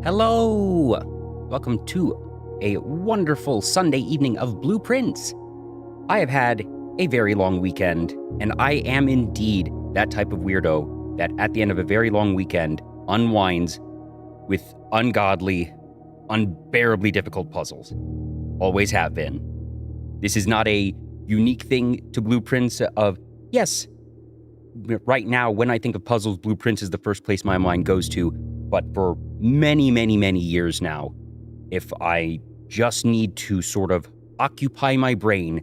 Hello! Welcome to a wonderful Sunday evening of Blueprints. I have had a very long weekend, and I am indeed that type of weirdo that at the end of a very long weekend unwinds with ungodly, unbearably difficult puzzles. Always have been. This is not a unique thing to Blueprints of, yes, right now when I think of puzzles, Blueprints is the first place my mind goes to. But for many, many, many years now, if I just need to sort of occupy my brain,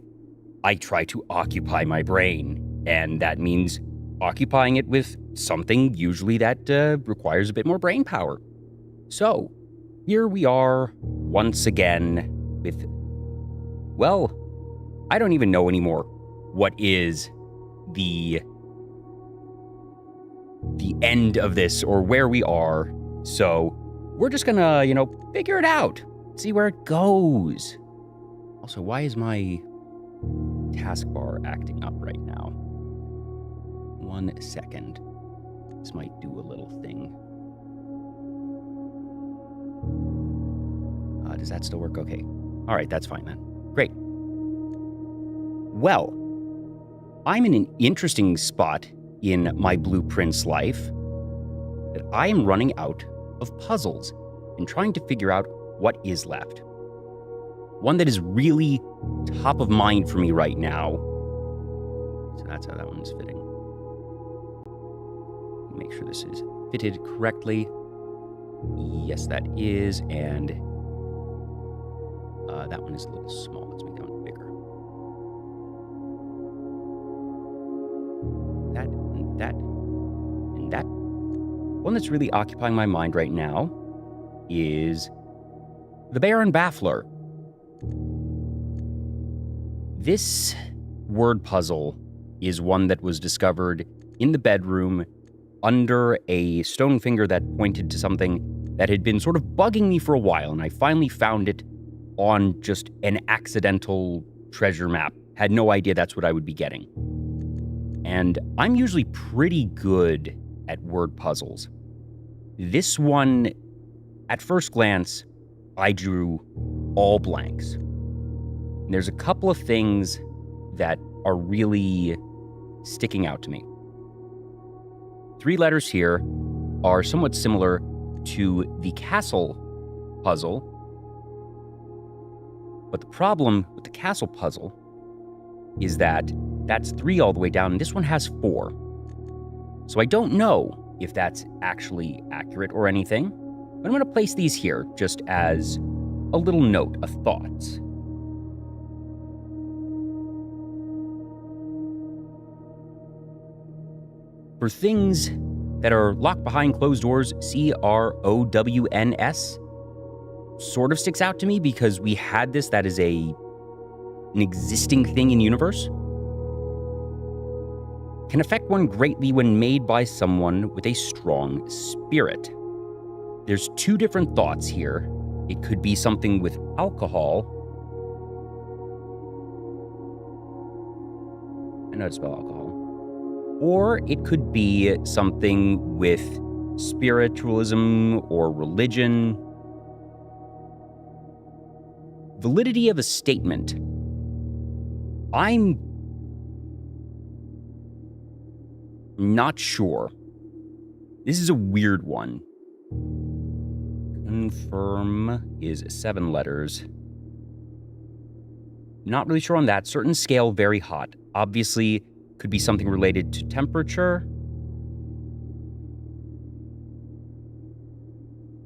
I try to occupy my brain. And that means occupying it with something usually that requires a bit more brain power. So, here we are once again with, well, I don't even know anymore what is the end of this or where we are. So we're just gonna, figure it out, see where it goes. Also, why is my taskbar acting up right now? 1 second. This might do a little thing. Does that still work? Okay. All right, that's fine then. Great. Well, I'm in an interesting spot in my Blueprints life that I am running out of puzzles and trying to figure out what is left. One that is really top of mind for me right now. So that's how that one's fitting. Make sure this is fitted correctly. Yes, that is. And that one is a little small. Let's make that one bigger. That. One that's really occupying my mind right now is the Baron Baffler. This word puzzle is one that was discovered in the bedroom under a stone finger that pointed to something that had been sort of bugging me for a while, and I finally found it on just an accidental treasure map. Had no idea that's what I would be getting. And I'm usually pretty good at word puzzles. This one, at first glance, I drew all blanks. And there's a couple of things that are really sticking out to me. 3 letters here are somewhat similar to the castle puzzle. But the problem with the castle puzzle is that that's 3 all the way down, and this one has 4. So I don't know if that's actually accurate or anything, but I'm going to place these here just as a little note of thoughts. For things that are locked behind closed doors, CROWNS sort of sticks out to me because we had this, that is an existing thing in universe. Can affect one greatly when made by someone with a strong spirit. There's 2 different thoughts here. It could be something with alcohol. I know how to spell alcohol. Or it could be something with spiritualism or religion. Validity of a statement. I'm not sure. This is a weird one. Confirm is 7 letters. Not really sure on that. Certain scale, very hot. Obviously, could be something related to temperature.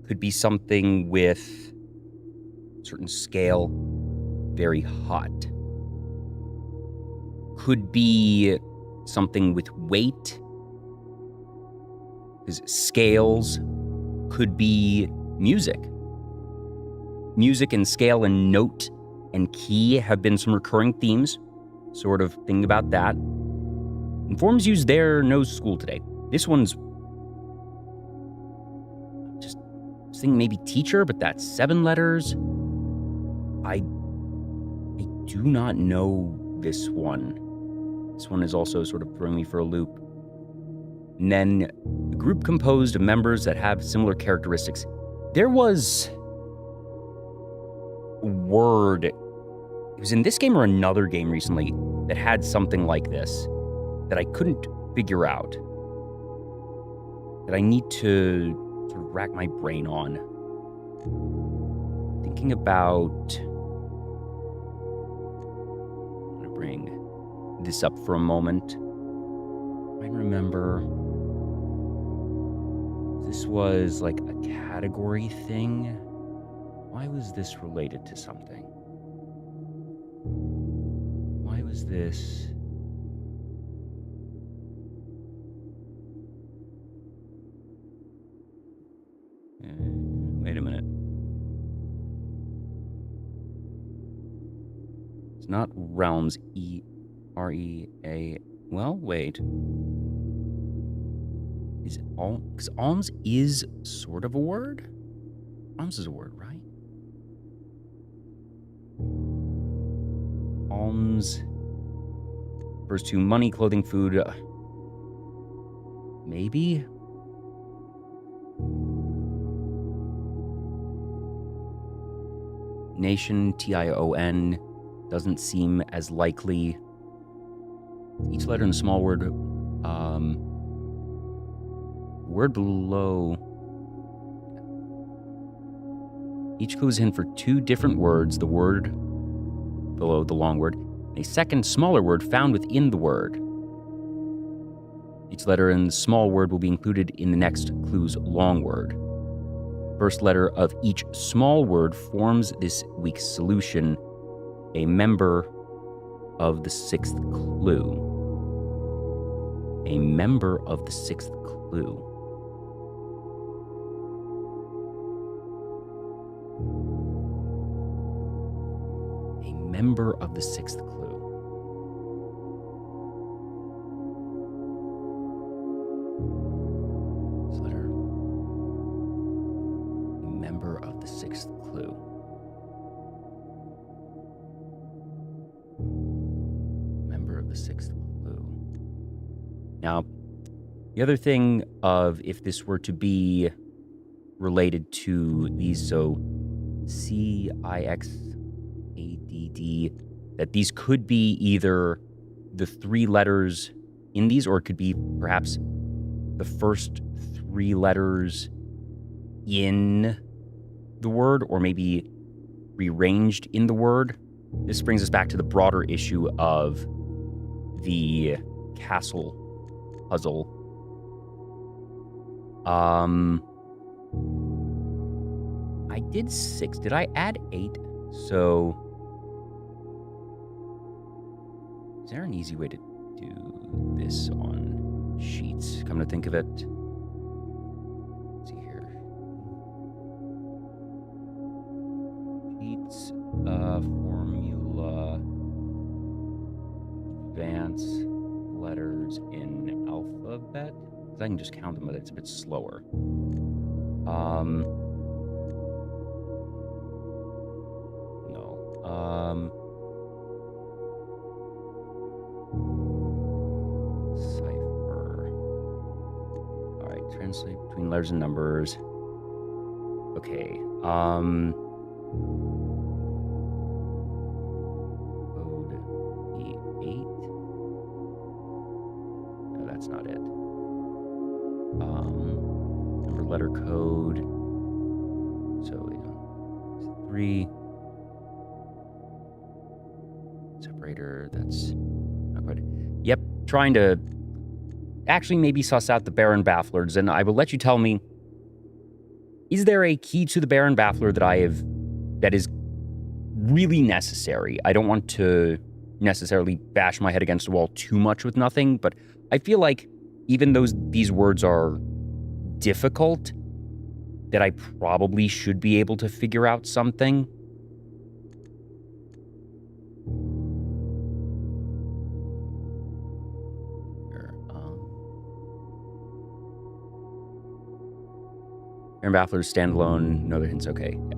Could be something with certain scale, very hot. Could be something with weight. Because scales could be music. Music and scale and note and key have been some recurring themes. Sort of thinking about that. And forms used there, no school today. This one's just thinking maybe teacher, but that's 7 letters. I do not know this one. This one is also sort of throwing me for a loop. And then a group composed of members that have similar characteristics. There was a word. It was in this game or another game recently that had something like this that I couldn't figure out. That I need to sort of rack my brain on. Thinking about... I'm going to bring this up for a moment. I remember... This was like a category thing. Why was this related to something? Why was this... wait a minute. It's not realms. E-R-E-A... Well, wait. Is it all? Because alms is sort of a word? Alms is a word, right? Alms refers to money, clothing, food. Maybe? Nation, T-I-O-N, doesn't seem as likely. Each letter in the small word, word below. Each clue is a hint for two different words, the word below the long word, and a second smaller word found within the word. Each letter in the small word will be included in the next clue's long word. First letter of each small word forms this week's solution, a member of the sixth clue. A member of the sixth clue. A member of the sixth clue. This letter. A member of the sixth clue. Member of the sixth clue. Now, the other thing of if this were to be related to these, so C-I-X-A-D-D, that these could be either the three letters in these, or it could be perhaps the first three letters in the word, or maybe rearranged in the word. This brings us back to the broader issue of the castle puzzle. I did 6. Did I add 8? So, is there an easy way to do this on sheets? Come to think of it. Let's see here. Sheets, formula, advance letters in alphabet. Because I can just count them, but it's a bit slower. Cipher. All right, translate between letters and numbers. Okay. Code E8. No, that's not it. Number, letter, code. So, 3. Separator, that's not quite. Yep, trying to actually maybe suss out the Baron Bafflers, and I will let you tell me, is there a key to the Baron Baffler that is really necessary? I don't want to necessarily bash my head against the wall too much with nothing, but I feel like even though these words are difficult, that I probably should be able to figure out something. Baron Baffler's standalone, no other hints, okay, yeah.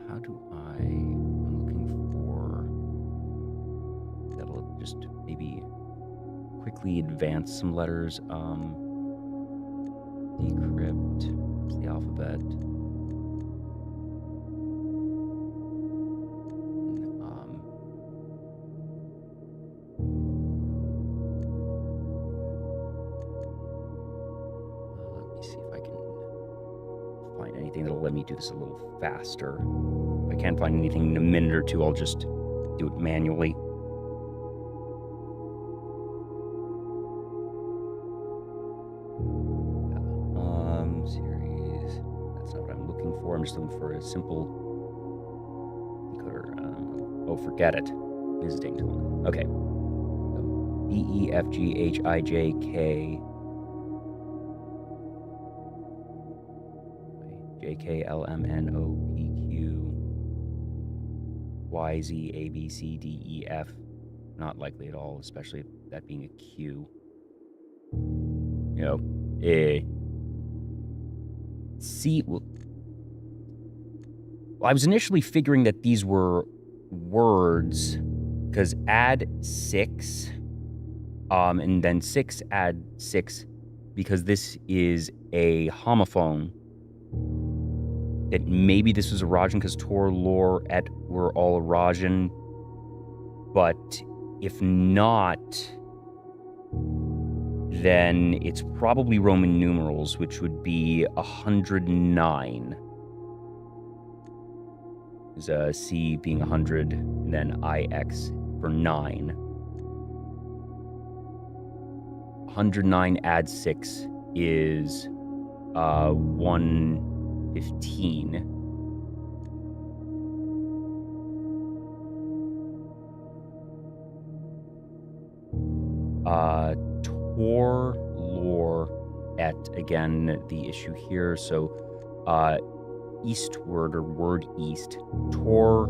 How do I'm looking for, that'll just maybe quickly advance some letters. Decrypt the alphabet. Let me see if I can find anything that'll let me do this a little faster. If I can't find anything in a minute or two, I'll just do it manually. Series. That's not what I'm looking for. I'm just looking for a simple decoder. Oh, forget it. Visiting tool. Okay. So B, E, F, G, H, I, J, K. J, K, L, M, N, O, P, Q. Y, Z, A, B, C, D, E, F. Not likely at all, especially that being a Q. You know, C. Well, I was initially figuring that these were words, because add 6, and then 6 add 6, because this is a homophone. That maybe this was Arajan, because Tor, Lor, Et were all Arajan. But if not, then it's probably Roman numerals, which would be 109. There's C being 100, and then IX for 9. 109 add 6 is 115. Tor, Lor, Et, again, the issue here. So, eastward, or word east. Tor,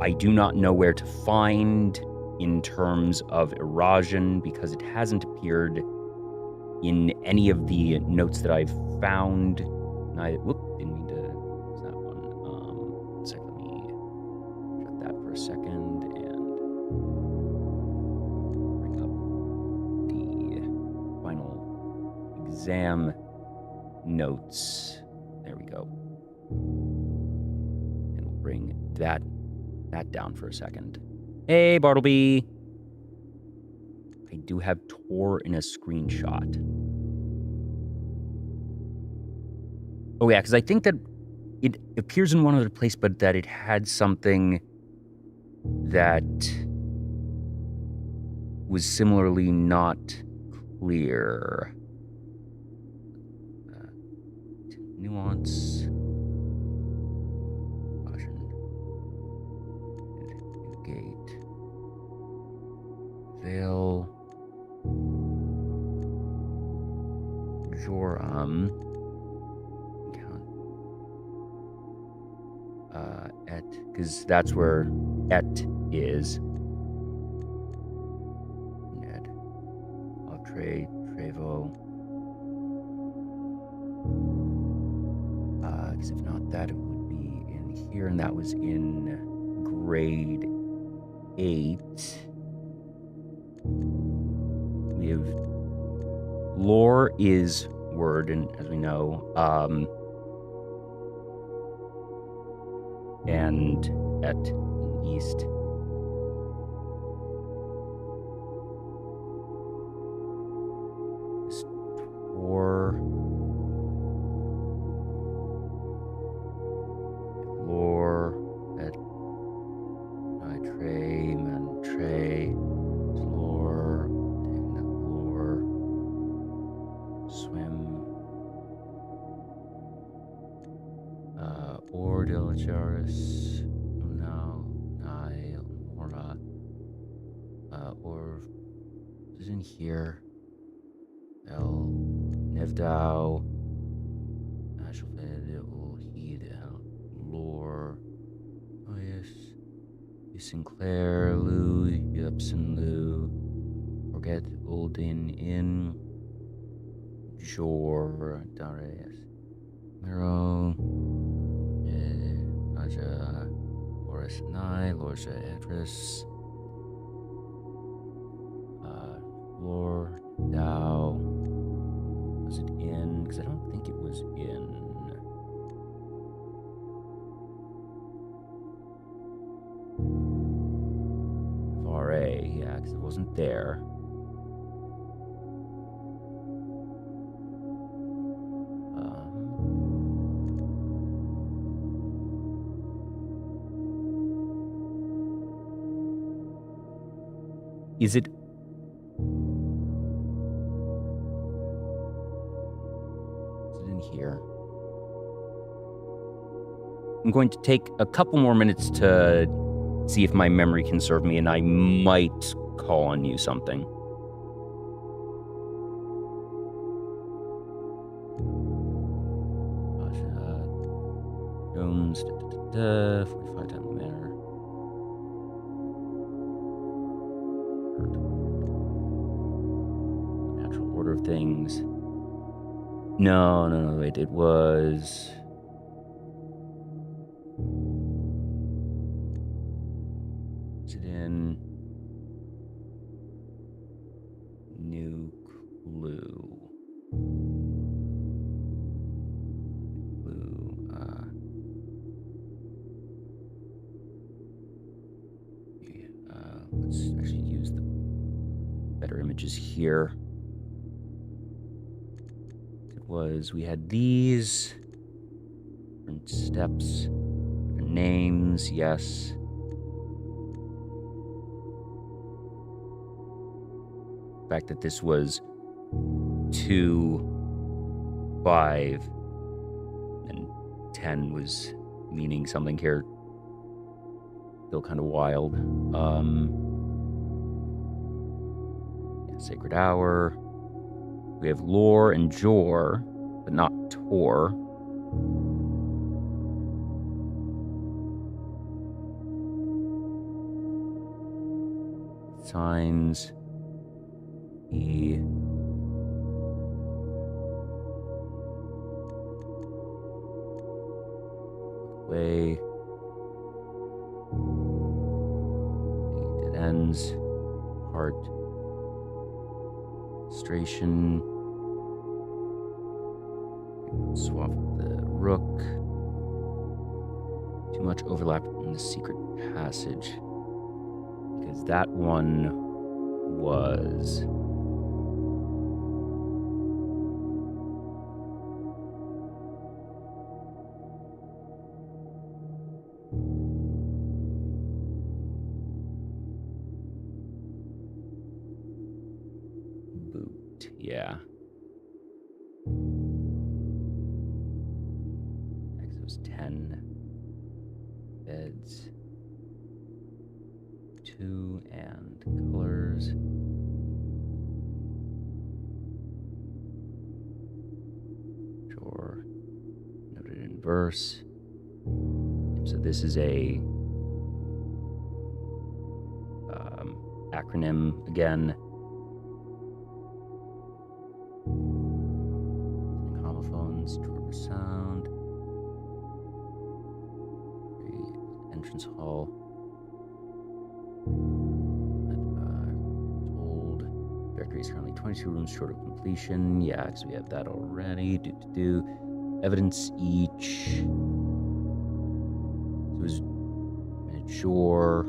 I do not know where to find in terms of Erasion, because it hasn't appeared in any of the notes that I've found. Didn't mean to use that one. One sec, let me shut that for a second and bring up the final exam notes. There we go. And we'll bring that down for a second. Hey, Bartleby! I do have Tor in a screenshot. Oh yeah, because I think that it appears in one other place, but that it had something that was similarly not clear. Nuance. Caution. Gate. Veil. Joram. Count. Et. Because that's where Et is. Ned. Altre. Trevo. Because if not that, it would be in here, and that was in grade 8. We have lore is word, and as we know, and Et in east. Tor. Lore, Et, Tre, Man, Tre, Lore, Lore, Swim, Ordilicharis, Now, Nai, Mora, or is in here. El, Nevdao, Ashfed, Ulhid, Lore, oh yes, Sinclair, Lou, Yupson, Lou, Forget, Uldin, In, Jor, Darius, Miro, Raja, Loris Nai, Lorja Edris, Lore, Thou. Was it in? Because I don't think it was in. RA, yeah, because it wasn't there. Is it? Is it in here? I'm going to take a couple more minutes to see if my memory can serve me, and I might call on you something. Jones, 45 times manner. Natural order of things. No, wait, it was... Is it in... New Clue? Let's actually use the better images here. It was, we had these different steps, different names, yes. The fact that this was 2, 5, and 10 was meaning something here. Still kind of wild. Sacred Hour. We have Lore and Jor, but not Tor. Signs. E. Way. Dead ends. Heart. Illustration. Swap the rook. Too much overlap in the secret passage. Because that one was... Yeah. Because it was 10 beds. 2 and colors. Sure. Noted in verse. So this is a acronym again. Homophones, Torber Sound, entrance hall. Told directory is currently 22 rooms short of completion. Yeah, because we have that already. Evidence each. So it was mature.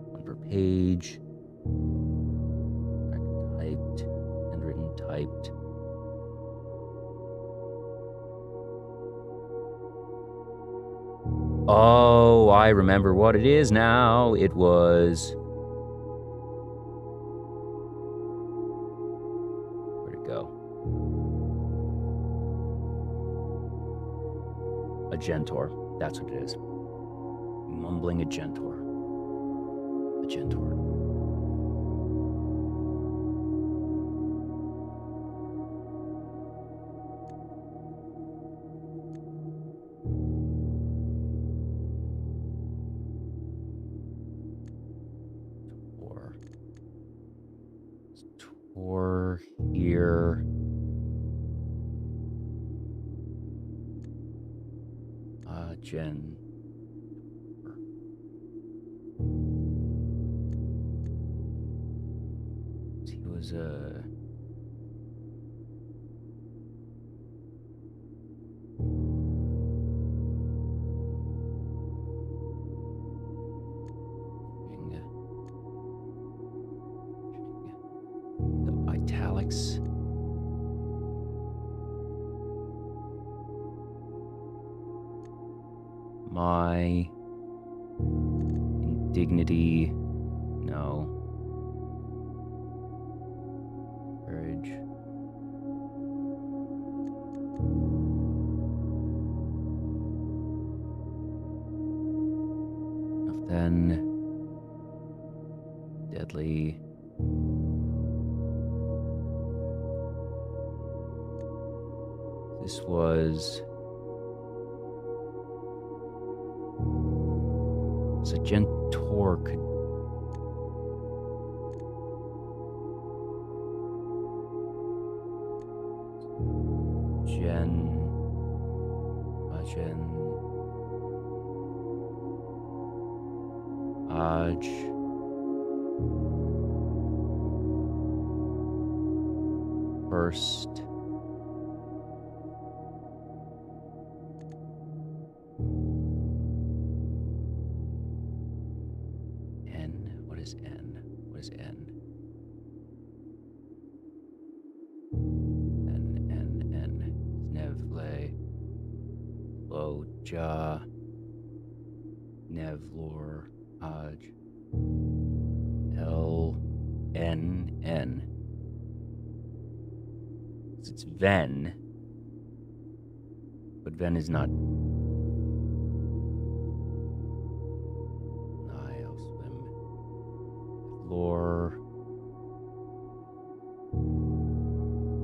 One per page. Typed. Handwritten, typed. Oh, I remember what it is now. It was... Where'd it go? Agentor. That's what it is. Mumbling Agentor. Agentor. Tor here. Jen. was the italics. My indignity. No. Courage. Enough then. Deadly. This was a Gentor could Aj first N. What is N? What is N? N. Nevle. Loja. Nevlor. Aj. N. It's Ven. But Ven is not. I'll swim. Lore.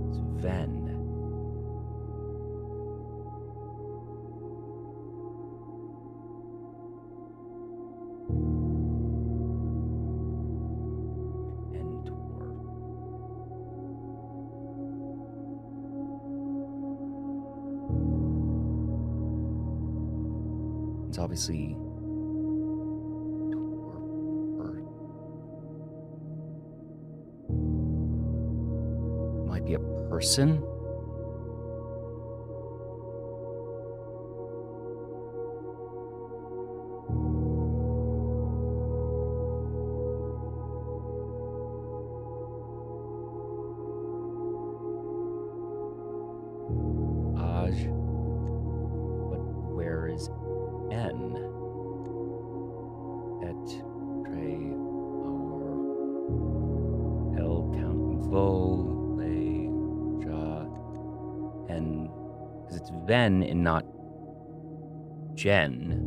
It's Ven. It's obviously might be a person. Aj, but where is N? Et tre or El count vo le ja N, because it's Ven and not Jen,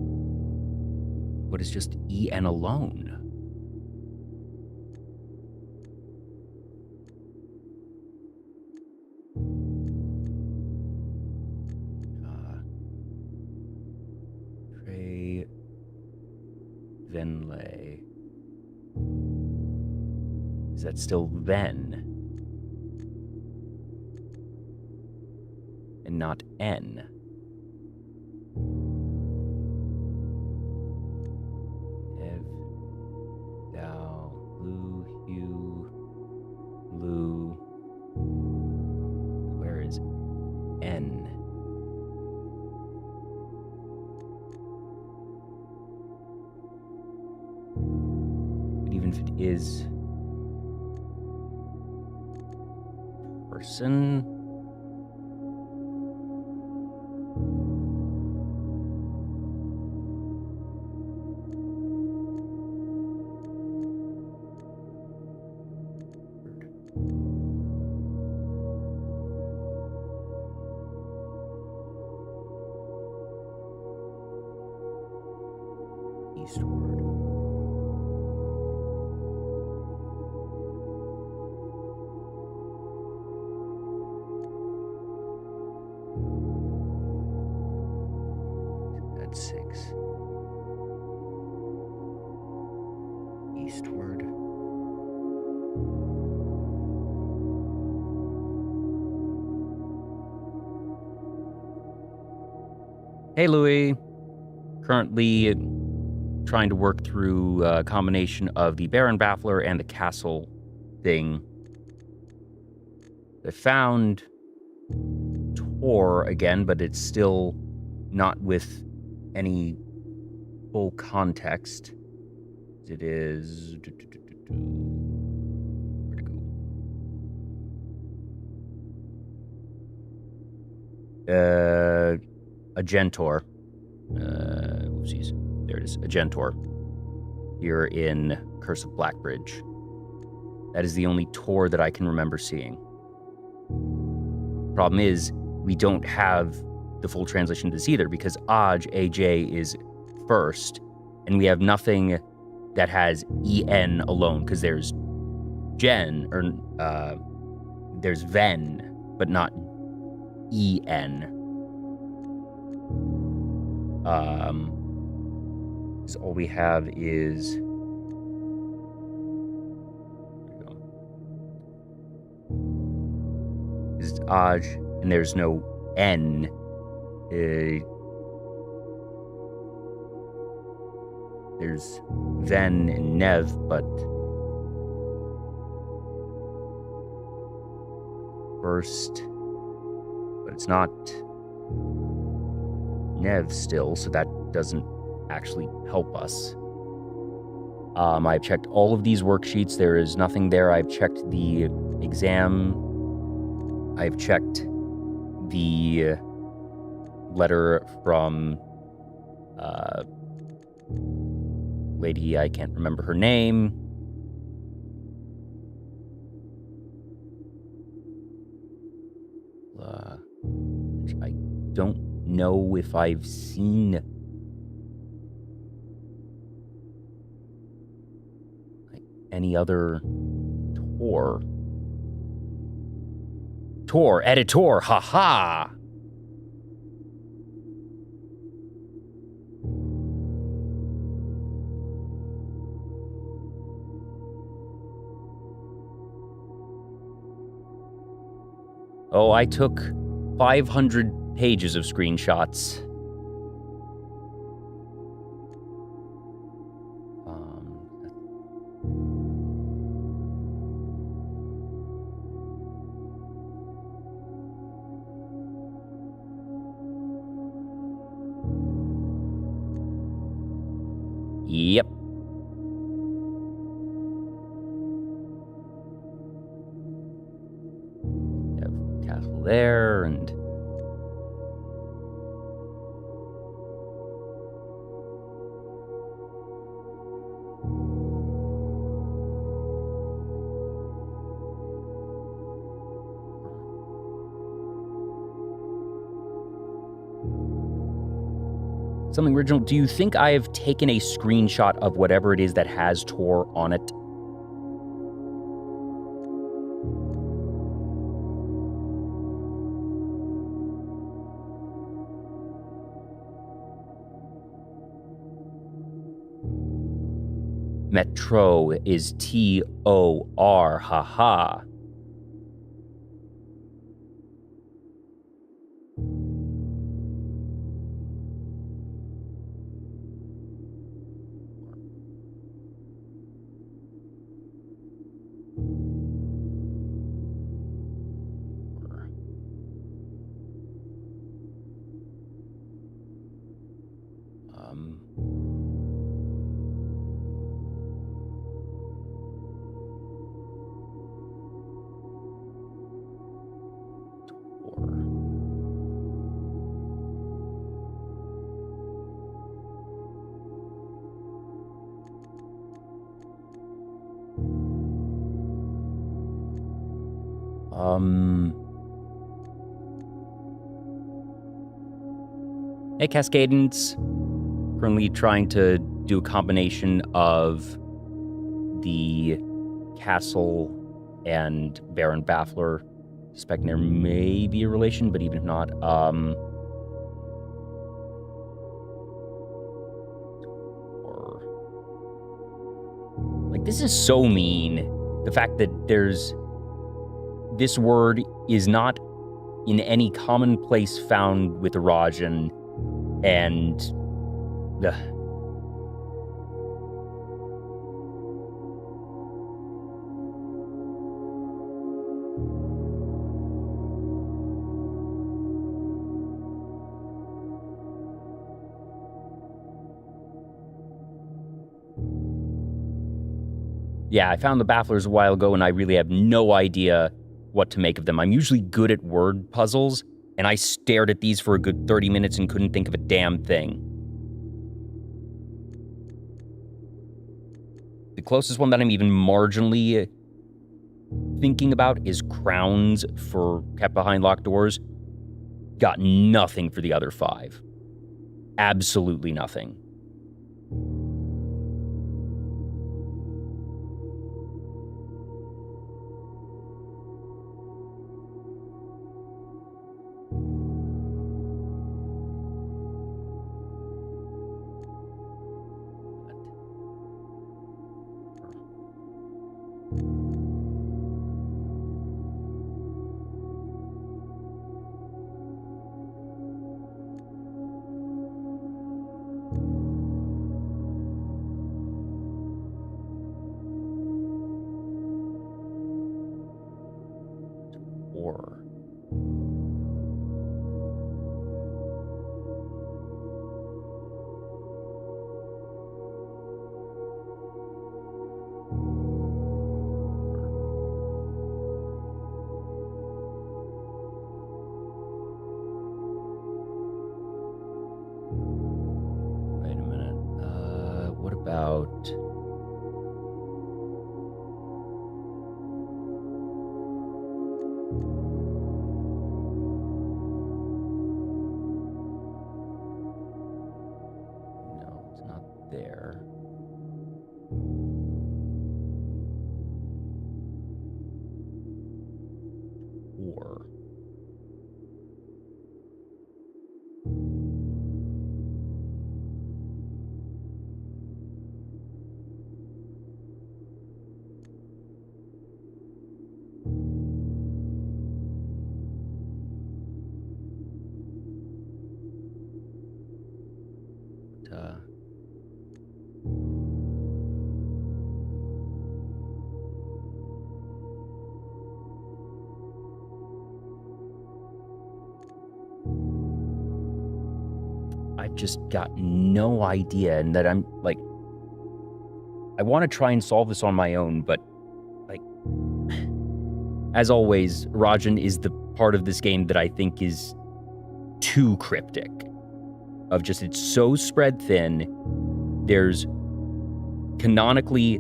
but it's just En alone. Venlay. Is that still Ven? And not N? Ev, Dao, Lu, Hugh, Lu. Where is N? Even if it is person, eastward. That's 6. Eastward. Hey, Louis. Currently trying to work through a combination of the Baron Baffler and the castle thing. I found Tor again, but it's still not with any full context. It is... Where'd it go? Agentor. Oopsies. There it is. Agentor. Here in Curse of Blackbridge. That is the only Tor that I can remember seeing. Problem is, we don't have the full translation to this either, because AJ is first, and we have nothing that has EN alone, because there's there's Ven, but not EN. So all we have is... is Aj, and there's no N. There's Ven and Nev, but first, but it's not Nev still, so that doesn't actually help us. I've checked all of these worksheets. There is nothing there. I've checked the exam. I've checked the letter from lady, I can't remember her name. I don't know if I've seen any other editor, haha. Oh, I took 500 pages of screenshots. Yep. We have castle there, and something original. Do you think I have taken a screenshot of whatever it is that has Tor on it? Metro is T-O-R, haha. Hey, Cascadence. Currently trying to do a combination of the castle and Baron Baffler. Suspecting there may be a relation, but even if not, like, this is so mean. The fact that this word is not in any commonplace found with Rajan, and Yeah, I found the bafflers a while ago, and I really have no idea what to make of them. I'm usually good at word puzzles, and I stared at these for a good 30 minutes and couldn't think of a damn thing. The closest one that I'm even marginally thinking about is crowns for kept behind locked doors. Got nothing for the other 5. Absolutely nothing. Or wait a minute. What about... No, it's not there. Or... I've just got no idea, and that I'm, like... I want to try and solve this on my own, but, like... As always, Rajan is the part of this game that I think is too cryptic. Of just, it's so spread thin. There's canonically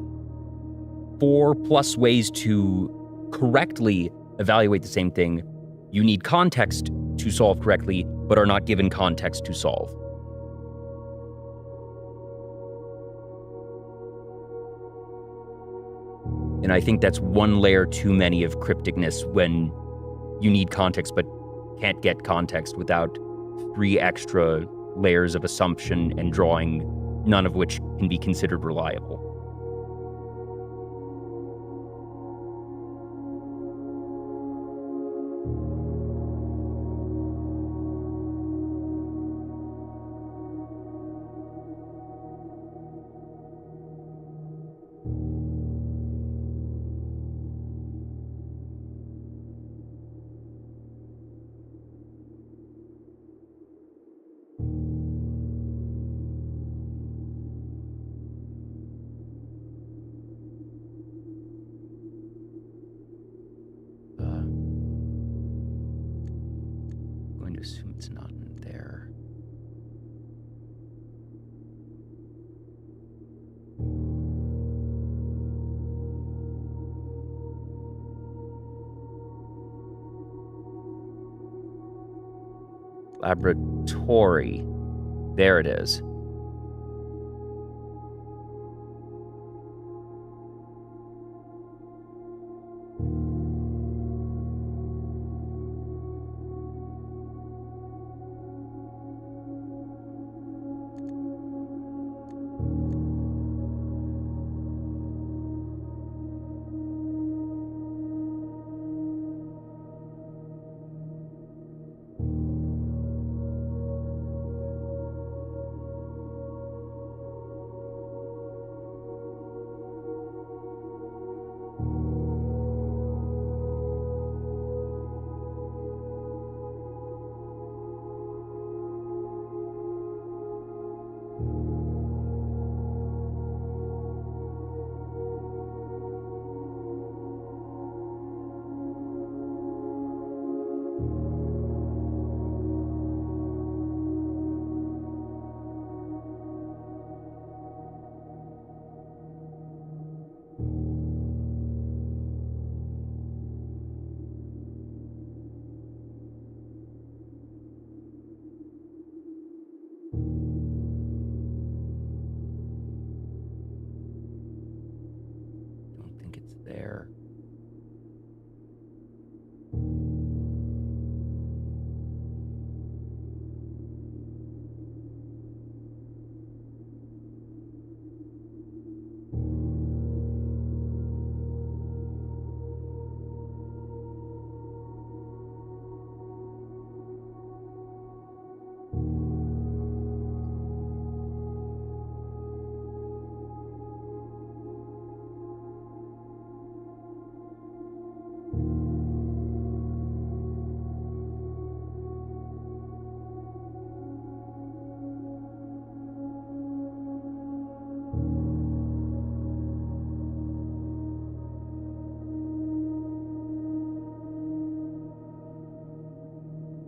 4+ ways to correctly evaluate the same thing. You need context to solve correctly, but are not given context to solve. And I think that's one layer too many of crypticness when you need context but can't get context without 3 extra layers of assumption and drawing, none of which can be considered reliable. Going to assume it's not in there. Laboratory. There it is.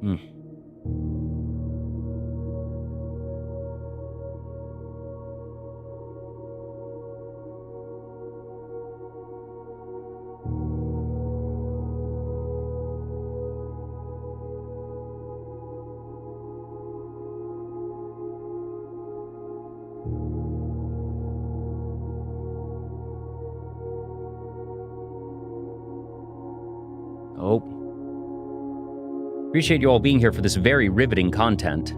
Hmm. Oh. Appreciate you all being here for this very riveting content.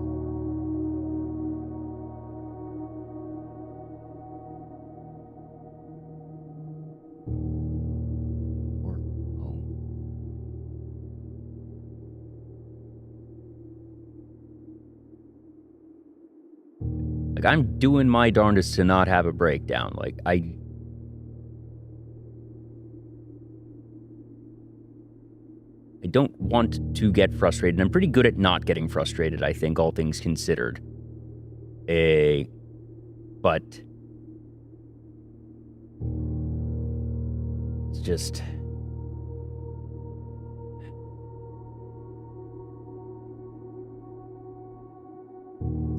Like, I'm doing my darndest to not have a breakdown. Like, I don't want to get frustrated. I'm pretty good at not getting frustrated, I think, all things considered. But it's just...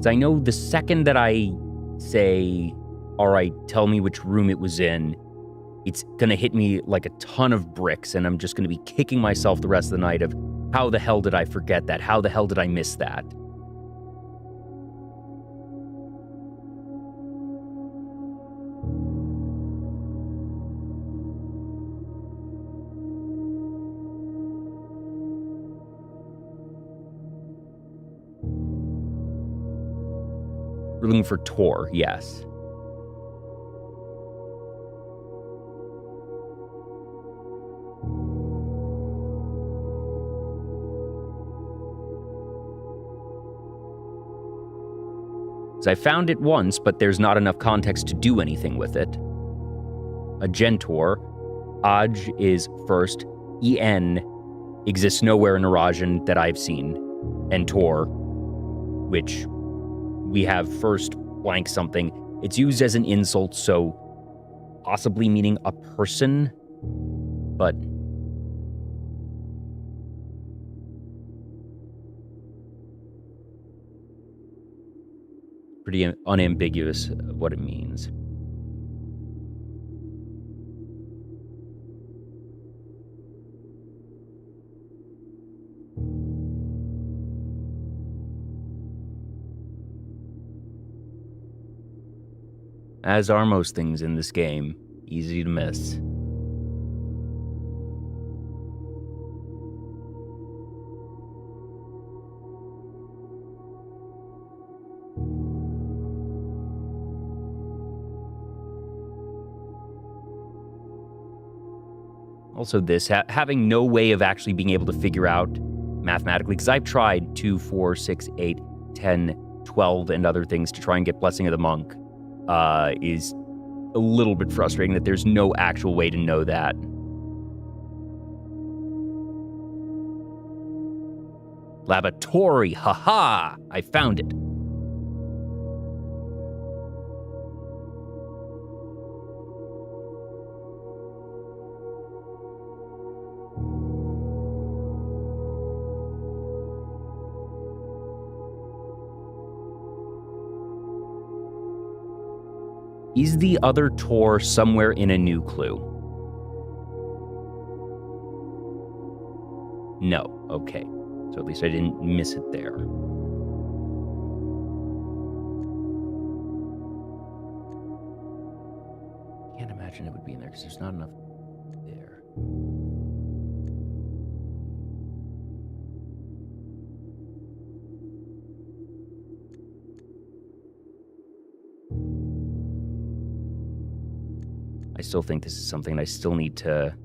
I know the second that I say, all right, tell me which room it was in, it's going to hit me like a ton of bricks, and I'm just going to be kicking myself the rest of the night of, how the hell did I forget that? How the hell did I miss that? We're looking for Tor, yes. I found it once, but there's not enough context to do anything with it. A Gentor. Aj is first. En exists nowhere in Arajan that I've seen. And Tor, which we have first blank something. It's used as an insult, so possibly meaning a person, but... pretty unambiguous what it means. As are most things in this game, easy to miss. Also this, having no way of actually being able to figure out mathematically, because I've tried 2, 4, 6, 8, 10, 12, and other things to try and get Blessing of the Monk, is a little bit frustrating that there's no actual way to know that. Laboratory, haha! I found it. Is the other Tor somewhere in a new clue? No. Okay. So at least I didn't miss it there. Can't imagine it would be in there because there's not enough there. I still think this is something I still need to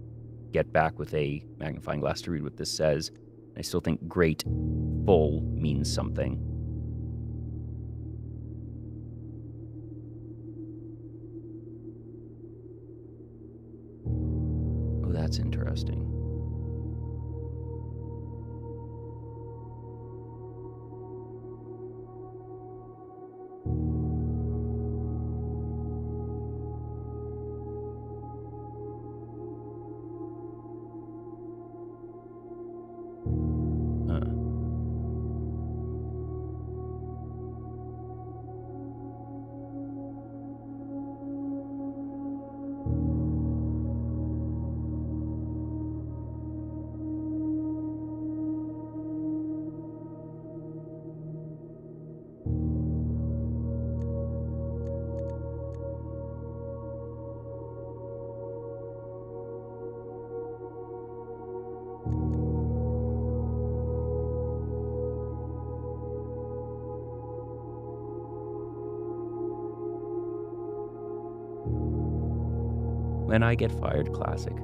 get back with a magnifying glass to read what this says. I still think great full means something. Oh, that's interesting. when I get fired classic.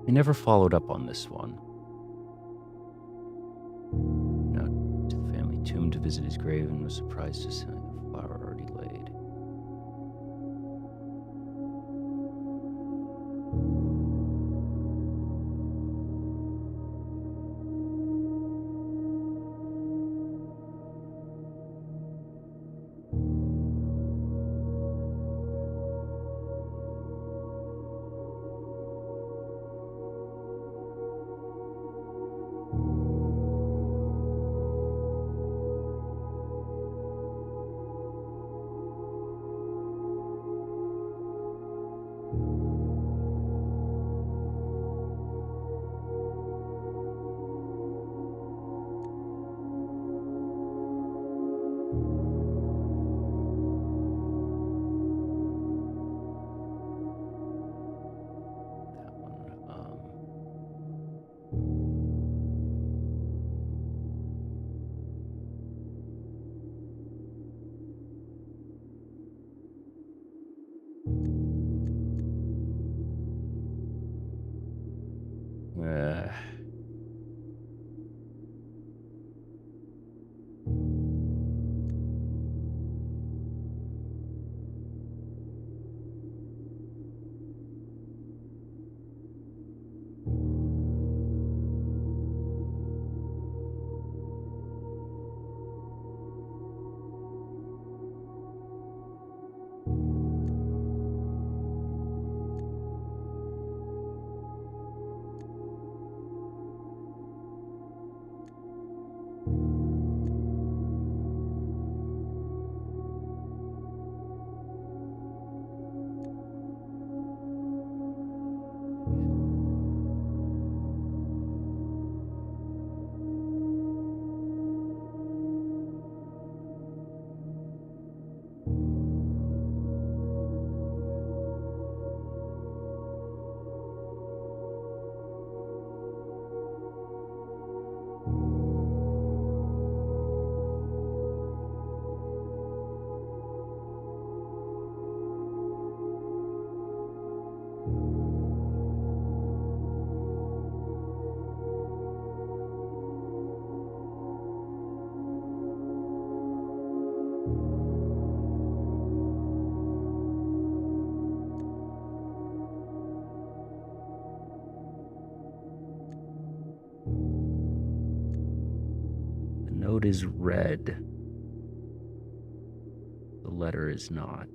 I never followed up on this one. Now to the family tomb to visit his grave and was surprised to see a flower already laid. The note is red. The letter is not.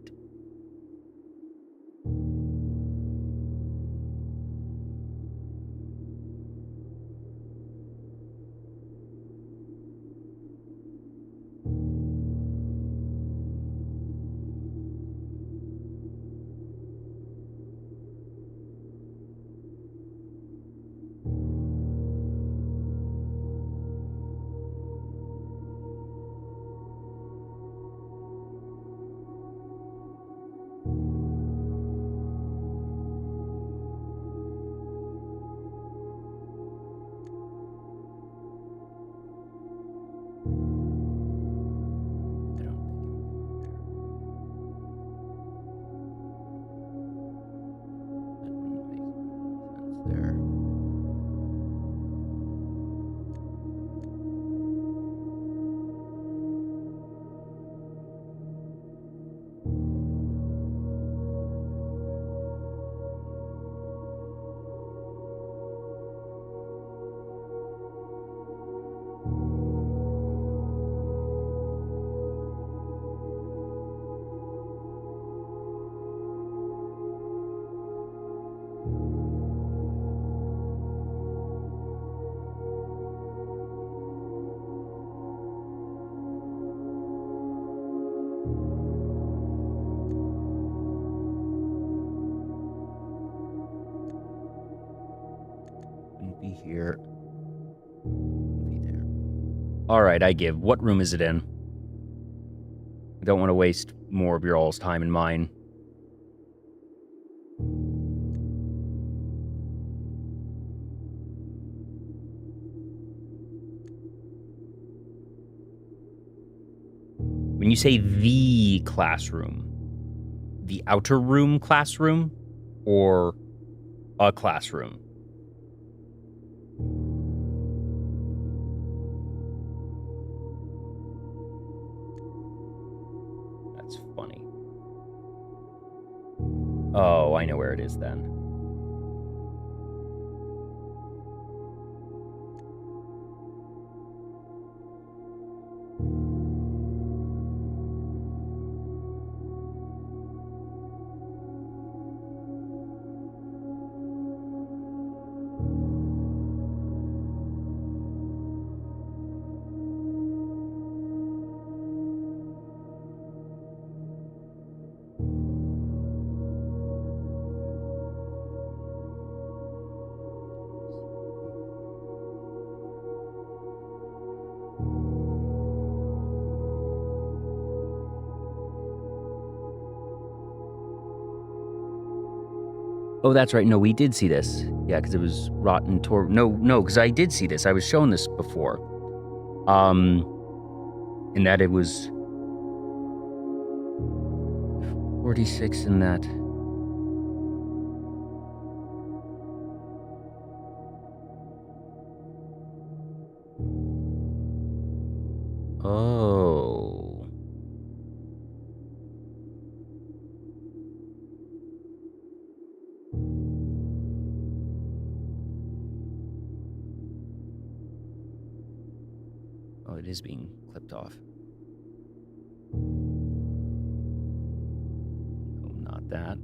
Be here. Be there. All right, I give. What room is it in? I don't want to waste more of your all's time and mine. When you say the classroom, the outer room classroom or a classroom? That's funny. Oh, I know where it is then. Oh, that's right. No, we did see this. Yeah, because it was rotten No, because I did see this. I was shown this before. In that it was 46 in that. Oh. Oh, it is being clipped off. Oh, not that.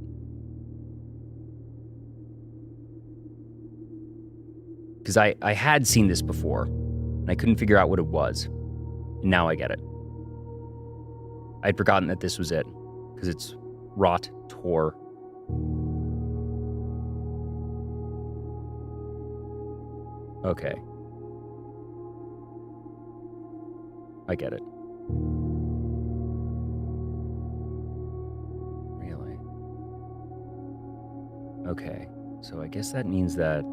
Because I had seen this before, and I couldn't figure out what it was. And now I get it. I'd forgotten that this was it, because it's rot tor. Okay. I get it. Really? Okay. So I guess that means that...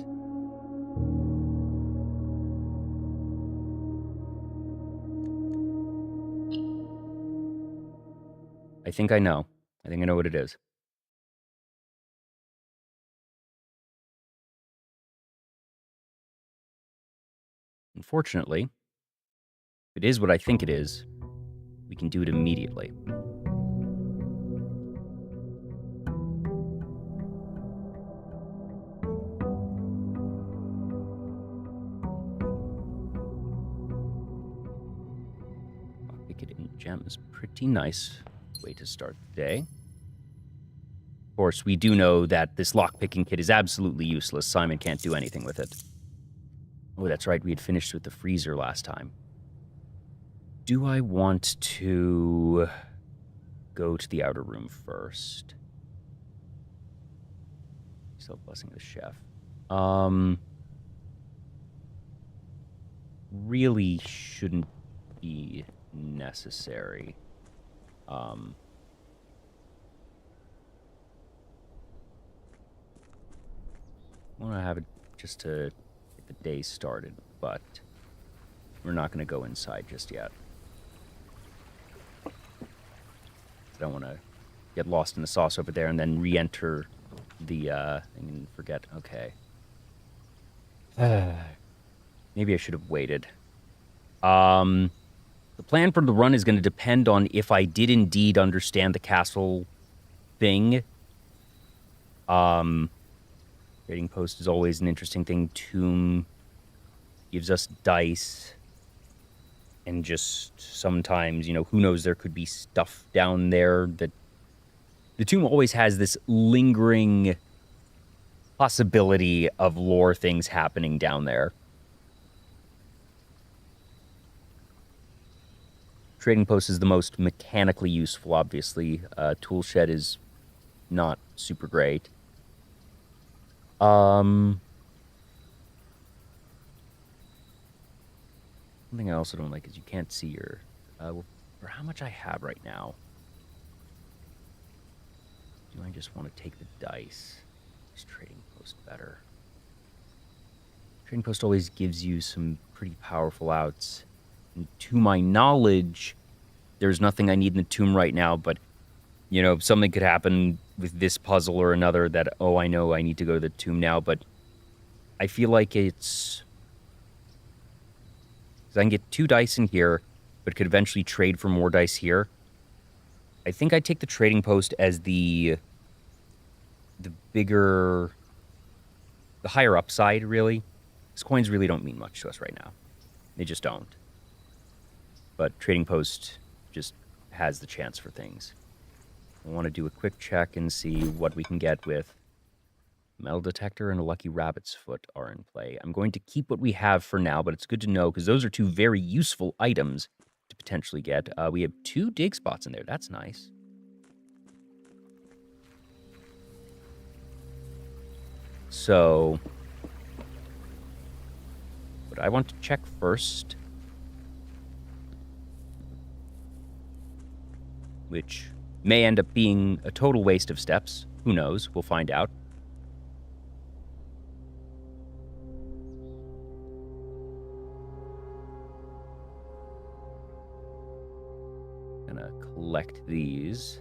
I think I know. I think I know what it is. Unfortunately, if it is what I think it is, we can do it immediately. Lockpick in gems. Pretty nice way to start the day. Of course, we do know that this lockpicking kit is absolutely useless. Simon can't do anything with it. Oh, that's right. We had finished with the freezer last time. Do I want to go to the outer room first? Self-blessing the chef. Really shouldn't be necessary. I want to have it just to get the day started, but we're not going to go inside just yet. I don't want to get lost in the sauce over there and then re-enter the thing and forget. Okay. Maybe I should have waited. The plan for the run is going to depend on if I did indeed understand the castle thing. Trading post is always an interesting thing. Tomb gives us dice. And just sometimes, you know, who knows, there could be stuff down there that... The tomb always has this lingering possibility of lore things happening down there. Trading post is the most mechanically useful, obviously. Tool shed is not super great. Something I also don't like is you can't see your... well, for how much I have right now, do I just want to take the dice? Is Trading Post better? Trading Post always gives you some pretty powerful outs. And to my knowledge, there's nothing I need in the tomb right now, but, you know, something could happen with this puzzle or another that, oh, I know I need to go to the tomb now, but I feel like it's... because I can get 2 dice in here, but could eventually trade for more dice here. I think I'd take the Trading Post as the bigger... the higher upside, really. Because coins really don't mean much to us right now. They just don't. But Trading Post just has the chance for things. I want to do a quick check and see what we can get with metal detector and a lucky rabbit's foot are in play. I'm going to keep what we have for now, but it's good to know because those are 2 very useful items to potentially get. We have 2 dig spots in there. That's nice. So, what I want to check first, which may end up being a total waste of steps. Who knows? We'll find out. Gonna collect these.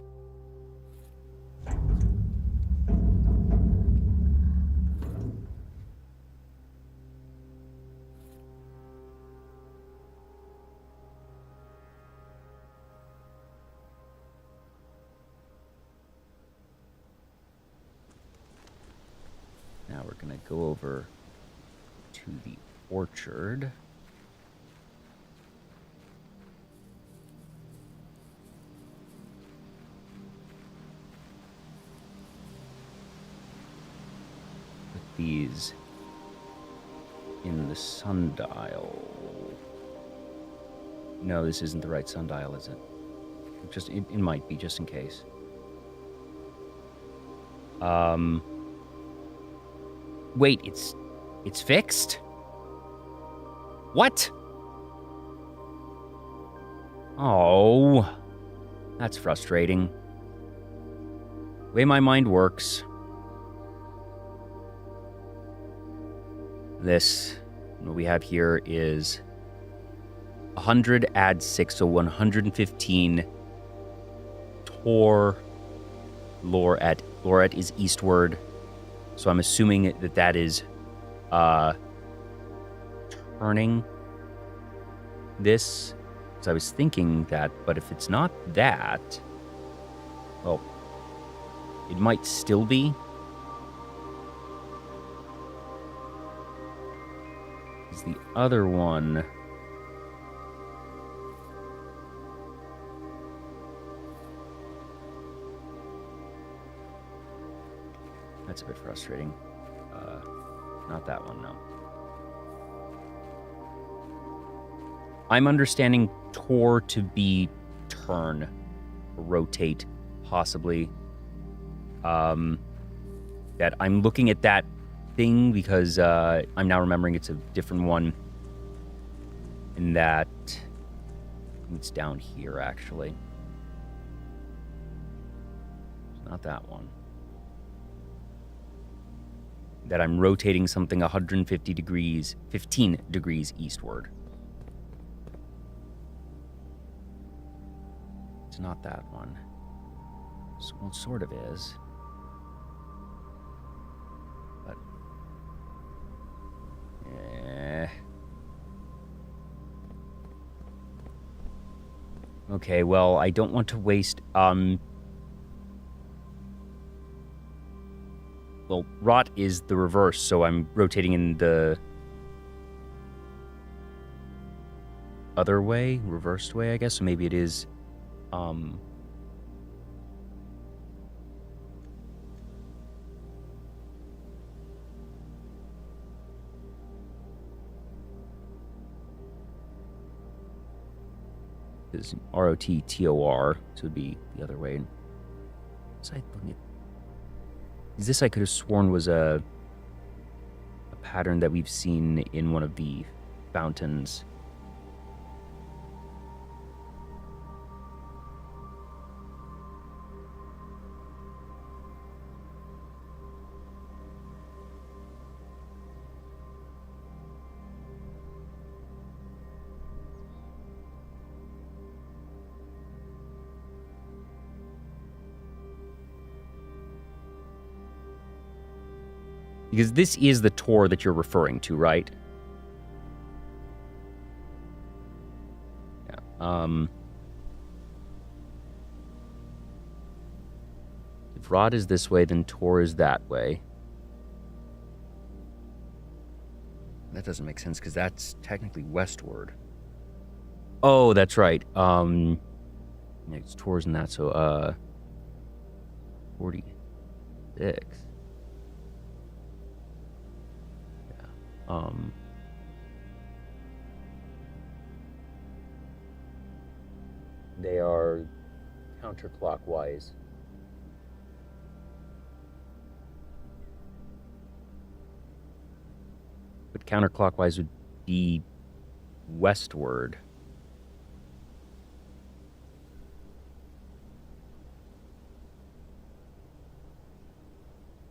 Now we're going to go over to the orchard. Put these in the sundial. No, this isn't the right sundial, is it? It might be, just in case. Wait, it's fixed? What? Oh, that's frustrating. The way my mind works. What we have here is 100 add 6, so 115. Lorette is eastward. So I'm assuming that is turning this. Because I was thinking that, but if it's not that, well, it might still be. Is the other one... That's a bit frustrating. Not that one, no. I'm understanding Tor to be turn, rotate, possibly. That I'm looking at that thing because I'm now remembering it's a different one. And that it's down here, actually. It's not that one. That I'm rotating something 150 degrees, 15 degrees eastward. It's not that one. Well, it sort of is. But... Okay, well, I don't want to waste... Well, rot is the reverse, so I'm rotating in the other way, reversed way, I guess. So maybe it is, is ROTTOR, so it would be the other way. Was I looking at... This I could have sworn was a pattern that we've seen in one of the fountains. Because this is the Tor that you're referring to, right? Yeah. If Rod is this way, then Tor is that way. That doesn't make sense because that's technically westward. Oh, that's right. It's Tor's and that, so 46. Yeah. They are counterclockwise. But counterclockwise would be westward.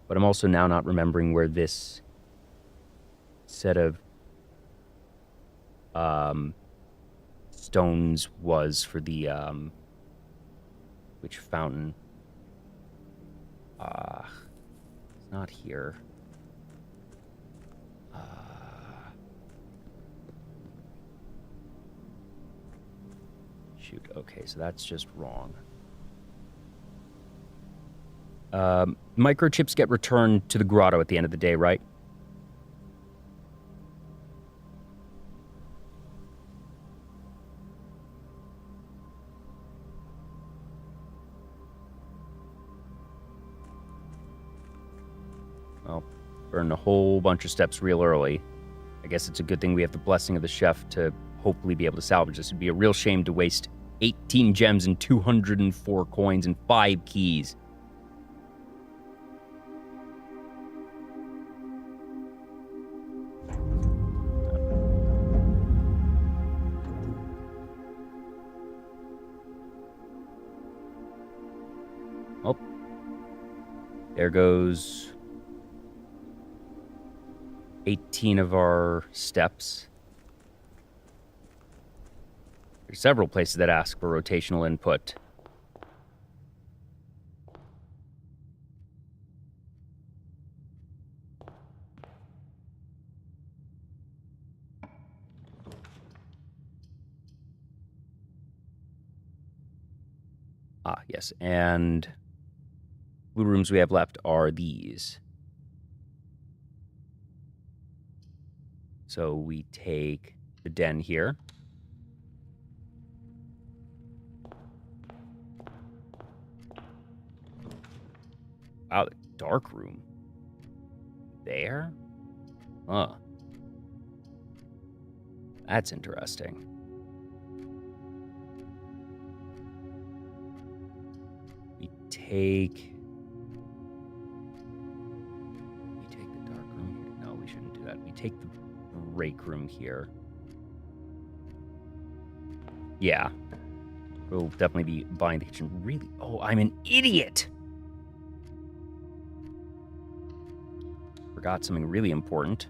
But I'm also now not remembering where this set of stones was for the which fountain? It's not here. Shoot. Okay, so that's just wrong. Microchips get returned to the grotto at the end of the day, right? Well, burned a whole bunch of steps real early. I guess it's a good thing we have the blessing of the chef to hopefully be able to salvage this. It'd be a real shame to waste 18 gems and 204 coins and 5 keys. Oh, there goes 18 of our steps. There's several places that ask for rotational input. Ah, yes, and blue rooms we have left are these. So we take the den here. Wow, the dark room. There? Huh. That's interesting. We take the dark room here. No, we shouldn't do that. We take the break room here. Yeah. We'll definitely be buying the kitchen. Really? Oh, I'm an idiot! Forgot something really important.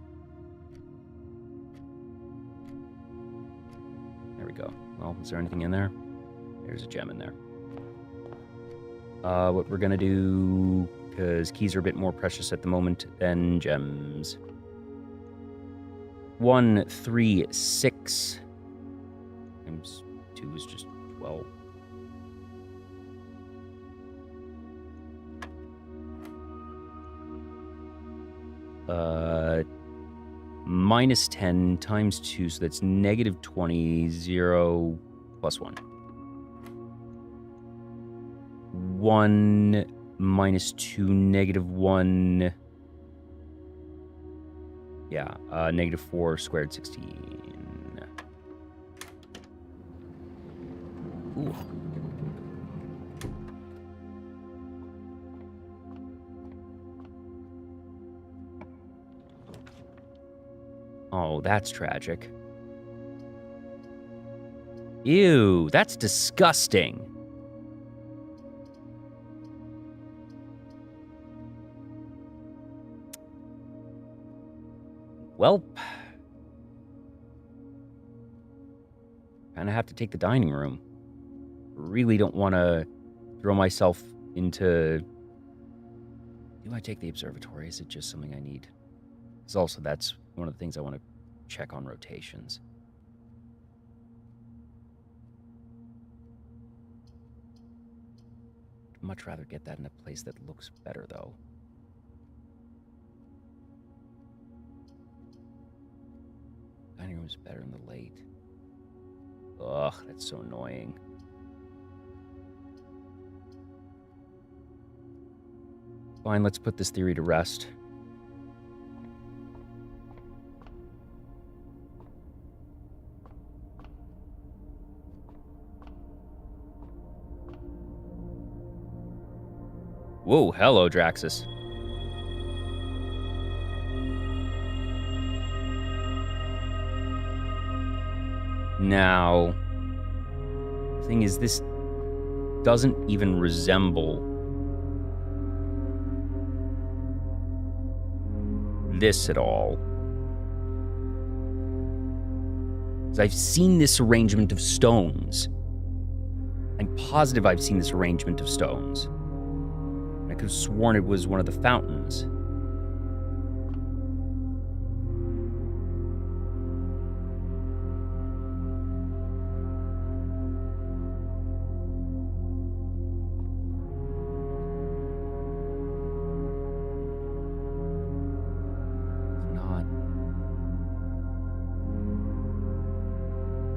There we go. Well, is there anything in there? There's a gem in there. What we're gonna do, because keys are a bit more precious at the moment than gems. 1, 3, 6. Times 2 is just 12. Minus 10 times 2, so that's negative 20, 0 plus 1. 1 minus 2, negative 1. Yeah, negative 4 squared 16. Ooh. Oh, that's tragic. Ew, that's disgusting. Well, kind of have to take the dining room. Really don't want to throw myself into... Do I take the observatory? Is it just something I need? That's one of the things I want to check on rotations. I'd much rather get that in a place that looks better, though. Dining room is better in the late. Ugh, that's so annoying. Fine, let's put this theory to rest. Whoa, hello, Draxus. Now, the thing is, this doesn't even resemble this at all. 'Cause I've seen this arrangement of stones. I'm positive I've seen this arrangement of stones. I could have sworn it was one of the fountains. It's not.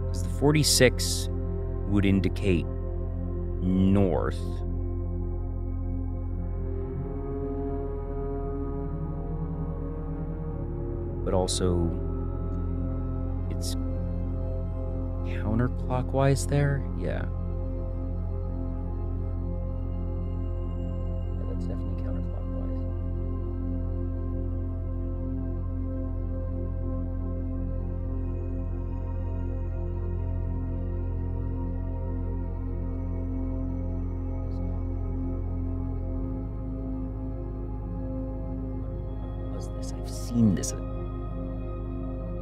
Because the 46 would indicate north. But also, it's counterclockwise there? Yeah. Yeah, that's definitely counterclockwise. What was this? I've seen this.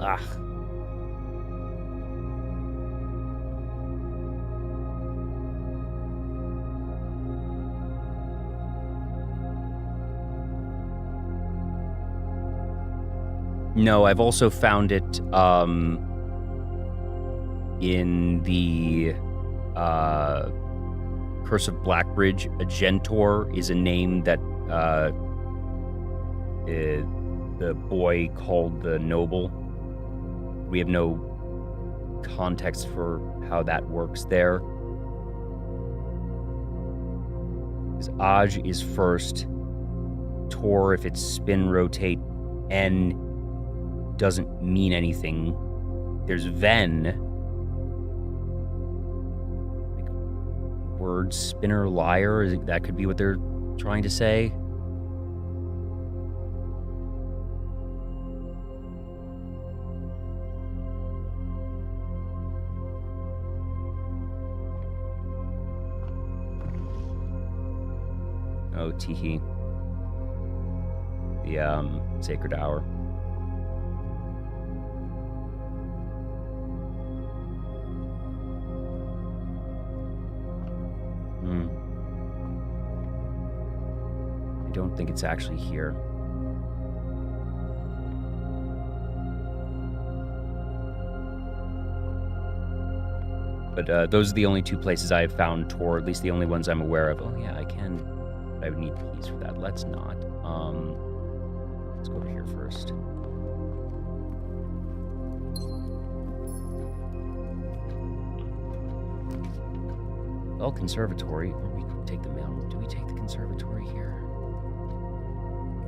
Ugh. No, I've also found it in the Curse of Blackbridge. Agentor is a name that the boy called the noble. We have no context for how that works there. Because Aj is first, Tor if it's spin, rotate, N doesn't mean anything. There's Ven, like word spinner, liar, that could be what they're trying to say. Oh, Tihi. The Sacred Hour. I don't think it's actually here. But those are the only two places I have found Tor, at least the only ones I'm aware of. Oh yeah, I can. I would need keys for that. Let's not. Let's go over here first. Well, conservatory. Or we could take the mail. Do we take the conservatory here?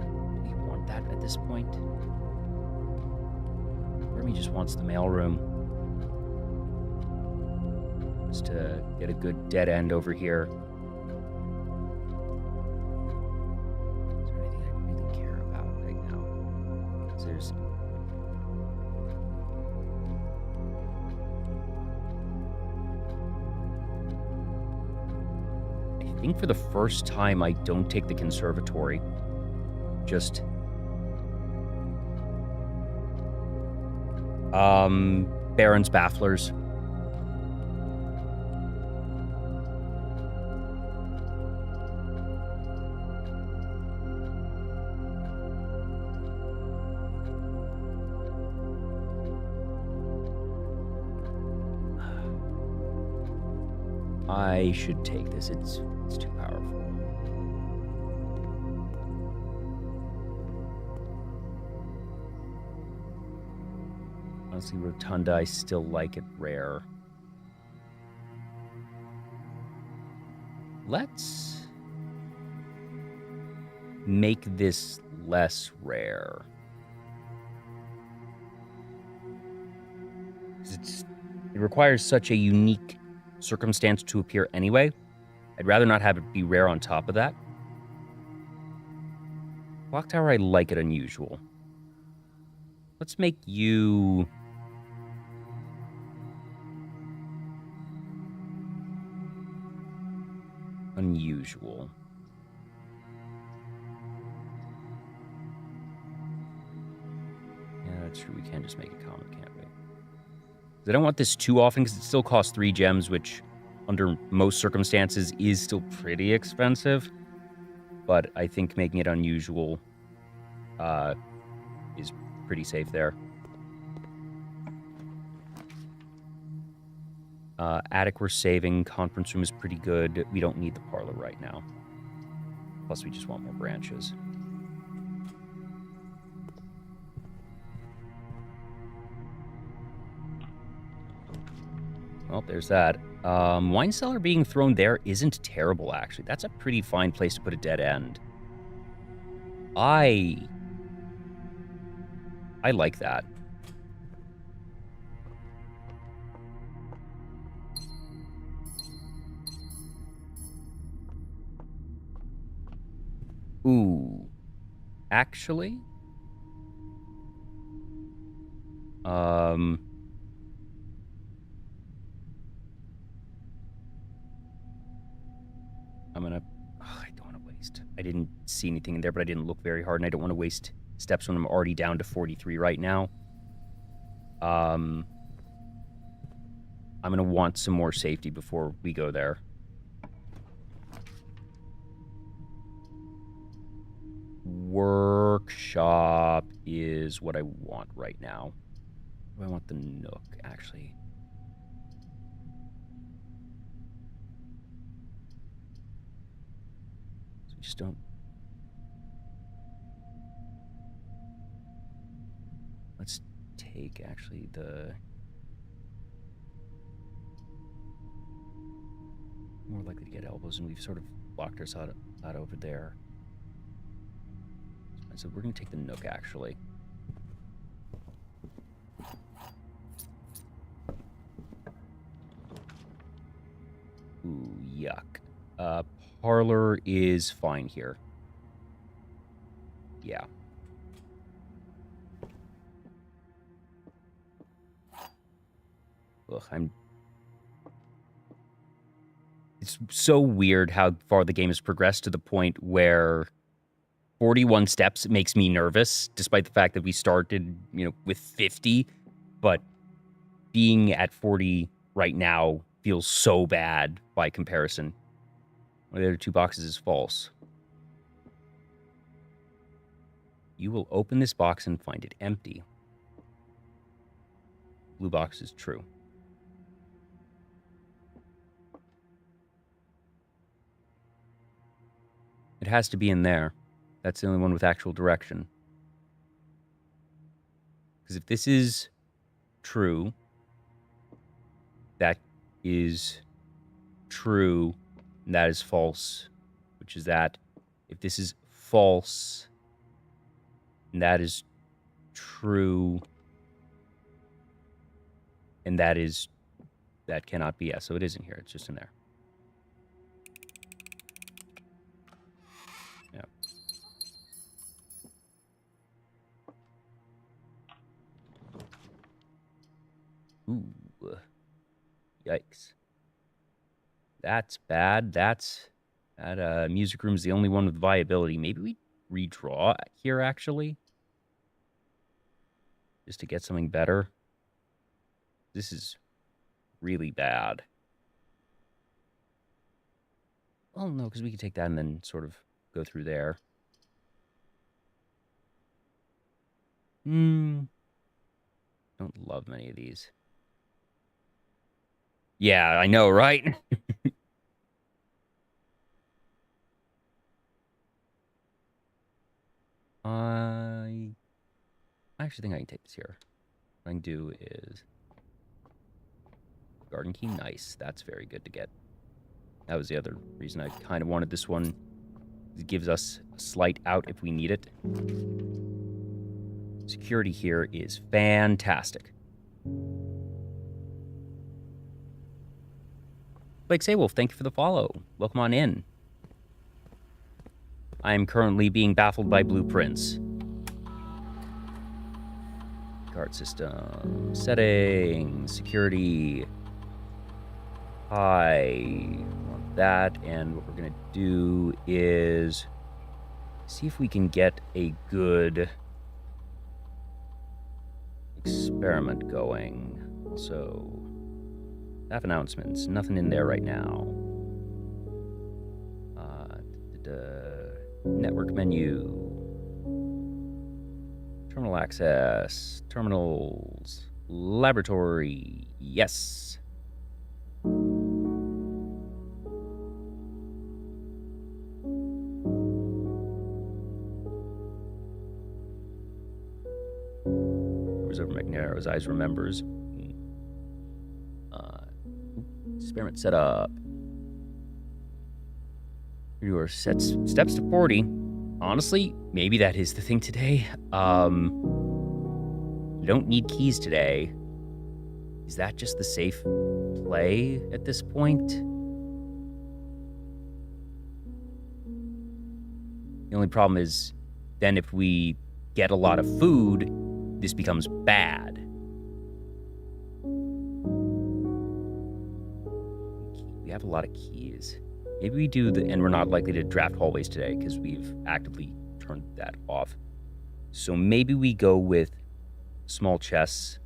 Do we want that at this point? Remy just wants the mailroom. Just to get a good dead end over here. Is there anything I really care about right now? There's... I think for the first time I don't take the conservatory. Just... Baron's Bafflers. I should take this. It's too powerful. Honestly, Rotunda, I still like it rare. Let's make this less rare. It requires such a unique circumstance to appear anyway. I'd rather not have it be rare on top of that. Clock Tower, I like it unusual. Let's make you... unusual. Yeah, that's true. We can just make it common, can't we? I don't want this too often because it still costs 3 gems, which under most circumstances is still pretty expensive. But I think making it unusual is pretty safe there. Attic we're saving. Conference room is pretty good. We don't need the parlor right now. Plus we just want more branches. Well, there's that. Wine cellar being thrown there isn't terrible, actually. That's a pretty fine place to put a dead end. I like that. Ooh. Actually? I'm gonna... I don't want to waste... I didn't see anything in there, but I didn't look very hard, and I don't want to waste steps when I'm already down to 43 right now. I'm gonna want some more safety before we go there. Workshop is what I want right now. I want the nook, actually. So we just don't... Let's take, actually, the... More likely to get elbows, and we've sort of blocked ourselves out over there. So we're going to take the nook, actually. Ooh, yuck. Parlor is fine here. Yeah. Ugh, It's so weird how far the game has progressed to the point where 41 steps makes me nervous, despite the fact that we started, with 50. But being at 40 right now feels so bad by comparison. One of the other 2 boxes is false. You will open this box and find it empty. Blue box is true. It has to be in there. That's the only one with actual direction. Because if this is true, that is true, and that is false, which is that. If this is false, and that is true, and that cannot be yes. So it isn't here. It's just in there. Yeah. Ooh. Yikes. That's bad. That music room is the only one with viability. Maybe we redraw here, actually. Just to get something better. This is really bad. Oh, no, because we could take that and then sort of go through there. Don't love many of these. Yeah, I know, right? I actually think I can take this here. What I can do is... Garden key, nice. That's very good to get. That was the other reason I kind of wanted this one. It gives us a slight out if we need it. Security here is fantastic. Blake Saywolf, thank you for the follow. Welcome on in. I am currently being baffled by blueprints. Guard system, settings, security. I want that, and what we're gonna do is see if we can get a good experiment going. So, staff announcements, nothing in there right now. Network menu, terminal access, terminals, laboratory, yes. Over McNarrow's eyes remembers. Experiment set up. Your steps to 40. Honestly, maybe that is the thing today. You don't need keys today. Is that just the safe play at this point? The only problem is then if we get a lot of food, this becomes bad. We have a lot of keys. Maybe we do and we're not likely to draft hallways today because we've actively turned that off. So maybe we go with small chests.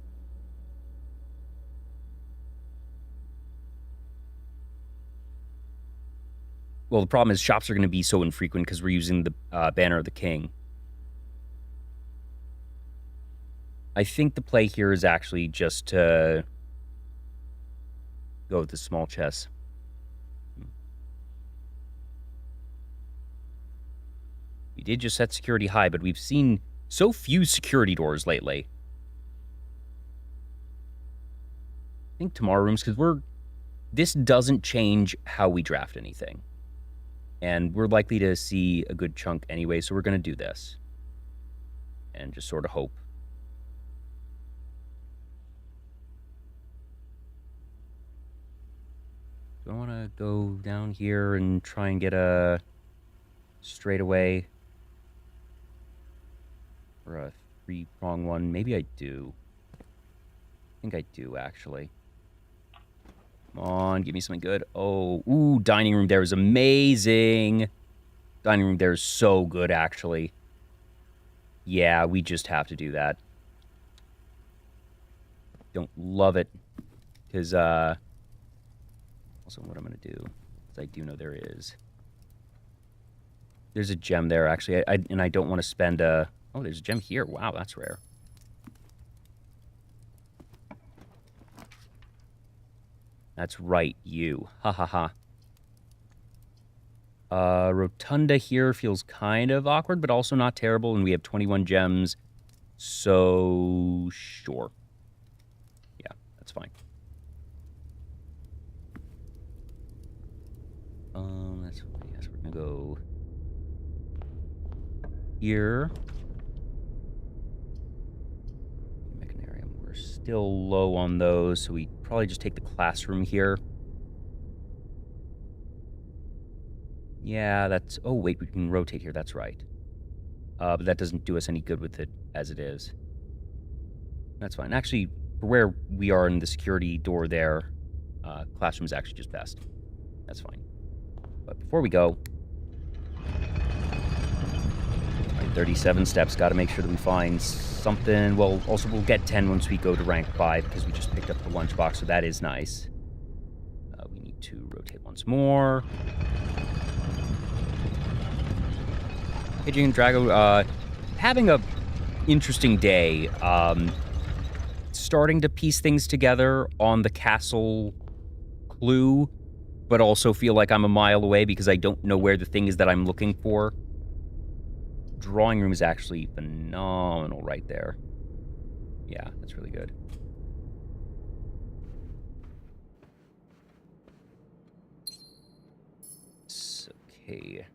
Well, the problem is shops are going to be so infrequent because we're using the Banner of the King. I think the play here is actually just to go with the small chests. We did just set security high, but we've seen so few security doors lately. I think tomorrow rooms, because this doesn't change how we draft anything. And we're likely to see a good chunk anyway, so we're going to do this. And just sort of hope. Do I want to go down here and try and get a straightaway? Or a three-prong one? Maybe I do. I think I do, actually. Come on, give me something good. Oh, ooh, dining room there is amazing. Dining room there is so good, actually. Yeah, we just have to do that. Don't love it. Because, also what I'm going to do, because I do know there is. There's a gem there, actually. And I don't want to spend a... Oh, there's a gem here. Wow, that's rare. That's right, you. Ha ha ha. Rotunda here feels kind of awkward, but also not terrible. And we have 21 gems. So, sure. Yeah, that's fine. That's what, yes, we're gonna go here. Mechanarium, we're still low on those, so we probably just take the classroom here. Yeah, that's... Oh, wait, we can rotate here. That's right. But that doesn't do us any good with it as it is. That's fine. Actually, for where we are in the security door there, classroom is actually just best. That's fine. But before we go... Right, 37 steps. Got to make sure that we find something. Well, also we'll get 10 once we go to rank 5 because we just picked up the lunchbox, so that is nice. We need to rotate once more. Aging Drago, having a interesting day. Starting to piece things together on the castle clue, but also feel like I'm a mile away because I don't know where the thing is that I'm looking for. drawing room is actually phenomenal right there. Yeah, that's really good. Okay.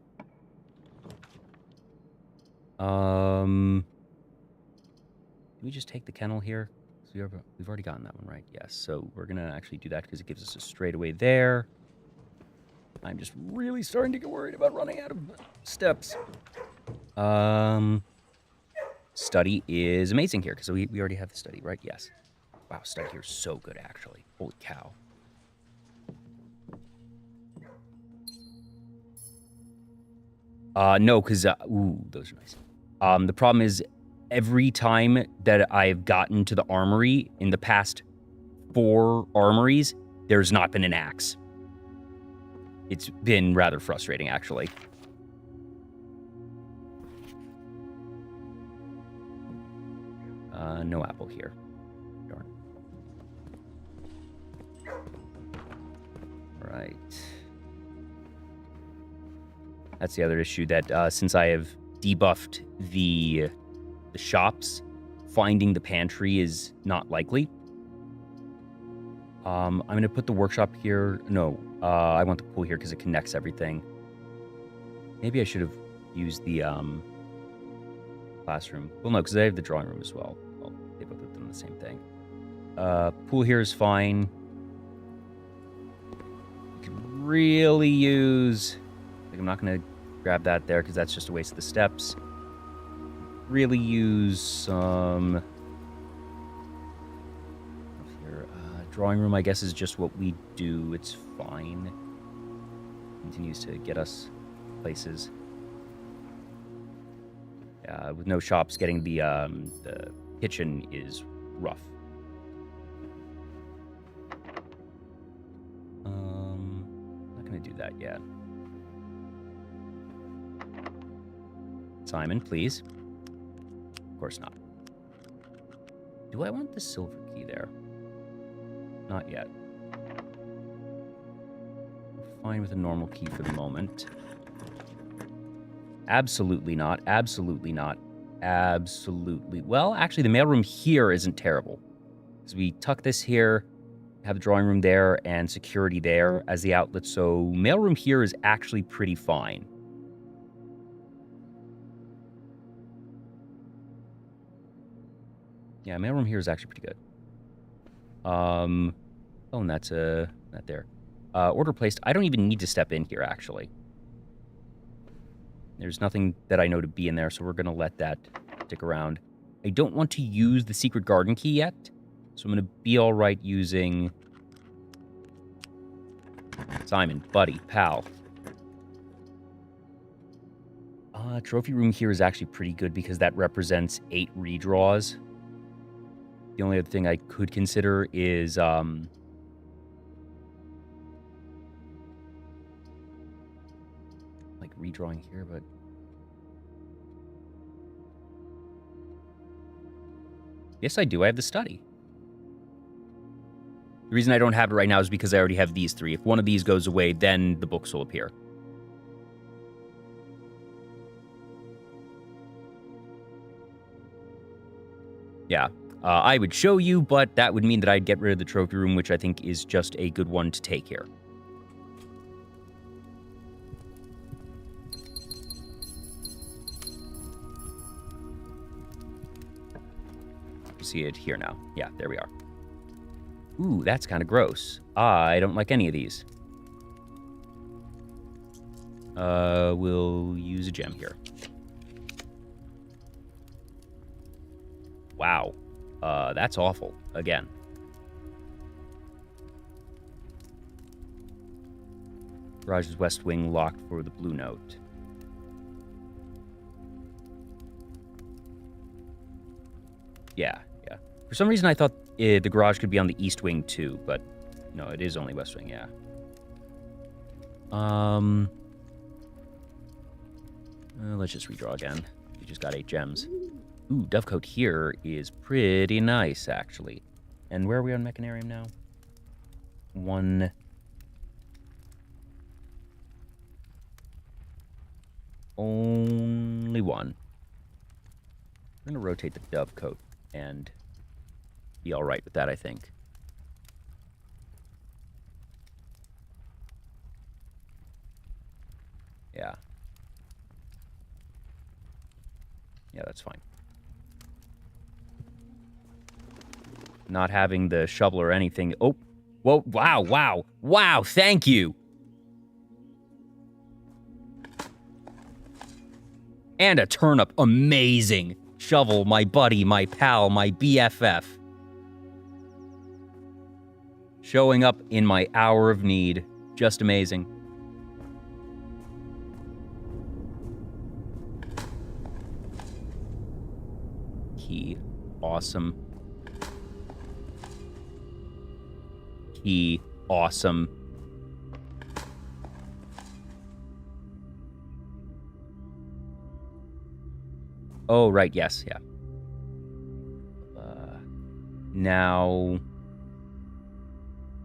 Did we just take the kennel here? We've already gotten that one right. Yes, so we're gonna actually do that because it gives us a straightaway there. I'm just really starting to get worried about running out of steps. Study is amazing here because we already have the study, right? Yes. Wow, study here is so good, actually. Holy cow. No, because, ooh, those are nice. The problem is every time that I've gotten to the armory in the past 4 armories, there's not been an axe. It's been rather frustrating, actually. No apple here. Darn. Right. That's the other issue, that since I have debuffed the shops, finding the pantry is not likely. I'm going to put the workshop here. No, I want the pool here because it connects everything. Maybe I should have used the classroom. Well, no, because I have the drawing room as well. Well, they both have done the same thing. Pool here is fine. You could really use... Like, I'm not going to grab that there because that's just a waste of the steps. Really use some... Here, drawing room, I guess, is just what we do. It's fine. Continues to get us places. With no shops, getting the kitchen is rough. Not going to do that yet. Simon, please. Of course not. Do I want the silver key there? Not yet. Fine with a normal key for the moment. Absolutely not. Absolutely not. Absolutely. Well, actually, the mailroom here isn't terrible. Because we tuck this here, have the drawing room there, and security there as the outlet. So mailroom here is actually pretty fine. Yeah, mailroom here is actually pretty good. Oh, and that's that there. Order placed. I don't even need to step in here, actually. There's nothing that I know to be in there, so we're going to let that stick around. I don't want to use the secret garden key yet, so I'm going to be all right using... Simon, buddy, pal. Trophy room here is actually pretty good because that represents 8 redraws. The only other thing I could consider is... like redrawing here, but... Yes, I do. I have the study. The reason I don't have it right now is because I already have these 3. If one of these goes away, then the books will appear. Yeah. I would show you, but that would mean that I'd get rid of the trophy room, which I think is just a good one to take here. You see it here now. Yeah, there we are. Ooh, that's kind of gross. I don't like any of these. We'll use a gem here. Wow. That's awful. Again. Garage's west wing locked for the blue note. Yeah, yeah. For some reason I thought the garage could be on the east wing too, but no, it is only west wing, yeah. Let's just redraw again. We just got 8 gems. Ooh, Dovecote here is pretty nice, actually. And where are we on Mechanarium now? 1. Only 1. I'm going to rotate the dove coat and be all right with that, I think. Yeah. Yeah, that's fine. Not having the shovel or anything. Oh, whoa, wow, thank you. And a turnip, amazing. Shovel, my buddy, my pal, my BFF. Showing up in my hour of need. Just amazing. Key, awesome. Key, awesome. Oh, right, yes, yeah. Now,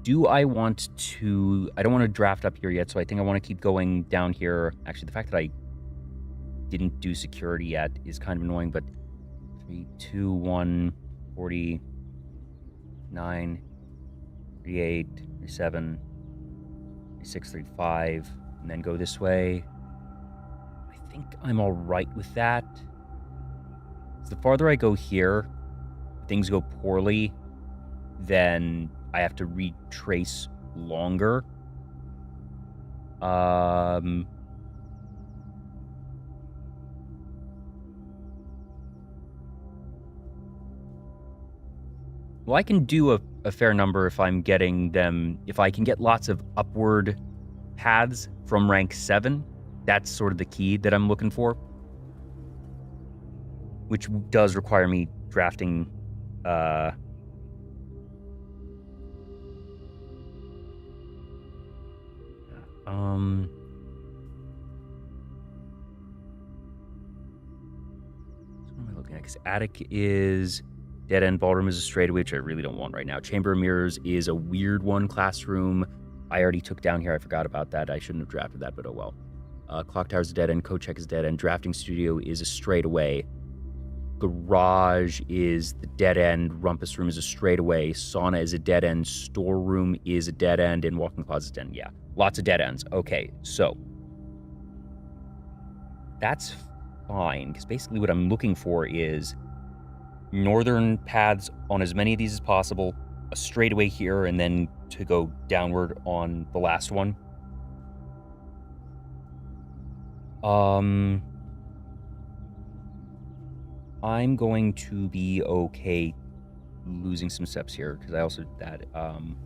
do I want to... I don't want to draft up here yet, so I think I want to keep going down here. Actually, the fact that I didn't do security yet is kind of annoying, but 3, 2, 1, 40, 9, 38, 37, 36, 35, and then go this way. I think I'm all right with that. So the farther I go here, things go poorly, then I have to retrace longer. Well, I can do a fair number if I'm getting them... If I can get lots of upward paths from rank 7, that's sort of the key that I'm looking for. Which does require me drafting... What am I looking at? Because attic is dead end, ballroom is a straightaway, which I really don't want right now. Chamber of Mirrors is a weird one. Classroom, I already took down here. I forgot about that. I shouldn't have drafted that, but oh well. Clock tower is a dead end. Code check is dead end. Drafting studio is a straightaway. Garage is the dead end. Rumpus room is a straightaway. Sauna is a dead end. Storeroom is a dead end. And walk-in closet is dead end. Yeah, lots of dead ends. Okay, so that's fine, because basically what I'm looking for is northern paths on as many of these as possible, a straightaway here, and then to go downward on the last one. I'm going to be okay losing some steps here, because I also that and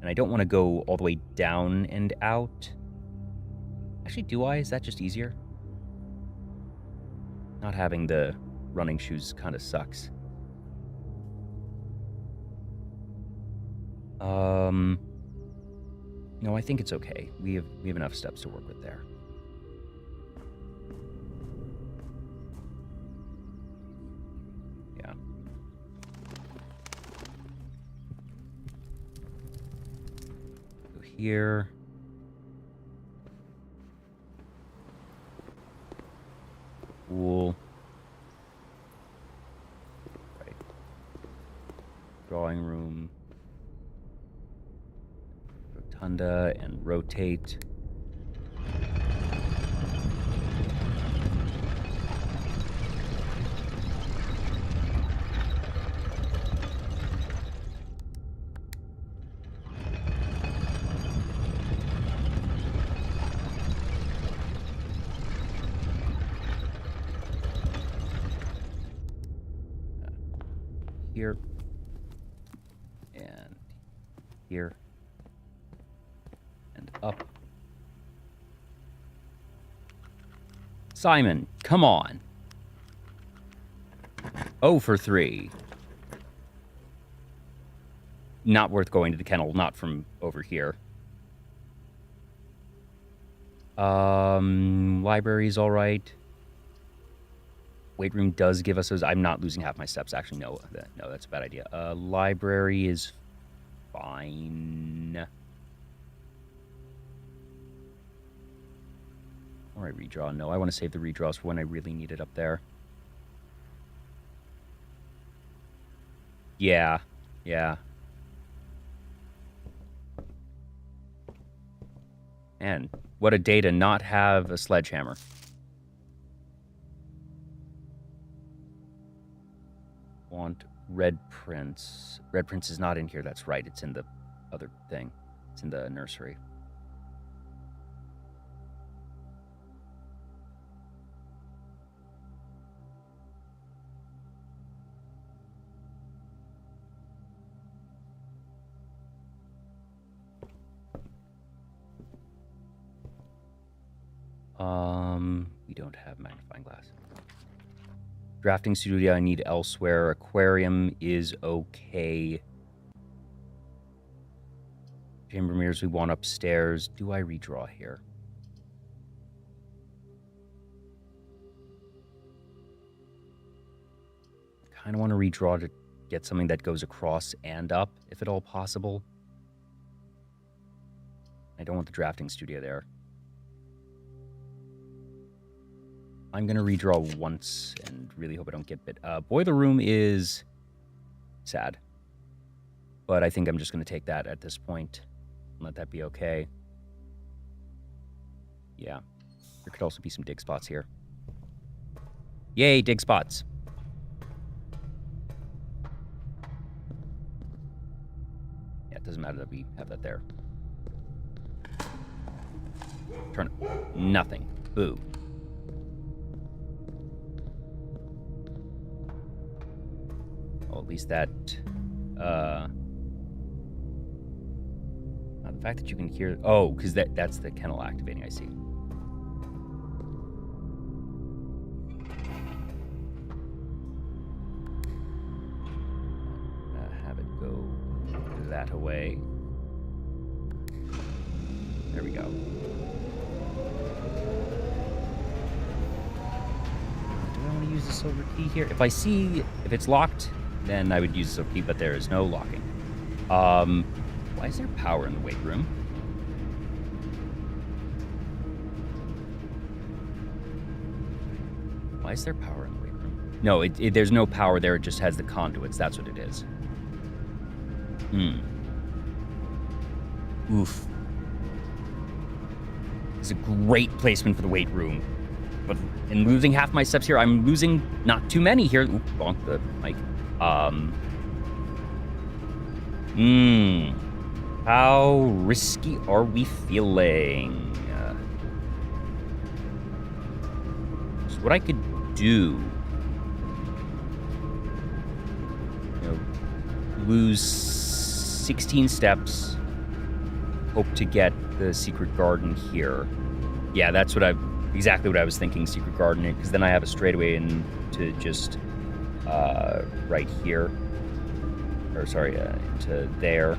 I don't want to go all the way down and out. Actually, do I? Is that just easier? Not having the running shoes kind of sucks. No, I think it's okay. We have enough steps to work with there. Yeah. Go here. Cool. Right. Drawing room. Rotunda and rotate. Here. And here. And up. Simon, come on. 0 for 3. Not worth going to the kennel, not from over here. Library's all right. Weight room does give us those. I'm not losing half my steps. Actually, no, that's a bad idea. Library is fine. Or I redraw. No, I want to save the redraws for when I really need it up there. Yeah. Yeah. And what a day to not have a sledgehammer. Want Red Prince. Red Prince is not in here. That's right. It's in the other thing. It's in the nursery. We don't have magnifying glass. Drafting studio I need elsewhere. Aquarium is okay. Chamber mirrors we want upstairs. Do I redraw here? I kind of want to redraw to get something that goes across and up, if at all possible. I don't want the drafting studio there. I'm going to redraw once and really hope I don't get bit. Boiler room is sad. But I think I'm just going to take that at this point and let that be okay. Yeah. There could also be some dig spots here. Yay, dig spots. Yeah, it doesn't matter that we have that there. Turn it. Nothing. Boo. Well, at least that, the fact that you can hear, oh, because that's the kennel activating, I see. Have it go that away. There we go. Do I want to use the silver key here? If it's locked, then I would use the silver key, but there is no locking. Why is there power in the weight room? Why is there power in the weight room? No, there's no power there. It just has the conduits. That's what it is. Oof. It's a great placement for the weight room. But in losing half my steps here, I'm losing not too many here. Oop, bonk the mic. How risky are we feeling? So what I could do, lose 16 steps, hope to get the secret garden here. Yeah, that's exactly what I was thinking, secret garden, because then I have a straightaway into just right here. Or sorry, into there.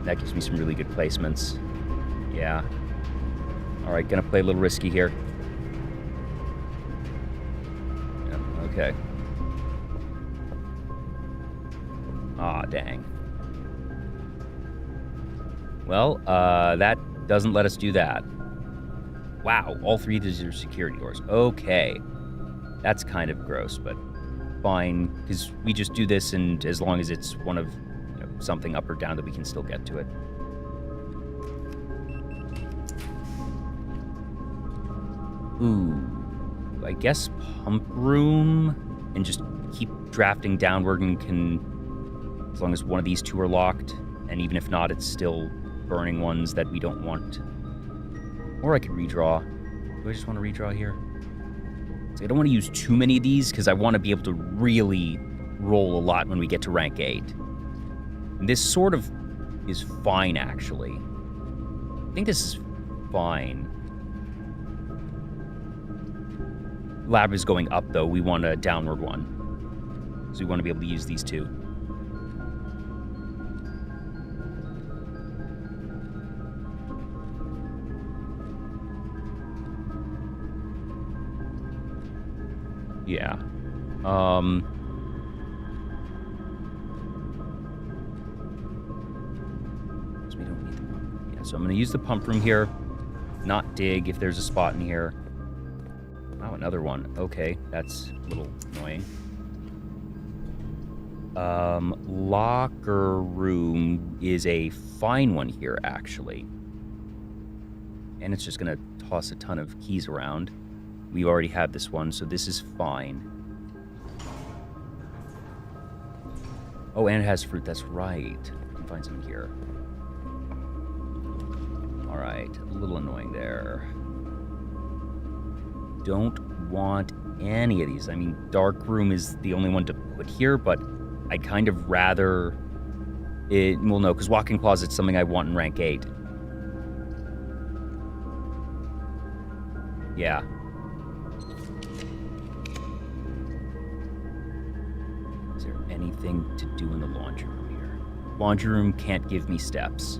That gives me some really good placements. Yeah. All right, gonna play a little risky here. Yeah, okay. Aw, dang. Well, that doesn't let us do that. Wow, all three of these are security doors. Okay. That's kind of gross, but fine, because we just do this, and as long as it's one of something up or down, that we can still get to it. Ooh, I guess pump room, and just keep drafting downward, and can, as long as one of these two are locked, and even if not, it's still burning ones that we don't want. Or I could redraw. Do I just want to redraw here? I don't want to use too many of these because I want to be able to really roll a lot when we get to rank 8. And this sort of is fine, actually. I think this is fine. Lab is going up, though. We want a downward one. So we want to be able to use these two. Yeah. So we don't need the pump. Yeah, so I'm going to use the pump room here. Not dig if there's a spot in here. Oh, another one. Okay, that's a little annoying. Locker room is a fine one here, actually. And it's just going to toss a ton of keys around. We already have this one, so this is fine. Oh, and it has fruit. That's right. I can find some here. All right. A little annoying there. Don't want any of these. I mean, dark room is the only one to put here, but I'd kind of rather it. Well, no, because walk-in closet's something I want in rank 8. Yeah. Is there anything to do in the laundry room here? Laundry room can't give me steps.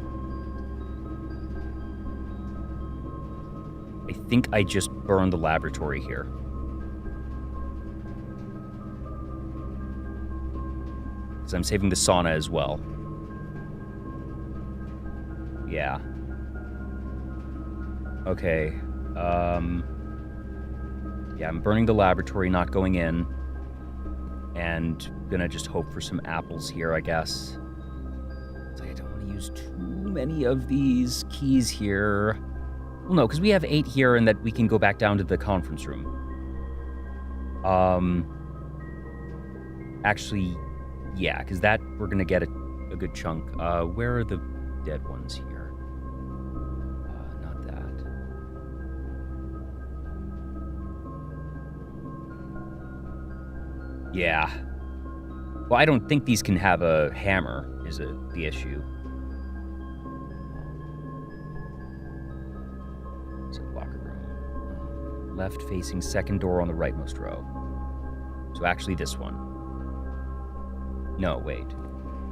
I think I just burned the laboratory here. Because I'm saving the sauna as well. Yeah. Okay. Yeah, I'm burning the laboratory, not going in. And gonna just hope for some apples here, I guess. So I don't want to use too many of these keys here. Well, no, because we have 8 here and that we can go back down to the conference room. Actually, yeah, because that we're going to get a good chunk. Where are the dead ones here? Not that. Yeah. Well, I don't think these can have a hammer, is the issue. Left facing second door on the rightmost row. So actually this one. No, wait.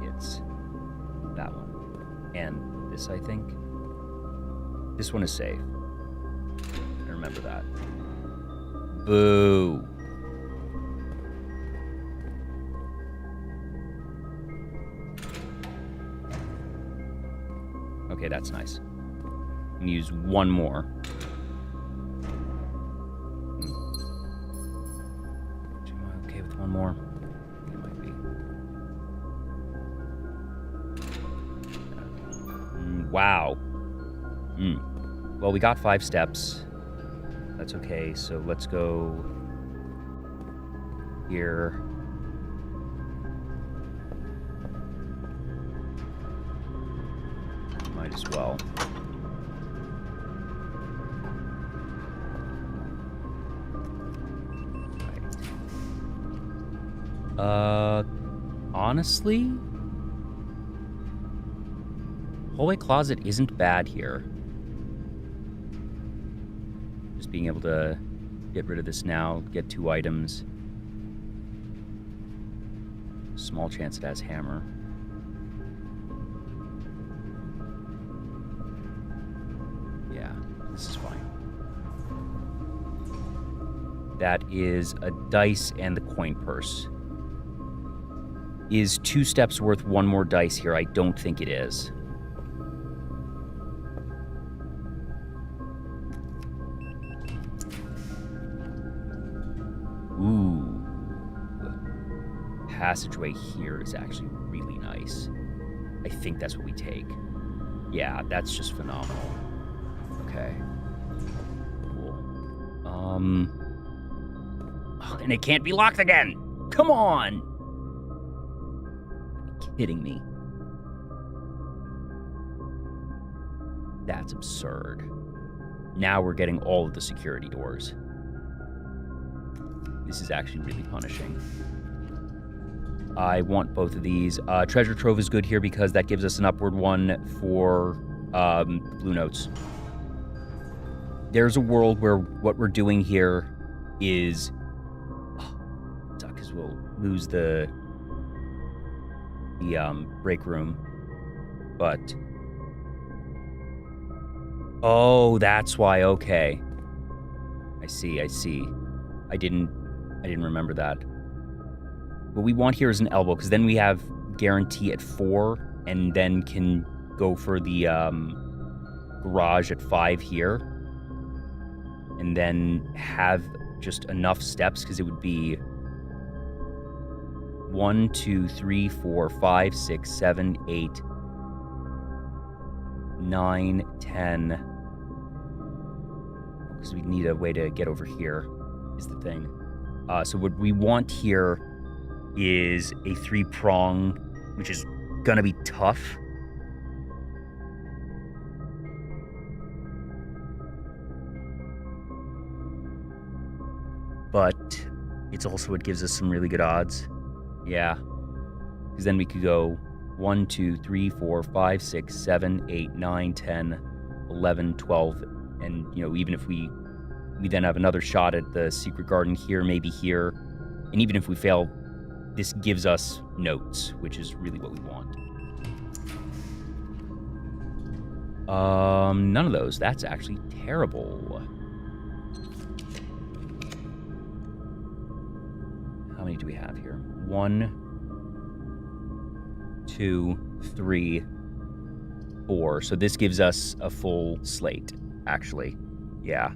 It's that one. And this, I think. This one is safe. I remember that. Boo. Okay, that's nice. I'm gonna use one more. One more. It might be. Wow. Well, we got 5 steps. That's okay. So let's go here. Might as well. Honestly, hallway closet isn't bad here. Just being able to get rid of this now, get 2 items. Small chance it has hammer. Yeah, this is fine. That is a dice and the coin purse. Is 2 steps worth 1 more dice here? I don't think it is. Ooh. Passageway here is actually really nice. I think that's what we take. Yeah, that's just phenomenal. Okay. Cool. Oh, and it can't be locked again! Come on! Kidding me. That's absurd. Now we're getting all of the security doors. This is actually really punishing. I want both of these. Treasure Trove is good here because that gives us an upward one for blue notes. There's a world where what we're doing here is... because we'll lose the break room, but oh, that's why. Okay, I see. I didn't remember that. What we want here is an elbow, because then we have guarantee at 4, and then can go for the garage at 5 here, and then have just enough steps, because it would be 1, 2, 3, 4, 5, 6, 7, 8, 9, 10. Because we need a way to get over here, is the thing. So what we want here is a 3-prong, which is gonna be tough. But it's also what gives us some really good odds. Yeah. Because then we could go 1, 2, 3, 4, 5, 6, 7, 8, 9, 10, 11, 12. And, you know, even if we then have another shot at the secret garden here, maybe here. And even if we fail, this gives us notes, which is really what we want. None of those. That's actually terrible. How many do we have here? 1, 2, 3, 4. So this gives us a full slate, actually. Yeah.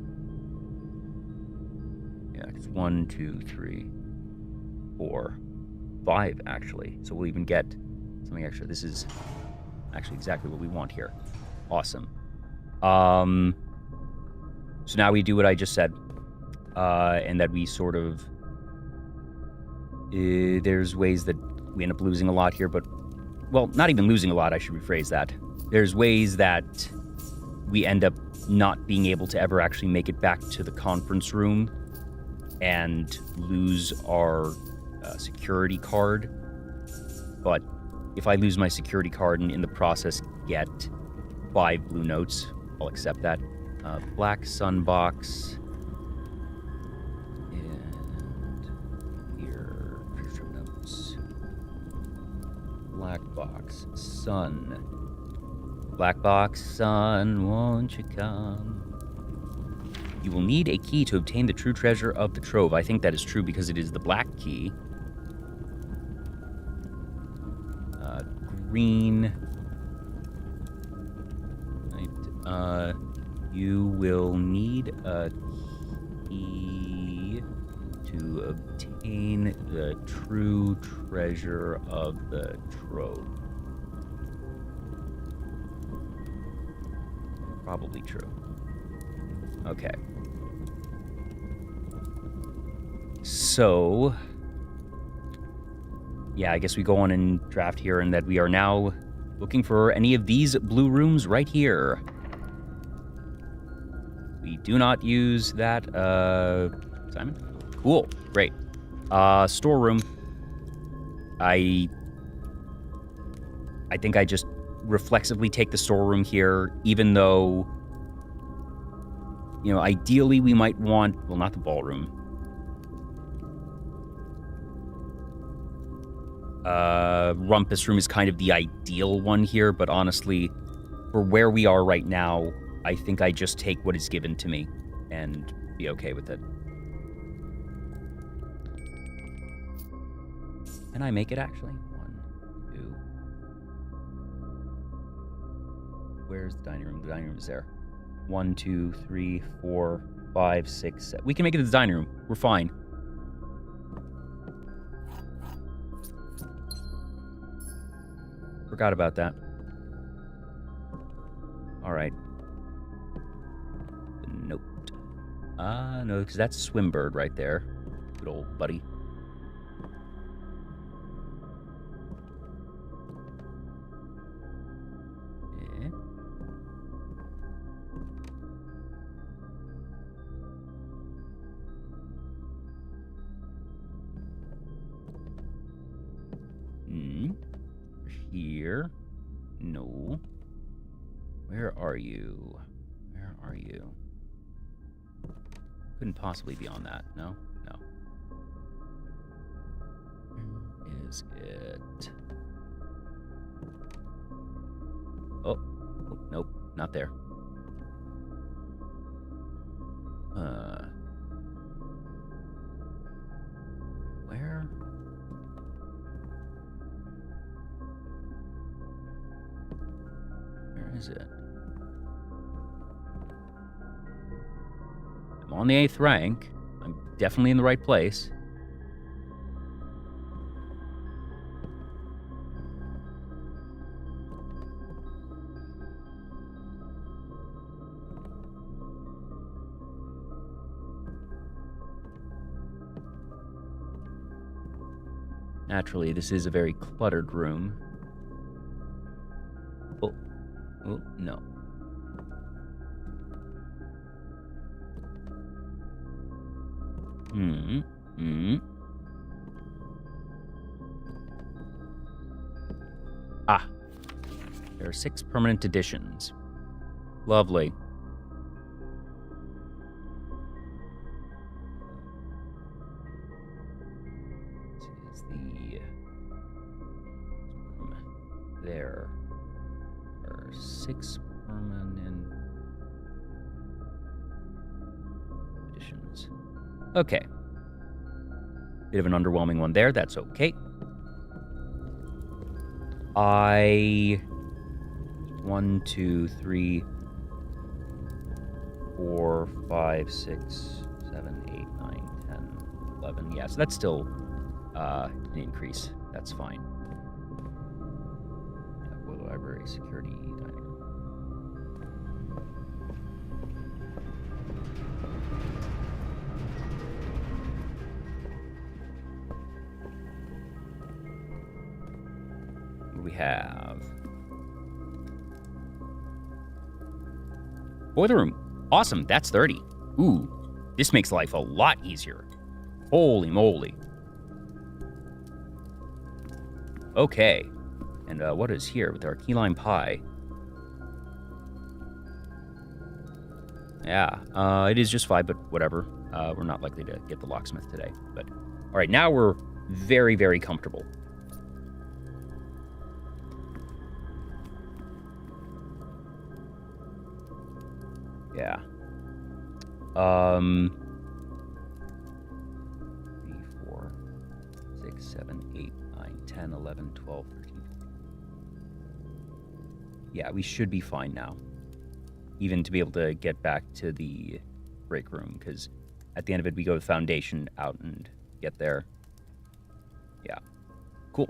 Yeah, it's 1, 2, 3, 4, 5, actually. So we'll even get something extra. This is actually exactly what we want here. Awesome. So now we do what I just said. And that we sort of... there's ways that we end up losing a lot here, but... Well, not even losing a lot, I should rephrase that. There's ways that we end up not being able to ever actually make it back to the conference room and lose our security card. But if I lose my security card and in the process get 5 blue notes, I'll accept that. Black sun box. And here, future notes. Black box, sun. Black box, sun, won't you come? You will need a key to obtain the true treasure of the trove. I think that is true because it is the black key. Green. You will need a key to obtain the true treasure of the trove. Probably true. Okay. So, yeah, I guess we go on and draft here, and that we are now looking for any of these blue rooms right here. We do not use that, Simon? Cool, great. Storeroom. I think I just reflexively take the storeroom here, even though, you know, ideally we might want, well, not the ballroom. Rumpus room is kind of the ideal one here, but honestly, for where we are right now, I think I just take what is given to me and be okay with it. Can I make it, actually? 1, 2. Where's the dining room? The dining room is there. 1, 2, 3, 4, 5, 6, 7. We can make it to the dining room. We're fine. Forgot about that. All right. Note. No, because that's Swimbird right there. Good old buddy. Yeah. Here. No. Where are you? Where are you? Couldn't possibly be on that. No? No. Where is it? Oh. Oh, nope. Not there. Where? Where is it? I'm on the 8th rank. I'm definitely in the right place. Naturally, this is a very cluttered room. Oh, oh no. Ah, there are 6 permanent additions. Lovely. This is the room. There are 6 permanent additions. Okay. Bit of an underwhelming one there. That's okay. 1, 2, 3, 4, 5, 6, 7, 8, 9, 10, 11. Yeah, so that's still an increase. That's fine. Yeah, library, security, dining room. What do we have? Boiler room. Awesome, that's 30. Ooh, this makes life a lot easier. Holy moly. Okay. And what is here with our key lime pie? Yeah, it is just 5, but whatever. We're not likely to get the locksmith today. But all right, now we're very, very comfortable. Yeah. 3, 4, 6, 7, 8, 9, 10, 11, 12, 13. Yeah, we should be fine now. Even to be able to get back to the break room, because at the end of it, we go to foundation out and get there. Yeah. Cool.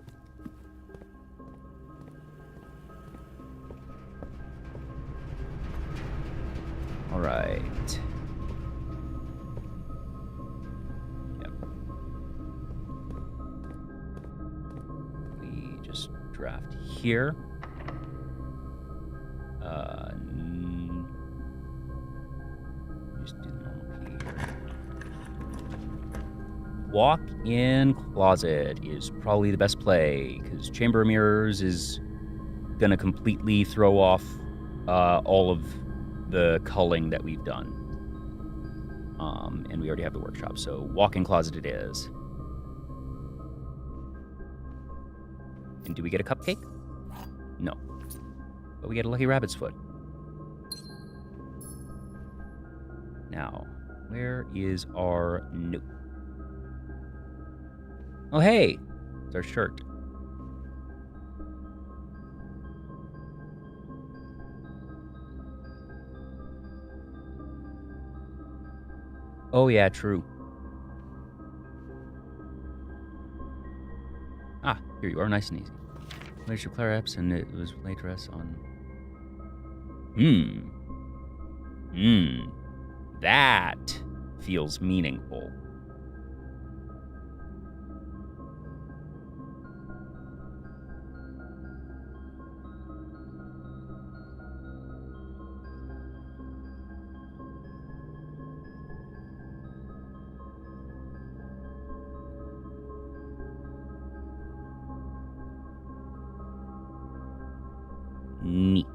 All right. Yep. We just draft here. Just do the normal key here. Walk-in closet is probably the best play, because Chamber of Mirrors is gonna completely throw off all of the culling that we've done. And we already have the workshop, so walk-in closet it is. And do we get a cupcake? No. But we get a lucky rabbit's foot. Now, where is our note? Oh, hey! It's our shirt. Oh, yeah, true. Ah, here you are, nice and easy. Where's your Clara Epps? And it was late dress on... That feels meaningful. Neat.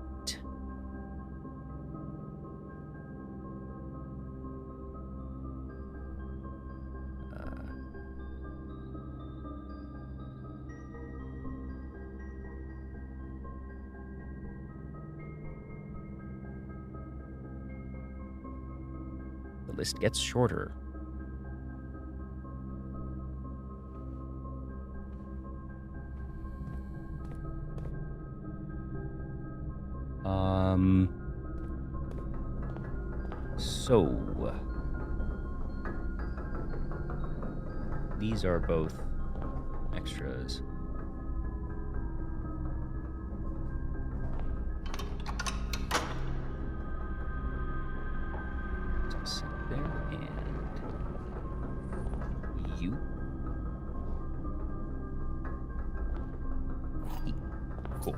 The list gets shorter. So these are both extras. So I'll sit there, and you. Cool.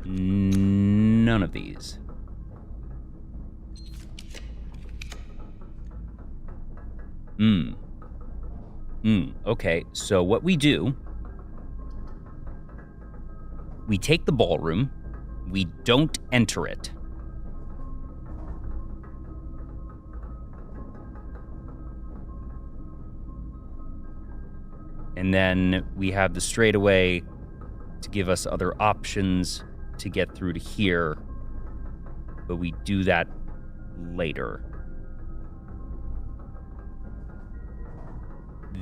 None of these. Okay, so what we do, we take the ballroom, we don't enter it. And then we have the straightaway to give us other options to get through to here, but we do that later.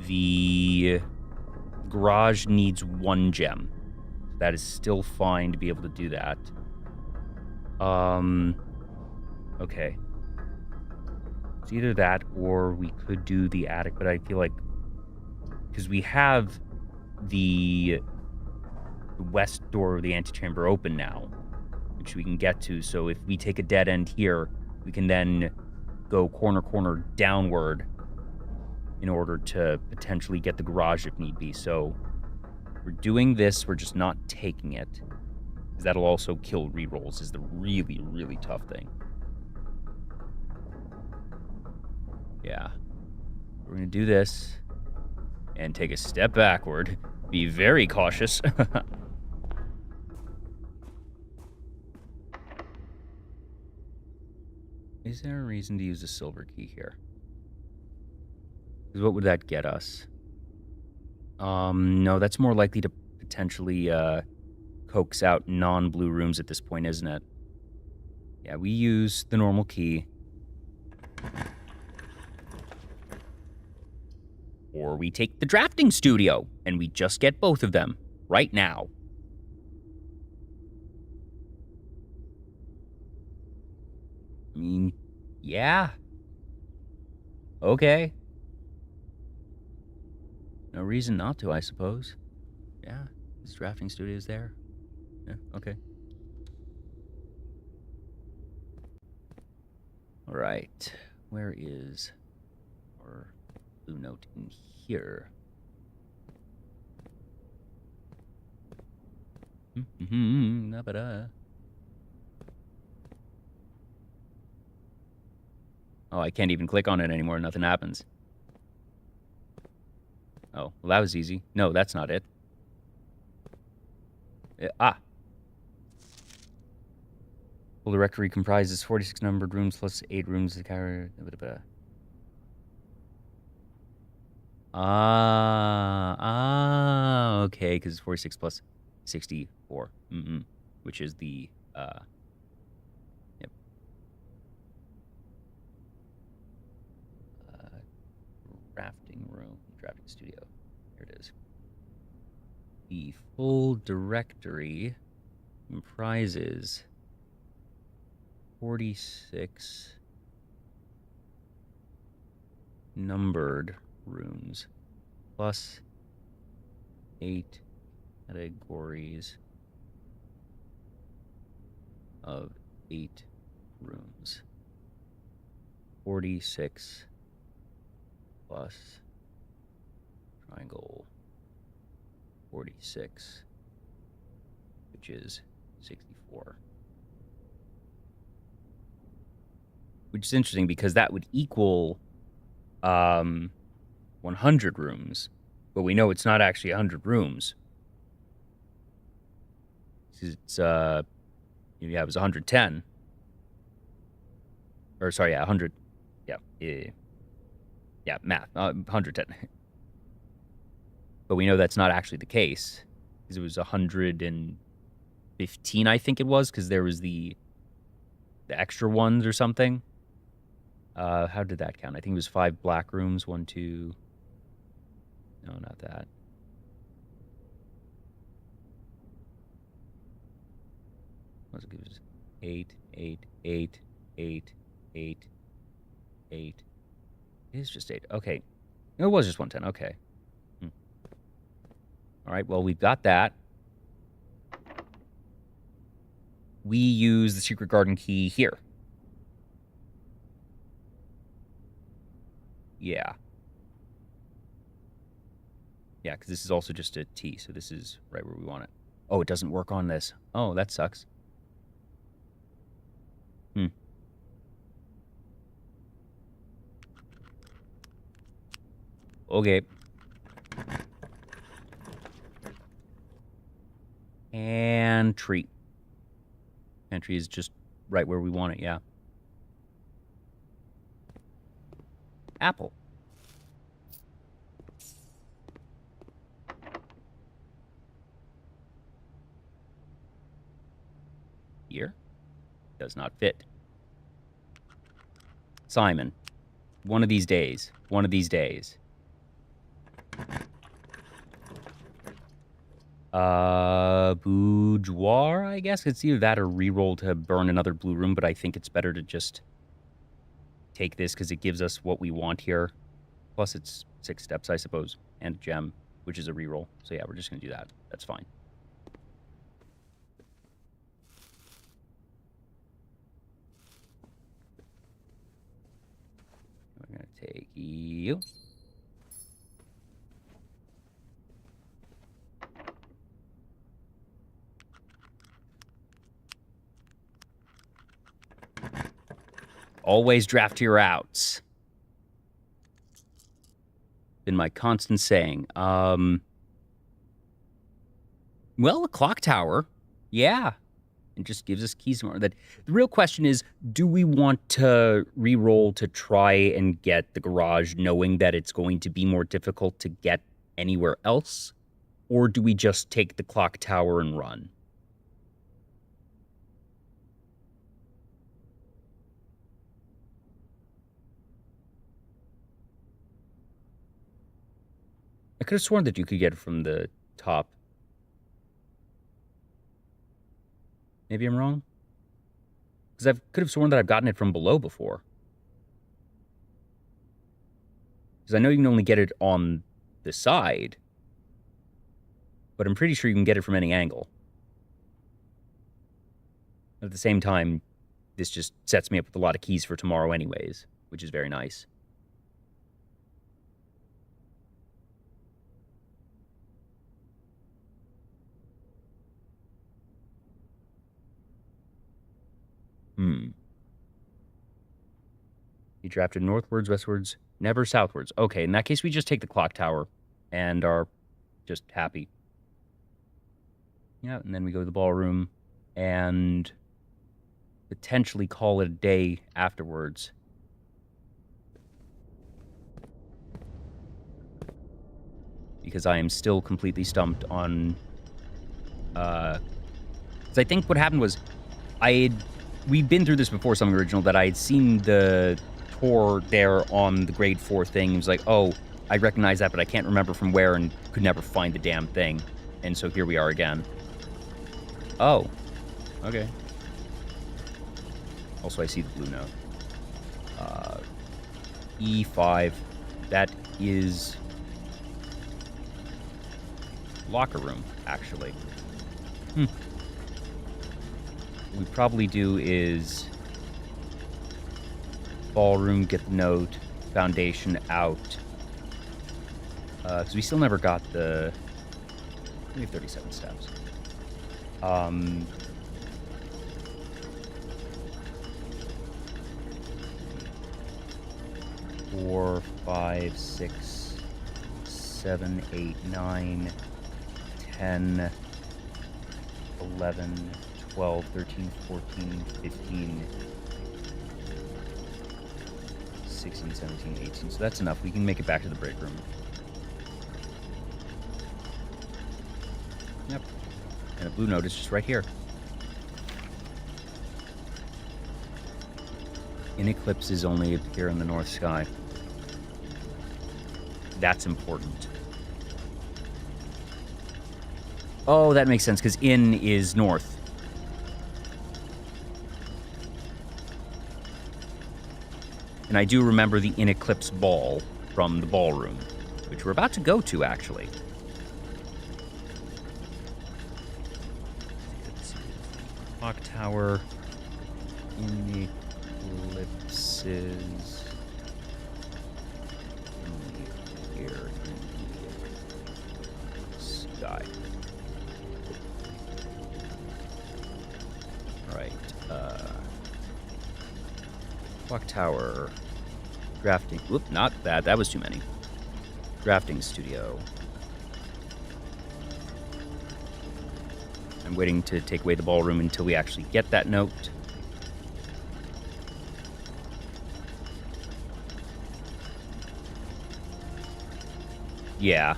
The garage needs 1 gem. That is still fine to be able to do that. Okay. It's either that or we could do the attic, but I feel like because we have the west door of the antechamber open now, which we can get to. So if we take a dead end here, we can then go corner downward in order to potentially get the garage if need be. So we're doing this, we're just not taking it. Because that'll also kill rerolls, is the really, really tough thing. Yeah. We're going to do this and take a step backward. Be very cautious. Is there a reason to use a silver key here? Because what would that get us? No, that's more likely to potentially coax out non-blue rooms at this point, isn't it? Yeah, we use the normal key. Or we take the drafting studio, and we just get both of them right now. I mean, yeah. Okay. No reason not to, I suppose. Yeah, this drafting studio's there. Yeah, okay. All right. Where is our blue note in here? Oh, I can't even click on it anymore. Nothing happens. Oh, well, that was easy. No, that's not it. Full directory comprises 46 numbered rooms plus 8 rooms. Okay, because it's 46 plus 64. Which is the, yep. Drafting room, drafting studio. Here it is. The full directory comprises 46 numbered rooms plus 8 categories of 8 rooms. 46 plus triangle 46, which is 64. Which is interesting because that would equal 100 rooms, but we know it's not actually 100 rooms. It's it was 110. Or sorry, yeah, 100. Yeah, math. 110. But we know that's not actually the case because it was 115, I think it was, because there was the extra ones or something. How did that count? I think it was 5 black rooms, 1, 2. No, not that. What's it give us? 8, 8, 8, 8, 8, 8. It is just 8. Okay. No, it was just 110. Okay. All right, well, we've got that. We use the secret garden key here. Yeah. Yeah, because this is also just a T, so this is right where we want it. Oh, it doesn't work on this. Oh, that sucks. Okay. And tree. Entry is just right where we want it, yeah. Apple. Here. Does not fit. Simon. One of these days. One of these days. Boudoir, I guess? It's either that or reroll to burn another blue room, but I think it's better to just take this because it gives us what we want here. Plus it's 6 steps, I suppose, and gem, which is a reroll. So yeah, we're just going to do that. That's fine. We're going to take you. Always draft your outs. Been my constant saying. Well, the clock tower. Yeah. It just gives us keys more. The real question is, do we want to re-roll to try and get the garage knowing that it's going to be more difficult to get anywhere else? Or do we just take the clock tower and run? I could have sworn that you could get it from the top. Maybe I'm wrong? Because I could have sworn that I've gotten it from below before. Because I know you can only get it on the side, but I'm pretty sure you can get it from any angle. At the same time, this just sets me up with a lot of keys for tomorrow anyways, which is very nice. You drafted northwards, westwards, never southwards. Okay, in that case, we just take the clock tower and are just happy. Yeah, and then we go to the ballroom and potentially call it a day afterwards. Because I am still completely stumped on... Because I think what happened was we'd been through this before, something original, that I had seen the tour there on the grade 4 thing. It was like, oh, I recognize that, but I can't remember from where and could never find the damn thing. And so here we are again. Oh. Okay. Also, I see the blue note. E5. That is... locker room, actually. What we probably do is... ballroom, get the note, foundation out. Because we still never got the... we have 37 steps. 4, 5, 6, 7, 8, 9, 10, 11, 12, 13, 14, 15, 16, 17, 18. So that's enough. We can make it back to the break room. Yep. And a blue note is just right here. In eclipses only appear in the north sky. That's important. Oh, that makes sense, because in is north. And I do remember the in eclipse ball from the ballroom, which we're about to go to, actually. Clock tower in the ellipses. Here. Clock tower. Drafting. Whoop, not that. That was too many. Drafting studio. I'm waiting to take away the ballroom until we actually get that note. Yeah.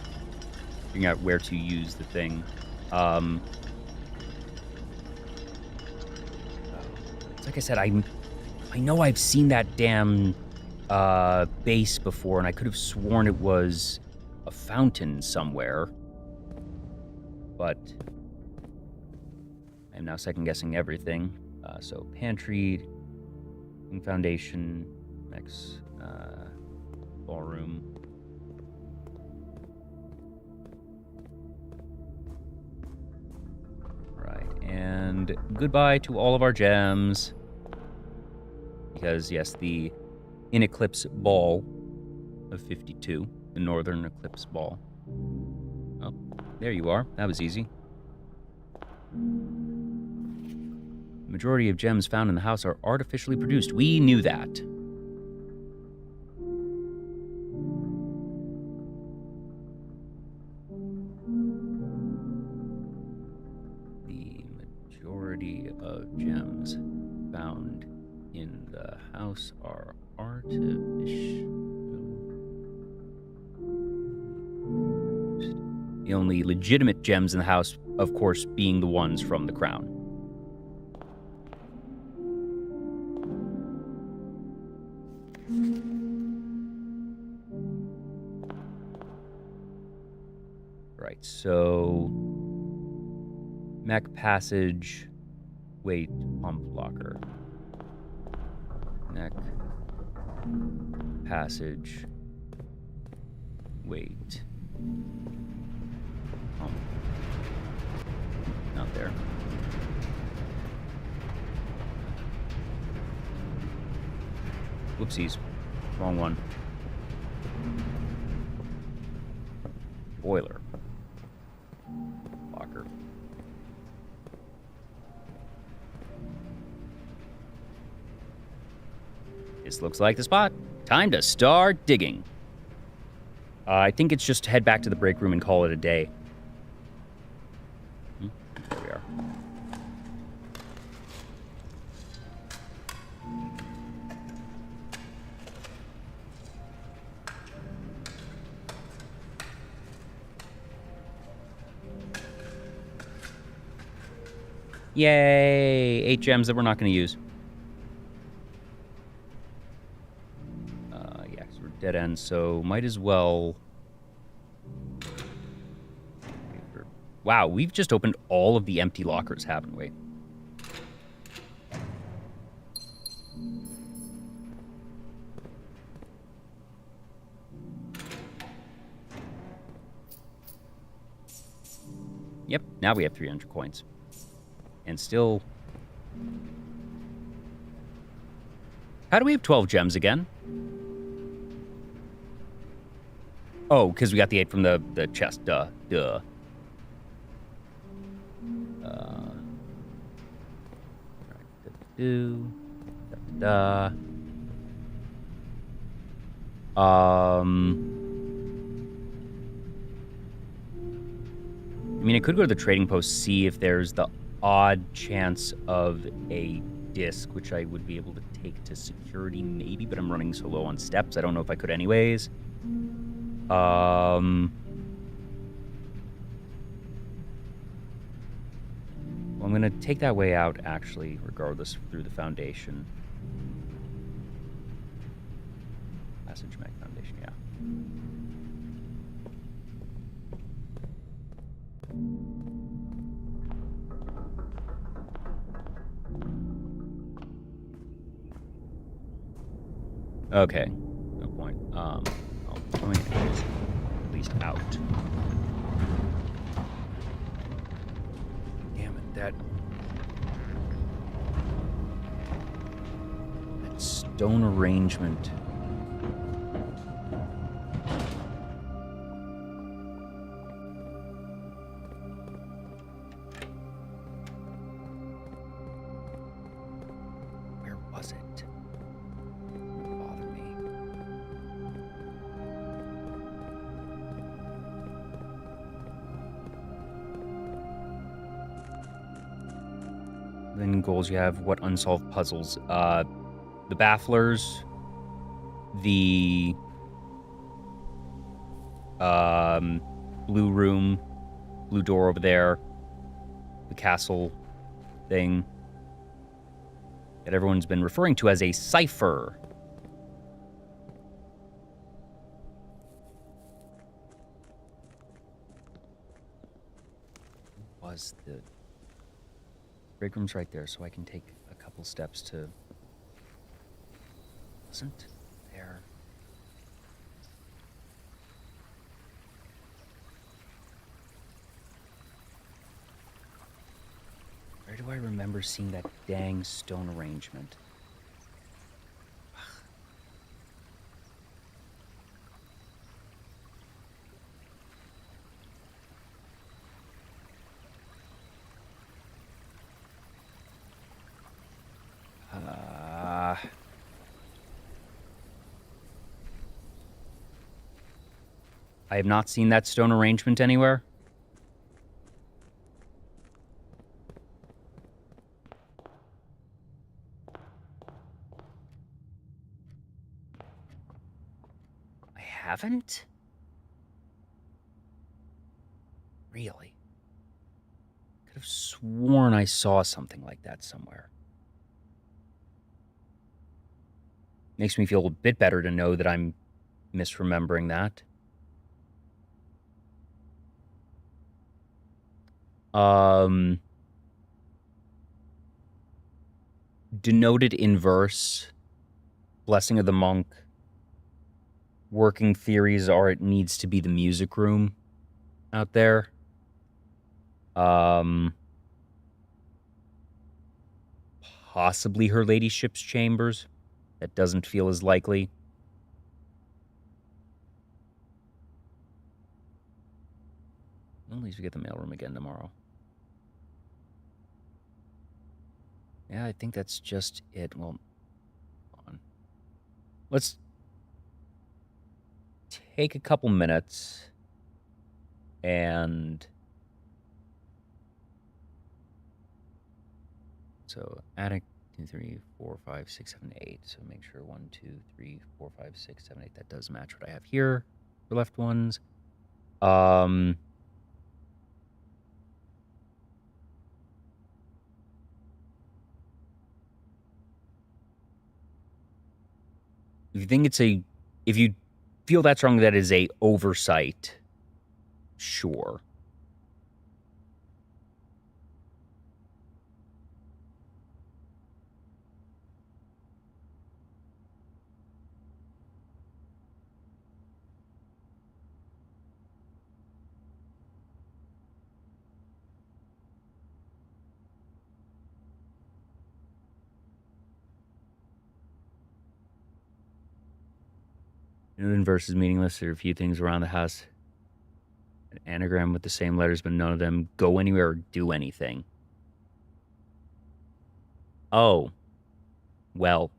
Figuring out where to use the thing. Like I said, I know I've seen that damn base before, and I could have sworn it was a fountain somewhere. But I'm now second-guessing everything. So pantry, foundation, next ballroom. Right, and goodbye to all of our gems. Because, yes, the In Eclipse Ball of 52, the Northern Eclipse Ball. Oh, there you are. That was easy. The majority of gems found in the house are artificially produced. We knew that. The majority of gems found in the house are artificial. The only legitimate gems in the house, of course, being the ones from the crown. Right, so mech passage, wait, pump locker. Neck, passage, wait, pump, not there. Whoopsies, wrong one. Boiler, locker. This looks like the spot. Time to start digging. I think it's just head back to the break room and call it a day. There we are. Yay! 8 gems that we're not going to use. Dead end, so might as well. Wow, we've just opened all of the empty lockers, haven't we? Yep, now we have 300 coins. And still... How do we have 12 gems again? Oh, because we got the 8 from the chest. Duh. I mean, I could go to the trading post, see if there's the odd chance of a disc, which I would be able to take to security, maybe, but I'm running so low on steps. I don't know if I could anyways. Well, I'm going to take that way out, actually, regardless, through the foundation. Passage Mag Foundation, yeah. Okay, no point. Point is at least out. Damn it, that stone arrangement. Where was it? then goals you have. What unsolved puzzles? The bafflers, the blue room, blue door over there, the castle thing that everyone's been referring to as a cipher. Was the break room's right there, so I can take a couple steps to... Wasn't there... Where do I remember seeing that dang stone arrangement? I have not seen that stone arrangement anywhere. I haven't? Really? Could have sworn I saw something like that somewhere. Makes me feel a bit better to know that I'm misremembering that. Denoted in verse, Blessing of the Monk. Working theories are it needs to be the music room out there. Possibly Her Ladyship's chambers. That doesn't feel as likely. At least we get the mailroom again tomorrow. Yeah, I think that's just it. Well, hold on. Let's take a couple minutes and... So, attic 2, 3, 4, 5, 6, 7, 8. So make sure 1, 2, 3, 4, 5, 6, 7, 8. That does match what I have here for left ones. If you feel that strong that is a oversight, sure. Newton versus meaningless. There are a few things around the house. An anagram with the same letters, but none of them go anywhere or do anything. Oh. Well.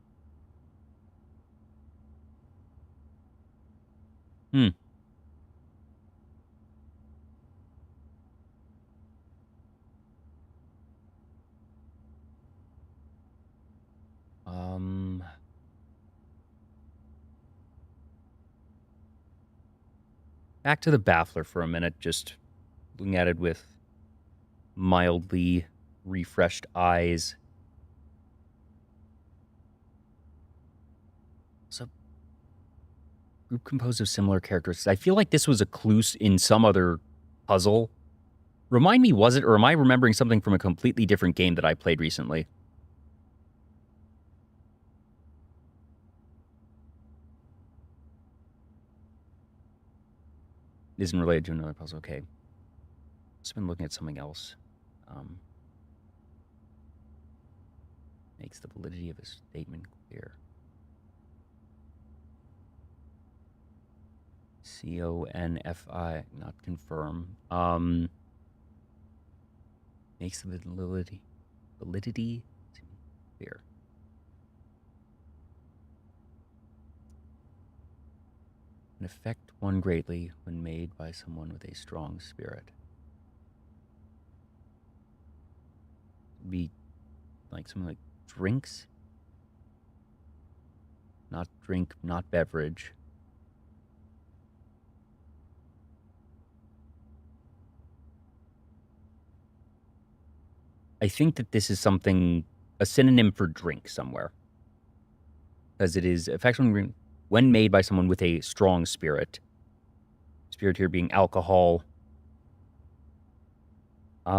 Back to the baffler for a minute, just looking at it with mildly refreshed eyes. So, group composed of similar characteristics. I feel like this was a clue in some other puzzle. Remind me, was it, or am I remembering something from a completely different game that I played recently? Isn't related to another puzzle. Okay. I've been looking at something else. Makes the validity of a statement clear. CONFI, not confirm. Makes the validity clear. Can affect one greatly when made by someone with a strong spirit. Be like something like drinks. Not drink, not beverage. I think that this is something, a synonym for drink somewhere. Because it is effectively when made by someone with a strong spirit. Spirit here being alcohol. Next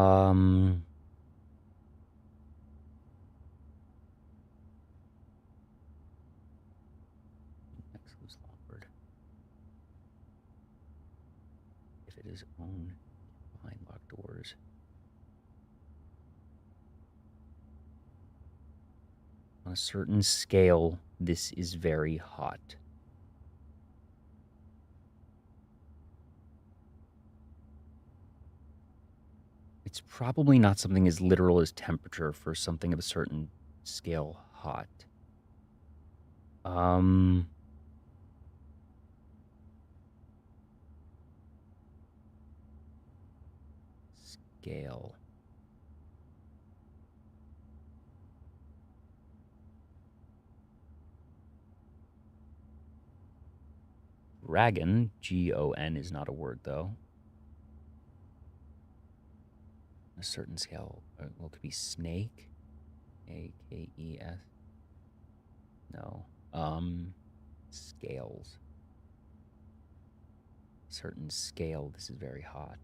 loose long word. If it is owned behind locked doors. On a certain scale, this is very hot. It's probably not something as literal as temperature for something of a certain scale hot. Scale. Dragon, G-O-N, is not a word, though. A certain scale. Well, it could be snake. A-K-E-S. No. Scales. Certain scale. This is very hot.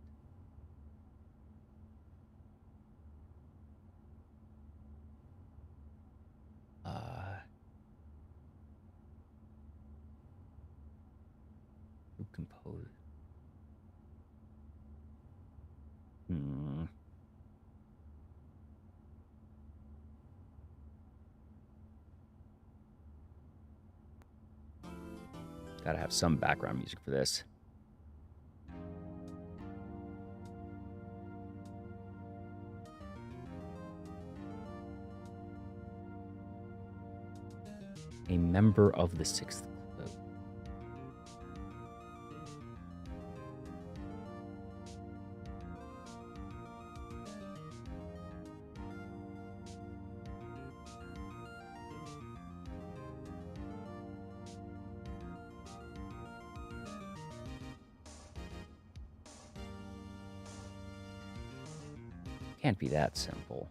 Who composed? Gotta have some background music for this. A member of the Sixth Club. Can't be that simple.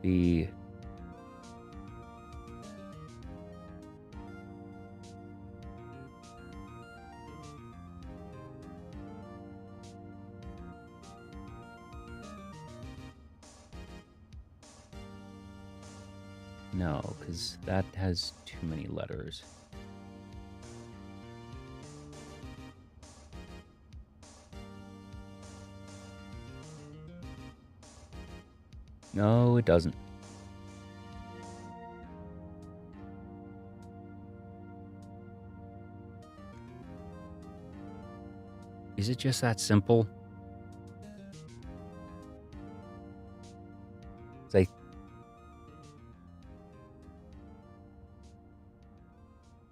Be no, because that has too many letters. No, it doesn't. Is it just that simple? Say,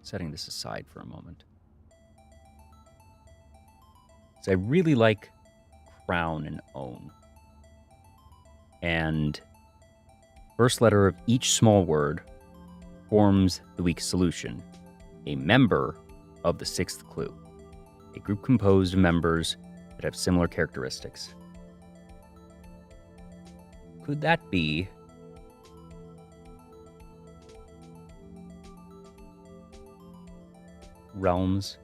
setting this aside for a moment. So I really like crown and own. And first letter of each small word forms the weak solution. A member of the sixth clue. A group composed of members that have similar characteristics. Could that be realms?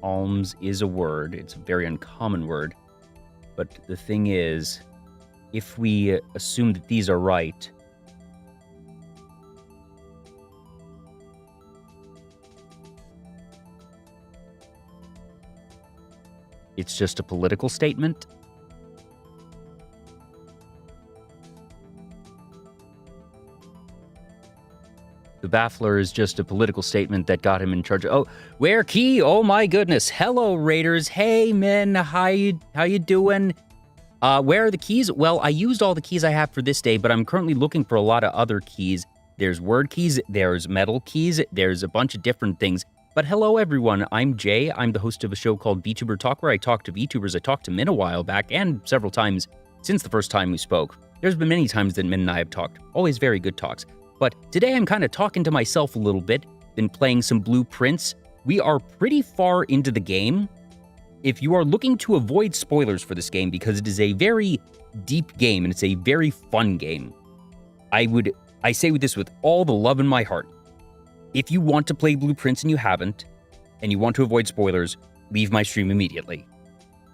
Alms is a word. It's a very uncommon word. But the thing is, if we assume that these are right, it's just a political statement. Baffler is just a political statement that got him in charge. Oh, where key? Oh my goodness. Hello, Raiders. Hey, men. How you doing? Where are the keys? Well, I used all the keys I have for this day, but I'm currently looking for a lot of other keys. There's word keys, there's metal keys, there's a bunch of different things. But hello, everyone. I'm Jay. I'm the host of a show called Vtuber Talk, where I talk to VTubers. I talked to Min a while back, and several times since the first time we spoke. There's been many times that Min and I have talked. Always very good talks. But today I'm kind of talking to myself a little bit, been playing some blueprints. We are pretty far into the game. If you are looking to avoid spoilers for this game, because it is a very deep game and it's a very fun game, I say this with all the love in my heart. If you want to play blueprints and you haven't, and you want to avoid spoilers, leave my stream immediately.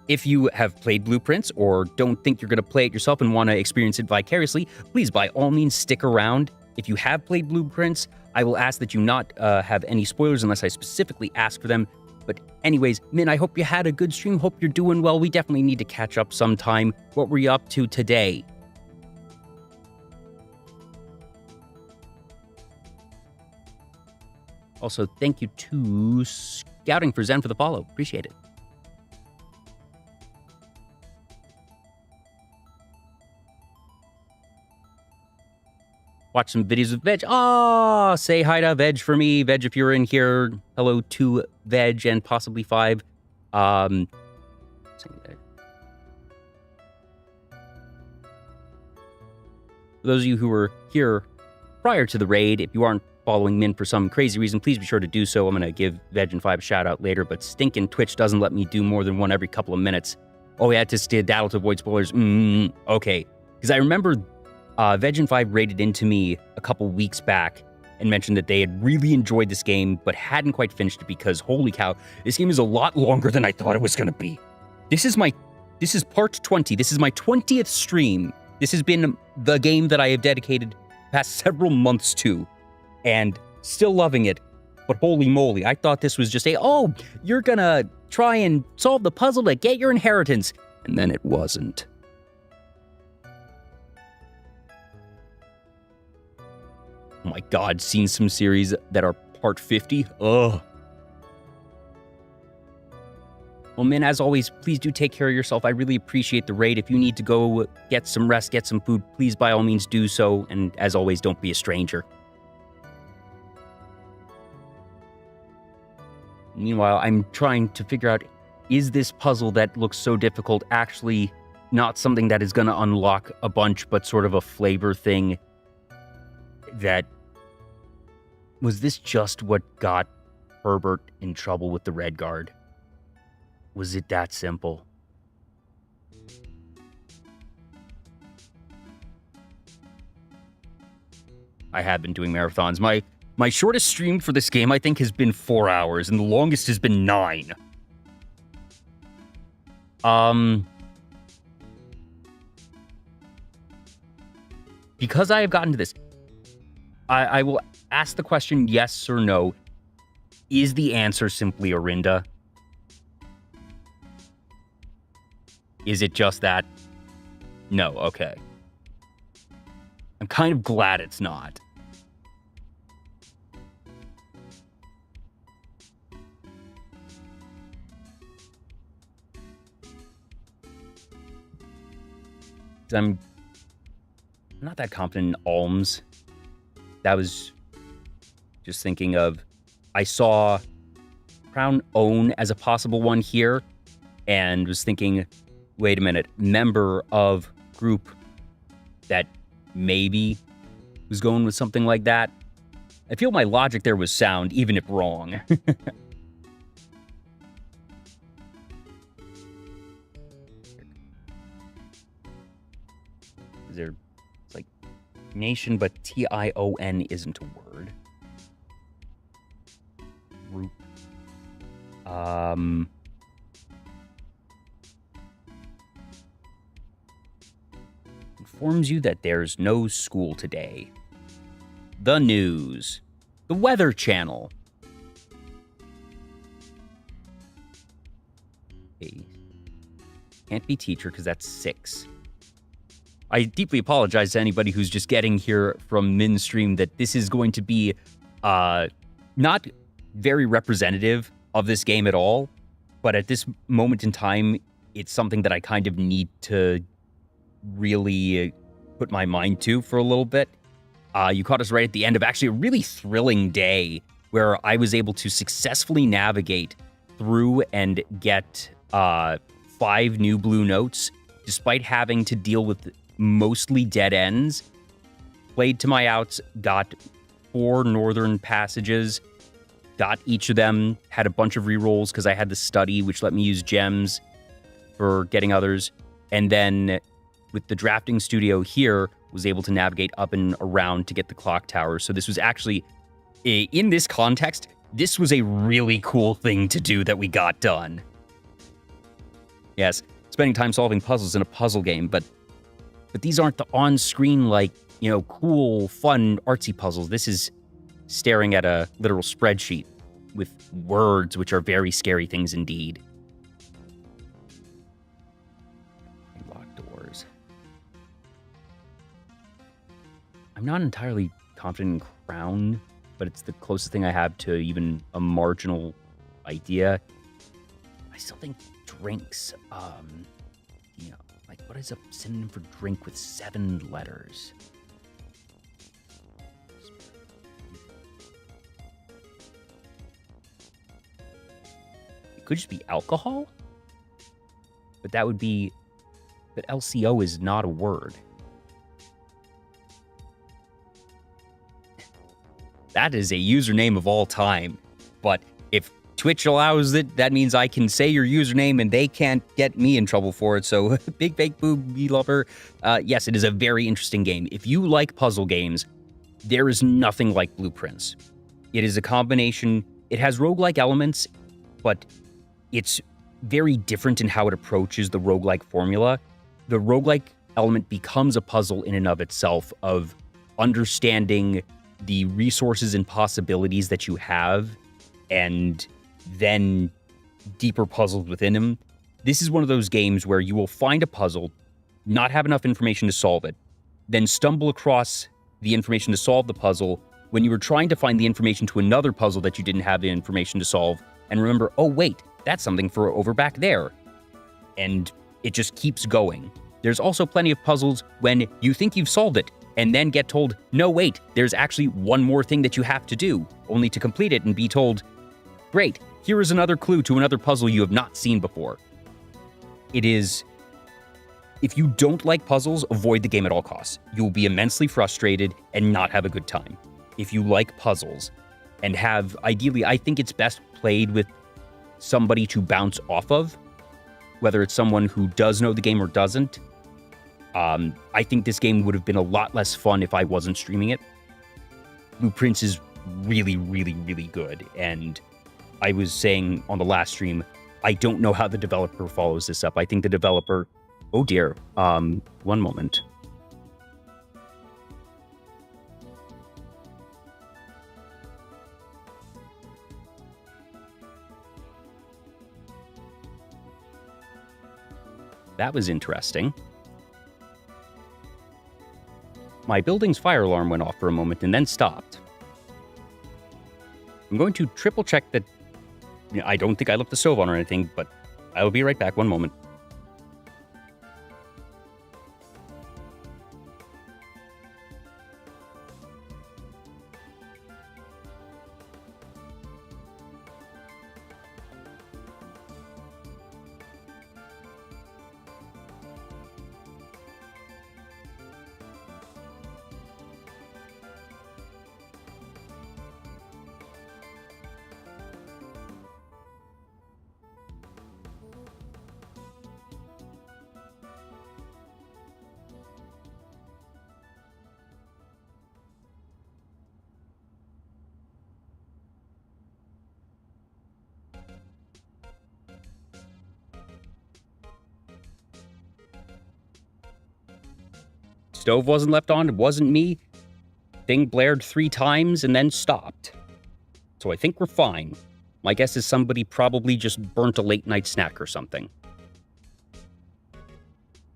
If you have played blueprints or don't think you're going to play it yourself and want to experience it vicariously, please by all means stick around. If you have played blueprints, I will ask that you not have any spoilers unless I specifically ask for them. But anyways, Min, I hope you had a good stream. Hope you're doing well. We definitely need to catch up sometime. What were you up to today? Also, thank you to Scouting for Zen for the follow. Appreciate it. Watch some videos of Veg. Ah, say hi to Veg for me. Veg, if you're in here, hello to Veg and possibly 5. For those of you who were here prior to the raid, if you aren't following Min for some crazy reason, please be sure to do so. I'm going to give Veg and 5 a shout out later, but stinking Twitch doesn't let me do more than one every couple of minutes. Oh, yeah, just daddle to avoid spoilers. Okay. Because I remember Veg and 5 raided into me a couple weeks back and mentioned that they had really enjoyed this game, but hadn't quite finished it because, holy cow, this game is a lot longer than I thought it was going to be. This is part 20. This is my 20th stream. This has been the game that I have dedicated the past several months to, and still loving it. But holy moly, I thought this was just you're gonna try and solve the puzzle to get your inheritance. And then it wasn't. Oh my god, seen some series that are part 50? Ugh. Well, Min, as always, please do take care of yourself. I really appreciate the raid. If you need to go get some rest, get some food, please by all means do so. And as always, don't be a stranger. Meanwhile, I'm trying to figure out, is this puzzle that looks so difficult actually not something that is going to unlock a bunch, but sort of a flavor thing? Was this just what got Herbert in trouble with the Red Guard? Was it that simple? I have been doing marathons. My shortest stream for this game, I think, has been 4 hours, and the longest has been 9. Because I have gotten to this, I will ask the question yes or no. Is the answer simply Orinda? Is it just that? No, okay. I'm kind of glad it's not. I'm not that confident in alms. That was just thinking of, I saw Crown Own as a possible one here, and was thinking, wait a minute, member of group that maybe was going with something like that. I feel my logic there was sound, even if wrong. It's like nation, but Tion isn't a word. Group. Informs you that there's no school today. The news. The Weather Channel. Okay. Can't be teacher because that's 6. I deeply apologize to anybody who's just getting here from Min's stream that this is going to be Not very representative of this game at all, but at this moment in time, it's something that I kind of need to really put my mind to for a little bit. You caught us right at the end of actually a really thrilling day where I was able to successfully navigate through and get 5 new blue notes, despite having to deal with mostly dead ends. Played to my outs, got 4 northern passages, got each of them, had a bunch of rerolls because I had the study, which let me use gems for getting others. And then with the drafting studio here, was able to navigate up and around to get the clock tower. So this was actually, in this context, this was a really cool thing to do that we got done. Yes, spending time solving puzzles in a puzzle game, but these aren't the on-screen, like, cool, fun, artsy puzzles. This is staring at a literal spreadsheet with words, which are very scary things indeed. Locked doors. I'm not entirely confident in Crown, but it's the closest thing I have to even a marginal idea. I still think drinks, like, what is a synonym for drink with 7 letters? It could just be alcohol? But that would be... But LCO is not a word. That is a username of all time. But if Twitch allows it, that means I can say your username and they can't get me in trouble for it. So, big fake boob lover. Yes, it is a very interesting game. If you like puzzle games, there is nothing like Blueprints. It is a combination. It has roguelike elements, but it's very different in how it approaches the roguelike formula. The roguelike element becomes a puzzle in and of itself of understanding the resources and possibilities that you have, and then deeper puzzles within them. This is one of those games where you will find a puzzle, not have enough information to solve it, then stumble across the information to solve the puzzle when you were trying to find the information to another puzzle that you didn't have the information to solve, and remember, oh wait, that's something for over back there. And it just keeps going. There's also plenty of puzzles when you think you've solved it, and then get told, no, wait, there's actually one more thing that you have to do, only to complete it and be told, great, here is another clue to another puzzle you have not seen before. It is... If you don't like puzzles, avoid the game at all costs. You will be immensely frustrated and not have a good time. If you like puzzles and have, ideally, I think it's best played with somebody to bounce off of, whether it's someone who does know the game or doesn't. I think this game would have been a lot less fun if I wasn't streaming it. Blueprints is really, really, really good. And I was saying on the last stream, I don't know how the developer follows this up. I think the developer... Oh dear. One moment. That was interesting. My building's fire alarm went off for a moment and then stopped. I'm going to triple check that I don't think I left the stove on or anything, but I'll be right back. One moment. Stove wasn't left on, it wasn't me. Thing blared 3 times and then stopped. So I think we're fine. My guess is somebody probably just burnt a late night snack or something.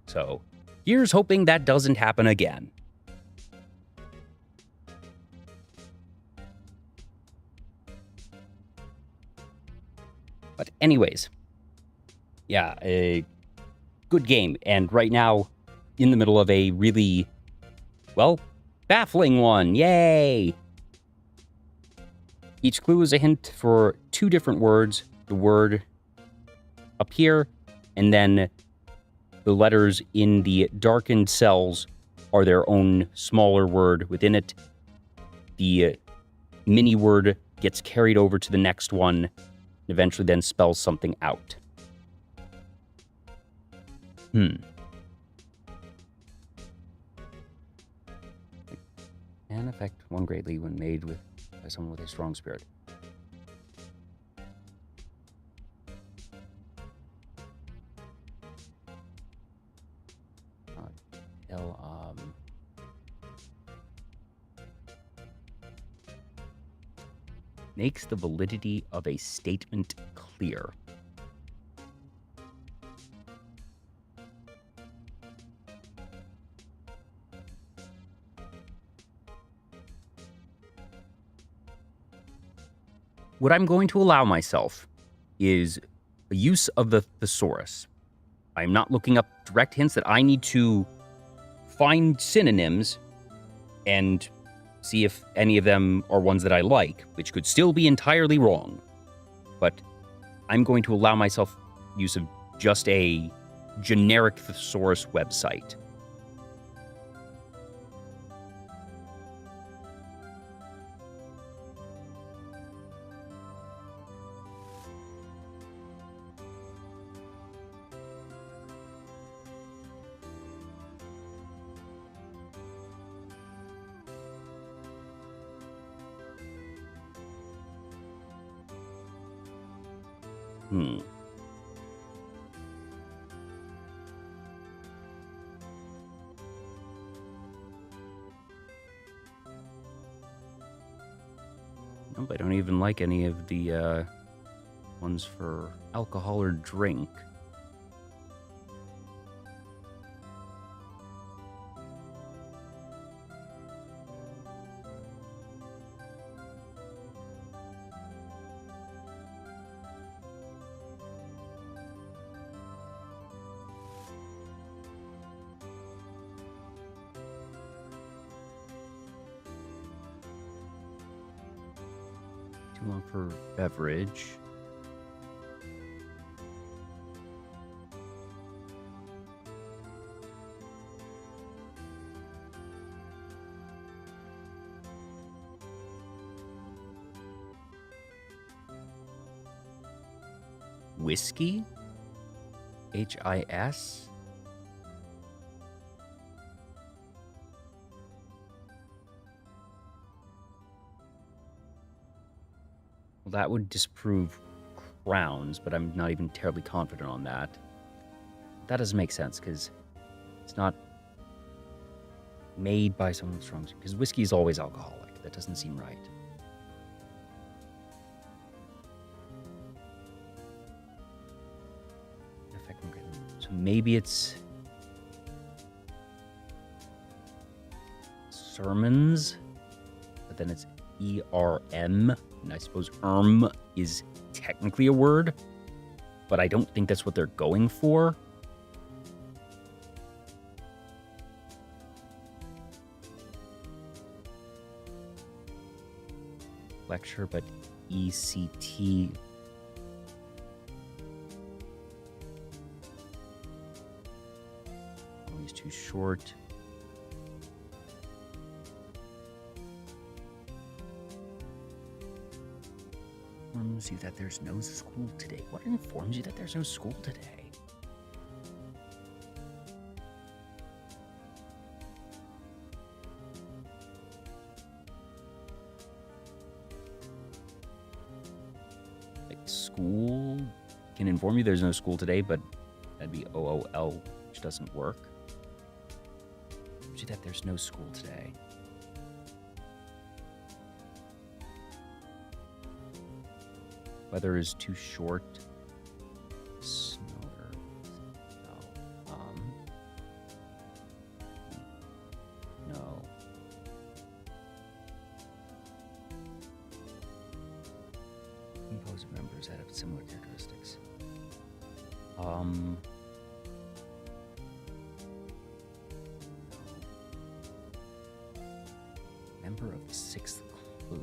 So, here's hoping that doesn't happen again. But anyways, yeah, a good game. And right now, in the middle of a really, well, baffling one. Yay! Each clue is a hint for 2 different words. The word up here, and then the letters in the darkened cells are their own smaller word within it. The mini word gets carried over to the next one, and eventually then spells something out. Can affect one greatly when made by someone with a strong spirit. Makes the validity of a statement clear. What I'm going to allow myself is a use of the thesaurus. I'm not looking up direct hints that I need to find synonyms and see if any of them are ones that I like, which could still be entirely wrong. But I'm going to allow myself use of just a generic thesaurus website. Nope, I don't even like any of the ones for alcohol or drink. Too long for beverage. Whiskey? H-I-S? Well, that would disprove crowns, but I'm not even terribly confident on that. That doesn't make sense, because it's not made by someone with strong... Because whiskey is always alcoholic. That doesn't seem right. So maybe it's... sermons, but then it's E-R-M, and I suppose is technically a word, but I don't think that's what they're going for. Lecture, but E-C-T... always too short. Informs you that there's no school today. What informs you that there's no school today? Like, school can inform you there's no school today, but that'd be OOL, which doesn't work. Informs you that there's no school today. Weather is too short. Snower. No. No. Composed of members that have similar characteristics. Member of the sixth clue.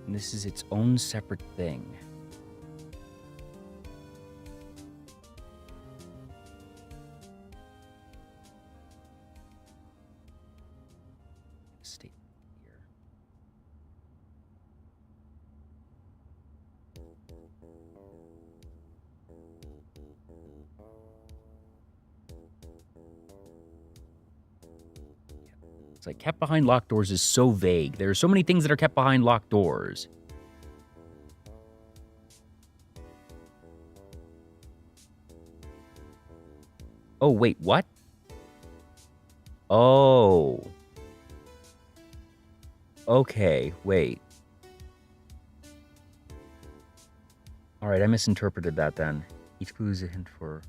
And this is its own separate thing. State here. It's like kept behind locked doors is so vague. There are so many things that are kept behind locked doors. Oh, wait, what? Oh. Okay, wait. All right, I misinterpreted that then. Each clue is a hint for...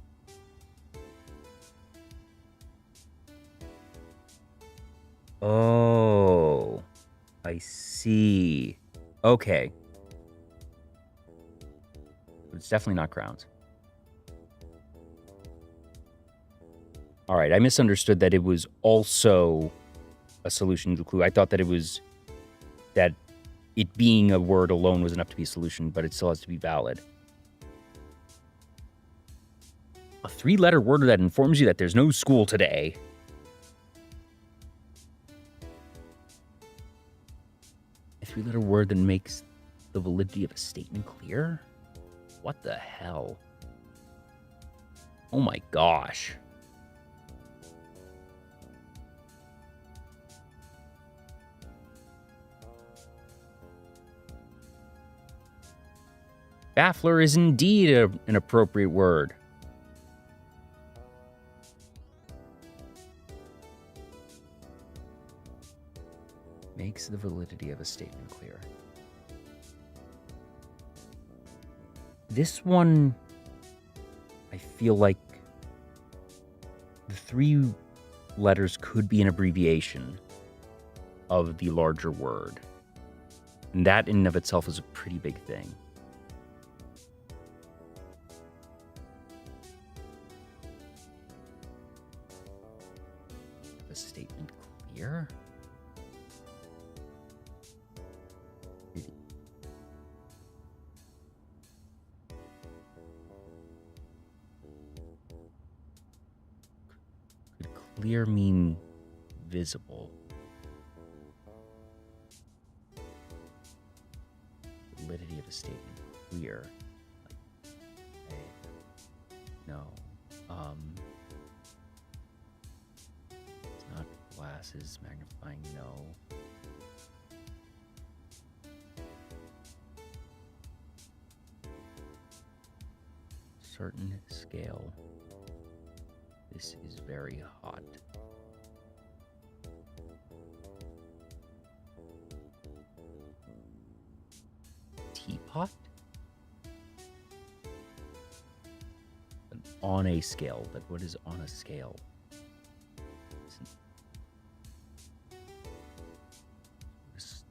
Oh, I see. Okay. It's definitely not crowns. All right, I misunderstood that it was also a solution to the clue. I thought that it was that it being a word alone was enough to be a solution, but it still has to be valid. A 3-letter word that informs you that there's no school today. A 3-letter word that makes the validity of a statement clear? What the hell? Oh my gosh. Baffler is indeed an appropriate word. Makes the validity of a statement clear. This one, I feel like the 3 letters could be an abbreviation of the larger word. And that in and of itself is a pretty big thing. The statement clear? Could clear mean visible? Validity of a statement clear. Like, hey, no. It's not glasses magnifying, no. Certain scale. This is very hot. Teapot? On a scale, but what is on a scale?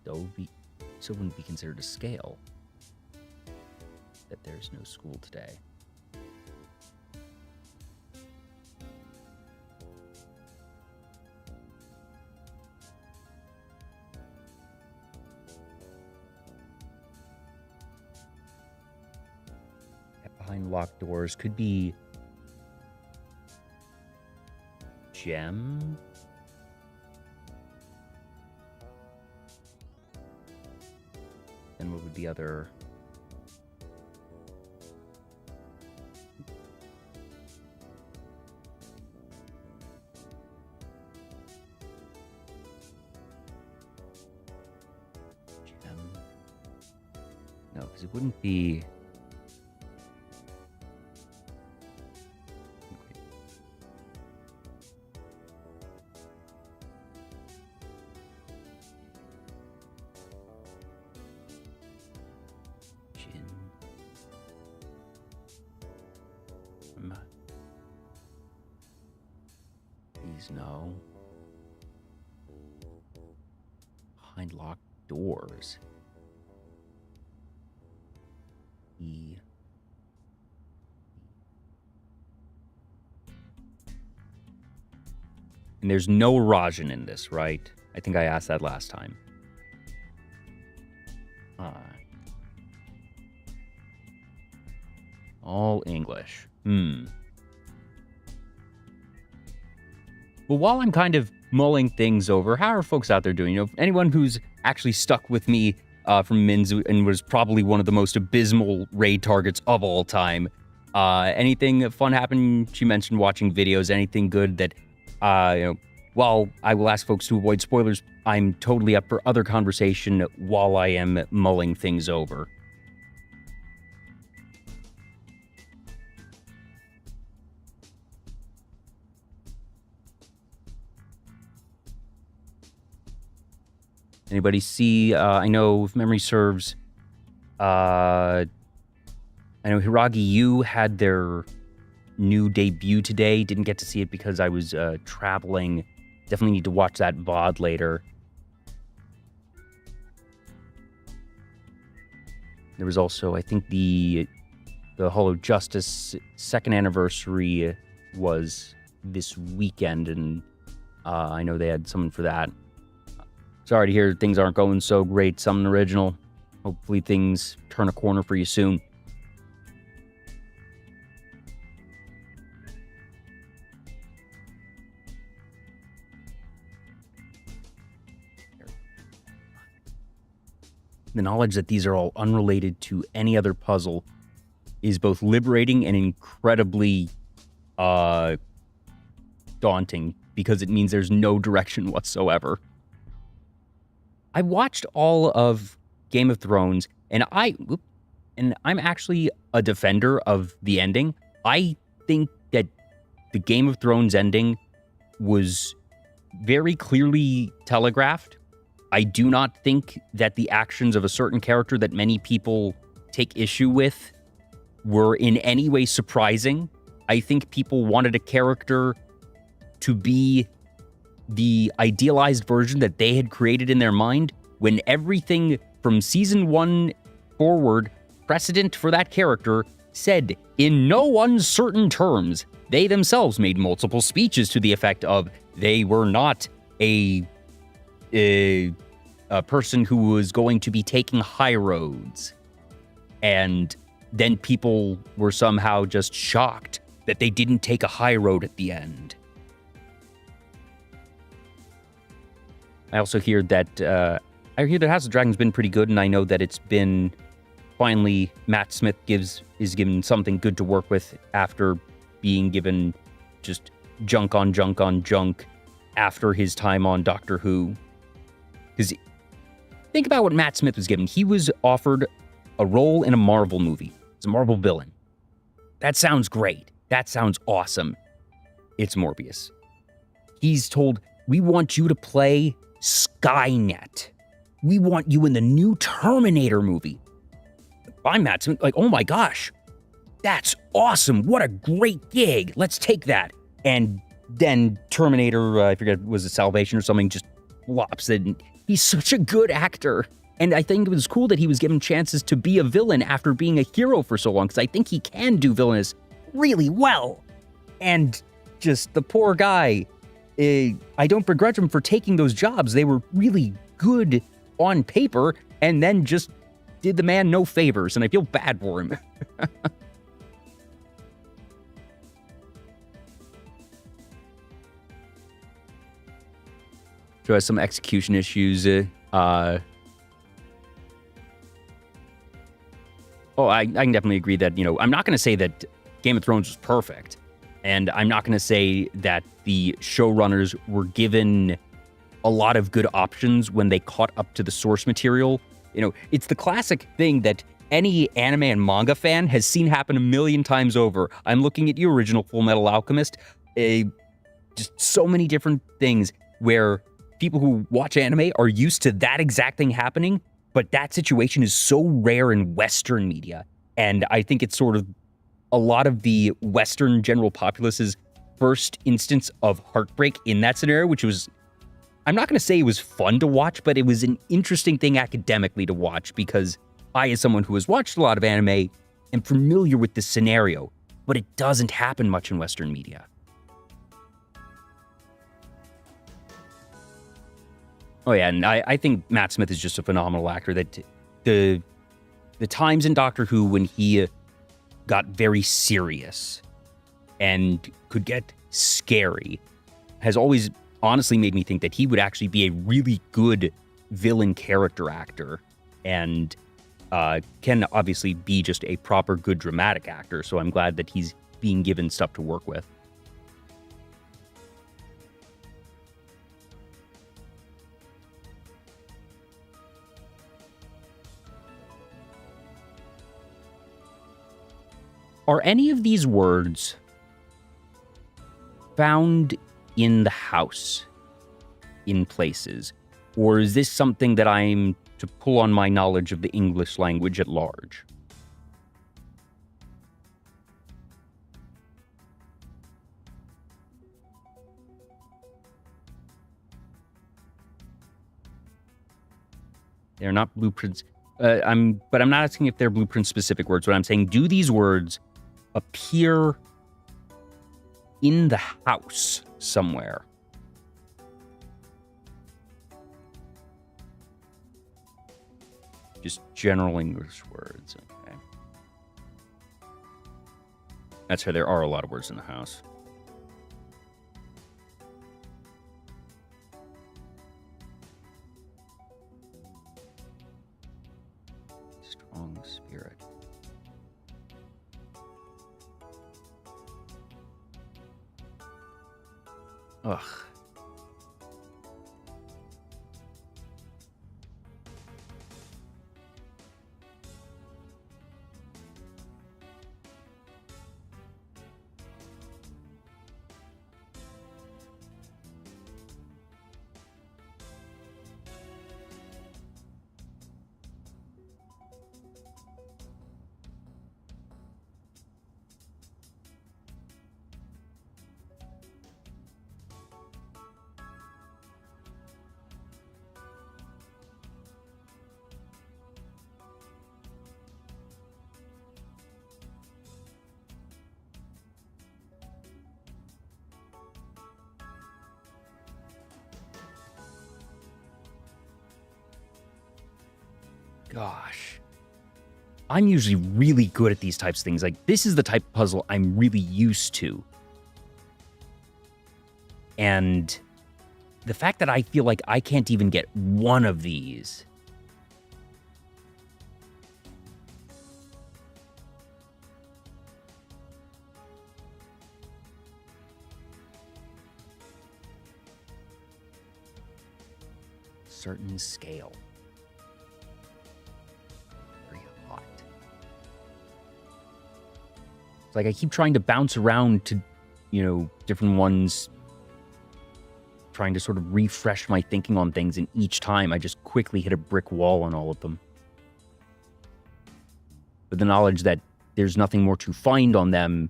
So wouldn't be considered a scale. That there's no school today. Behind locked doors could be gem. And what would be other? Gem. No, because it wouldn't be. Please no. Behind locked doors. E. And there's no Rajan in this, right? I think I asked that last time. All English. Well, while I'm kind of mulling things over, how are folks out there doing? You know, anyone who's actually stuck with me from Minzu and was probably one of the most abysmal raid targets of all time. Anything fun happen? She mentioned watching videos. Anything good that, while I will ask folks to avoid spoilers, I'm totally up for other conversation while I am mulling things over. Anybody see, I know if memory serves, I know Hiragi U had their new debut today. Didn't get to see it because I was traveling. Definitely need to watch that VOD later. There was also, I think, the Hollow Justice second anniversary was this weekend, and I know they had something for that. Sorry to hear things aren't going so great. Something original. Hopefully things turn a corner for you soon. The knowledge that these are all unrelated to any other puzzle is both liberating and incredibly daunting, because it means there's no direction whatsoever. I watched all of Game of Thrones, and I'm actually a defender of the ending. I think that the Game of Thrones ending was very clearly telegraphed. I do not think that the actions of a certain character that many people take issue with were in any way surprising. I think people wanted a character to be the idealized version that they had created in their mind, when everything from season 1 forward, precedent for that character, said in no uncertain terms. They themselves made multiple speeches to the effect of they were not a person who was going to be taking high roads. And then people were somehow just shocked that they didn't take a high road at the end. I also hear that House of Dragon's been pretty good, and I know that it's been finally Matt Smith is given something good to work with after being given just junk on junk on junk after his time on Doctor Who. Because think about what Matt Smith was given. He was offered a role in a Marvel movie. It's a Marvel villain. That sounds great. That sounds awesome. It's Morbius. He's told, we want you to play Skynet. We want you in the new Terminator movie. I'm Matt Smith, like, oh my gosh, that's awesome. What a great gig. Let's take that. And then Terminator, I forget, was it Salvation or something, just flops it. And he's such a good actor. And I think it was cool that he was given chances to be a villain after being a hero for so long, because I think he can do villainous really well. And just the poor guy, I don't begrudge him for taking those jobs. They were really good on paper, and then just did the man no favors, and I feel bad for him. Joe has some execution issues. I can definitely agree that, I'm not going to say that Game of Thrones was perfect. And I'm not going to say that the showrunners were given a lot of good options when they caught up to the source material. It's the classic thing that any anime and manga fan has seen happen a million times over. I'm looking at you, original Full Metal Alchemist. Just so many different things where people who watch anime are used to that exact thing happening, but that situation is so rare in Western media. And I think it's sort of a lot of the Western general populace's first instance of heartbreak in that scenario, which was, I'm not going to say it was fun to watch, but it was an interesting thing academically to watch because I, as someone who has watched a lot of anime, am familiar with this scenario, but it doesn't happen much in Western media. Oh yeah, and I think Matt Smith is just a phenomenal actor. That the times in Doctor Who when he got very serious and could get scary has always honestly made me think that he would actually be a really good villain character actor and can obviously be just a proper good dramatic actor. So I'm glad that he's being given stuff to work with. Are any of these words found in the house in places? Or is this something that I'm to pull on my knowledge of the English language at large? They're not blueprints. But I'm not asking if they're blueprint-specific words. But I'm saying, do these words appear in the house somewhere? Just general English words. Okay. That's right, there are a lot of words in the house. Strong spirit. Ugh. Gosh. I'm usually really good at these types of things. Like, this is the type of puzzle I'm really used to. And the fact that I feel like I can't even get one of these. Certain scale. It's like I keep trying to bounce around to, different ones, trying to sort of refresh my thinking on things, and each time I just quickly hit a brick wall on all of them. But the knowledge that there's nothing more to find on them,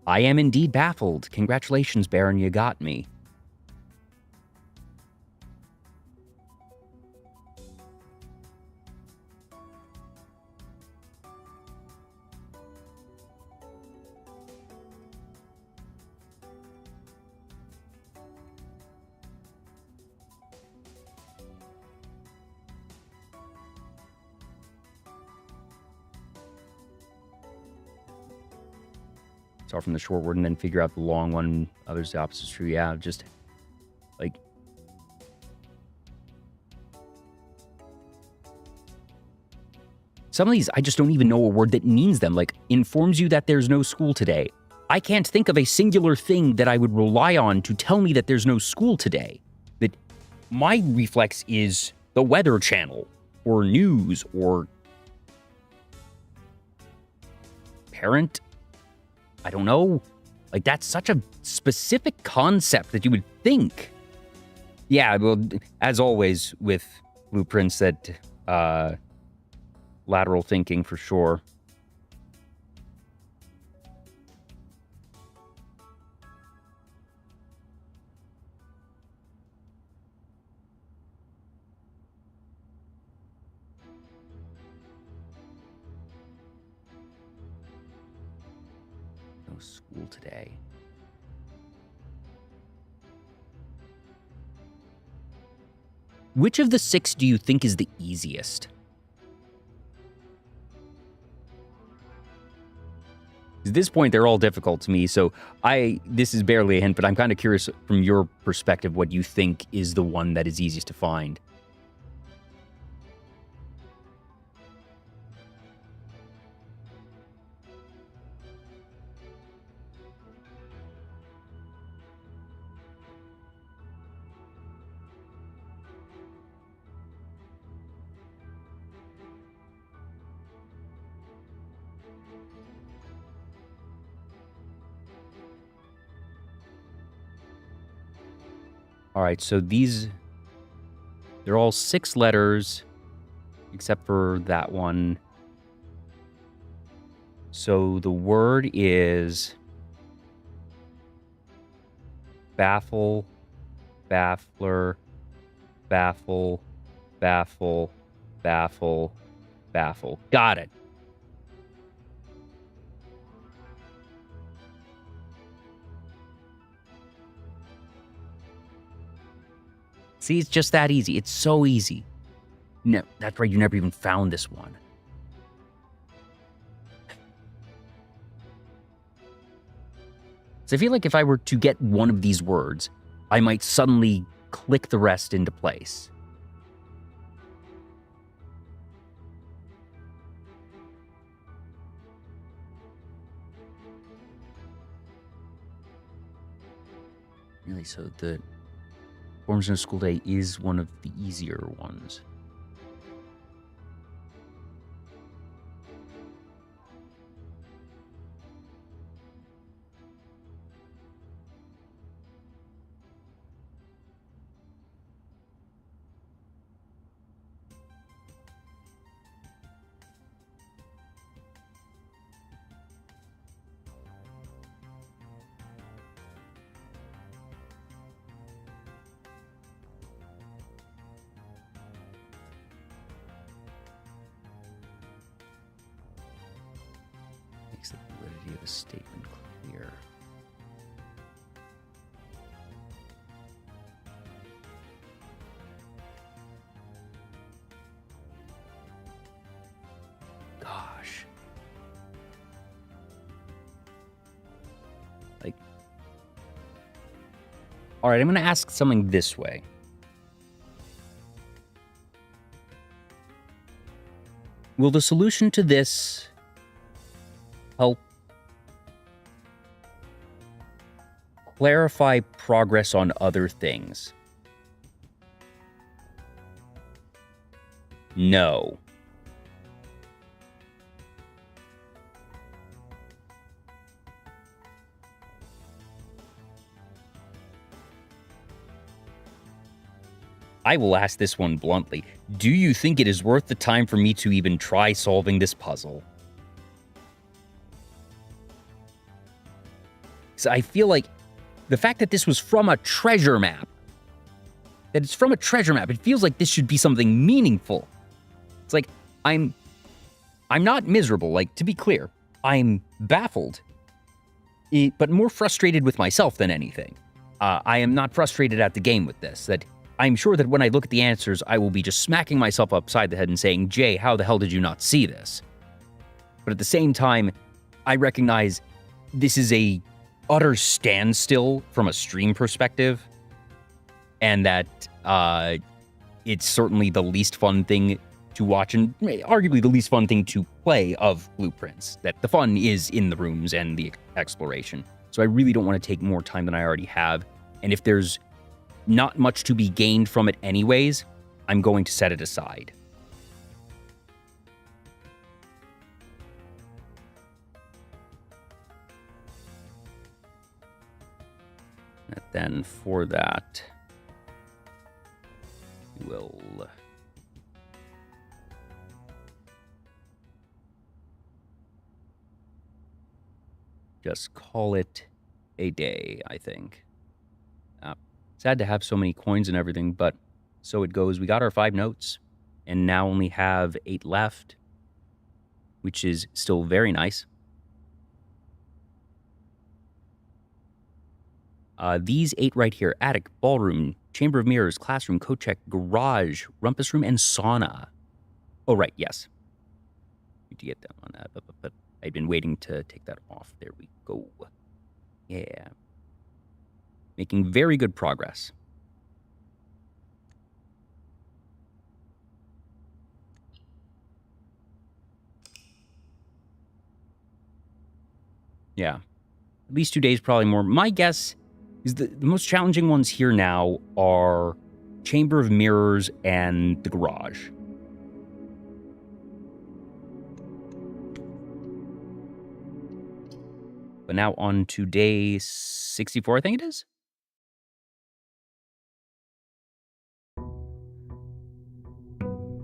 I am indeed baffled. Congratulations, Baron, you got me. Start from the short word and then figure out the long one. Others, the opposite is true. Yeah, just like some of these, I just don't even know a word that means them. Like, informs you that there's no school today. I can't think of a singular thing that I would rely on to tell me that there's no school today. But my reflex is the Weather Channel or news or parent. I don't know. Like, that's such a specific concept that you would think. Yeah, well, as always with blueprints, that lateral thinking for sure. school today. Which of the 6 do you think is the easiest? At this point, they're all difficult to me, so this is barely a hint, but I'm kind of curious from your perspective what you think is the one that is easiest to find. All right, so they're all 6 letters, except for that one. So the word is baffle, baffler, baffle, baffle, baffle, baffle. Got it. See, it's just that easy. It's so easy. No, that's right. You never even found this one. So I feel like if I were to get one of these words, I might suddenly click the rest into place. Really, so the Forms in a School Day is one of the easier ones. Makes the validity of a statement clear. Gosh. All right, I'm going to ask something this way. Will the solution to this help clarify progress on other things? No. I will ask this one bluntly. Do you think it is worth the time for me to even try solving this puzzle? So I feel like the fact that this was from a treasure map, it feels like this should be something meaningful. It's like, I'm not miserable, like, to be clear. I'm baffled, but more frustrated with myself than anything. I am not frustrated at the game with this, that I'm sure that when I look at the answers, I will be just smacking myself upside the head and saying, Jay, how the hell did you not see this? But at the same time, I recognize this is a utter standstill from a stream perspective, and that it's certainly the least fun thing to watch, and arguably the least fun thing to play of Blueprints, that the fun is in the rooms and the exploration. So I really don't want to take more time than I already have, and if there's not much to be gained from it anyways, I'm going to set it aside. And then for that, we'll just call it a day, I think. Sad to have so many coins and everything, but so it goes. We got our 5 notes, and now only have 8 left, which is still very nice. These 8 right here: attic, ballroom, chamber of mirrors, classroom, coat check, garage, rumpus room, and sauna. Oh, right, yes. Need to get that on that, but I've been waiting to take that off. There we go. Yeah. Making very good progress. Yeah. At least 2 days, probably more. My guess is the most challenging ones here now are Chamber of Mirrors and the garage. But now on to day 64, I think it is?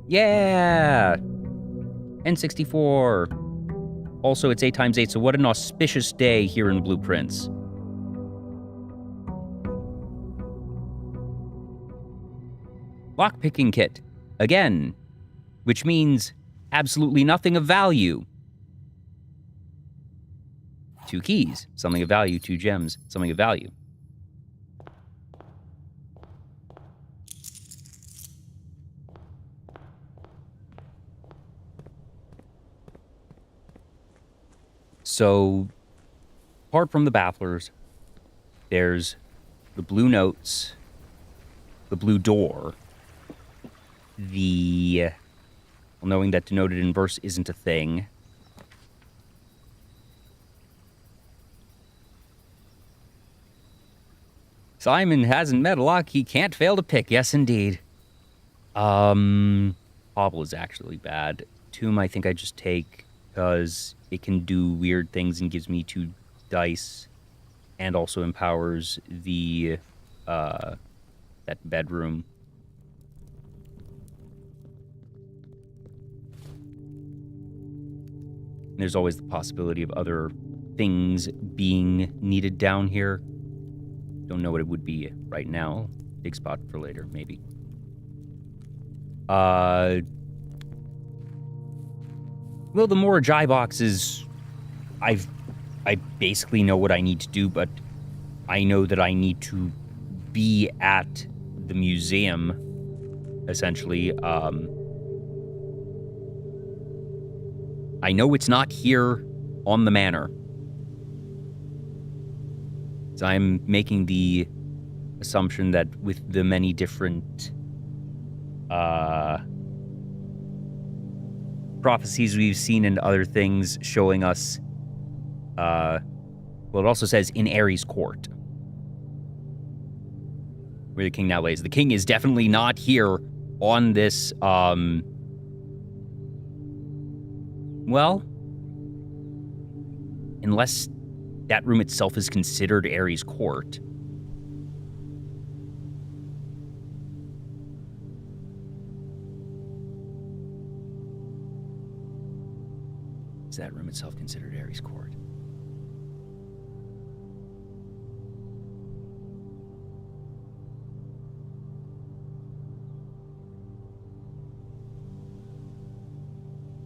Yeah! N64. Also, it's 8 times 8, so what an auspicious day here in Blueprints. Lockpicking kit. Again. Which means absolutely nothing of value. 2 keys. Something of value. 2 gems. Something of value. So, apart from the bafflers, there's the blue notes, the blue door, the... Well, knowing that denoted in verse isn't a thing. Simon hasn't met a lock he can't fail to pick. Yes, indeed. Hobble is actually bad. Tomb, I think I just take because it can do weird things and gives me 2 dice, and also empowers the that bedroom. There's always the possibility of other things being needed down here. Don't know what it would be right now. Big spot for later, maybe. Well, the more Jai boxes, I basically know what I need to do, but I know that I need to be at the museum, essentially. I know it's not here on the manor. So I'm making the assumption that with the many different prophecies we've seen and other things showing us, well, it also says in Ares' court, where the king now lays. The king is definitely not here on this, well, unless that room itself is considered Ares' court. Is that room itself considered Ares' court?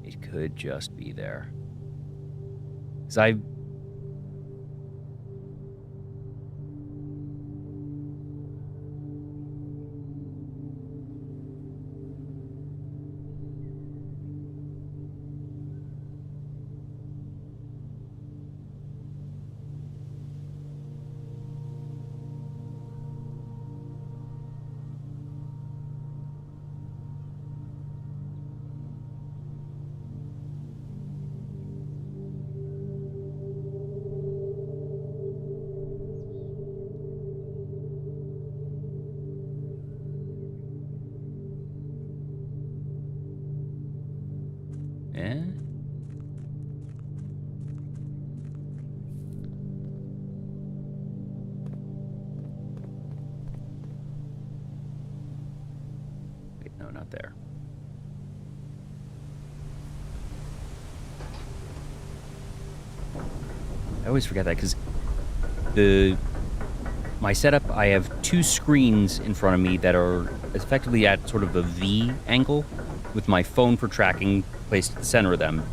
It could just be there. Because wait, no, not there. I always forget that because my setup, I have 2 screens in front of me that are effectively at sort of a V angle, with my phone for tracking placed at the center of them.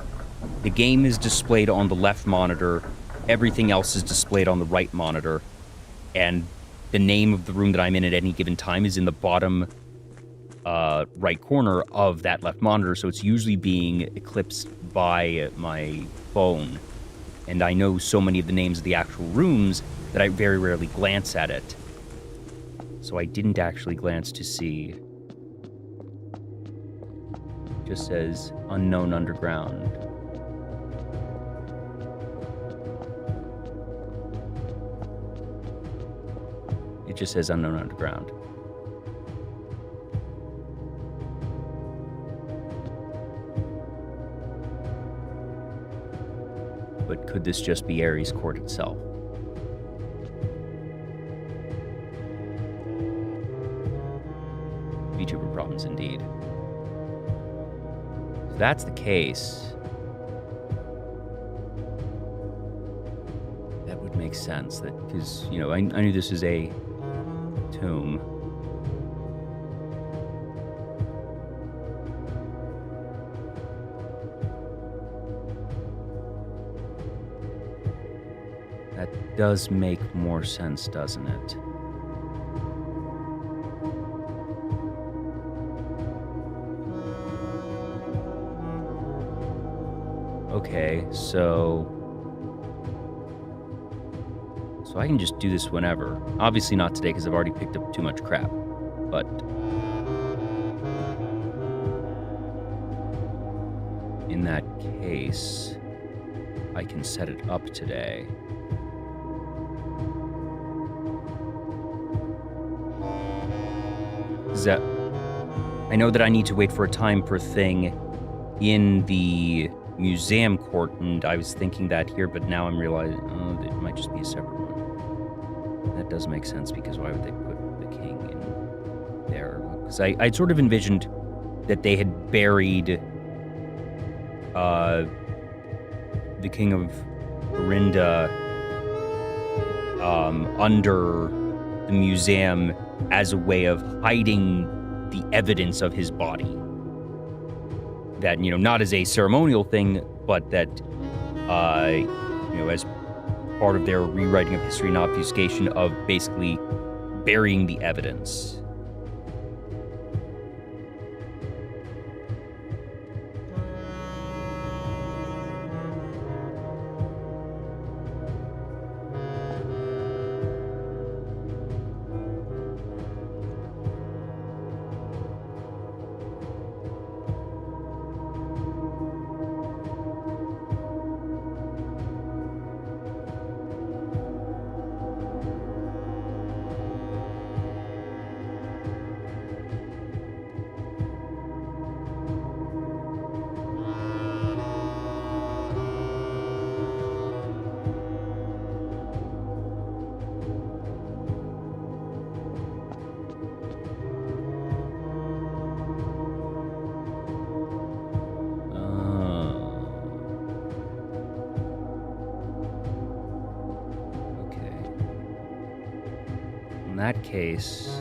The game is displayed on the left monitor, everything else is displayed on the right monitor, and the name of the room that I'm in at any given time is in the bottom right corner of that left monitor, so it's usually being eclipsed by my phone. And I know so many of the names of the actual rooms that I very rarely glance at it. So I didn't actually glance to see. It just says unknown underground. It just says unknown underground. But could this just be Ares Court itself? Vtuber problems indeed. If that's the case, that would make sense. That because, you know, I knew this is a tomb. That does make more sense, doesn't it? Okay, so I can just do this whenever. Obviously not today because I've already picked up too much crap, but in that case, I can set it up today. I know that I need to wait for a time per thing in the museum court, and I was thinking that here, but now I'm realizing, oh, it might just be a separate one. That does make sense, because why would they put the king in there? Because I'd sort of envisioned that they had buried the king of Orinda under the museum as a way of hiding the evidence of his body. That, you know, not as a ceremonial thing, but that, you know, as part of their rewriting of history and obfuscation of basically burying the evidence. In that case,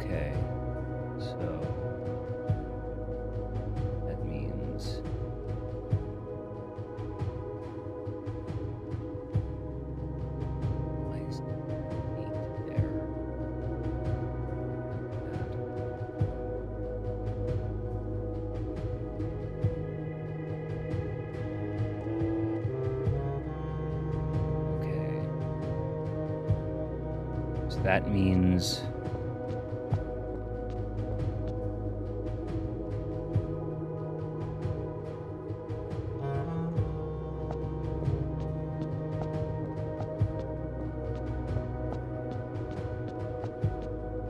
okay, so that means place 8 there. Okay, so that means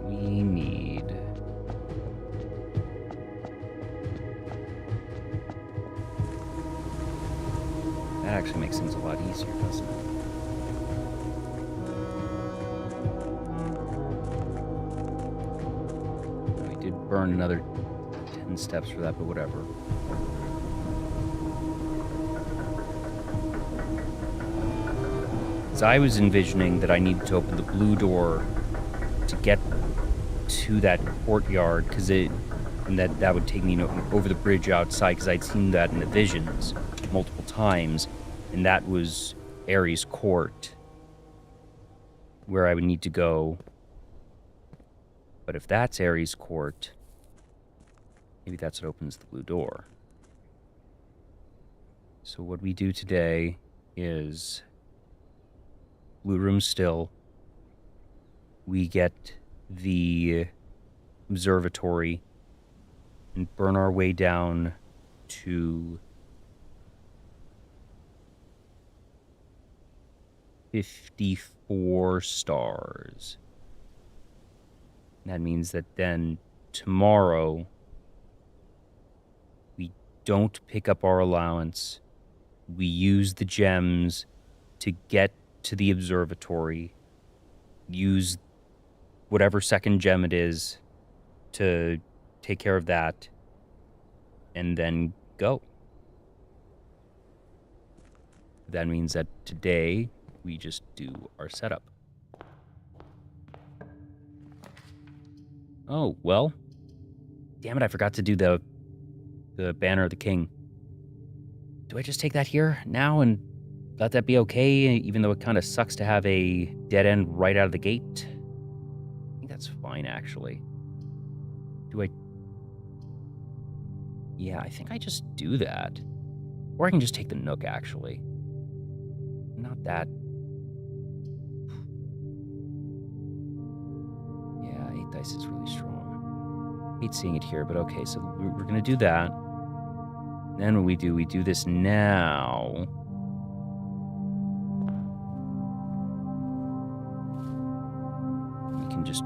we need that actually makes things a lot easier, doesn't it? burn another 10 steps for that, but whatever. So I was envisioning that I needed to open the blue door to get to that courtyard, and that would take me over the bridge outside, because I'd seen that in the visions multiple times, and that was Ares Court, where I would need to go. But if that's Ares Court, maybe that's what opens the blue door. So what we do today is blue room still. We get the observatory and burn our way down to 54 stars. That means that then tomorrow we don't pick up our allowance. We use the gems to get to the observatory, use whatever second gem it is to take care of that, and then go. That means that today we just do our setup. Oh, well. Damn it, I forgot to do the banner of the king. Do I just take that here now and let that be okay, even though it kind of sucks to have a dead end right out of the gate? I think that's fine, actually. Yeah, I think I just do that. Or I can just take the Nook, actually. Not that. Yeah, 8 dice is really strong. Hate seeing it here, but okay, so we're going to do that. Then what we do this now. We can just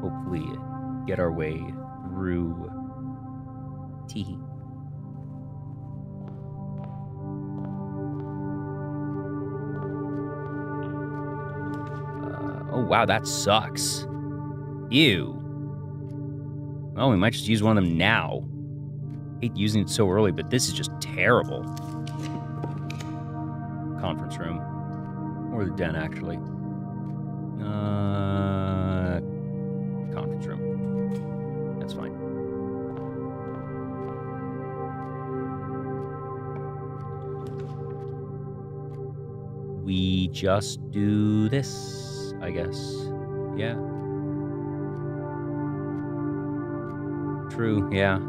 hopefully get our way through Teehee. Oh, wow, that sucks. Ew. Well, we might just use one of them now. Hate using it so early, but this is just terrible. Conference room. Or the den, actually. Conference room. That's fine. We just do this, I guess. Yeah. True, yeah.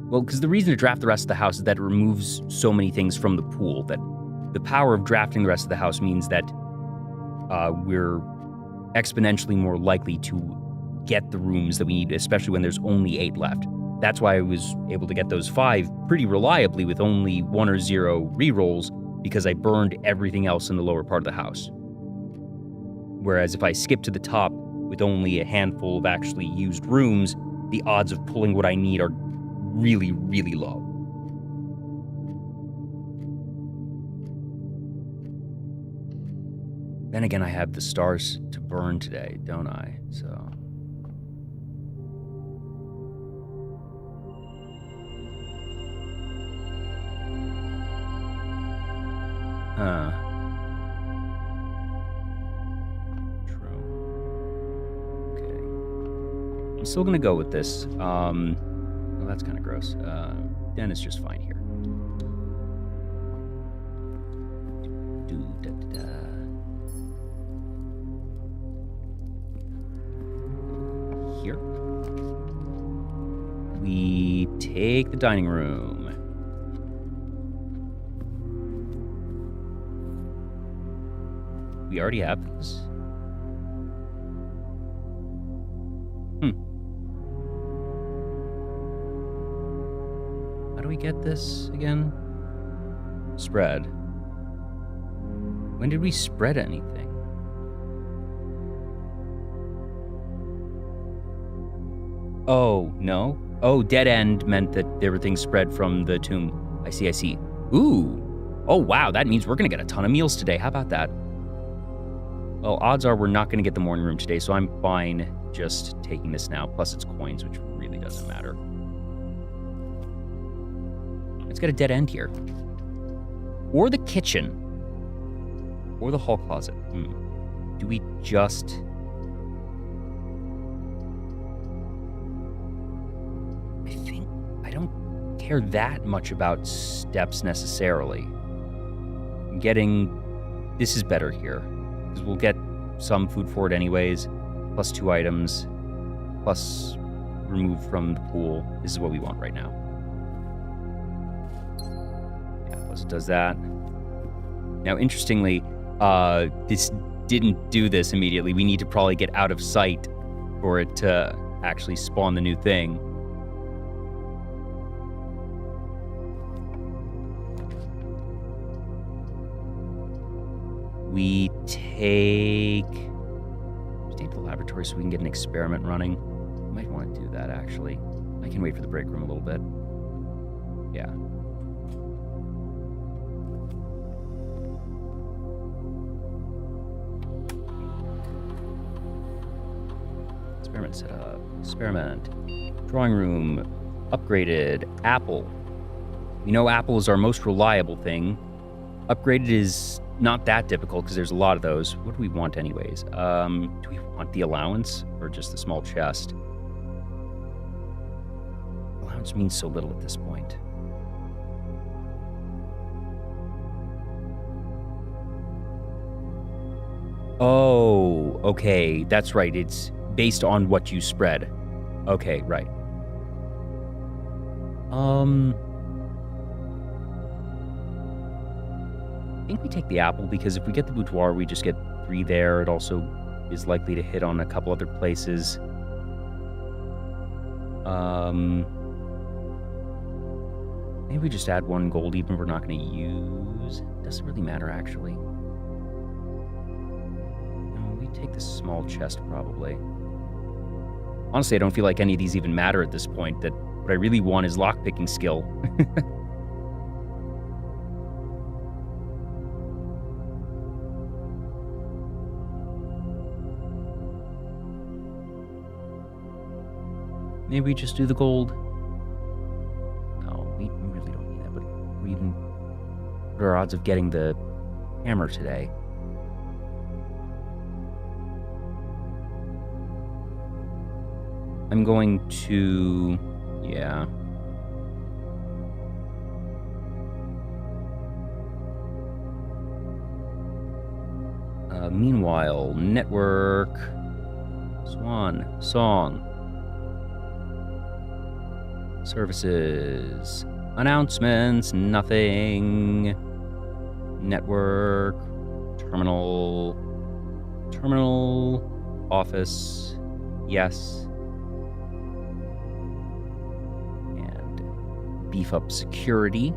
Well, because the reason to draft the rest of the house is that it removes so many things from the pool, that the power of drafting the rest of the house means that we're exponentially more likely to get the rooms that we need, especially when there's only 8 left. That's why I was able to get those 5 pretty reliably with only 1 or 0 rerolls, because I burned everything else in the lower part of the house. Whereas if I skip to the top with only a handful of actually used rooms, the odds of pulling what I need are really, really low. Then again, I have the stars to burn today, don't I? So... True. Okay. I'm still gonna go with this. Well, that's kind of gross. Den is just fine here. Here. We take the dining room. We already have this. How do we get this again? Spread. When did we spread anything? Oh, no. Oh, dead end meant that there were things spread from the tomb. I see. Ooh. Oh, wow, that means we're gonna get a ton of meals today. How about that? Well, odds are we're not going to get the morning room today, so I'm fine just taking this now. Plus, it's coins, which really doesn't matter. Let's get a dead end here. Or the kitchen. Or the hall closet. Do we just... I don't care that much about steps necessarily. This is better here. Because we'll get some food for it anyways. Plus 2 items. Plus remove from the pool. This is what we want right now. Yeah, plus it does that. Now, interestingly, this didn't do this immediately. We need to probably get out of sight for it to actually spawn the new thing. We take the laboratory so we can get an experiment running. Might want to do that, actually. I can wait for the break room a little bit. Yeah. Experiment set up. Experiment. Drawing room. Upgraded. Apple. We know Apple is our most reliable thing. Upgraded is not that difficult because there's a lot of those. What do we want anyways? Do we want the allowance or just the small chest? Allowance means so little at this point. Oh, okay. That's right. It's based on what you spread. Okay, right. I think we take the apple because if we get the boudoir, we just get 3 there. It also is likely to hit on a couple other places. Maybe we just add 1 gold even if we're not going to use. Doesn't really matter, actually. No, we take the small chest, probably. Honestly, I don't feel like any of these even matter at this point. That what I really want is lockpicking skill. Maybe we just do the gold. No, we really don't need that. But what are our odds of getting the hammer today? I'm going to... yeah. Meanwhile, network... Swan. Song. Services. Announcements. Nothing. Network. Terminal. Terminal. Office. Yes. And beef up security.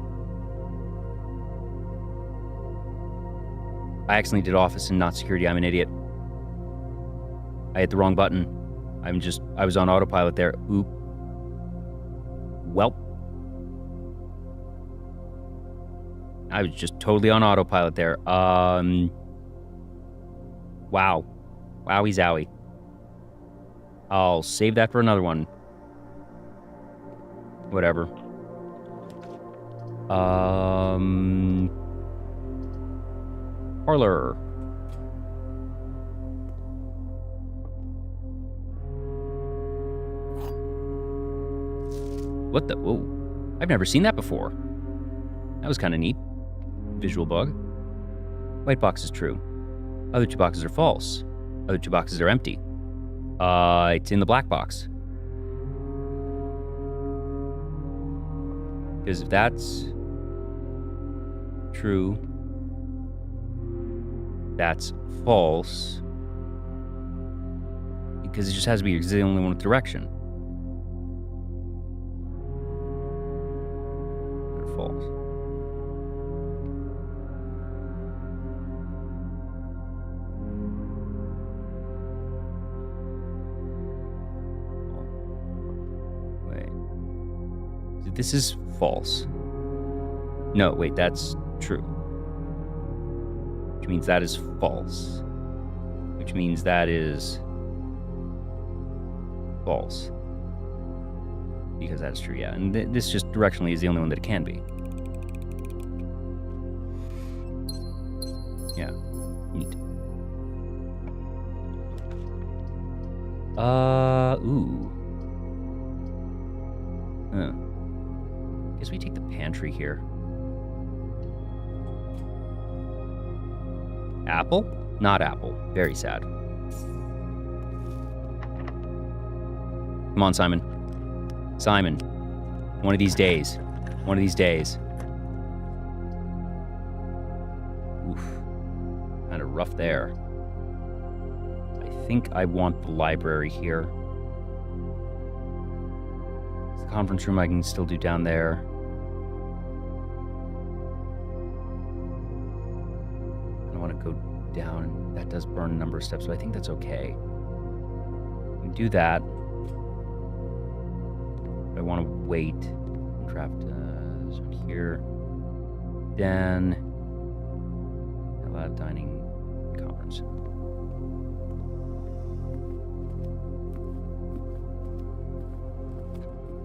I accidentally did office and not security. I'm an idiot. I hit the wrong button. I was on autopilot there. Oop. Welp. I was just totally on autopilot there. Wow. Wowie zowie. I'll save that for another one. Whatever. Parlor. What the? Whoa. I've never seen that before. That was kind of neat. Visual bug. White box is true. Other 2 boxes are false. Other 2 boxes are empty. It's in the black box. Because if that's true, that's false. Because it just has to be the only one with direction. False. Wait. This is false. No, wait, that's true. Which means that is false. which means that is false. Because that's true, yeah. And this just directionally is the only one that it can be. Yeah. Neat. Ooh. Huh. Guess we take the pantry here. Apple? Not apple. Very sad. Come on, Simon. Simon. One of these days. One of these days. Oof. Kind of rough there. I think I want the library here. The conference room I can still do down there. I don't want to go down. That does burn a number of steps, so I think that's okay. We can do that. I want to wait and craft this one here. Then allowed dining conference.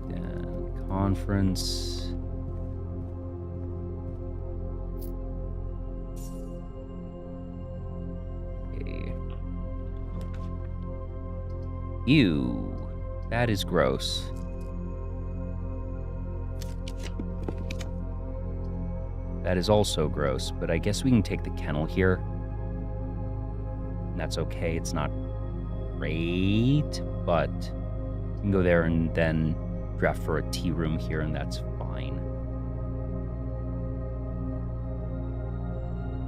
Then conference. Okay. Ew. That is gross. That is also gross, but I guess we can take the kennel here. And that's okay. It's not great, but we can go there and then draft for a tea room here, and that's fine.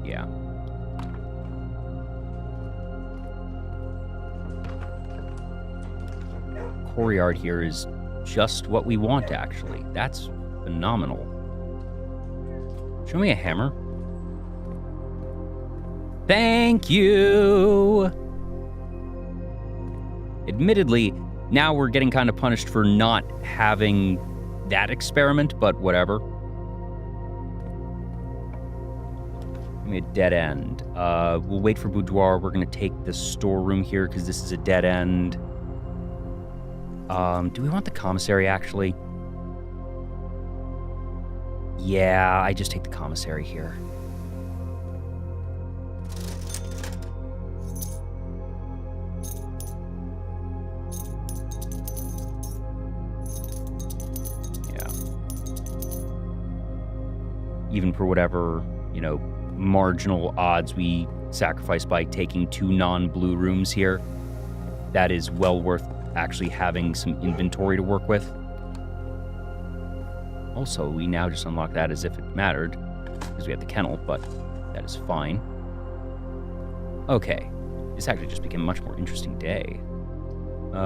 Yeah. Courtyard here is just what we want, actually. That's phenomenal. Show me a hammer. Thank you! Admittedly, now we're getting kind of punished for not having that experiment, but whatever. Give me a dead end. We'll wait for boudoir. We're going to take the storeroom here because this is a dead end. Do we want the commissary, actually? Yeah, I just take the commissary here. Yeah. Even for whatever, marginal odds we sacrifice by taking 2 non-blue rooms here, that is well worth actually having some inventory to work with. Also, we now just unlock that as if it mattered, because we have the kennel, but that is fine. Okay, this actually just became a much more interesting day.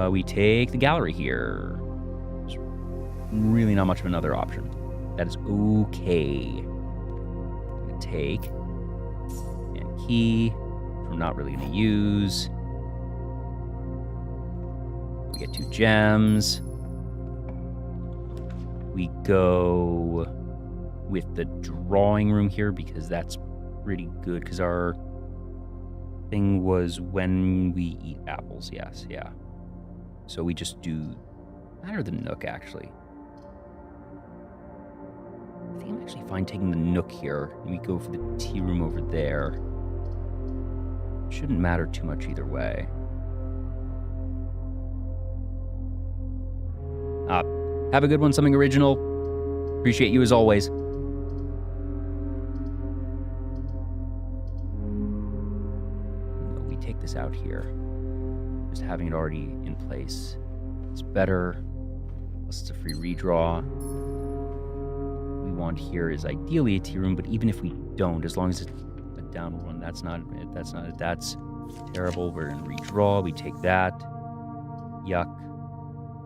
We take the gallery here. There's really not much of another option. That is okay. I'm going to take and key, which we're not really going to use. We get 2 gems. We go with the drawing room here because that's pretty good, because our thing was when we eat apples. Yes, yeah. So we just do that or the nook, actually. I think I'm actually fine taking the nook here, and we go for the tea room over there. Shouldn't matter too much either way. Have a good one, something original. Appreciate you as always. No, we take this out here. Just having it already in place. It's better. Plus it's a free redraw. What we want here is ideally a tea room, but even if we don't, as long as it's a down one, that's not it. That's terrible. We're in redraw. We take that. Yuck.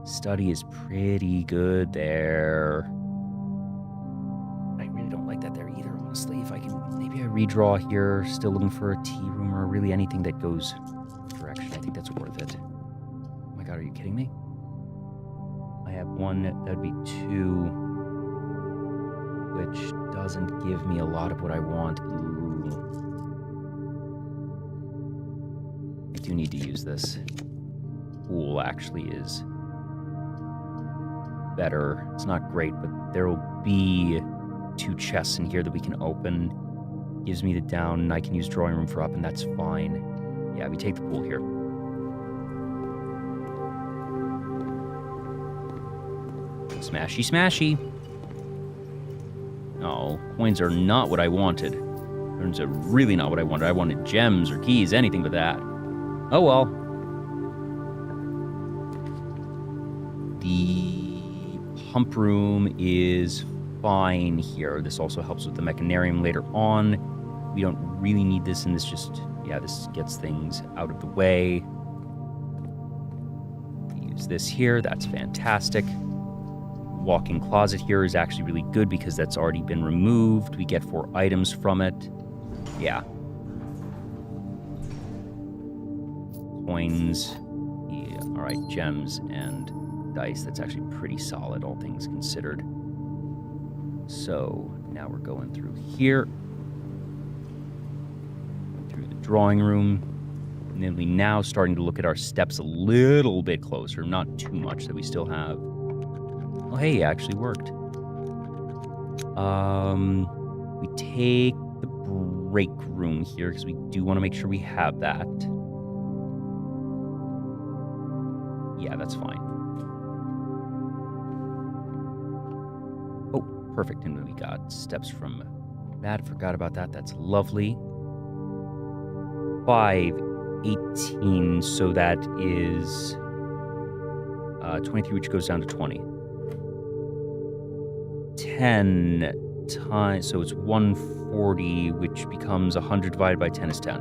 Study is pretty good there. I really don't like that there either, honestly. If I can, maybe I redraw here, still looking for a tea room or really anything that goes direction. I think that's worth it. Oh my god, are you kidding me? I have 1, that'd be 2, which doesn't give me a lot of what I want. Ooh. I do need to use this. Pool actually is better. It's not great, but there will be 2 chests in here that we can open. Gives me the down, and I can use drawing room for up, and that's fine. Yeah, we take the pool here. Smashy, smashy. Oh, coins are not what I wanted. Coins are really not what I wanted. I wanted gems or keys, anything but that. Oh well. The pump room is fine here. This also helps with the mechanarium later on. We don't really need this, and this just, yeah, this gets things out of the way. Use this here. That's fantastic. Walk-in closet here is actually really good because that's already been removed. We get 4 items from it. Yeah. Coins. Yeah, all right, gems and dice. That's actually pretty solid, all things considered. So now we're going through here. Through the drawing room. And then we now starting to look at our steps a little bit closer. Not too much that we still have. Oh, hey, it actually worked. We take the break room here because we do want to make sure we have that. Yeah, that's fine. Oh, perfect. And we got steps from that. Forgot about that. That's lovely. 5, 18. So that is 23, which goes down to 20. 10 times, so it's 140, which becomes 100 divided by 10 is 10.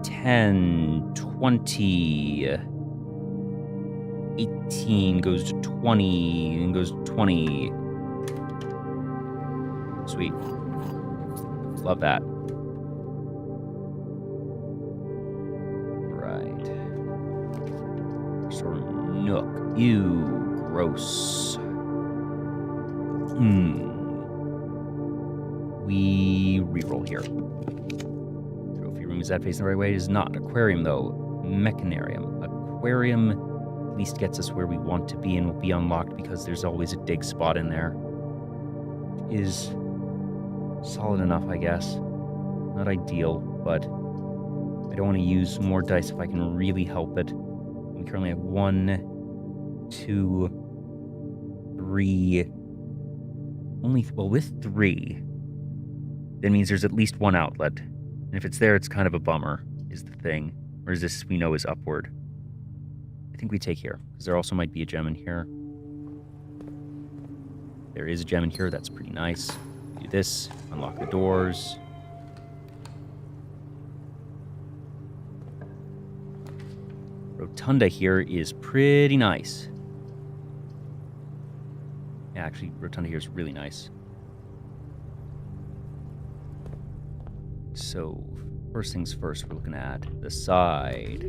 10, 20, 18 goes to 20, and goes to 20. Sweet. Love that. Right. Sort of nook. Ew, gross. We reroll here. Trophy room, is that facing the right way? It is not. Aquarium, though. Mechanarium. Aquarium at least gets us where we want to be and will be unlocked because there's always a dig spot in there. Is solid enough, I guess. Not ideal, but I don't want to use more dice if I can really help it. We currently have 1, 2, 3... Only, well, with 3, that means there's at least 1 outlet. And if it's there, it's kind of a bummer, is the thing. Or is this we know is upward? I think we take here, because there also might be a gem in here. There is a gem in here, that's pretty nice. Do this, unlock the doors. Rotunda here is pretty nice. Yeah, actually, Rotunda here is really nice. So, first things first, we're looking at the side.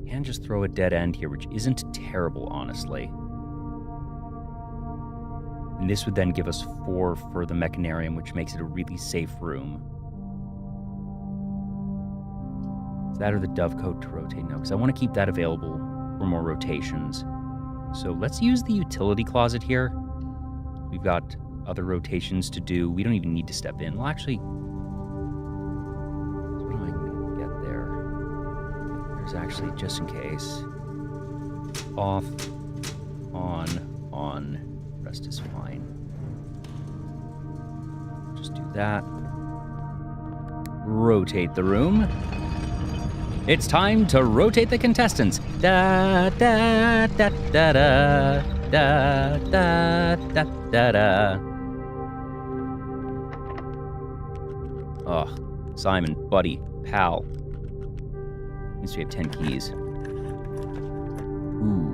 Can just throw a dead end here, which isn't terrible, honestly. And this would then give us 4 for the mechanarium, which makes it a really safe room. Is that or the dovecot to rotate? No, because I want to keep that available for more rotations. So let's use the utility closet here. We've got other rotations to do. We don't even need to step in. Well, actually, what am I going to get there? There's actually, just in case, off, on, rest is fine. Just do that. Rotate the room. It's time to rotate the contestants. Da da da da da da da da da da. Oh, Simon, buddy, pal. Means we have 10 keys. Ooh.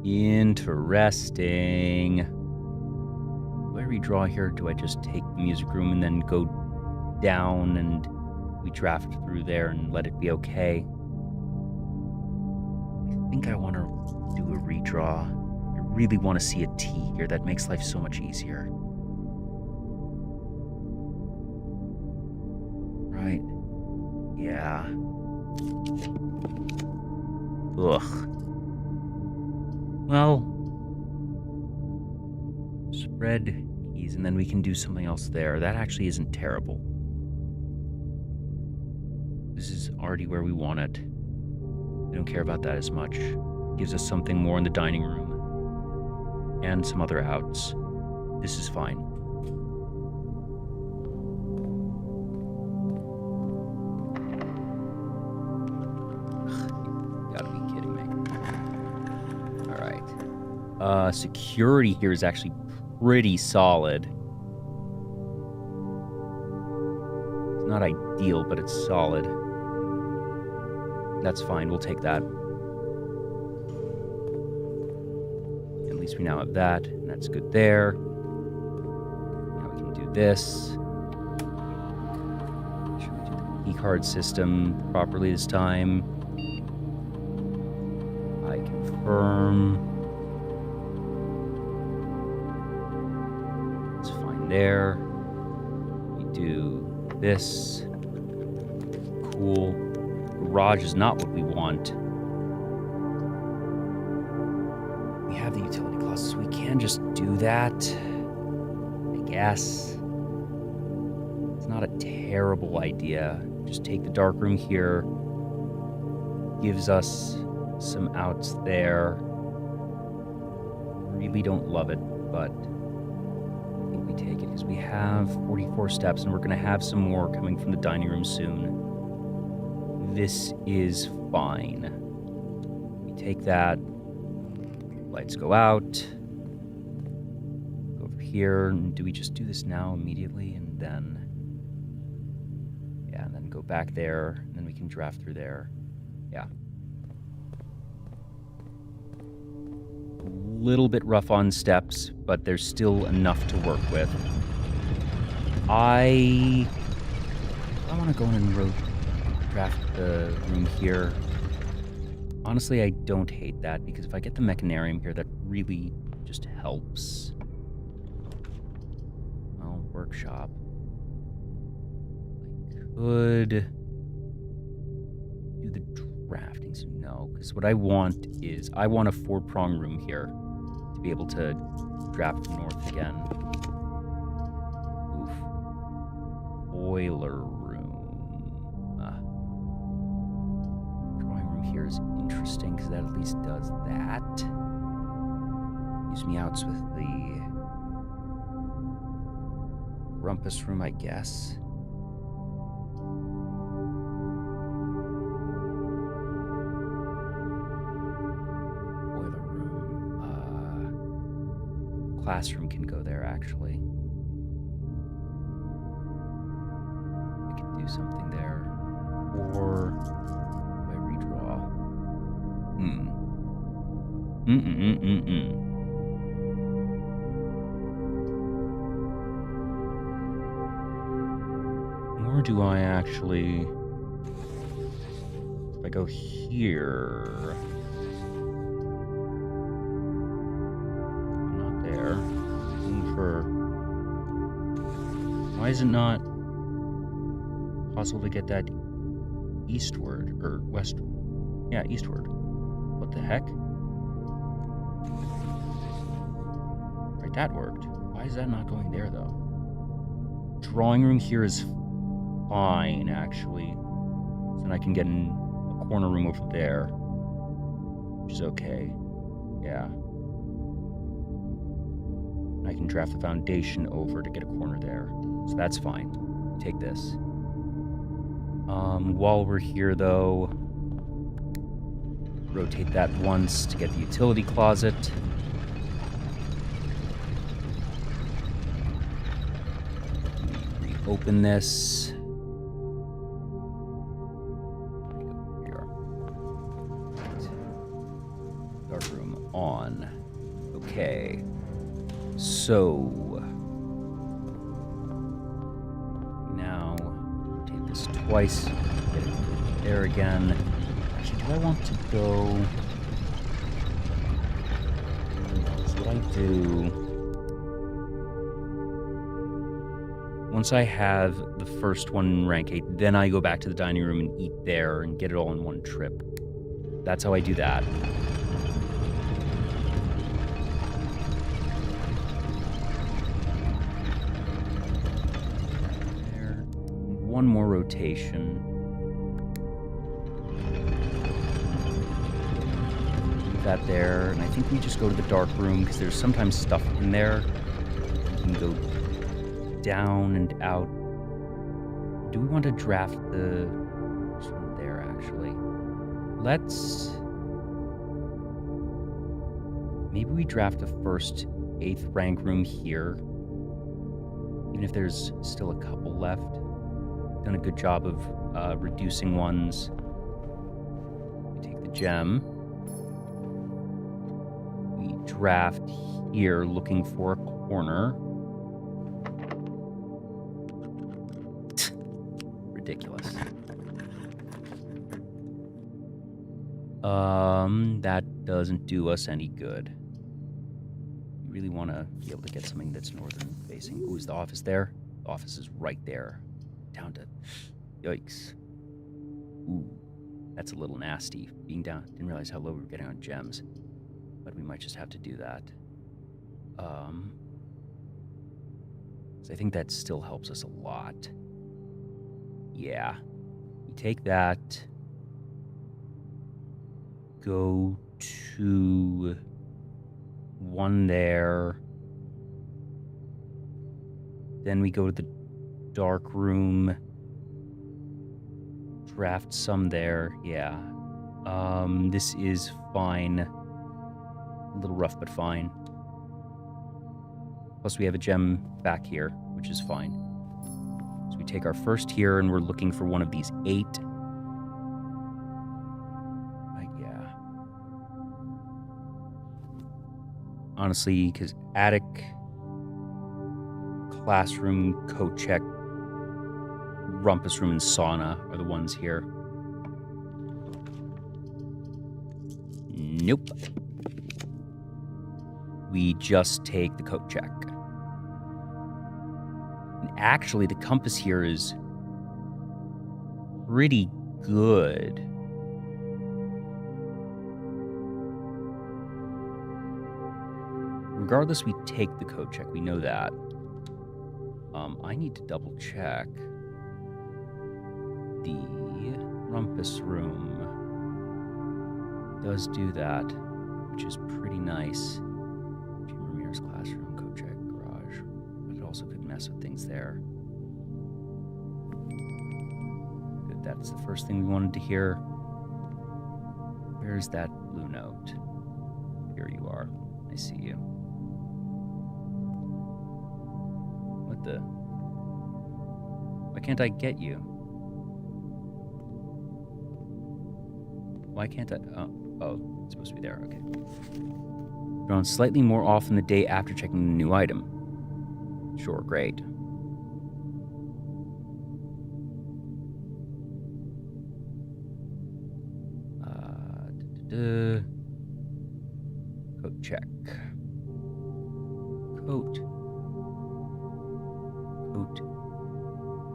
Interesting. Do I redraw here? Do I just take the music room and then go down and we draft through there and let it be okay? I think I want to do a redraw. I really want to see a T here. That makes life so much easier. Right. Yeah. Ugh. Well, spread keys, and then we can do something else there. That actually isn't terrible. This is already where we want it. I don't care about that as much. Gives us something more in the dining room. And some other outs. This is fine. Ugh, gotta be kidding me. Alright. Security here is actually pretty solid. It's not ideal, but it's solid. That's fine, we'll take that. At least we now have that, and that's good there. Now we can do this. Make sure we do the key card system properly this time. I confirm. It's fine there. We do this. Cool. Garage is not what we want. We have the utility closet, so we can just do that. I guess. It's not a terrible idea. Just take the dark room here. Gives us some outs there. Really don't love it, but I think we take it because we have 44 steps and we're going to have some more coming from the dining room soon. This is fine. We take that. Lights go out. Go over here. And do we just do this now immediately? And then... yeah, and then go back there. And then we can draft through there. Yeah. A little bit rough on steps, but there's still enough to work with. I want to go in and draft the room here. Honestly, I don't hate that, because if I get the mechanarium here, that really just helps. Well, workshop. I could do the drafting, so no, because what I want is, I want a 4-prong room here to be able to draft north again. Oof. Boiler room. Here is interesting because that at least does that. Use me outs with the rumpus room, I guess. Boiler room. Classroom can go there, actually. I could do something there. Or... Or do I actually... if I go here... I'm not there. Looking for... why is it not possible to get that eastward, or westward? Yeah, eastward. What the heck? Right, that worked. Why is that not going there, though? Drawing room here is fine, actually. So then I can get in a corner room over there, which is okay. Yeah. I can draft the foundation over to get a corner there. So that's fine. Take this. While we're here, though... rotate that once to get the utility closet. Reopen this. Here. Dark room on. Okay. So now rotate this twice. Get it there again. Actually, do I want to go... do... Once I have the first one in rank 8, then I go back to the dining room and eat there and get it all in one trip. That's how I do that. There. One more rotation. Leave that there, and I think we just go to the dark room because there's sometimes stuff in there. You can go down and out. Do we want to draft the this one there, actually? Maybe we draft the first 8th rank room here. Even if there's still a couple left. Done a good job of reducing ones. We take the gem. We draft here looking for a corner. Ridiculous. That doesn't do us any good. You really want to be able to get something that's northern facing. Ooh, is the office there? The office is right there. Down to... Yikes. Ooh, that's a little nasty. Being down... Didn't realize how low we were getting on gems. But we might just have to do that. So I think that still helps us a lot. Yeah. We take that. Go to one there. Then we go to the dark room. Draft some there. Yeah. This is fine. A little rough, but fine. Plus we have a gem back here, which is fine. So we take our first here, and we're looking for one of these 8. Yeah. Honestly, because attic, classroom, coat check, rumpus room, and sauna are the ones here. Nope. We just take the coat check. And actually, the compass here is pretty good. Regardless, we take the coat check. We know that. I need to double check. The rumpus room does do that, which is pretty nice. Classroom, coat check, garage. But it also could mess with things there. Good, that's the first thing we wanted to hear. Where's that blue note? Here you are. I see you. What the? Why can't I get you? Why can't I? Oh, it's supposed to be there. Okay. Drawn slightly more often the day after checking the new item. Sure, great. Coat check. Coat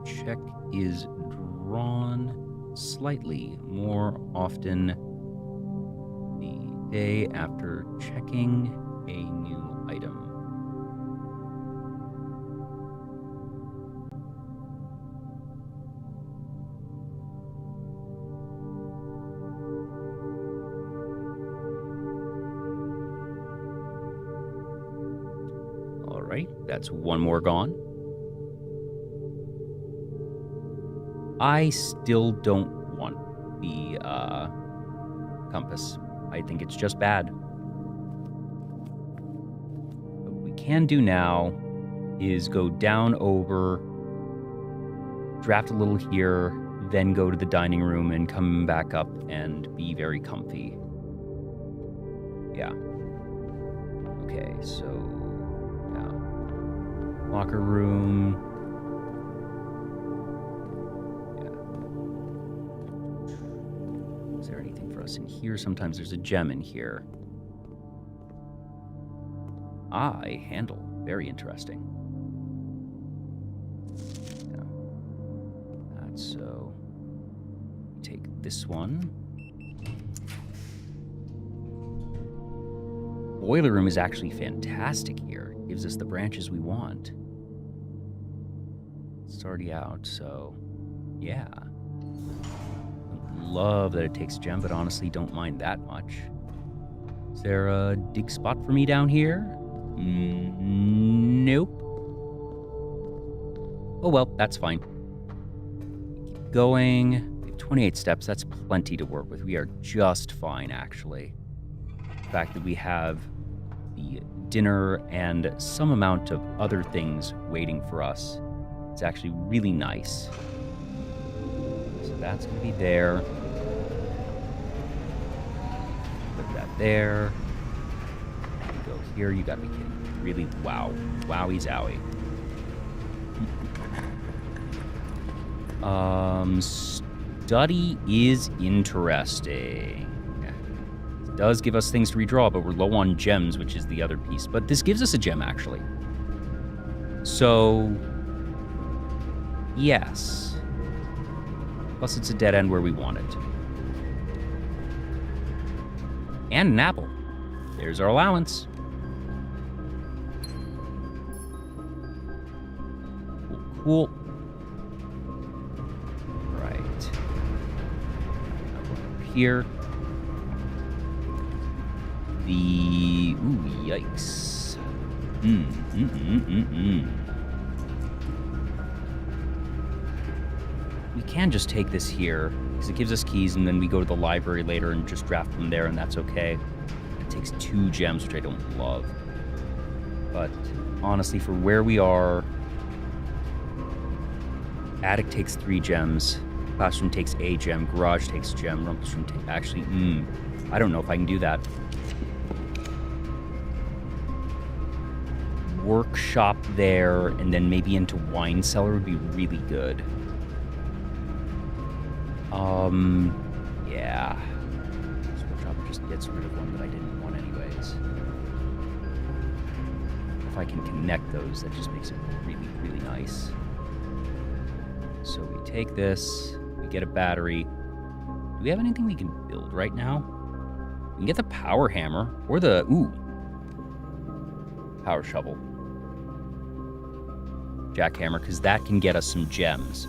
check is drawn slightly more often the day after checking a new item. All right, that's one more gone. I still don't want the compass. I think it's just bad. What we can do now is go down over, draft a little here, then go to the dining room and come back up and be very comfy. Yeah. Okay, so, yeah. Locker room. In here, sometimes there's a gem in here. I handle. Very interesting. Yeah. That's so. Take this one. Boiler room is actually fantastic here. It gives us the branches we want. It's already out, so yeah. Love that it takes a gem, but honestly don't mind that much. Is there a dig spot for me down here? Nope. Oh well, that's fine. Keep going. We have 28 steps. That's plenty to work with. We are just fine, actually. The fact that we have the dinner and some amount of other things waiting for us is actually really nice. So that's going to be there. Put that there. Go here. You got to be kidding. Really? Wow. Wowie zowie. Study is interesting. It does give us things to redraw, but we're low on gems, which is the other piece. But this gives us a gem, actually. So, yes. Plus, it's a dead end where we want it. And an apple. There's our allowance. Cool. Right. Here. The... Ooh, yikes. We can just take this here, because it gives us keys, and then we go to the library later and just draft from there, and that's okay. It takes 2 gems, which I don't love. But, honestly, for where we are... Attic takes 3 gems. Classroom takes a gem. Garage takes a gem. Rumpus room takes... Actually, I don't know if I can do that. Workshop there, and then maybe into wine cellar would be really good. Yeah. This workshop just gets rid of one that I didn't want anyways. If I can connect those, that just makes it really, really nice. So we take this, we get a battery. Do we have anything we can build right now? We can get the power hammer, or the, power shovel. Jackhammer, because that can get us some gems.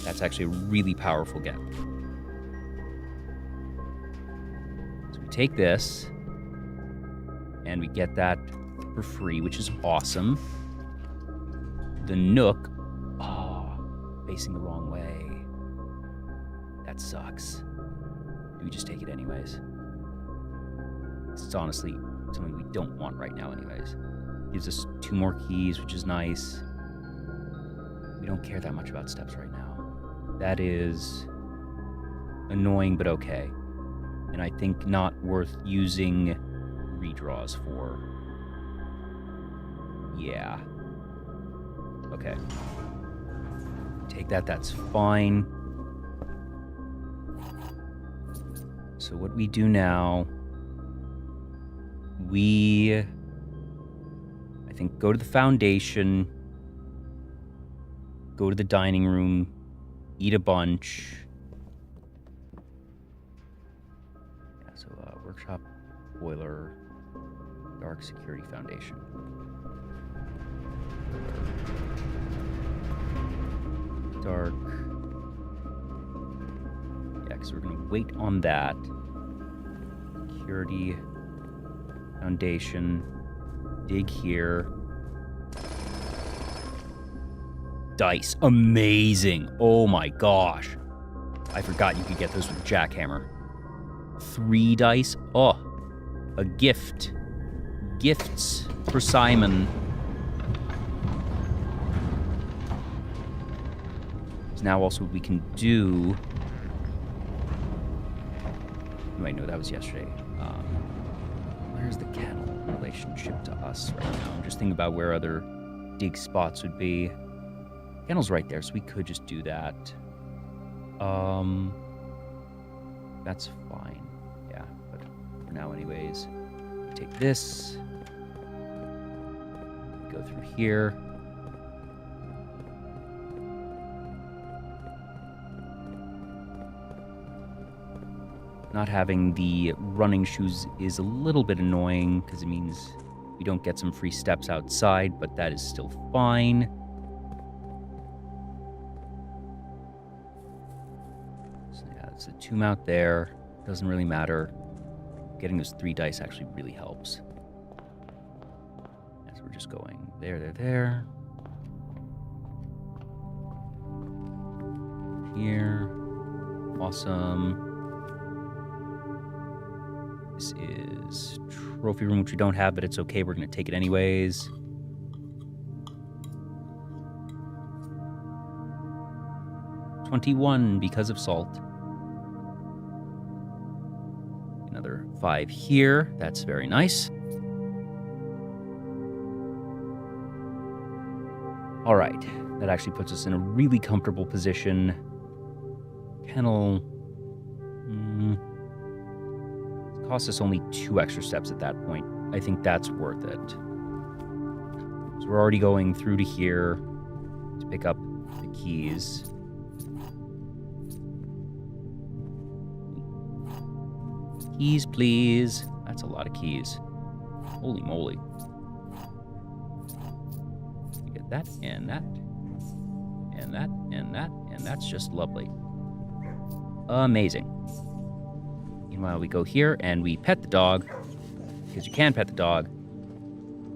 That's actually a really powerful get. So we take this, and we get that for free, which is awesome. The Nook, facing the wrong way. That sucks. Do we just take it anyways? It's honestly something we don't want right now anyways. Gives us 2 more keys, which is nice. We don't care that much about steps right now. That is annoying, but okay. And I think not worth using redraws for. Yeah. Okay. Take that, that's fine. So what we do now, I think go to the foundation, go to the dining room, eat a bunch. Yeah, so workshop, boiler, dark security foundation. Dark. Yeah, because we're going to wait on that. Security, foundation, dig here. Dice. Amazing. Oh my gosh. I forgot you could get those with a jackhammer. 3 dice. Oh, a gift. Gifts for Simon. Now also what we can do... Wait, no, that was yesterday. Where's the kennel in relationship to us right now? I'm just thinking about where other dig spots would be. Kennel's right there, so we could just do that. That's fine. Yeah, but for now anyways. Take this. Go through here. Not having the running shoes is a little bit annoying because it means we don't get some free steps outside, but that is still fine. So yeah, it's a tomb out there. Doesn't really matter. Getting those 3 dice actually really helps. As we're just going there. Here. Awesome. This is trophy room, which we don't have, but it's okay. We're going to take it anyways. $21 because of salt. Another 5 here. That's very nice. All right. That actually puts us in a really comfortable position. Kennel... cost us only 2 extra steps at that point. I think that's worth it. So we're already going through to here to pick up the keys. Keys, please. That's a lot of keys. Holy moly. You get that, and that, and that, and that, and that's just lovely. Amazing. Meanwhile, we go here and we pet the dog, because you can pet the dog.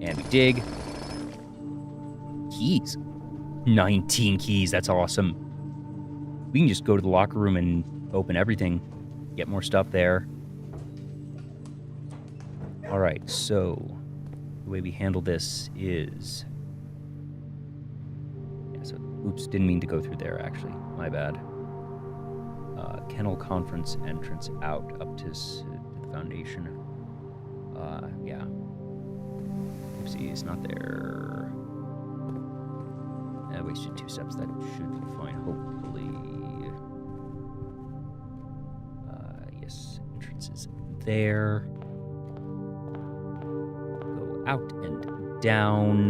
And we dig. Keys. 19 keys, that's awesome. We can just go to the locker room and open everything. Get more stuff there. Alright, so the way we handle this is... Yeah, so, oops, didn't mean to go through there, actually. My bad. Kennel conference entrance out up to the foundation. Yeah. Oopsie, it's not there. I wasted 2 steps. That should be fine, hopefully. Yes, entrance is there. Go out and down.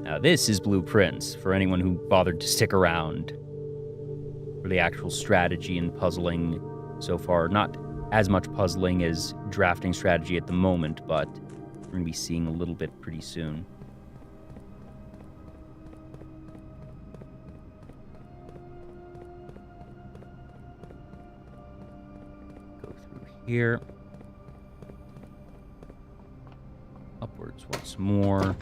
Now this is Blueprints, for anyone who bothered to stick around. For the actual strategy and puzzling so far. Not as much puzzling as drafting strategy at the moment, but we're going to be seeing a little bit pretty soon. Go through here. Upwards once more.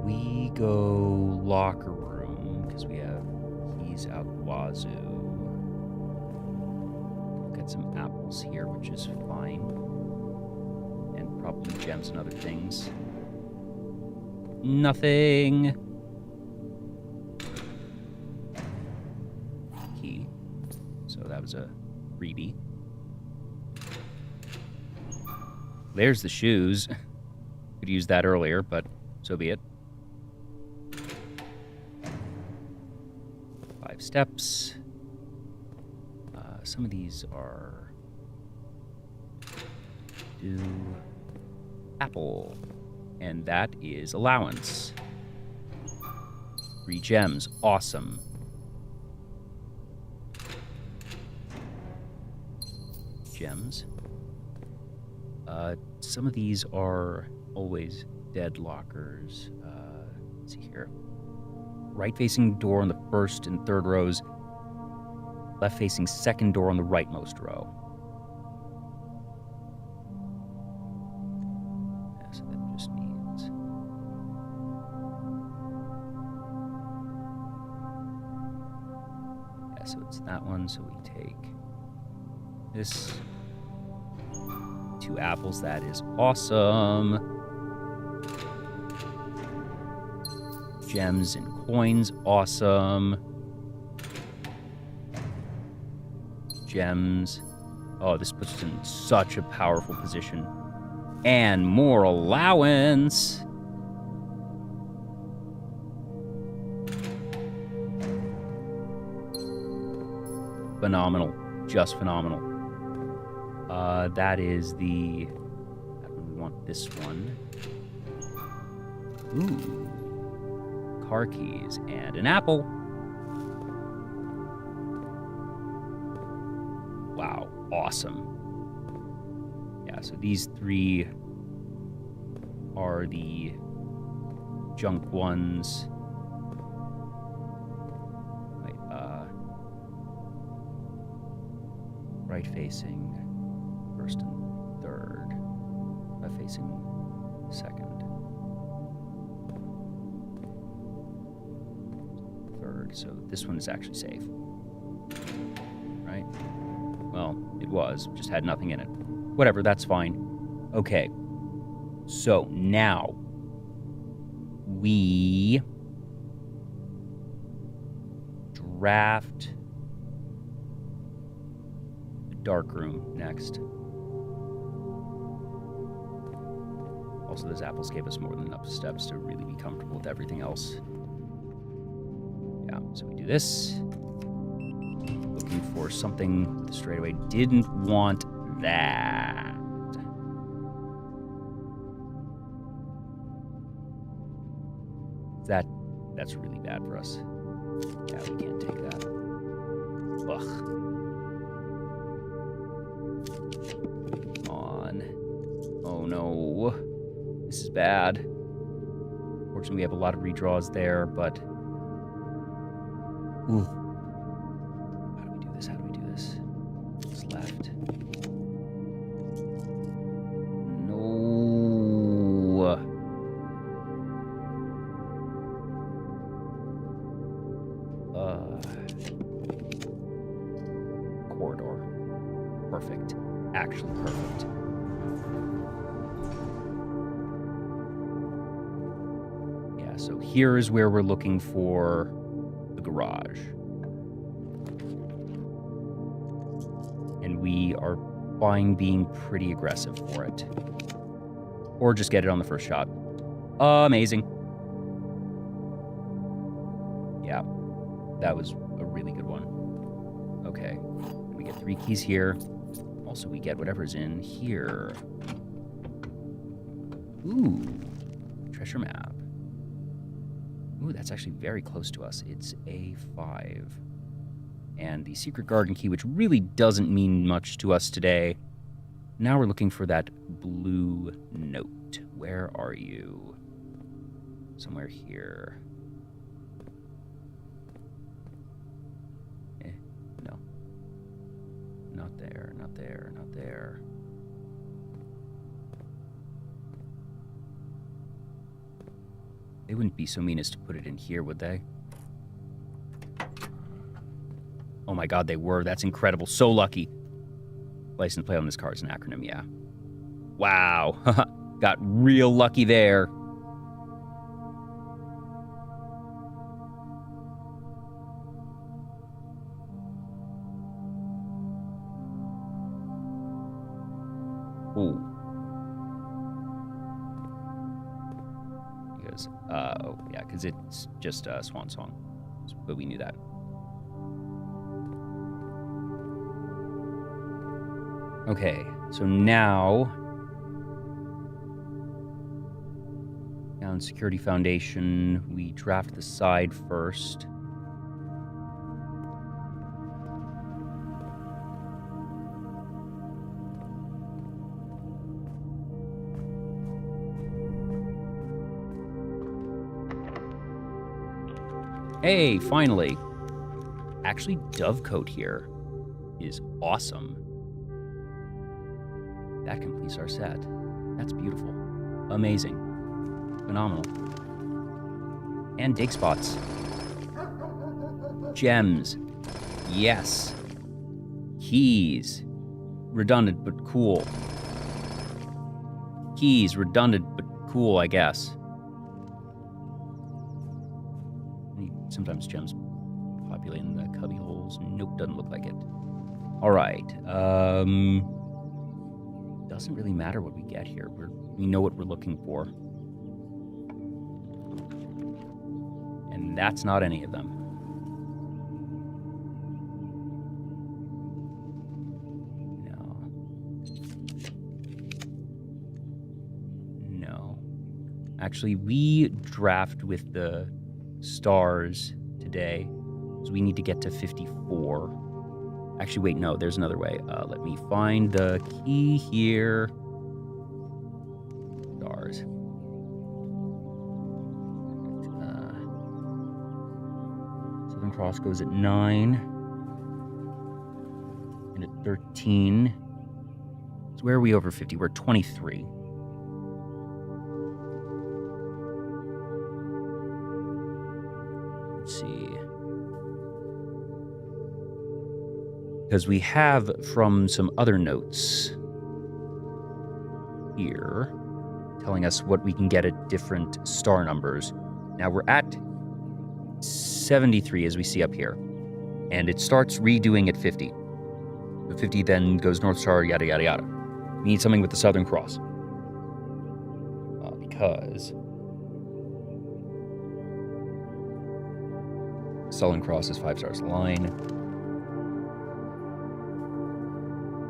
We go locker room because we have keys out wazoo. Got some apples here, which is fine. And probably gems and other things. Nothing. Key. So that was a freebie. There's the shoes. Could use that earlier, but so be it. 5 steps. Some of these are... Do... Apple. And that is allowance. 3 gems. Awesome. Gems. Some of these are always dead lockers. Let's see here. Right-facing door on the first and third rows. Left-facing second door on the rightmost row. Yeah, so that just means... Yeah, so it's that one, so we take this. 2 apples, that is awesome. Gems and coins, awesome. Gems. Oh, this puts us in such a powerful position. And more allowance. Phenomenal. Just phenomenal. That is the... We want this one. Ooh. Car keys and an apple. Wow. Awesome. Yeah, so these three are the junk ones. Wait, right facing first and third. Left facing second. Third, so this one is actually safe. Right? Well, it was, just had nothing in it. Whatever, that's fine. Okay. So, now we draft the dark room next. Also, those apples gave us more than enough steps to really be comfortable with everything else. Yeah, so we do this. Looking for something straight away. Didn't want that. That's really bad for us. Yeah, we can't take that. Ugh. Come on. Oh no. This is bad. Fortunately, we have a lot of redraws there, but... Ooh. How do we do this? How do we do this? It's left. Corridor. Perfect. Actually perfect. Yeah, so here is where we're looking for the garage. And we are fine being pretty aggressive for it. Or just get it on the first shot. Amazing. Yeah, that was a really good one. Okay, we get 3 keys here. Also, we get whatever's in here. Ooh, treasure map. Ooh, that's actually very close to us. It's A5. And the secret garden key, which really doesn't mean much to us today. Now we're looking for that blue note. Where are you? Somewhere here. No. Not there, not there, not there. They wouldn't be so mean as to put it in here, would they? Oh my god, they were. That's incredible. So lucky. License plate on this car is an acronym, yeah. Wow. Got real lucky there. Ooh. Because, oh, yeah, because it's just a swan song. But we knew that. Okay, so now in Security Foundation, we draft the side first. Hey, finally. Actually, Dovecoat here is awesome. That completes our set. That's beautiful. Amazing. Phenomenal. And dig spots. Gems. Yes. Keys. Redundant but cool. Keys. Redundant but cool, I guess. Sometimes gems populate in the cubby holes. Nope, doesn't look like it. All right. Doesn't really matter what we get here. We know what we're looking for. And that's not any of them. No. Actually, we draft with the stars today, so we need to get to 54. Actually, wait, no, there's another way. Let me find the key here. Stars. Southern Cross goes at 9. And at 13. So where are we over 50? We're at 23. Let's see. Because we have from some other notes here telling us what we can get at different star numbers. Now we're at 73 as we see up here. And it starts redoing at 50. The 50 then goes North Star, yada, yada, yada. We need something with the Southern Cross. Because Southern Cross is 5 stars line.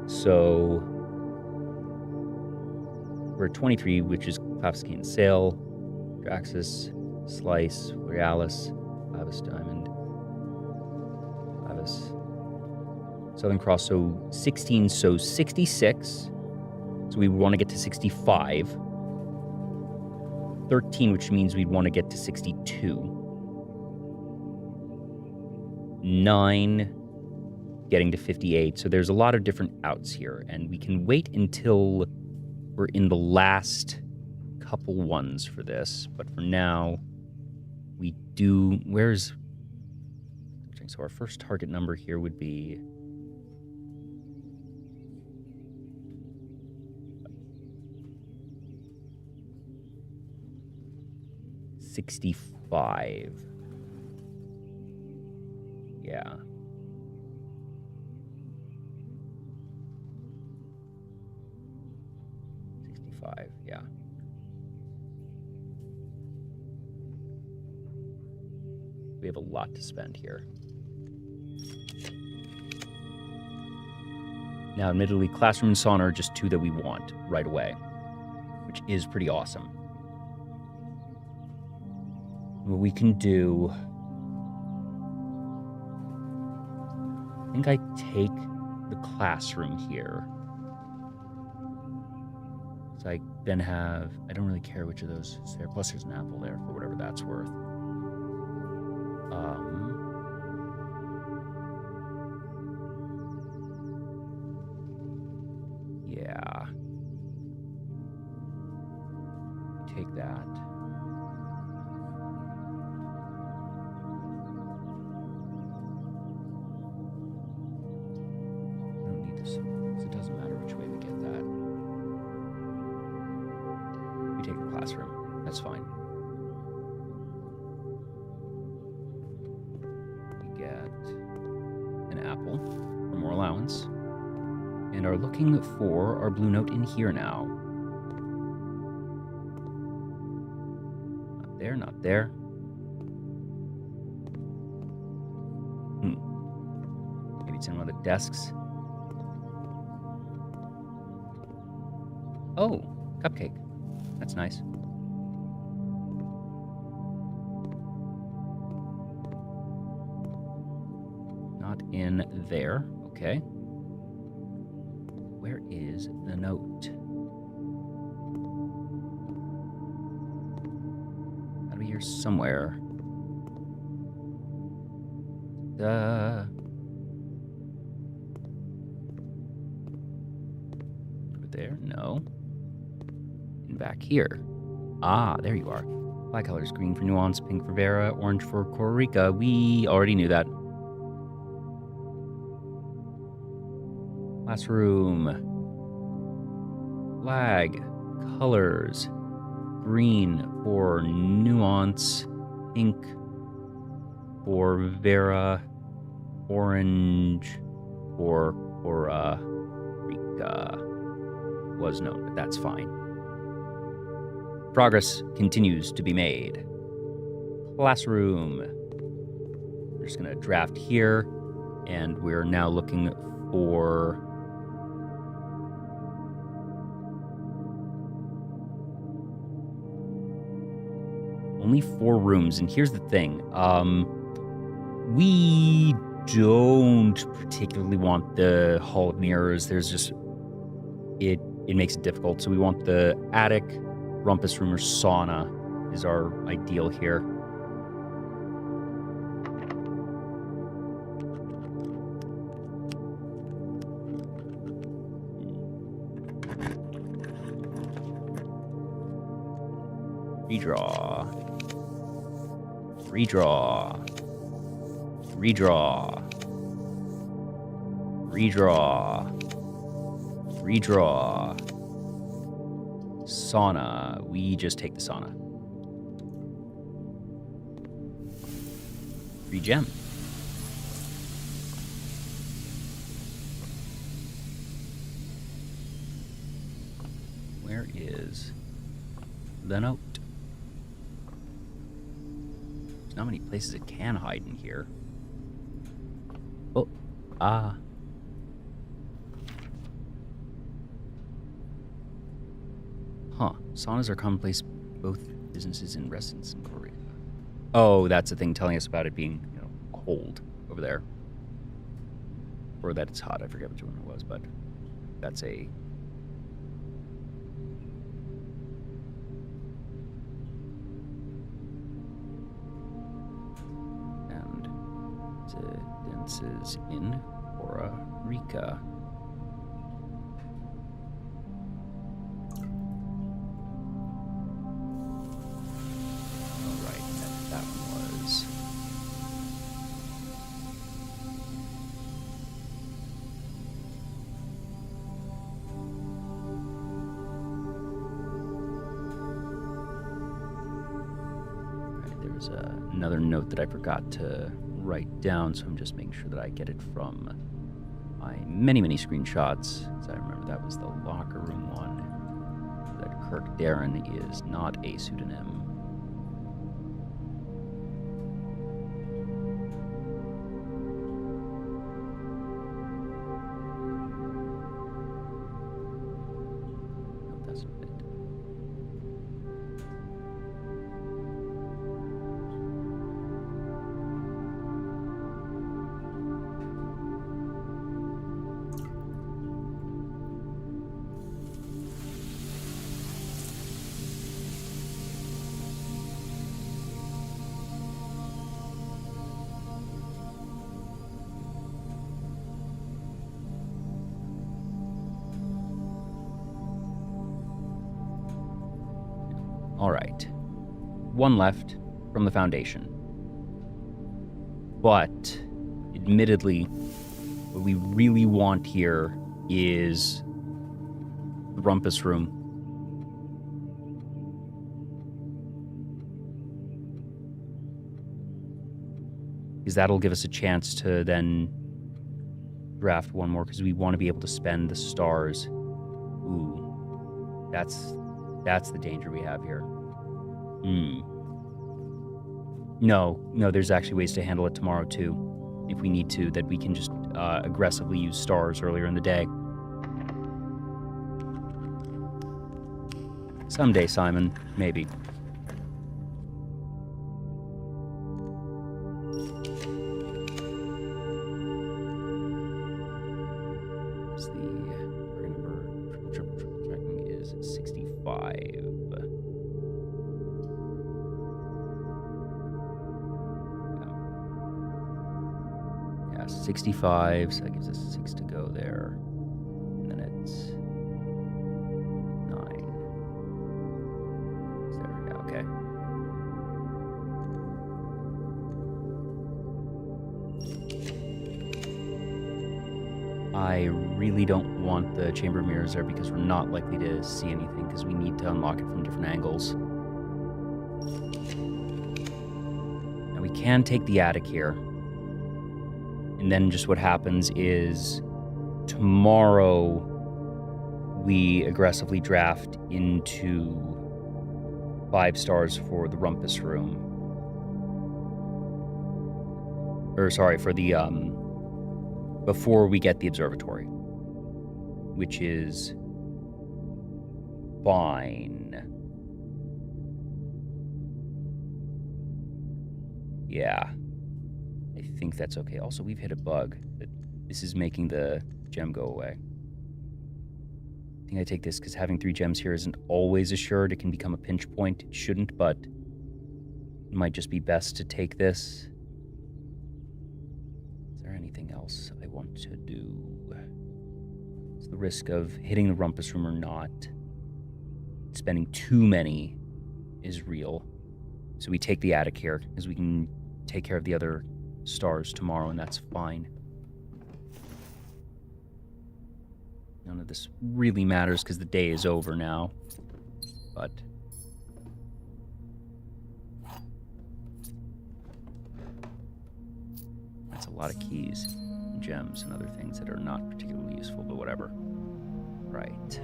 So we're at 23, which is Clapskin Sail, Draxus, Slice, Borealis, Clavis Diamond, Clavis, Southern Cross, so 16, so 66. So we want to get to 65. 13, which means we'd want to get to 62. 9, getting to 58. So there's a lot of different outs here, and we can wait until we're in the last couple ones for this. But for now, we do... Where's... So our first target number here would be... 65. Yeah. 65, yeah. We have a lot to spend here. Now, admittedly, Classroom and Sauna are just 2 that we want right away, which is pretty awesome. What we can do... I think I take the Classroom here. So I then have... I don't really care which of those is there. Plus there's an apple there for whatever that's worth. Yeah. Take that. I don't need this, so it doesn't matter which way we get that. We take the Classroom. That's fine. We get an apple for more allowance. And are looking for our blue note in here now. Not there, not there. Maybe it's in one of the desks. Oh, cupcake. That's nice. Not in there. Okay. Where is the note? Gotta be here somewhere. Over there? No. And back here. Ah, there you are. Flag colors: green for Nuance, pink for Vera, orange for Costa Rica. We already knew that. Classroom. Flag. Colors. Green for Nuance. Pink for Vera. Orange for Rika was known, but that's fine. Progress continues to be made. Classroom. We're just going to draft here, and we're now looking for... only 4 rooms, and here's the thing. We don't particularly want the Hall of Mirrors. There's just... It makes it difficult, so we want the attic, rumpus room, or sauna is our ideal here. Redraw. Redraw. Redraw. Redraw. Redraw. Sauna. We just take the sauna. Regen. Where is the note? There's not many places it can hide in here. Oh, Huh. Saunas are commonplace, both businesses and residents in Korea. Oh, that's the thing telling us about it being, cold over there. Or that it's hot. I forget which one it was, but that's a... And residences in Costa Rica. Another note that I forgot to write down, so I'm just making sure that I get it from my many screenshots. So I remember that was the locker room one. That Kirk Darren is not a pseudonym. Nope, that's not it. All right. One left from the foundation. But, admittedly, what we really want here is the rumpus room. Because that'll give us a chance to then draft one more, because we want to be able to spend the stars. Ooh. That's the danger we have here. No, there's actually ways to handle it tomorrow, too. If we need to, that we can just aggressively use stars earlier in the day. Someday, Simon. Maybe. Triple checking is 65. 65, so that gives us 6 to go there. And then it's 9. Is there? Yeah, okay. I really don't want the chamber mirrors there because we're not likely to see anything because we need to unlock it from different angles. Now we can take the attic here. And then just what happens is tomorrow we aggressively draft into 5 stars for the Rumpus Room. Or sorry, for the before we get the observatory, which is fine. Yeah, I think that's okay. Also, we've hit a bug. This is making the gem go away. I think I take this because having 3 gems here isn't always assured. It can become a pinch point. It shouldn't, but it might just be best to take this. Is there anything else I want to do? It's the risk of hitting the Rumpus Room or not. Spending too many is real. So we take the attic here, because we can take care of the other stars tomorrow, and that's fine. None of this really matters, because the day is over now. But that's a lot of keys, and gems, and other things that are not particularly useful, but whatever. Right.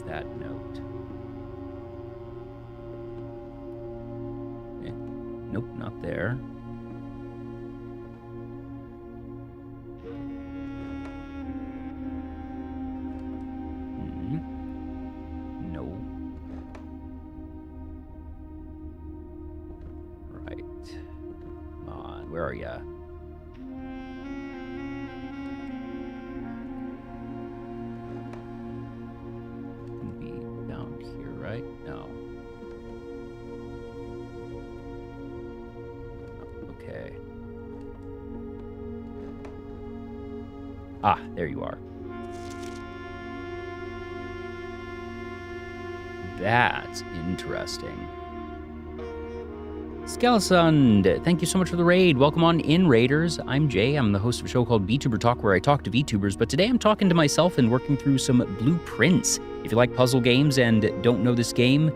That note. Okay. Nope, not there. No. Right. Come on, where are ya? No. Okay. Ah, there you are. That's interesting. Skelisund, thank you so much for the raid. Welcome on in, Raiders. I'm Jay. I'm the host of a show called Vtuber Talk, where I talk to VTubers, but today I'm talking to myself and working through some blueprints. If you like puzzle games and don't know this game,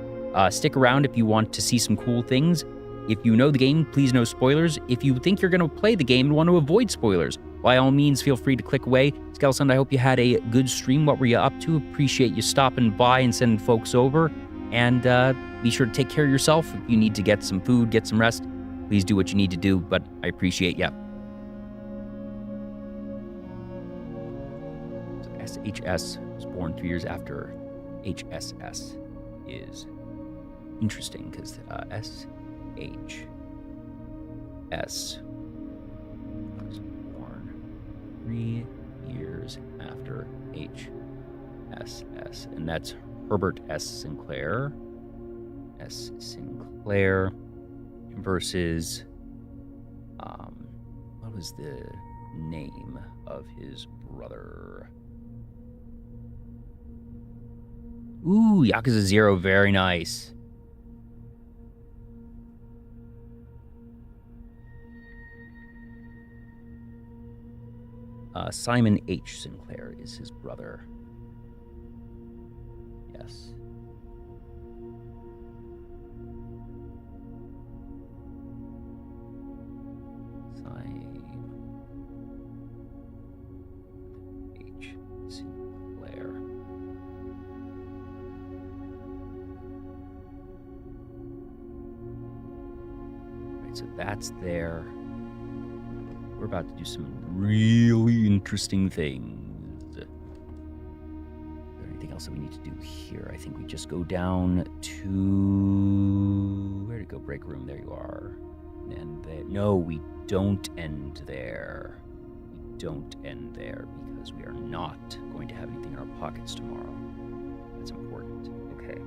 stick around if you want to see some cool things. If you know the game, please no spoilers. If you think you're going to play the game and want to avoid spoilers, by all means, feel free to click away. Skelisund, I hope you had a good stream. What were you up to? Appreciate you stopping by and sending folks over. And be sure to take care of yourself. If you need to get some food, get some rest, please do what you need to do, but I appreciate you. So SHS was born 3 years after HSS is interesting, because SHS was born 3 years after HSS, and that's Herbert S. Sinclair. S. Sinclair versus, what was the name of his brother? Ooh, Yakuza 0, very nice. Simon H. Sinclair is his brother. Yes. Simon H. Sinclair. Right, so that's there. We're about to do some really interesting things. Is there anything else that we need to do here? I think we just go down to... Where to go? Break room. There you are. And no, we don't end there. We don't end there because we are not going to have anything in our pockets tomorrow. That's important. Okay.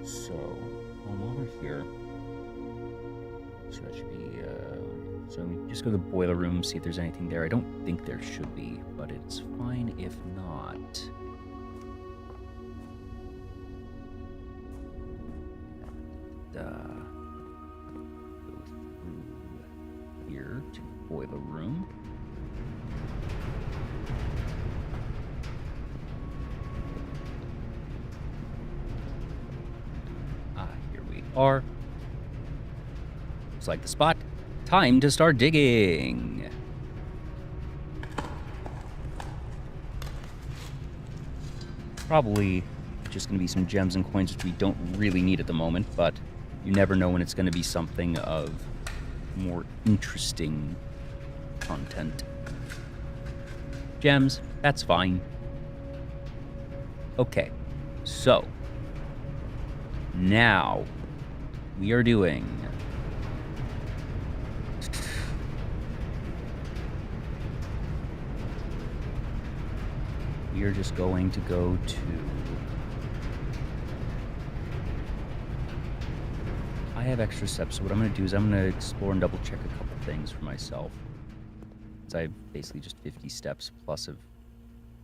So, while we're here, so that should be... So we just go to the boiler room, see if there's anything there. I don't think there should be, but it's fine if not. Go through here to the boiler room. far. Looks like the spot. Time to start digging. Probably just going to be some gems and coins, which we don't really need at the moment, but you never know when it's going to be something of more interesting content. Gems, that's fine. Okay, so now we are doing we are just going to go to I have extra steps, so what I'm going to do is I'm going to explore and double check a couple things for myself. So I have basically just 50 steps plus of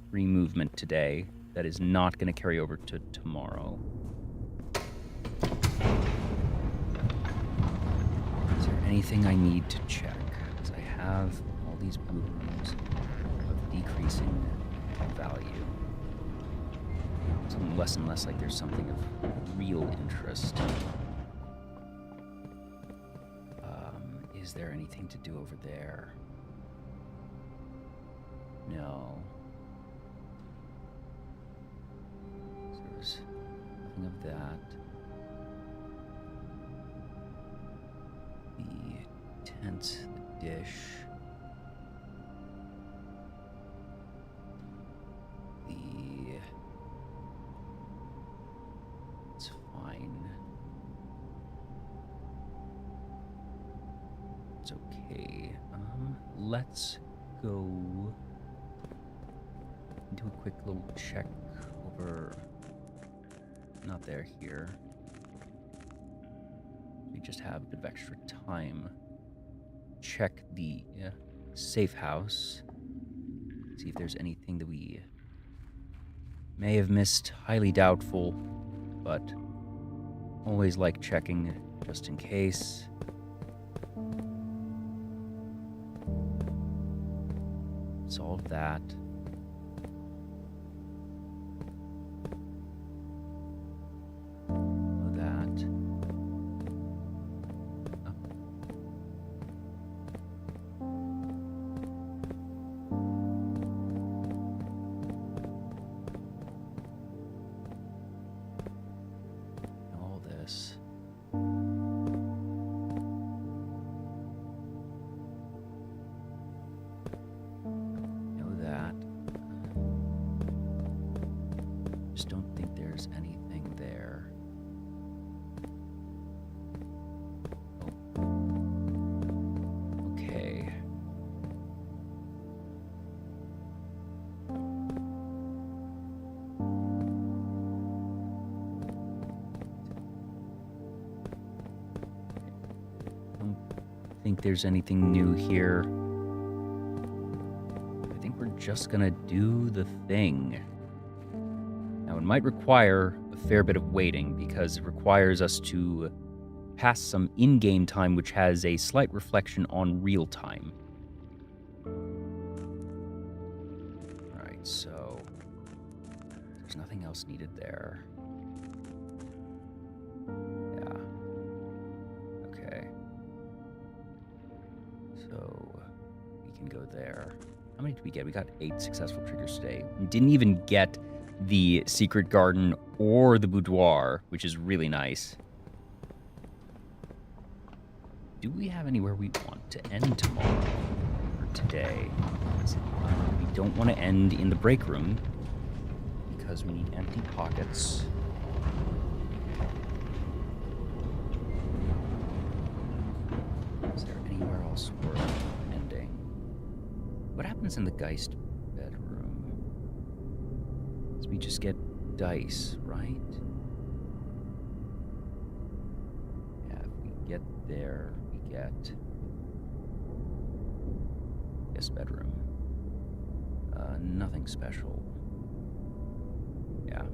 free movement today that is not going to carry over to tomorrow. Is there anything I need to check? Because I have all these blue rooms of decreasing value. It's less and less like there's something of real interest. Is there anything to do over there? No. So there's nothing of that. The tent, the dish. It's fine. It's okay. Let's go do a quick little check over. Not there, here. We just have a bit of extra time. Check the safe house. See if there's anything that we may have missed. Highly doubtful, but always like checking just in case. Solve that. That. Oh. All this. Just don't think there's anything there. Oh. Okay. Don't think there's anything new here. I think we're just gonna do the thing. Now, it might require a fair bit of waiting because it requires us to pass some in-game time, which has a slight reflection on real time. Alright, so there's nothing else needed there. Yeah. Okay. So we can go there. How many did we get? We got 8 successful triggers today. We didn't even get the secret garden or the boudoir, which is really nice. Do we have anywhere we want to end tomorrow or today? We don't want to end in the break room because we need empty pockets. Is there anywhere else worth ending? What happens in the Geist bedroom? We just get dice, right? Yeah, if we get there, we get guest bedroom. Nothing special. Yeah.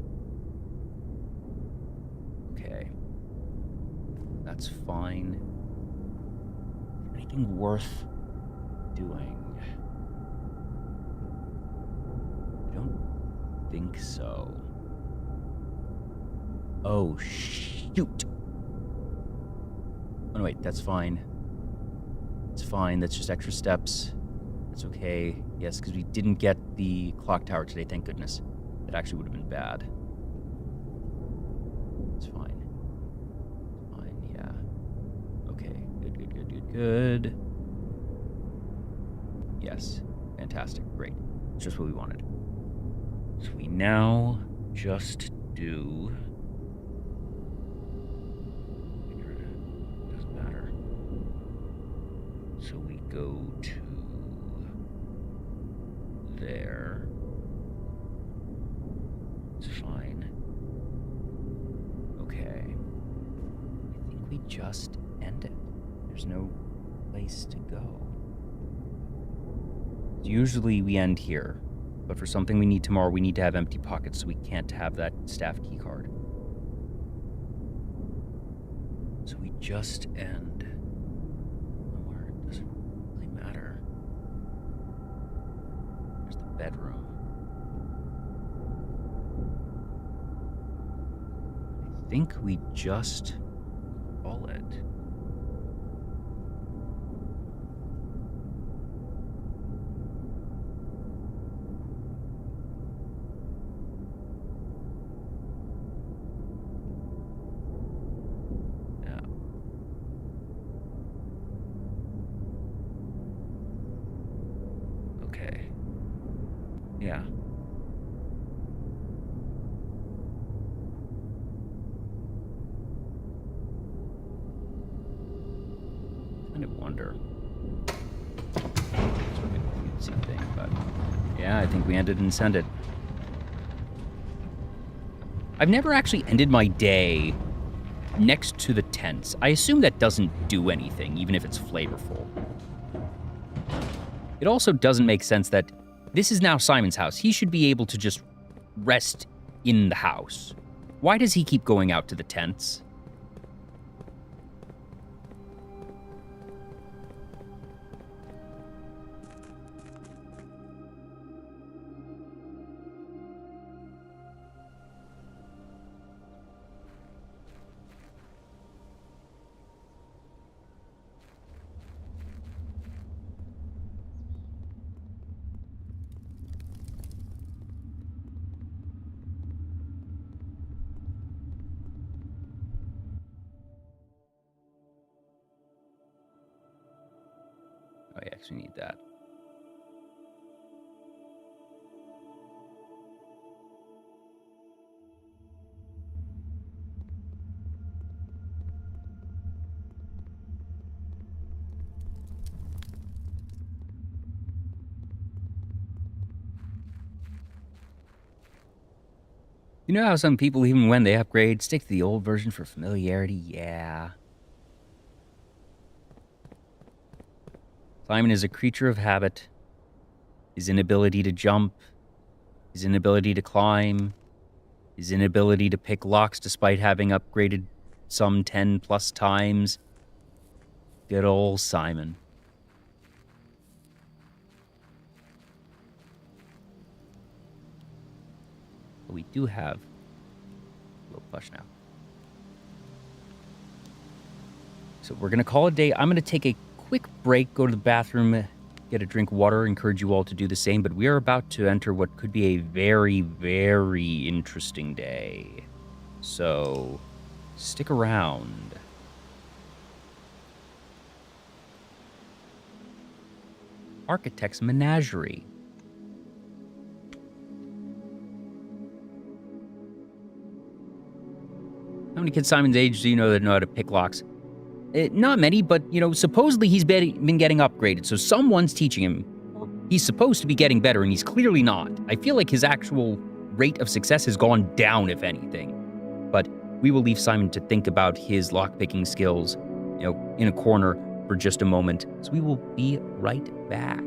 Okay. That's fine. Anything worth doing? I don't think so. Oh, shoot. no, wait, that's fine. It's fine. That's just extra steps. That's okay. Yes, because we didn't get the clock tower today, thank goodness. That actually would have been bad. It's fine. Fine, yeah. Okay, good. Yes, fantastic, great. It's just what we wanted. So we now just do... Doesn't matter. So we go to there. It's fine. Okay. I think we just end it. There's no place to go. Usually we end here, but for something we need tomorrow, we need to have empty pockets, so we can't have that staff key card. So we just end somewhere. It doesn't really matter. There's the bedroom. I think we just call it. Yeah. Kind of wonder. It's a cutesy thing, but yeah, I think we ended and sent it. I've never actually ended my day next to the tents. I assume that doesn't do anything, even if it's flavorful. It also doesn't make sense that this is now Simon's house. He should be able to just rest in the house. Why does he keep going out to the tents? Oh, I actually need that. You know how some people, even when they upgrade, stick to the old version for familiarity? Yeah. Simon is a creature of habit. His inability to jump, his inability to climb, his inability to pick locks despite having upgraded some 10 plus times. Good old Simon. But we do have a little plush now. So we're going to call it a day. I'm going to take a quick break, go to the bathroom, get a drink of water, encourage you all to do the same. But we are about to enter what could be a very, very interesting day. So stick around. Architect's Menagerie. How many kids Simon's age do you know that know how to pick locks? Not many, but, you know, supposedly he's been getting upgraded, so someone's teaching him. He's supposed to be getting better, and he's clearly not. I feel like his actual rate of success has gone down, if anything. But we will leave Simon to think about his lockpicking skills, you know, in a corner for just a moment. So we will be right back.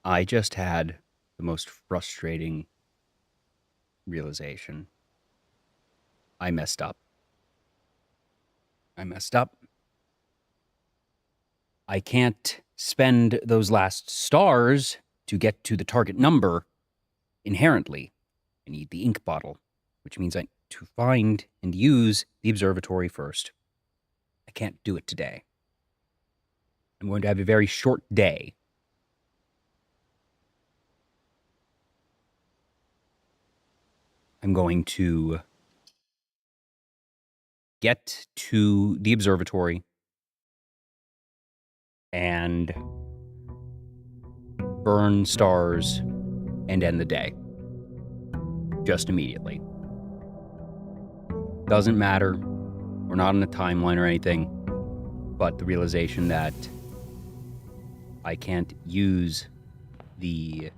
I just had the most frustrating realization. I messed up. I can't spend those last stars to get to the target number inherently. I need the ink bottle, which means I need to find and use the observatory first. I can't do it today. I'm going to have a very short day. I'm going to get to the observatory and burn stars and end the day. Just immediately. Doesn't matter. We're not on a timeline or anything. But the realization that I can't use the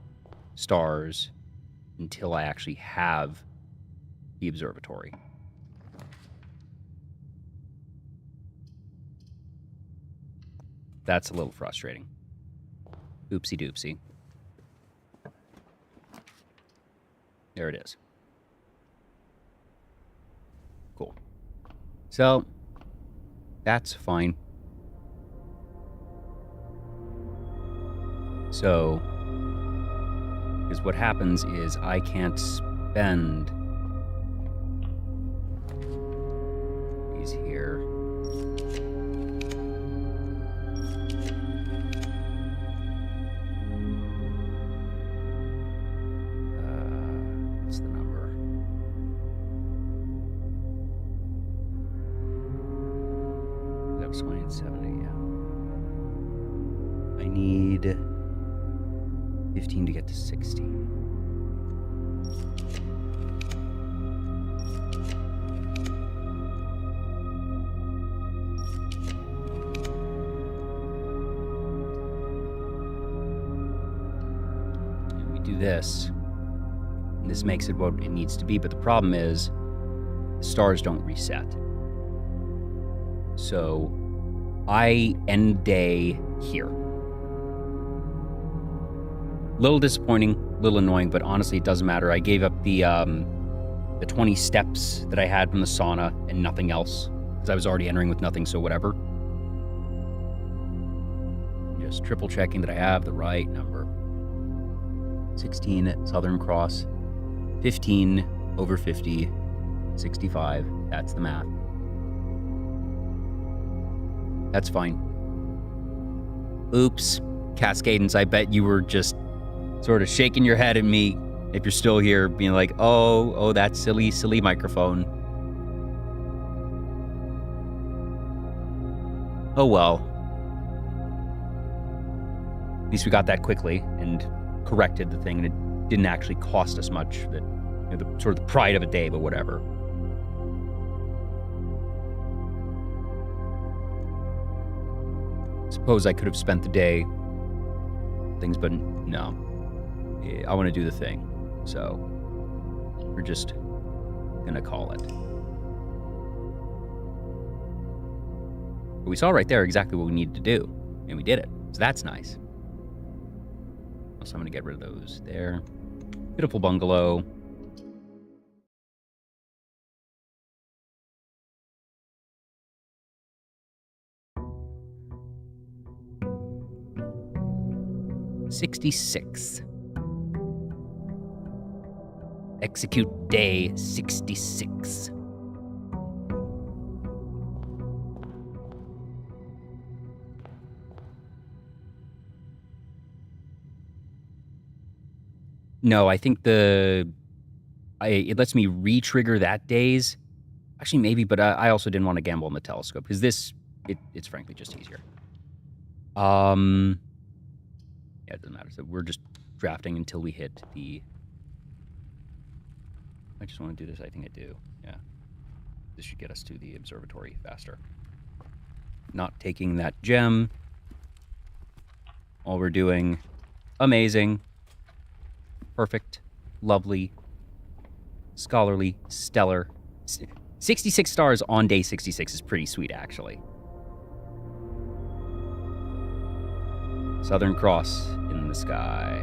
stars until I actually have the observatory. That's a little frustrating. Oopsie doopsie. There it is. Cool. So, that's fine. So, because what happens is I can't spend these here. What's the number? That was 2070, yeah. I need 15 to get to 16. And we do this, and this makes it what it needs to be, but the problem is the stars don't reset. So I end day here. Little disappointing, little annoying, but honestly, it doesn't matter. I gave up the 20 steps that I had from the sauna and nothing else because I was already entering with nothing, so whatever. Just triple checking that I have the right number. 16 at Southern Cross, 15 over 50, 65. That's the math. That's fine. Oops. Cascadence, I bet you were just sort of shaking your head at me, if you're still here, being like, oh, that silly microphone. Oh well. At least we got that quickly and corrected the thing, and it didn't actually cost us much. That, you know, the sort of the pride of a day, but whatever. Suppose I could have spent the day things, but no. I want to do the thing, so we're just gonna call it. But we saw right there exactly what we needed to do, and we did it, so that's nice. So I'm gonna get rid of those there. Beautiful bungalow. $66. Execute day 66. No, I think it lets me re-trigger that days. Actually, maybe, but I also didn't want to gamble on the telescope because it's frankly just easier. Yeah, it doesn't matter. So we're just drafting until we hit the... I just want to do this. I think I do. Yeah. This should get us to the observatory faster. Not taking that gem. All we're doing. Amazing. Perfect. Lovely. Scholarly. Stellar. 66 stars on day 66 is pretty sweet, actually. Southern Cross in the sky.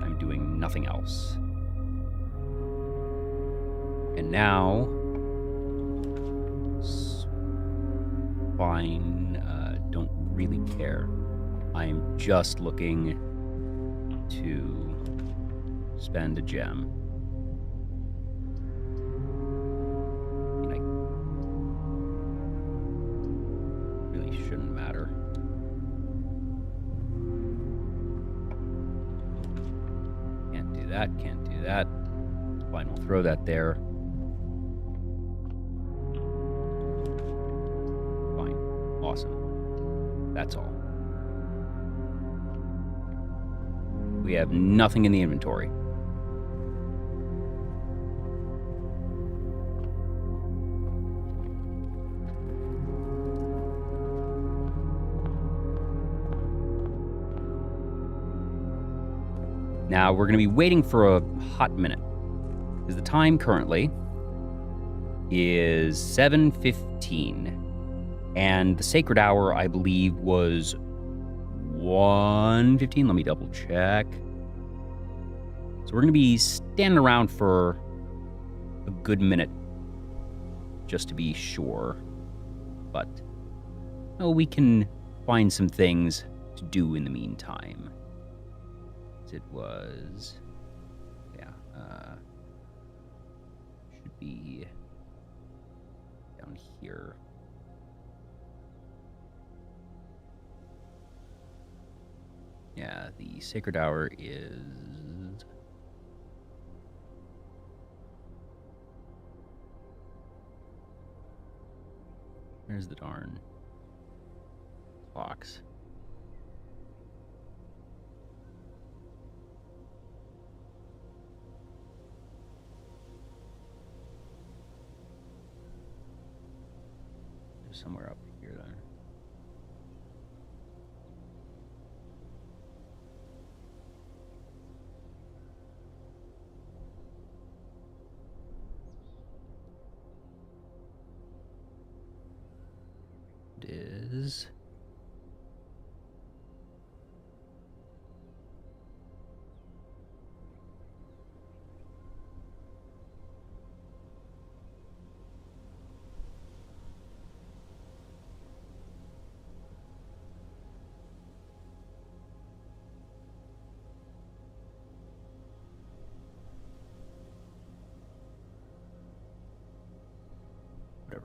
I'm doing nothing else. And now, fine, don't really care. I'm just looking to spend a gem. Really shouldn't matter. Can't do that, can't do that. Fine, we'll throw that there. Fine, awesome. That's all. We have nothing in the inventory. Now, we're going to be waiting for a hot minute, because the time currently is 7:15, and the sacred hour, I believe, was 1:15. Let me double check. So we're going to be standing around for a good minute, just to be sure. But, no, we can find some things to do in the meantime. It was, yeah, should be down here. Yeah, the sacred hour is where's the darn clocks? Somewhere up here then. It is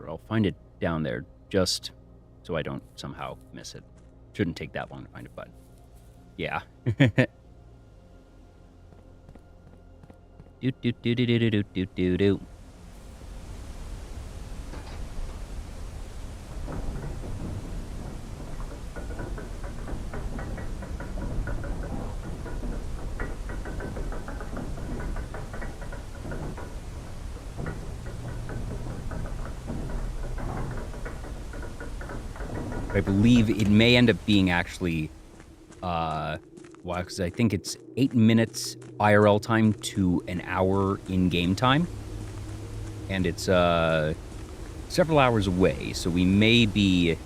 I'll find it down there just so I don't somehow miss it. Shouldn't take that long to find it, but yeah. do do do do do do do do do. I believe it may end up being actually, because I think it's 8 minutes IRL time to an hour in-game time. And it's several hours away, so we may be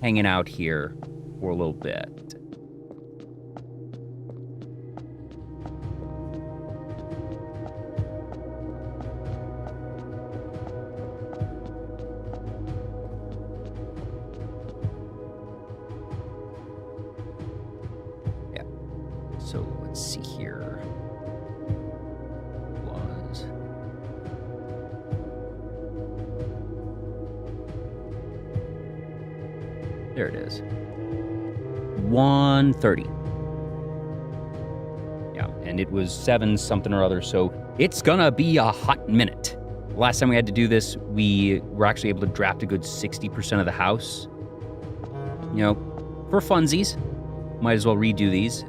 hanging out here for a little bit. So let's see here. There it is. 1:30. Yeah, and it was 7 something or other, so it's gonna be a hot minute. Last time we had to do this, we were actually able to draft a good 60% of the house. You know, for funsies. Might as well redo these.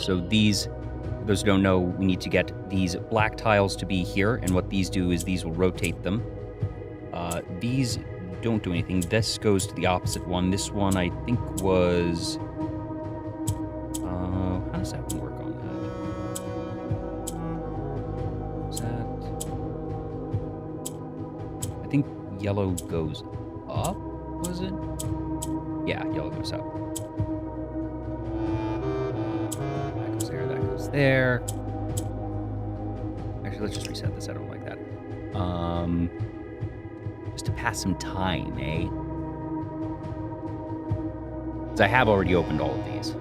So these, for those who don't know, we need to get these black tiles to be here, and what these do is these will rotate them. These don't do anything. This goes to the opposite one. This one, I think, was... how does that one work on that? Is that... I think yellow goes up, was it? Yeah, yellow goes up. there. Actually, let's just reset this. I don't like that. Just to pass some time, eh? Because I have already opened all of these.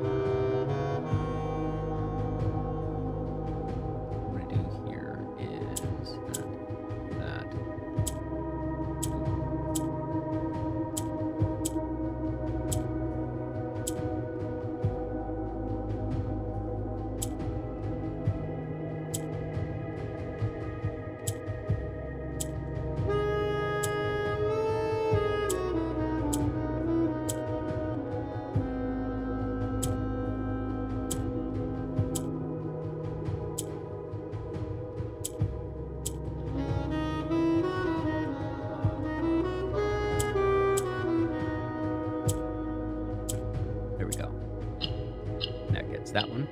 What I'm going to do here is that. There we go. That gets that one.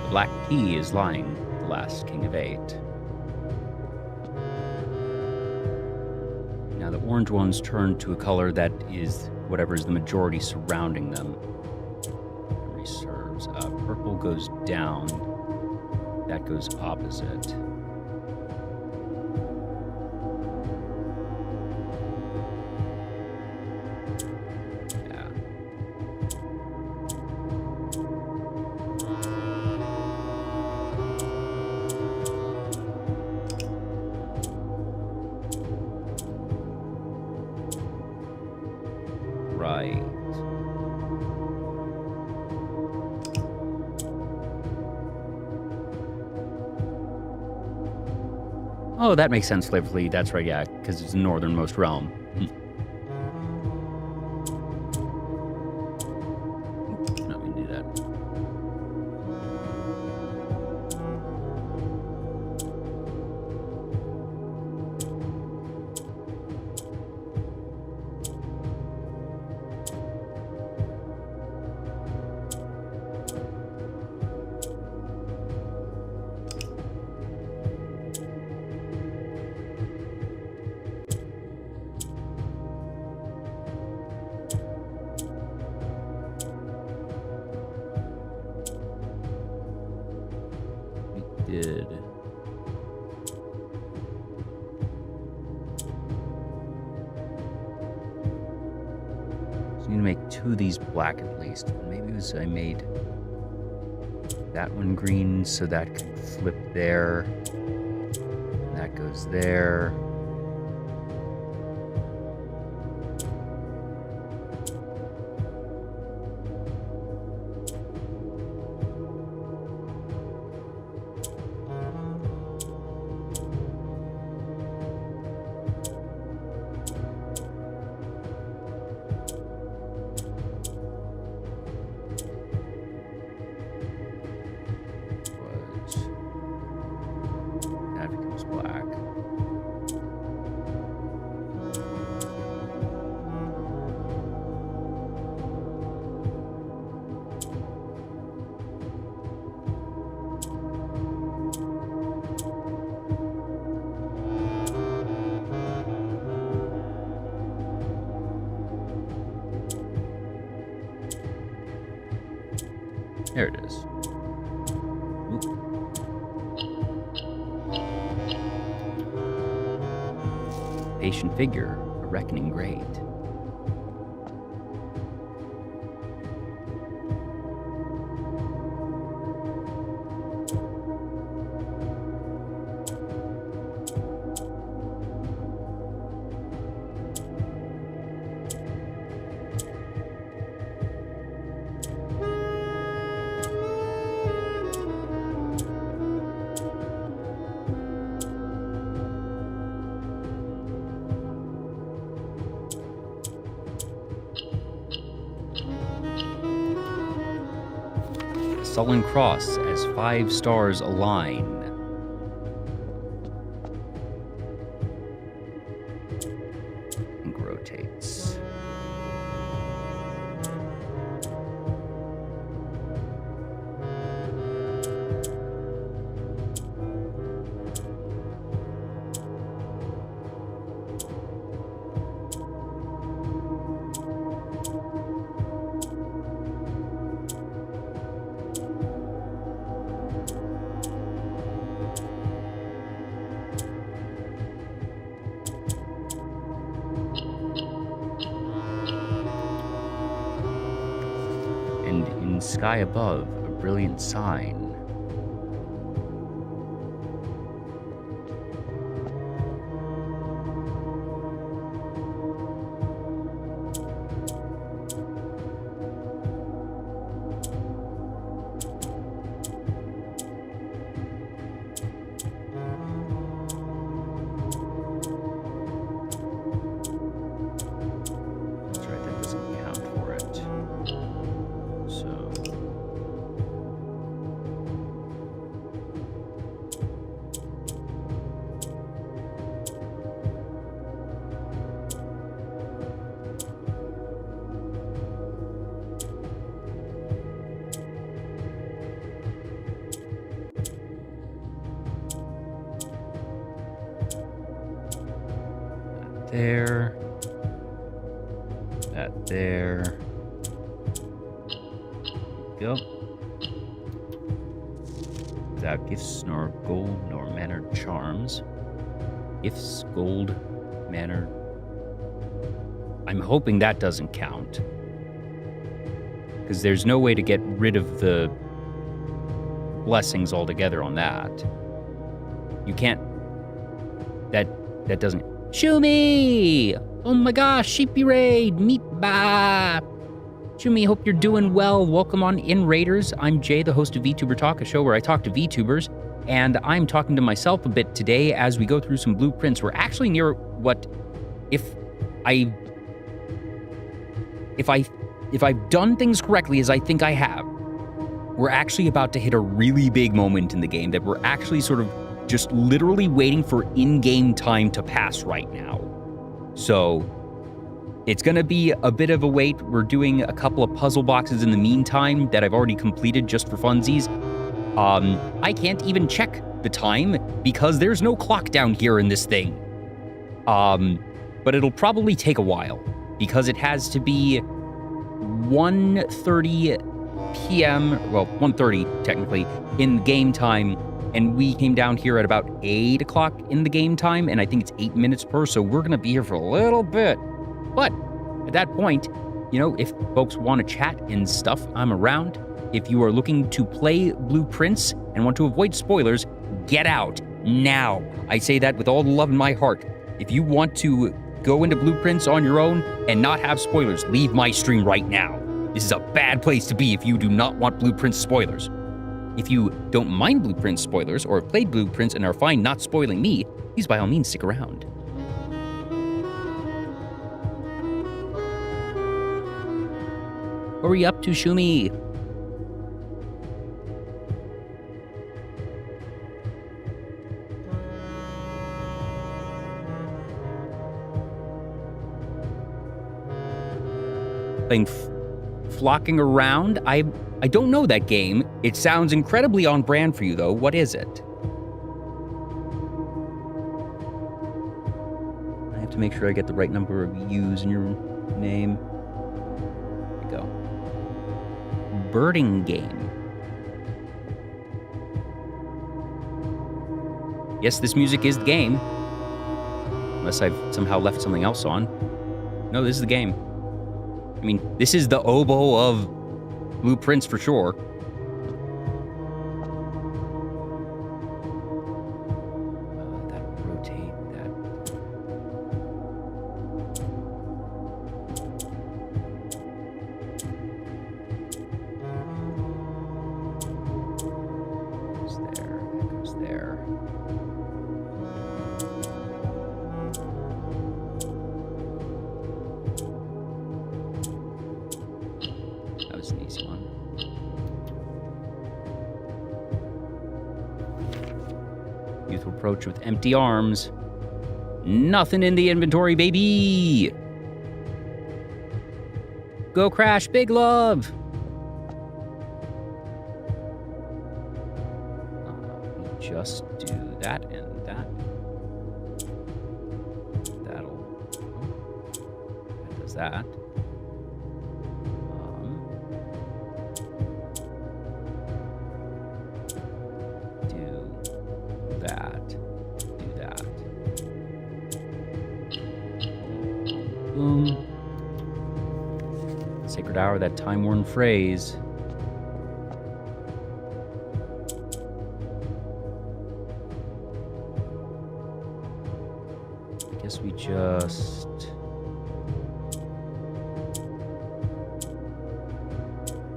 The black key is lying the last king of 8. Now the orange ones turn to a color that is whatever is the majority surrounding them. Memory serves. Purple goes down. That goes opposite. Right. Oh, that makes sense, flavorfully. That's right, yeah, because it's the northernmost realm. Not gonna do that. Did. So I need to make 2 of these black at least. Maybe it was I made that one green so that could flip there. And that goes there. That becomes black. There it is. Patient figure, a reckoning grade. Sullen cross as 5 stars align. And rotates. in sky above, a brilliant sign. There. That there. Go. Without gifts, nor gold, nor mannered charms. Gifts, gold, mannered. I'm hoping that doesn't count. Because there's no way to get rid of the blessings altogether on that. You can't. That doesn't. Shumi! Oh my gosh, Sheepy Raid! Meet ba! Shumi, hope you're doing well. Welcome on in, Raiders. I'm Jay, the host of Vtuber Talk, a show where I talk to VTubers, and I'm talking to myself a bit today as we go through some blueprints. We're actually near what, if I've done things correctly, as I think I have, we're actually about to hit a really big moment in the game that we're actually sort of just literally waiting for in-game time to pass right now. So it's going to be a bit of a wait. We're doing a couple of puzzle boxes in the meantime that I've already completed just for funsies. I can't even check the time because there's no clock down here in this thing. But it'll probably take a while because it has to be 1:30 p.m., well, 1:30 technically, in game time. And we came down here at about 8 o'clock in the game time, and I think it's 8 minutes per, so we're going to be here for a little bit. But at that point, you know, if folks want to chat and stuff, I'm around. If you are looking to play blueprints and want to avoid spoilers, get out now. I say that with all the love in my heart. If you want to go into blueprints on your own and not have spoilers, leave my stream right now. This is a bad place to be if you do not want blueprint spoilers. If you don't mind blueprint spoilers or have played blueprints and are fine not spoiling me, please by all means stick around. What are you up to, Shumi? Playing Flocking Around? I don't know that game. It sounds incredibly on brand for you, though. What is it? I have to make sure I get the right number of U's in your name. There we go. Birding game. Yes, this music is the game. Unless I've somehow left something else on. No, this is the game. I mean, this is the oboe of blueprints for sure. That rotate that. Goes there. That goes there. That was an easy one. Youthful approach with empty arms. Nothing in the inventory, baby! Go Crash, big love! Just do that and that. That does that. Do that. Boom. Sacred hour, that time-worn phrase. guess we just...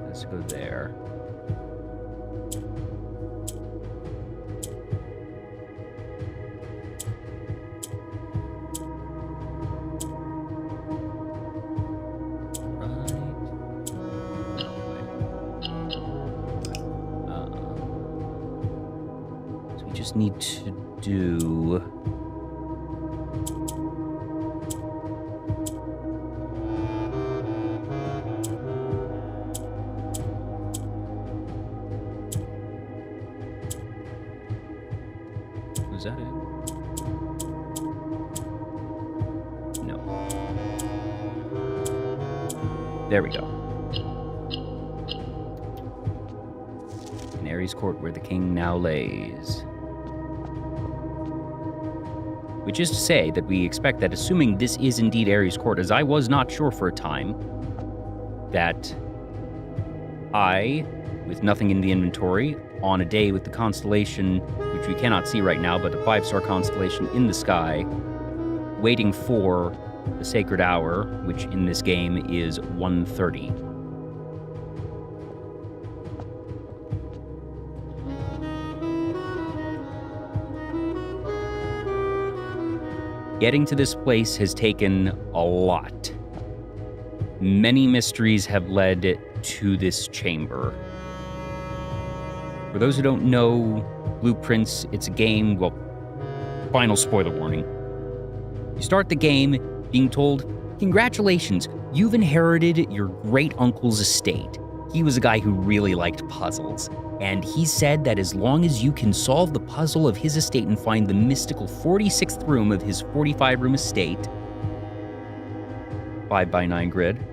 let's go there. Need to do... was that it? No. There we go. In Ares Court, where the king now lays. Which is to say that we expect that, assuming this is indeed Ares Court, as I was not sure for a time, that I, with nothing in the inventory, on a day with the constellation, which we cannot see right now, but a 5-star constellation in the sky, waiting for the sacred hour, which in this game is 1:30. Getting to this place has taken a lot. Many mysteries have led to this chamber. For those who don't know Blueprints, it's a game, well, final spoiler warning. You start the game being told, congratulations, you've inherited your great uncle's estate. He was a guy who really liked puzzles, and he said that as long as you can solve the puzzle of his estate and find the mystical 46th room of his 45-room estate, 5x9 grid,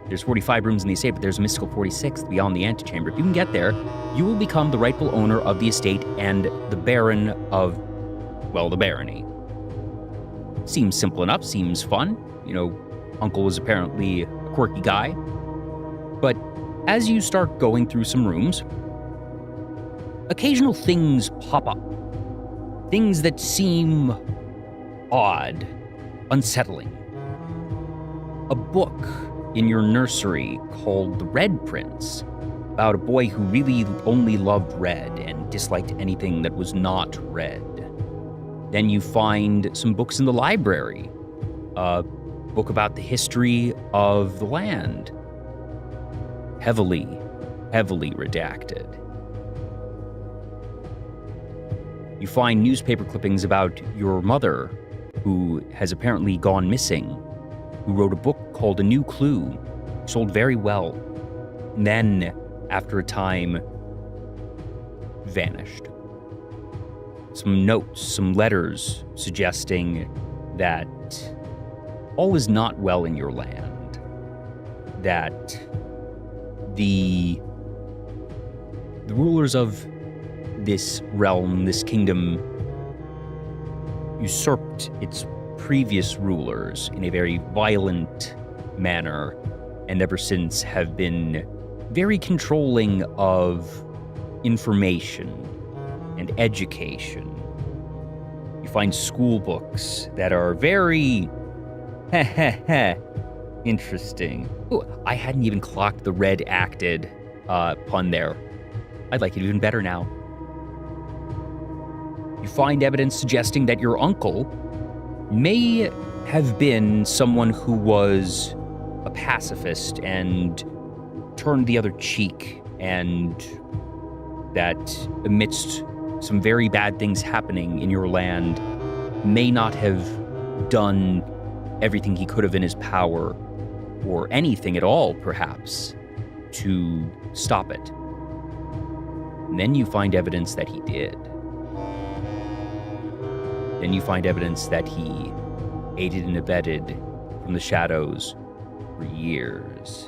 there's 45 rooms in the estate, but there's a mystical 46th beyond the antechamber. If you can get there, you will become the rightful owner of the estate and the baron of, well, the barony. Seems simple enough, seems fun. You know, Uncle was apparently a quirky guy. But as you start going through some rooms, occasional things pop up. Things that seem odd, unsettling. A book in your nursery called The Red Prince, about a boy who really only loved red and disliked anything that was not red. Then you find some books in the library. A book about the history of the land. Heavily redacted. You find newspaper clippings about your mother, who has apparently gone missing, who wrote a book called A New Clue, sold very well, and then, after a time, vanished. Some notes, some letters suggesting that all is not well in your land, that the rulers of this realm, this kingdom, usurped its previous rulers in a very violent manner, and ever since have been very controlling of information and education. You find school books that are very interesting. Ooh, I hadn't even clocked the red acted pun there. I'd like it even better now. You find evidence suggesting that your uncle may have been someone who was a pacifist and turned the other cheek, and that amidst some very bad things happening in your land, may not have done everything he could have in his power, or anything at all, perhaps, to stop it. And then you find evidence that he did. Then you find evidence that he aided and abetted from the shadows for years.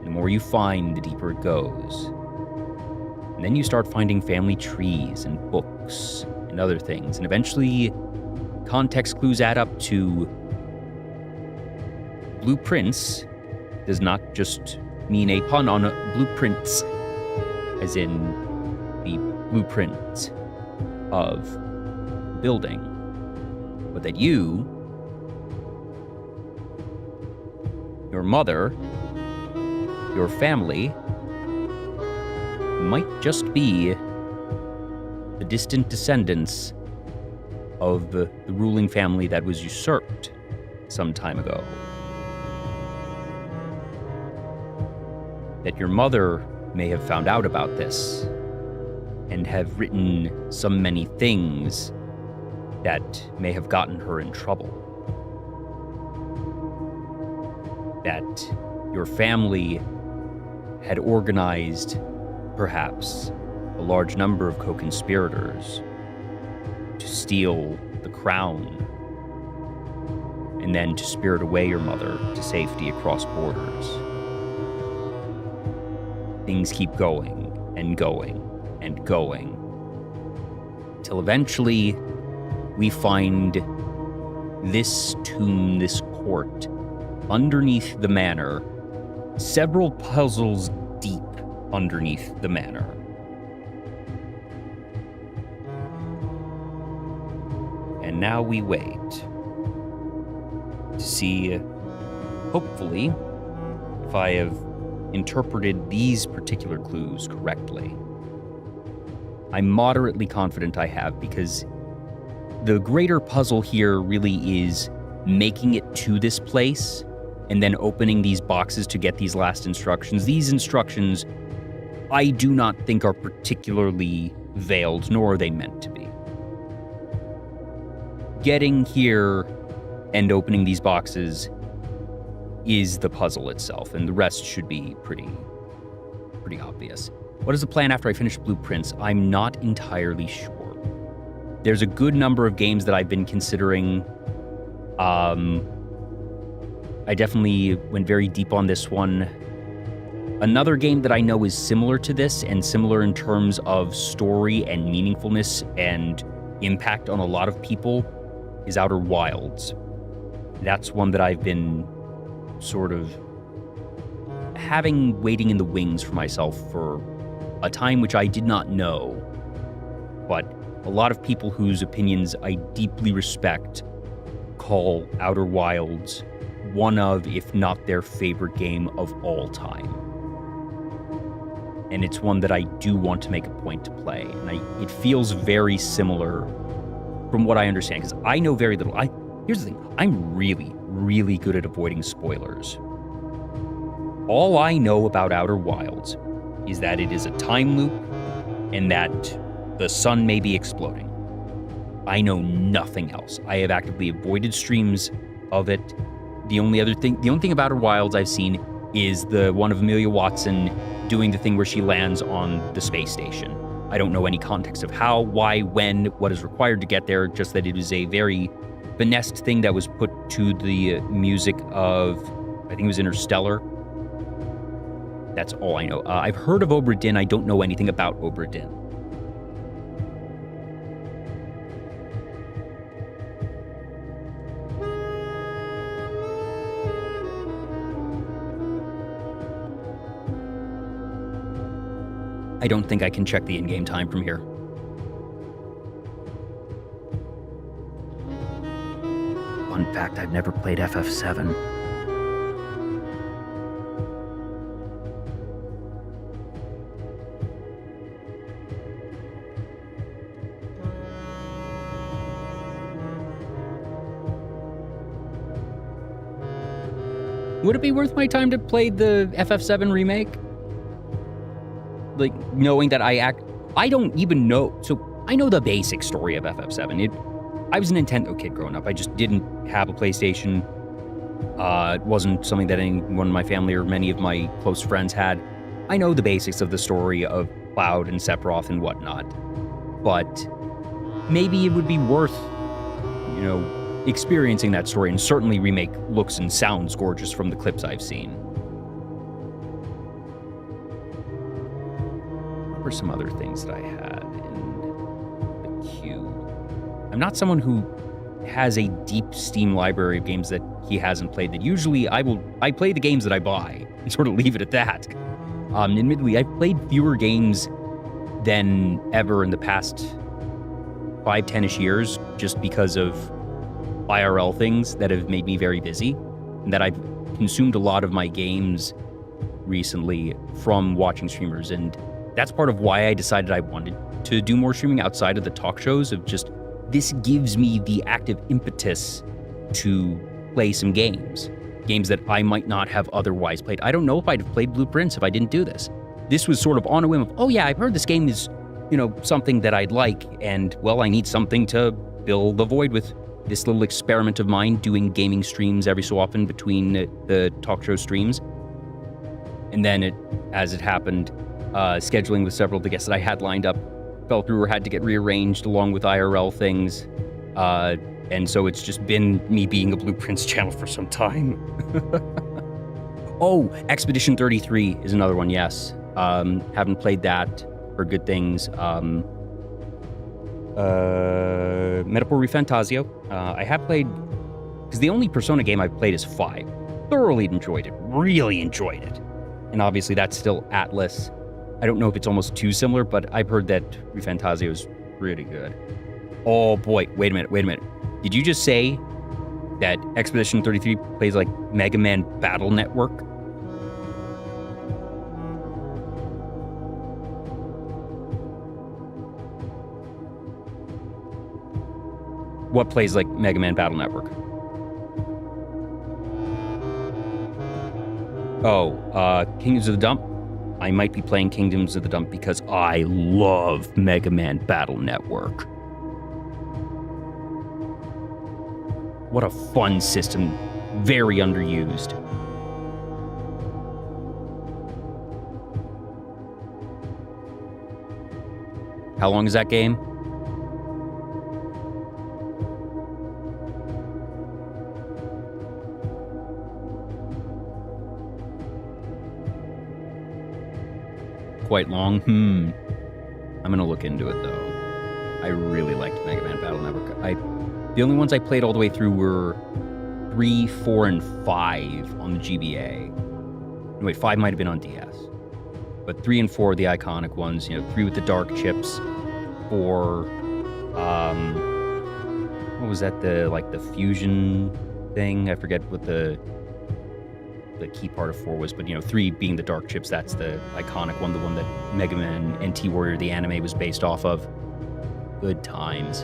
The more you find, the deeper it goes. And then you start finding family trees and books and other things. And eventually, context clues add up to blueprints does not just mean a pun on blueprints, as in the blueprint of building, but that you your mother, your family, might just be the distant descendants of the ruling family that was usurped some time ago. That your mother may have found out about this and have written some many things that may have gotten her in trouble. That your family had organized, perhaps, a large number of co-conspirators to steal the crown and then to spirit away your mother to safety across borders. Things keep going and going and going till eventually we find this tomb, this court, underneath the manor, several puzzles deep underneath the manor. And now we wait to see, hopefully, if I have interpreted these particular clues correctly. I'm moderately confident I have, because the greater puzzle here really is making it to this place and then opening these boxes to get these last instructions. These instructions, I do not think are particularly veiled, nor are they meant to be. Getting here and opening these boxes is the puzzle itself, and the rest should be pretty obvious. What is the plan after I finish Blueprints? I'm not entirely sure. There's a good number of games that I've been considering. I definitely went very deep on this one. Another game that I know is similar to this, and similar in terms of story and meaningfulness and impact on a lot of people, is Outer Wilds. That's one that I've been sort of waiting in the wings for myself for a time which I did not know. But a lot of people whose opinions I deeply respect call Outer Wilds one of, if not their favorite game of all time. And it's one that I do want to make a point to play. And it feels very similar from what I understand, because I know very little. Here's the thing, I'm really, really good at avoiding spoilers. All I know about Outer Wilds is that it is a time loop and that the sun may be exploding. I know nothing else. I have actively avoided streams of it. The only thing about Outer Wilds I've seen is the one of Amelia Watson doing the thing where she lands on the space station. I don't know any context of how, why, when, what is required to get there, just that it was a very finessed thing that was put to the music of, I think it was Interstellar. That's all I know. I've heard of Obra Dinn. I don't know anything about Obra Dinn. I don't think I can check the in-game time from here. Fun fact, I've never played FF7. Would it be worth my time to play the FF7 remake? Like, knowing that I don't even know. So I know the basic story of FF7. I was a Nintendo kid growing up. I just didn't have a PlayStation. It wasn't something that anyone in my family or many of my close friends had. I know the basics of the story of Cloud and Sephiroth and whatnot. But maybe it would be worth, experiencing that story, and certainly remake looks and sounds gorgeous from the clips I've seen. What were some other things that I had in the queue? I'm not someone who has a deep Steam library of games that he hasn't played. That usually I play the games that I buy and sort of leave it at that. Admittedly, I've played fewer games than ever in the past 5-10ish years, just because of IRL things that have made me very busy. and that I've consumed a lot of my games recently from watching streamers, and that's part of why I decided I wanted to do more streaming outside of the talk shows. Of just, this gives me the active impetus to play some games that I might not have otherwise played. I don't know if I'd have played Blueprints if I didn't do this. This was sort of on a whim of, oh yeah, I've heard this game is, something that I'd like, and well, I need something to fill the void with. This little experiment of mine, doing gaming streams every so often between the talk show streams. And then as it happened, scheduling with several of the guests that I had lined up fell through or had to get rearranged along with IRL things. And so it's just been me being a Blueprints channel for some time. Oh, Expedition 33 is another one, yes. Haven't played that. Heard good things. Metaphor Refantasio. I have played, because the only Persona game I've played is 5. Thoroughly enjoyed it. Really enjoyed it. And obviously that's still Atlas. I don't know if it's almost too similar, but I've heard that Refantasio is really good. Oh boy, wait a minute. Did you just say that Expedition 33 plays like Mega Man Battle Network? What plays like Mega Man Battle Network? Oh, Kingdoms of the Dump? I might be playing Kingdoms of the Dump because I love Mega Man Battle Network. What a fun system. Very underused. How long is that game? Quite long. I'm gonna look into it though. I really liked Mega Man Battle Network. The only ones I played all the way through were 3, 4, and 5 on the GBA. No, wait, 5 might have been on DS. But 3 and 4 are the iconic ones. 3 with the dark chips. 4, what was that? The fusion thing. I forget what the key part of 4 was, but 3 being the dark chips. That's the iconic one, the one that Mega Man NT Warrior the anime was based off of. Good times.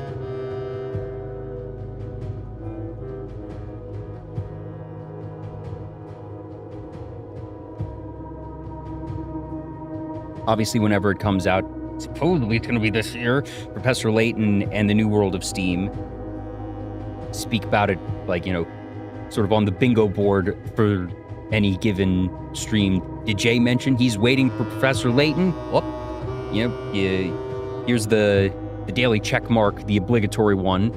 Obviously, whenever it comes out, supposedly it's going to be this year, Professor Layton and the New World of Steam speak about it, sort of on the bingo board for any given stream. Did Jay mention he's waiting for Professor Layton? Well, here's the daily check mark, the obligatory one.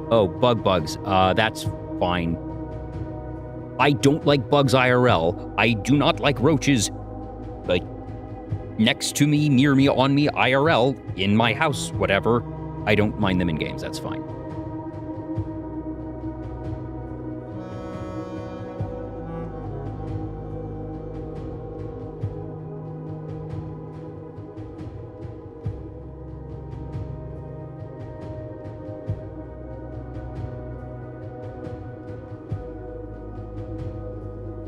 Oh, bugs. That's fine. I don't like bugs IRL. I do not like roaches, next to me, near me, on me, IRL, in my house, whatever. I don't mind them in games, that's fine.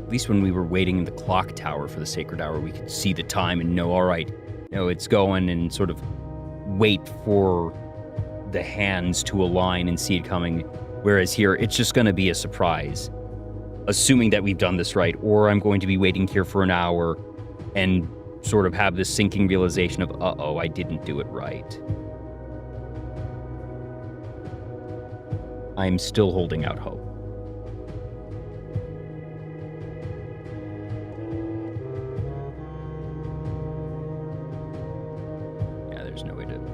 At least when we were waiting in the clock tower for the sacred hour, we could see the time and know, all right, it's going, and sort of wait for the hands to align and see it coming. Whereas here, it's just going to be a surprise, assuming that we've done this right, or I'm going to be waiting here for an hour and sort of have this sinking realization of, uh-oh, I didn't do it right. I'm still holding out hope.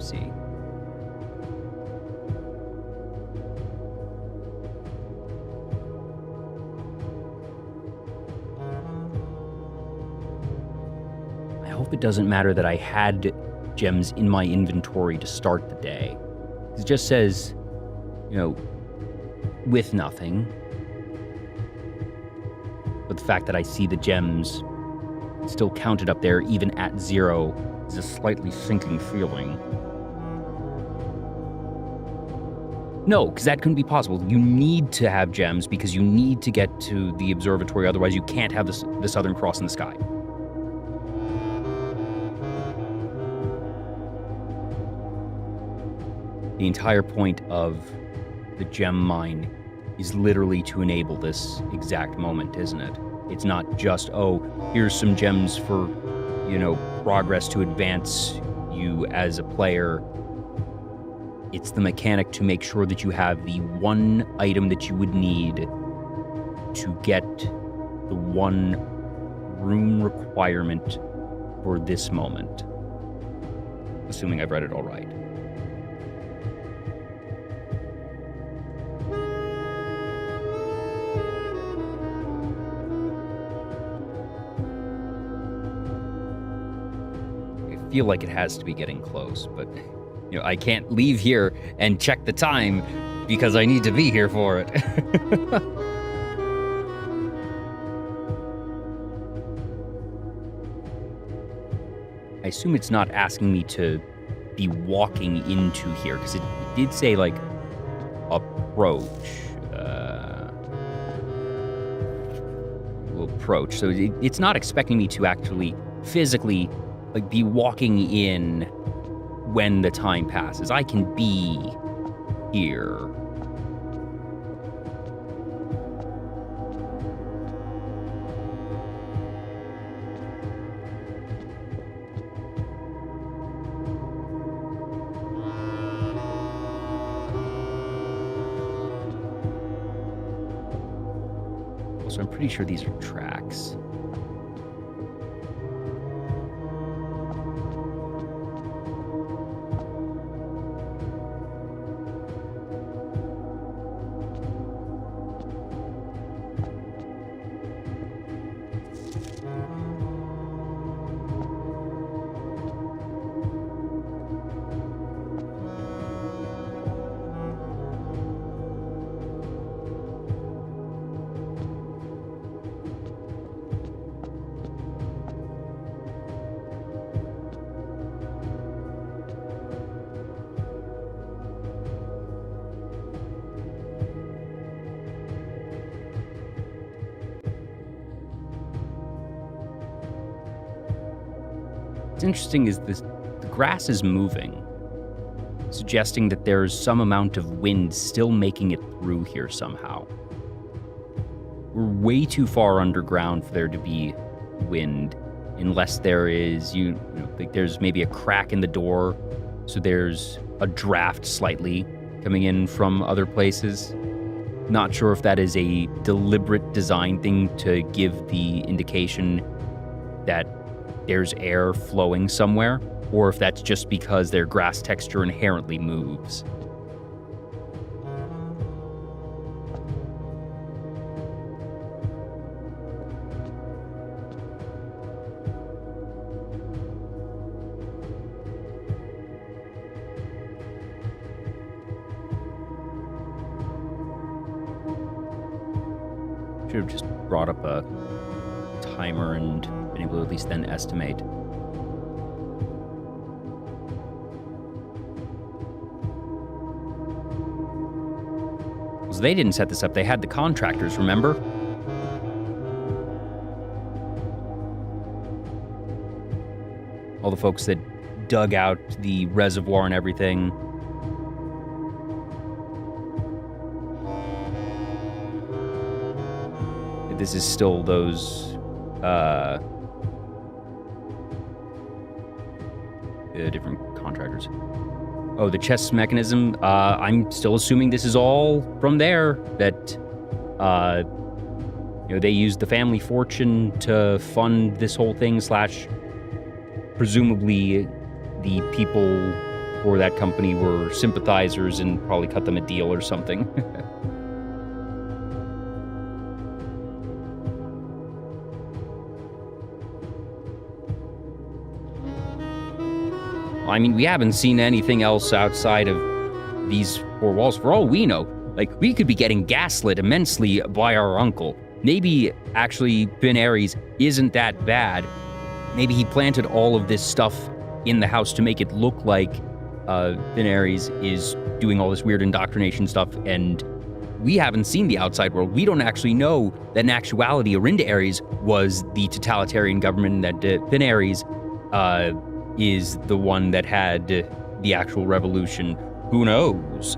See. I hope it doesn't matter that I had gems in my inventory to start the day. It just says, with nothing. But the fact that I see the gems still counted up there, even at 0, is a slightly sinking feeling. No, because that couldn't be possible. You need to have gems because you need to get to the observatory. Otherwise, you can't have the Southern Cross in the sky. The entire point of the gem mine is literally to enable this exact moment, isn't it? It's not just, oh, here's some gems for, progress to advance you as a player. It's the mechanic to make sure that you have the one item that you would need to get the one room requirement for this moment. Assuming I've read it all right. I feel like it has to be getting close, but I can't leave here and check the time because I need to be here for it. I assume it's not asking me to be walking into here because it did say approach. We'll approach. So it's not expecting me to actually physically be walking in when the time passes. I can be here. So I'm pretty sure these are tracks. What's interesting is the grass is moving, suggesting that there's some amount of wind still making it through here somehow. We're way too far underground for there to be wind, unless there is, there's maybe a crack in the door, so there's a draft slightly coming in from other places. Not sure if that is a deliberate design thing to give the indication that there's air flowing somewhere, or if that's just because their grass texture inherently moves. Should have just brought up a timer and been able to at least then estimate. So they didn't set this up. They had the contractors, remember? All the folks that dug out the reservoir and everything. This is still those different contractors. Oh, the chess mechanism. I'm still assuming this is all from there. That they used the family fortune to fund this whole thing. / presumably, the people for that company were sympathizers and probably cut them a deal or something. I mean, we haven't seen anything else outside of these four walls. For all we know, we could be getting gaslit immensely by our uncle. Maybe, actually, Ben Aries isn't that bad. Maybe he planted all of this stuff in the house to make it look like Daenerys is doing all this weird indoctrination stuff, and we haven't seen the outside world. We don't actually know that in actuality, Arinda Ares was the totalitarian government, and that Daenerys is the one that had the actual revolution. Who knows?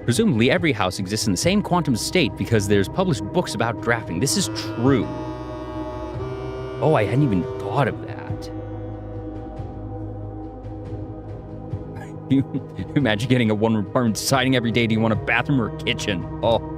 Presumably, every house exists in the same quantum state because there's published books about drafting. This is true. Oh, I hadn't even thought of that. You imagine getting a one-room apartment, deciding every day, do you want a bathroom or a kitchen? Oh.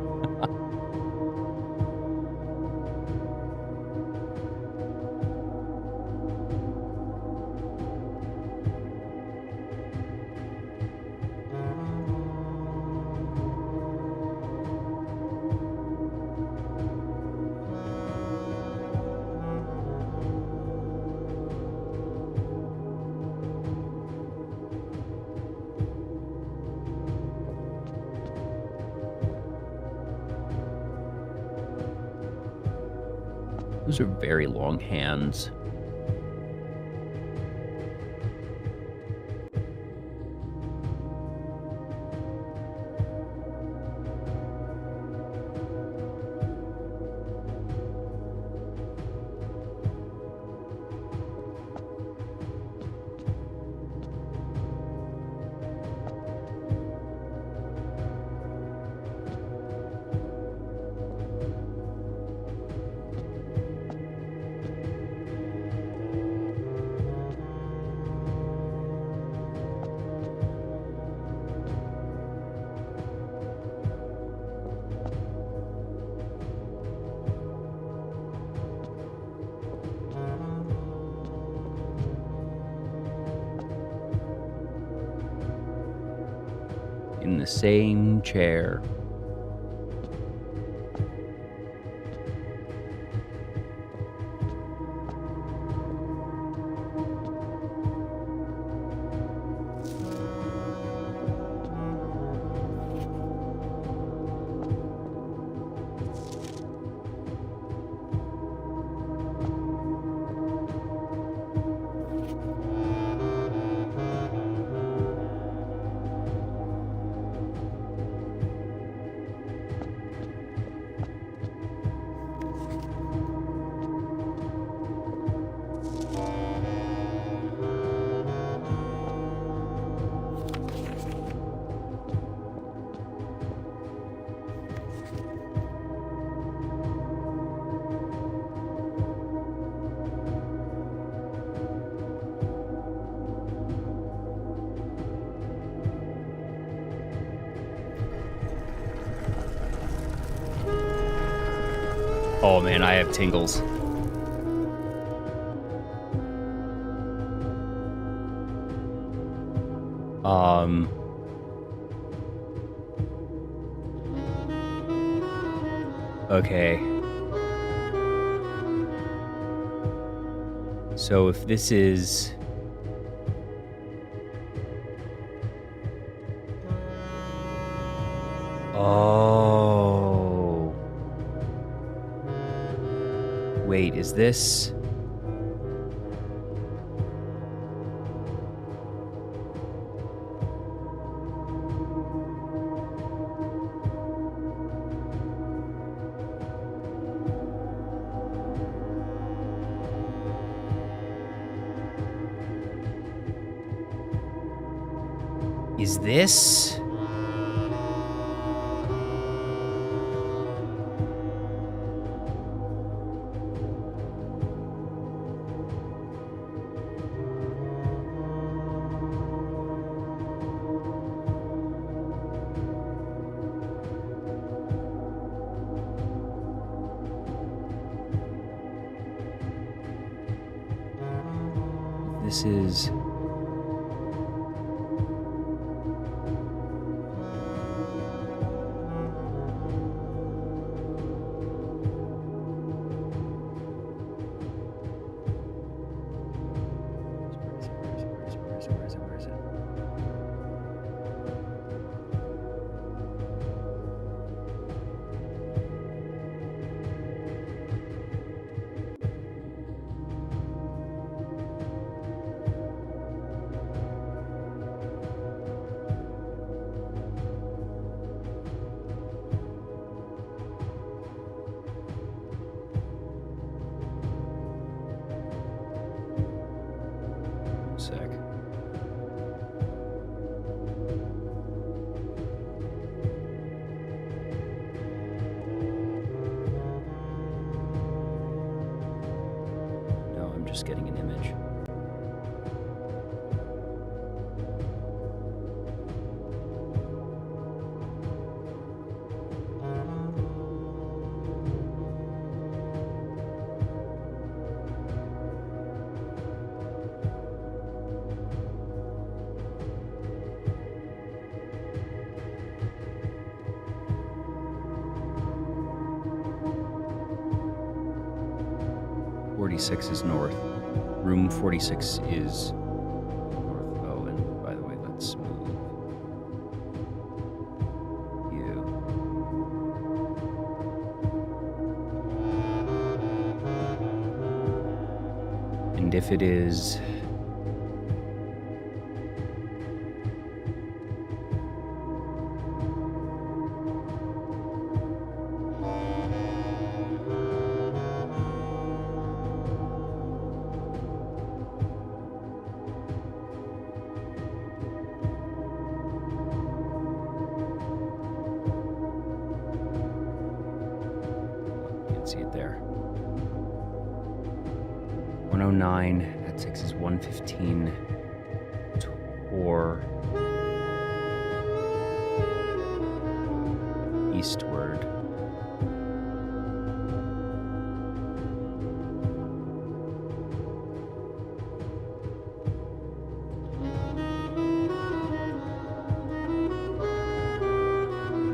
Those are very long hands. In the same chair. Oh man, I have tingles. Okay. So if this is... Oh. Wait, is this... Is this... This is... Where is it? 46 is north. Room 46 is north. Oh, and by the way, let's move you. And if it is... see it there. 109 at 6 is 115. Tor eastward.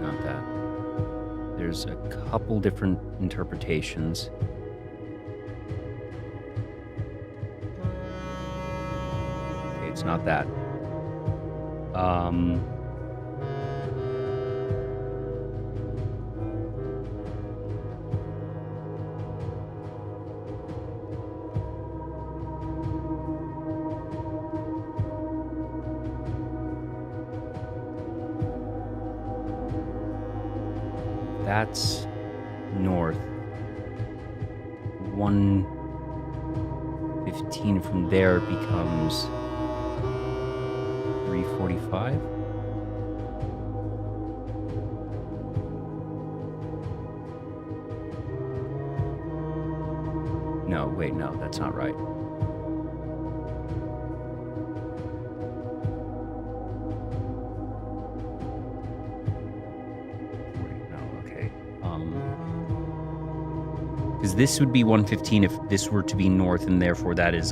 Not that. There's a couple different interpretations. Okay, it's not that. That's north. 115 from there becomes 345. No, wait, no, that's not right. Because this would be 115 if this were to be north, and therefore that is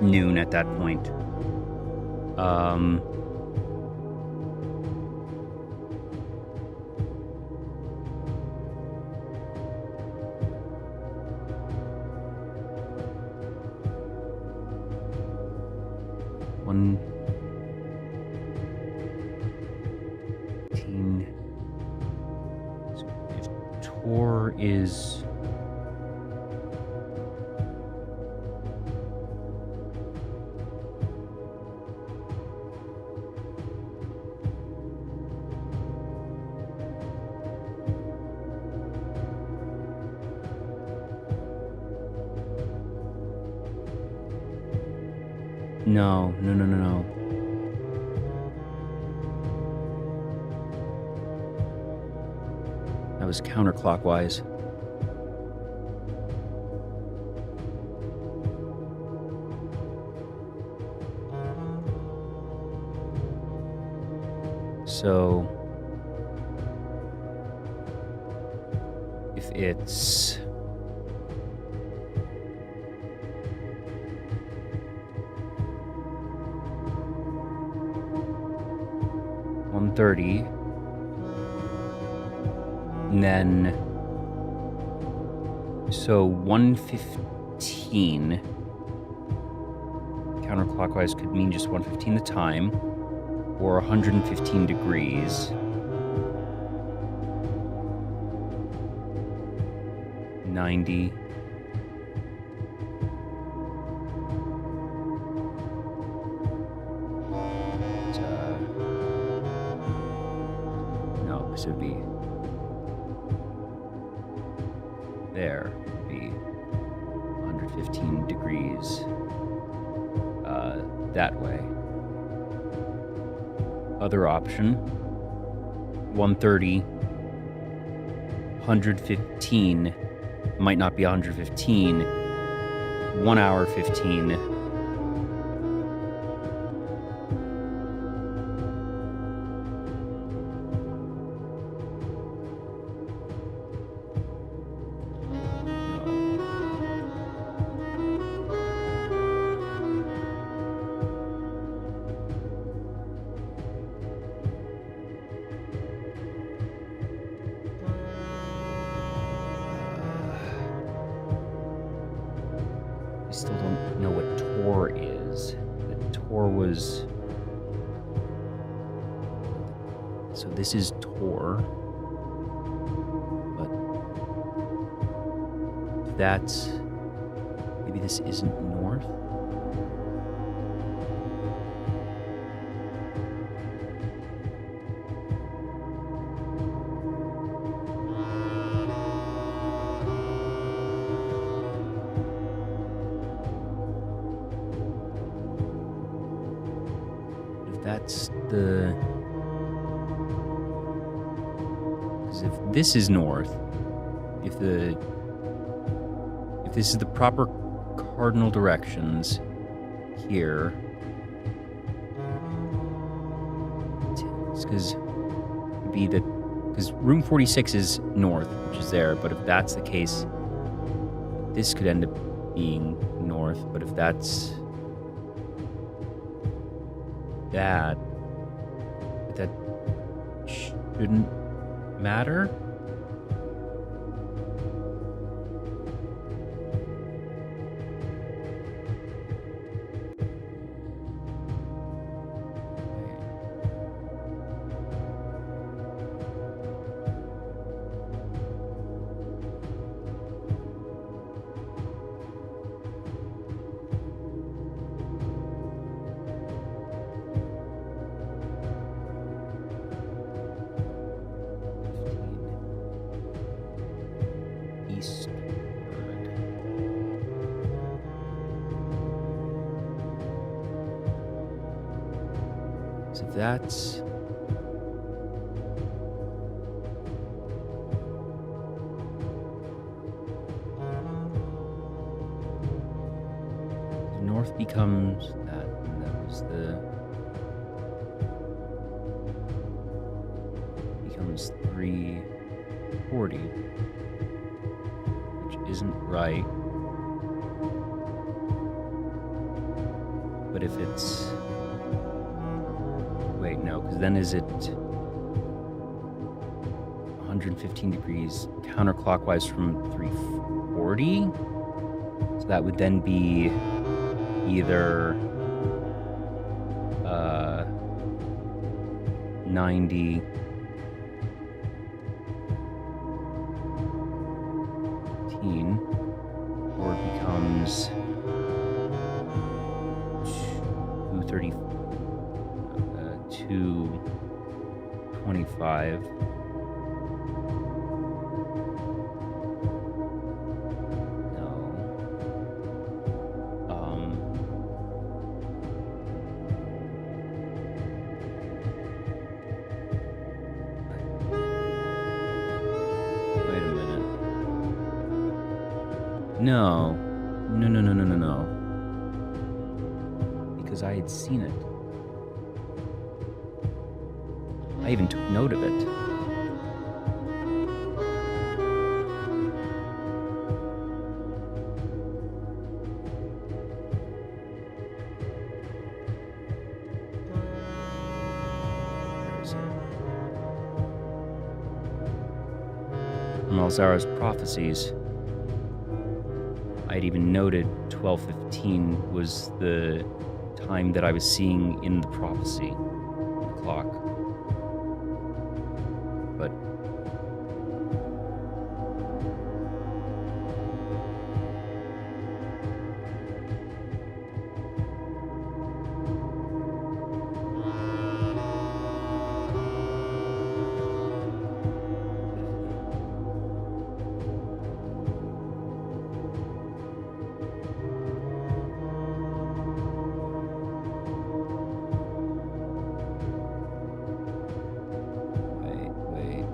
noon at that point. Tor is... No. That was counterclockwise. So if it's $130, and then so 115 counterclockwise could mean just 115 the time, or 115 degrees. 90. No, this would be there. Would be 115 degrees that way. Other option, 130, 115, might not be 115, 1 hour 15. was... So this is Tor. But that's... Maybe this isn't north? That's the... Because if this is north, if this is the proper cardinal directions here, it's because room 46 is north, which is there, but if that's the case, this could end up being north, but if that's that shouldn't matter. So that's... North becomes that, and that was becomes 340, which isn't right. But if it's... Wait, no, because then is it 115 degrees counterclockwise from 340? So that would then be either 90 or it becomes 230 225. No. No. Because I had seen it. I even took note of it. Where is it? Malzara's prophecies. I'd even noted 12:15 was the time that I was seeing in the prophecy, the clock. But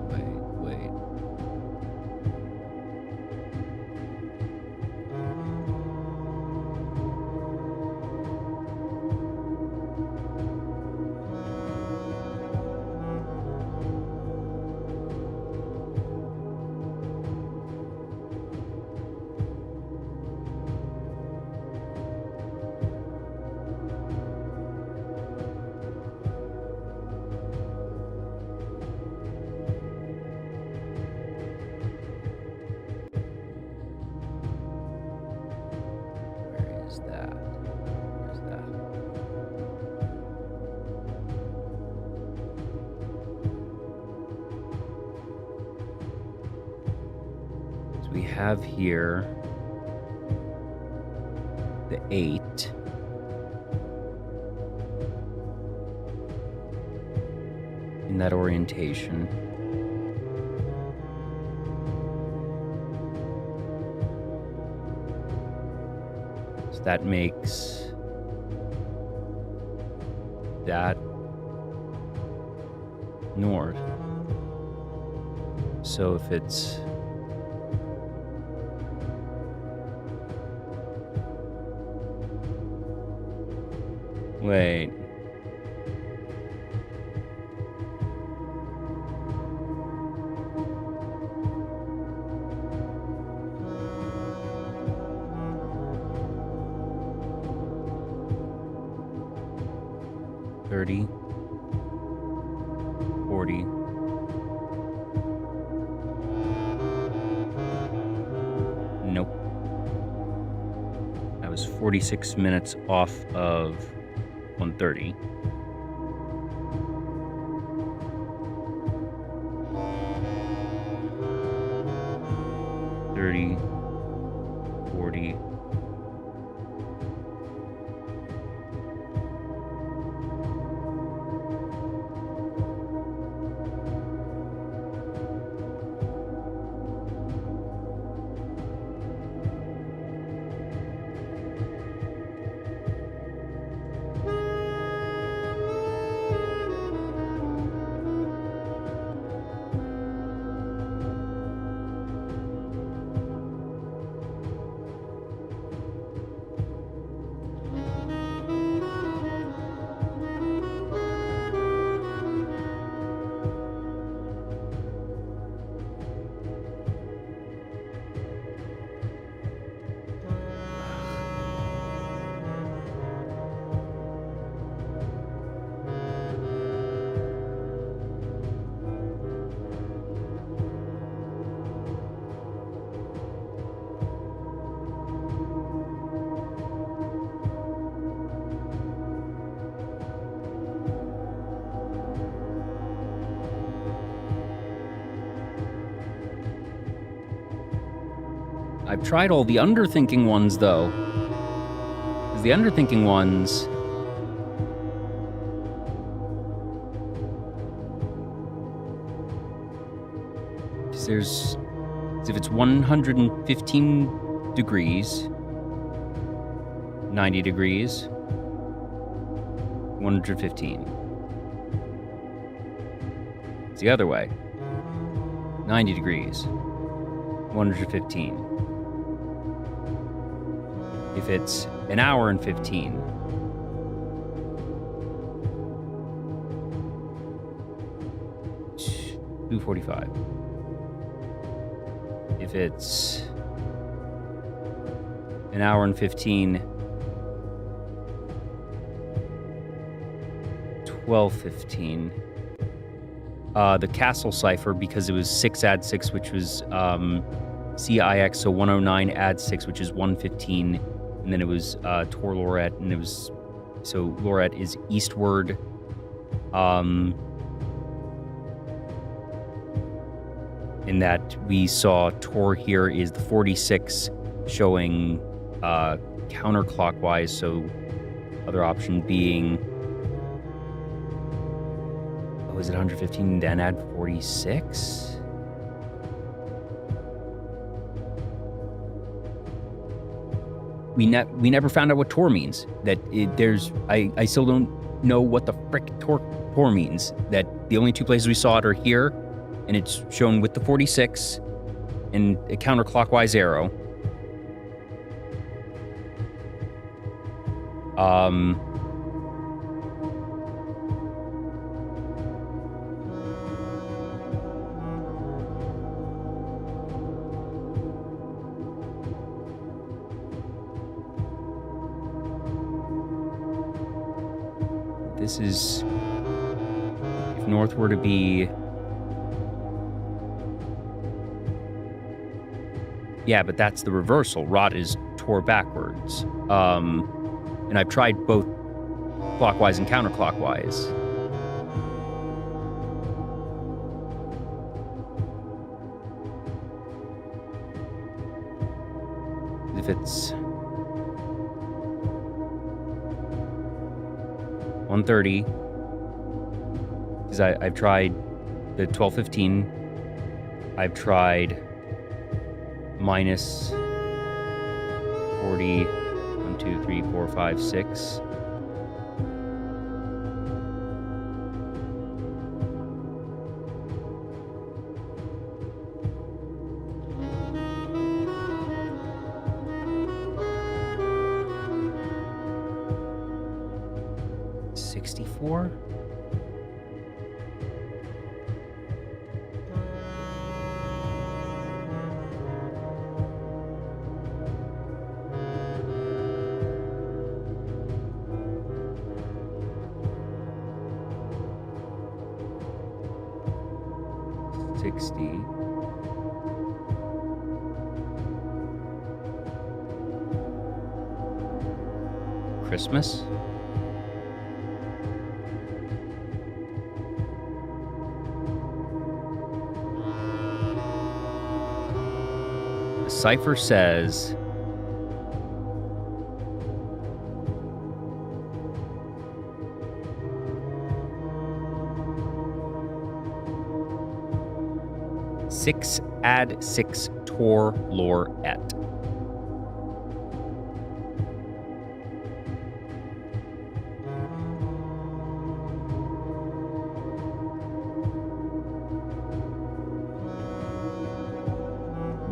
wait. we have here the 8. In that orientation. So that makes that north. So if it's wait. $30, $40. Nope. That was 46 minutes off of 130. $30, $40. I've tried all the underthinking ones, though. Because the underthinking ones... There's... If it's 115 degrees, 90 degrees, 115. It's the other way. 90 degrees, 115. If it's an hour and 15, $245. If it's an hour and 15, $12.15. The Castle Cipher, because it was 6 add 6, which was CIX, so 109 add 6, which is 115. And then it was Tor Lorette, and it was... So Lorette is eastward. In that we saw Tor here is the 46 showing counterclockwise, so other option being... Oh, is it 115 then add 46? We never found out what Tor means. I still don't know what the frick Tor means. That the only two places we saw it are here, and it's shown with the 46 and a counterclockwise arrow. This is, if north were to be, yeah, but that's the reversal. Rot is Tor backwards. And I've tried both clockwise and counterclockwise. if it's 130, because I've tried the 1215. I've tried minus 40, 1, 2, 3, 4, 5, 6. $64? $60. Christmas? The cipher says six add 6 tor lor et.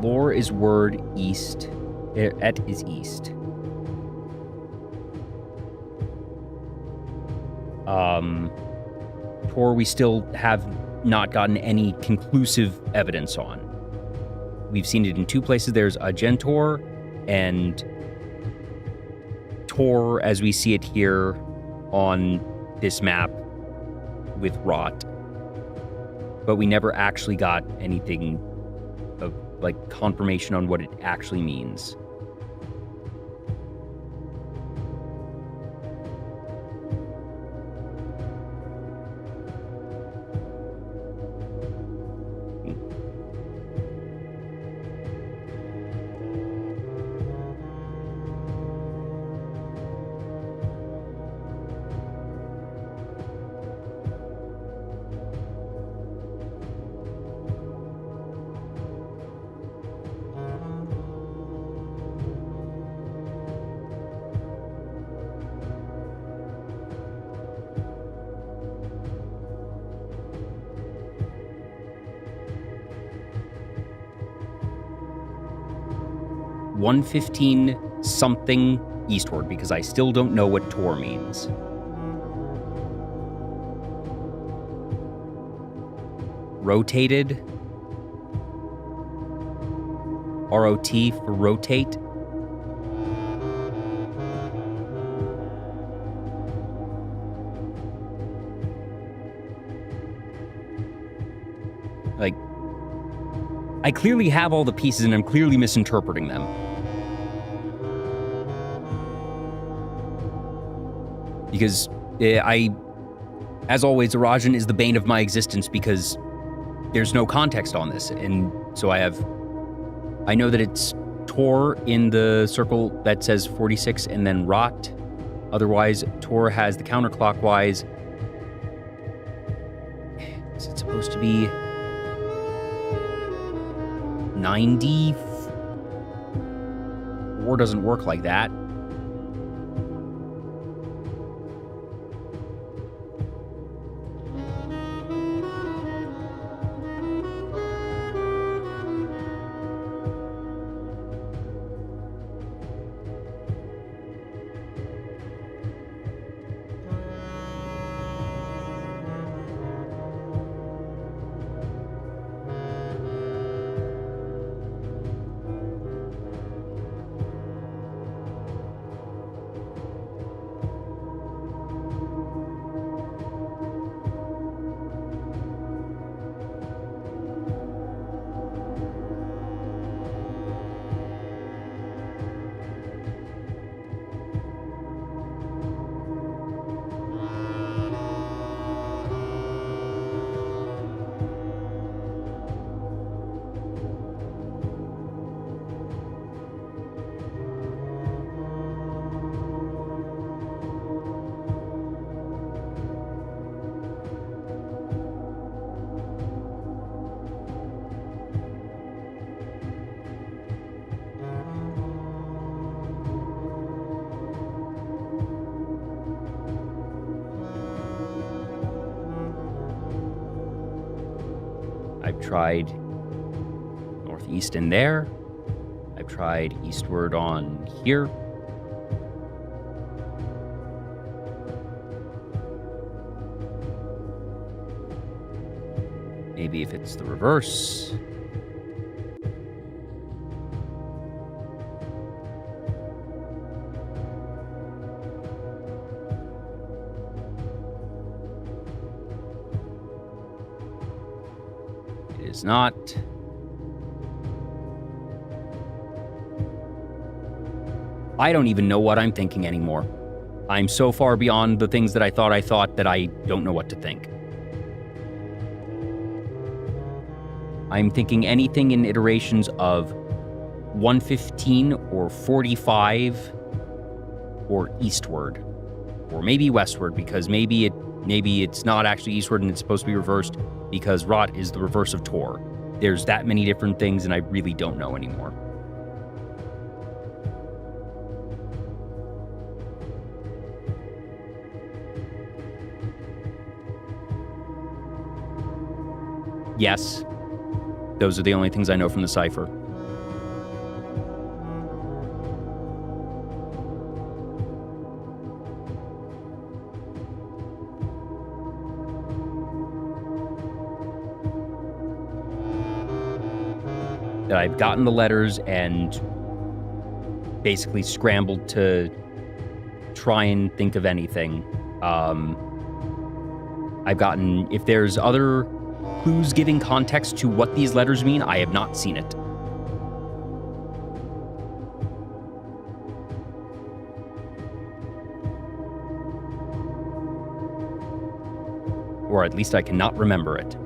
Lor is word, east. Et is east. Tor we still have not gotten any conclusive evidence on. We've seen it in 2 places. There's a Gentor and Tor as we see it here on this map with Rot. But we never actually got anything of like confirmation on what it actually means. $115 something eastward, because I still don't know what Tor means. Rotated. R-O-T for rotate. Like, I clearly have all the pieces and I'm clearly misinterpreting them. Because as always, Arajan is the bane of my existence because there's no context on this. And so I know that it's Tor in the circle that says 46 and then Rot. Otherwise, Tor has the counterclockwise. Is it supposed to be 90? War doesn't work like that. I've tried northeast in there. I've tried eastward on here. Maybe if it's the reverse. It is not. I don't even know what I'm thinking anymore. I'm so far beyond the things that I thought that I don't know what to think. I'm thinking anything in iterations of 115 or 45 or eastward, or maybe westward, because maybe it's not actually eastward and it's supposed to be reversed because Rot is the reverse of Tor. There's that many different things and I really don't know anymore. Yes. Those are the only things I know from the cipher. That I've gotten the letters and basically scrambled to try and think of anything. I've gotten, if there's other clues giving context to what these letters mean, I have not seen it. Or at least I cannot remember it.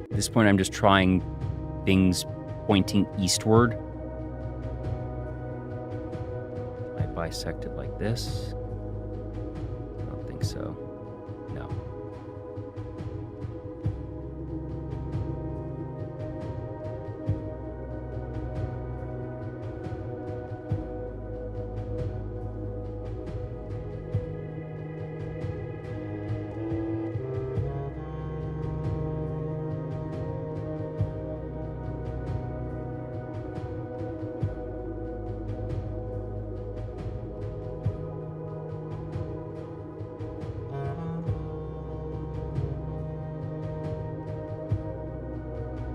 At this point, I'm just trying things pointing eastward. Am I bisected like this? I don't think so. No.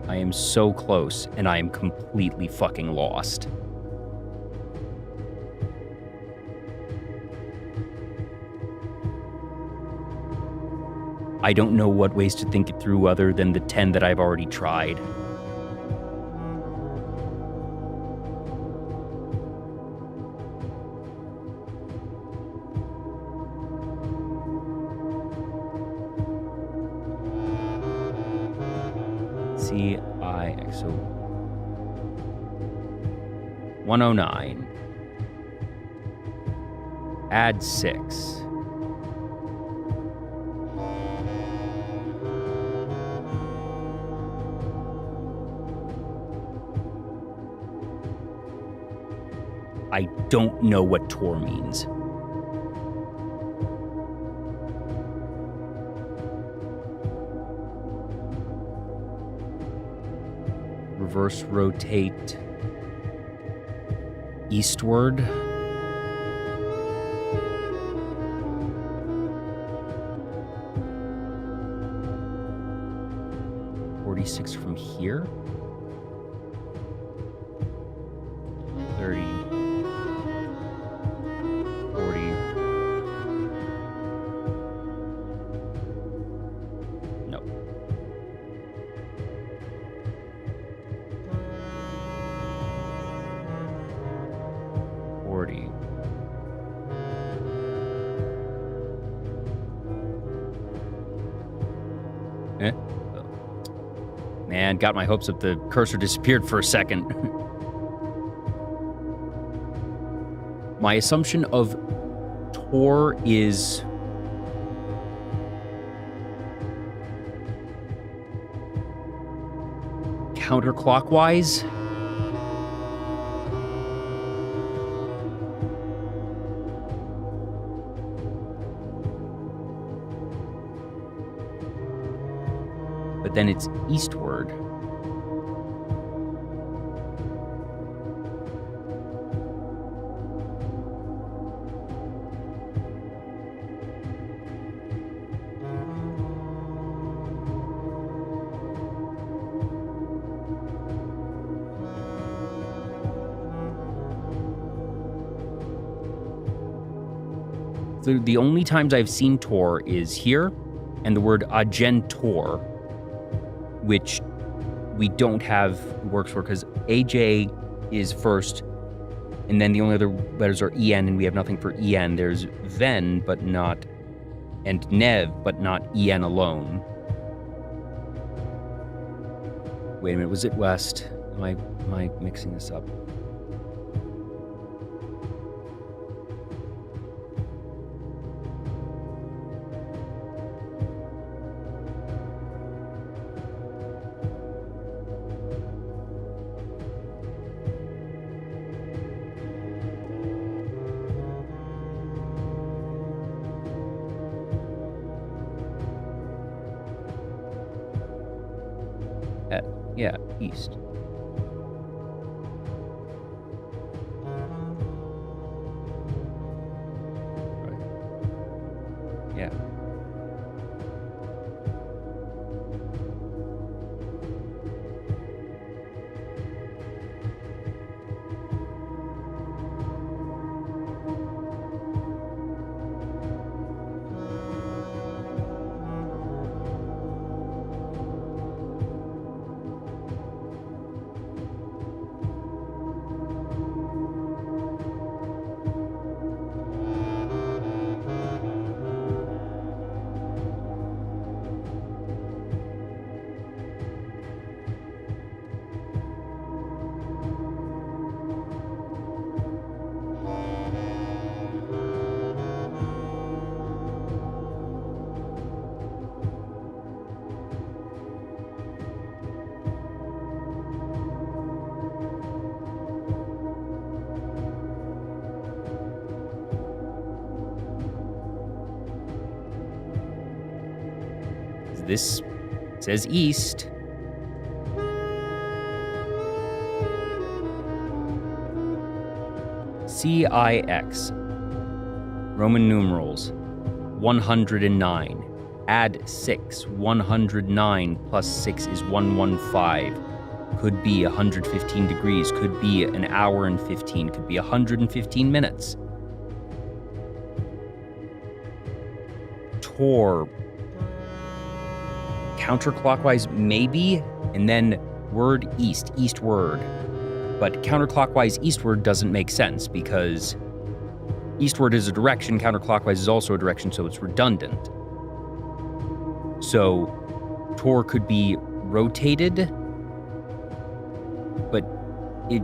I am so close, and I am completely fucking lost. I don't know what ways to think it through other than the 10 that I've already tried. CIX. So 109. Add 6. I don't know what Tor means. Reverse rotate eastward. .46 from here. 30. 40. No. Man, got my hopes up. The cursor disappeared for a second. My assumption of Tor is counterclockwise. But then it's eastward. The only times I've seen Tor is here, and the word agentor, which we don't have works for because AJ is first, and then the only other letters are EN, and we have nothing for EN. There's Ven, but not, and Nev, but not EN alone. Wait a minute, was it West? Am I mixing this up? Yeah, east. Right. Yeah. This says east. CIX. Roman numerals. 109. Add 6. 109 plus 6 is 115. Could be 115 degrees. Could be an hour and 15. Could be 115 minutes. Tor. Counterclockwise, maybe, and then word east, eastward. But counterclockwise, eastward doesn't make sense because eastward is a direction, counterclockwise is also a direction, so it's redundant. So Tor could be rotated but it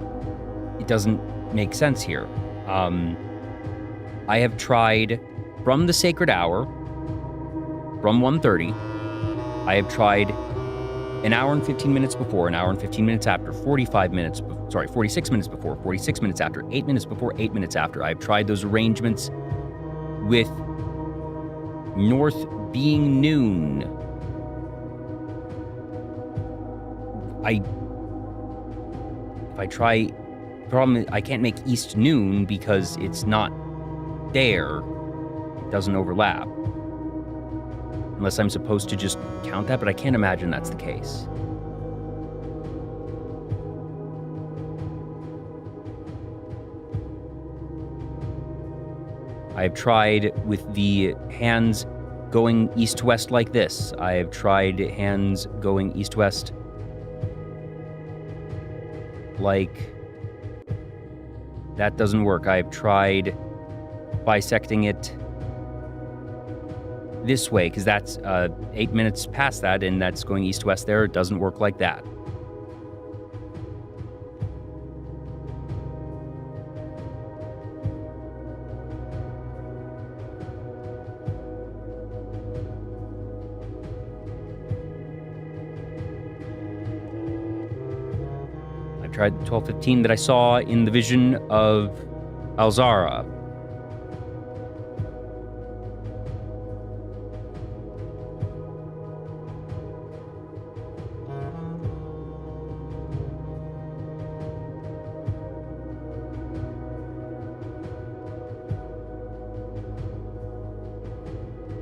doesn't make sense here. I have tried from the sacred hour, from 1:30. I have tried an hour and 15 minutes before, an hour and 15 minutes after, 46 minutes before, 46 minutes after, 8 minutes before, 8 minutes after. I've tried those arrangements with north being noon. Problem is I can't make east noon because it's not there. It doesn't overlap. Unless I'm supposed to just count that, but I can't imagine that's the case. I've tried with the hands going east to west like this. I have tried hands going east to west like that. Doesn't work. I've tried bisecting it this way, because that's 8 minutes past that, and that's going east to west there. It doesn't work like that. I've tried the 12:15 that I saw in the vision of Alzara.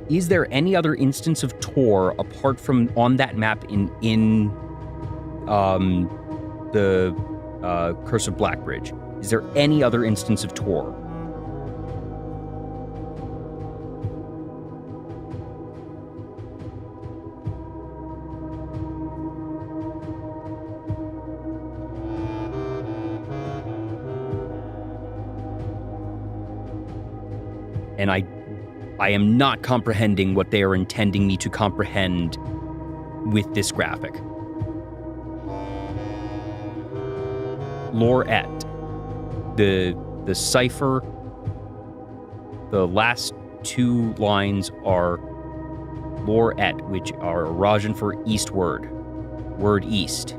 Is there any other instance of Tor apart from on that map in the Curse of Blackbridge? Is there any other instance of Tor? And I am not comprehending what they are intending me to comprehend with this graphic. Lorette. The cipher, the last two lines are Lorette, which are Rajan for eastward, word east.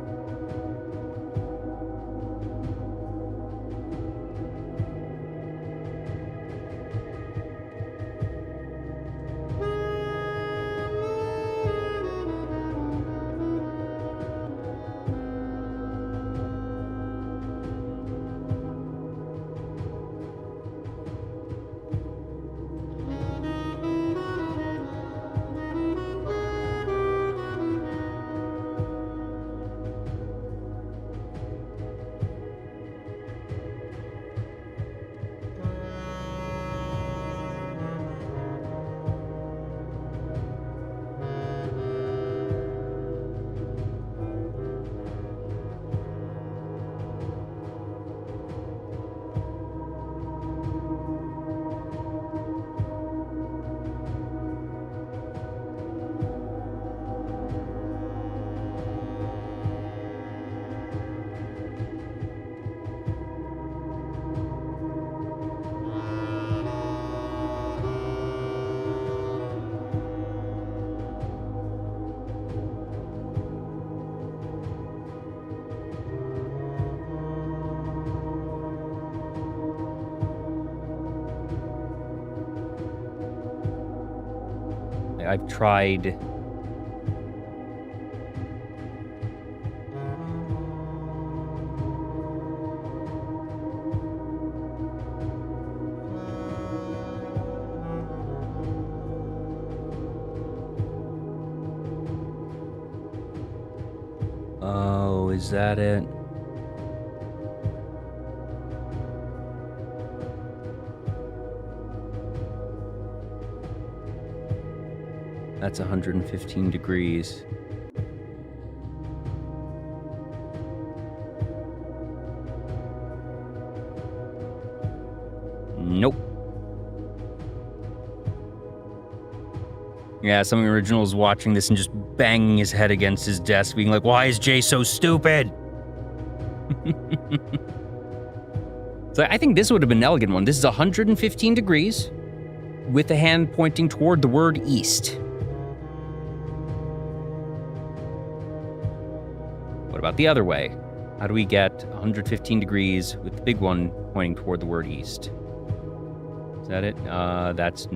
I've tried Oh, is that it? That's 115 degrees. Nope. Yeah, some original is watching this and just banging his head against his desk, being like, why is Jay so stupid? So I think this would have been an elegant one. This is 115 degrees with the hand pointing toward the word east. What about the other way? How do we get 115 degrees with the big one pointing toward the word east? Is that it? That's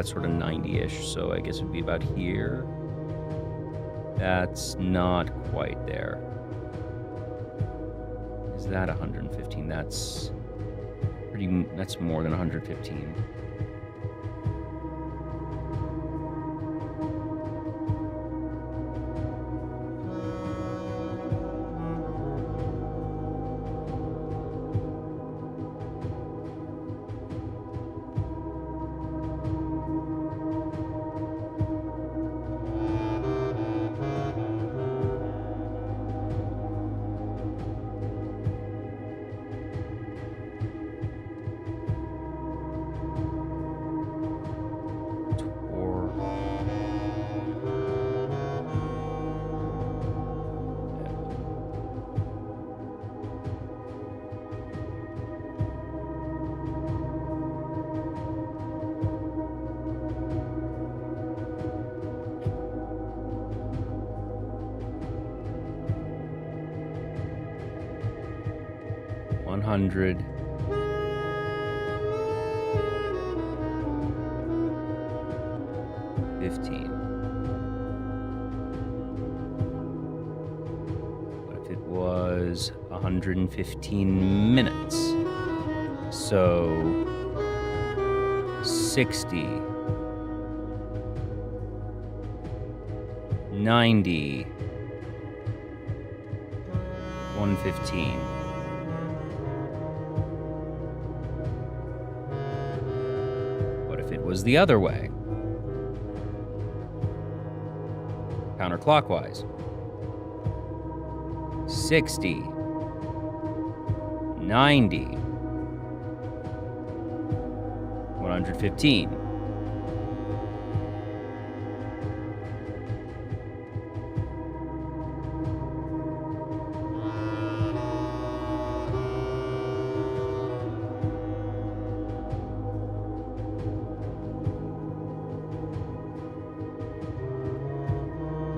sort of 90-ish, so I guess it would be about here. That's not quite there. Is that 115? That's more than 115. $100. $15. What if it was 115 minutes? So 60, 90, 115. Was the other way. Counterclockwise. 60, 90, 115.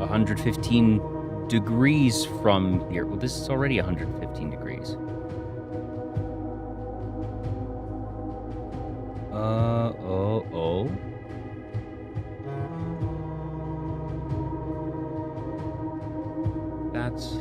$115 degrees from here. Well, this is already 115 degrees. That's...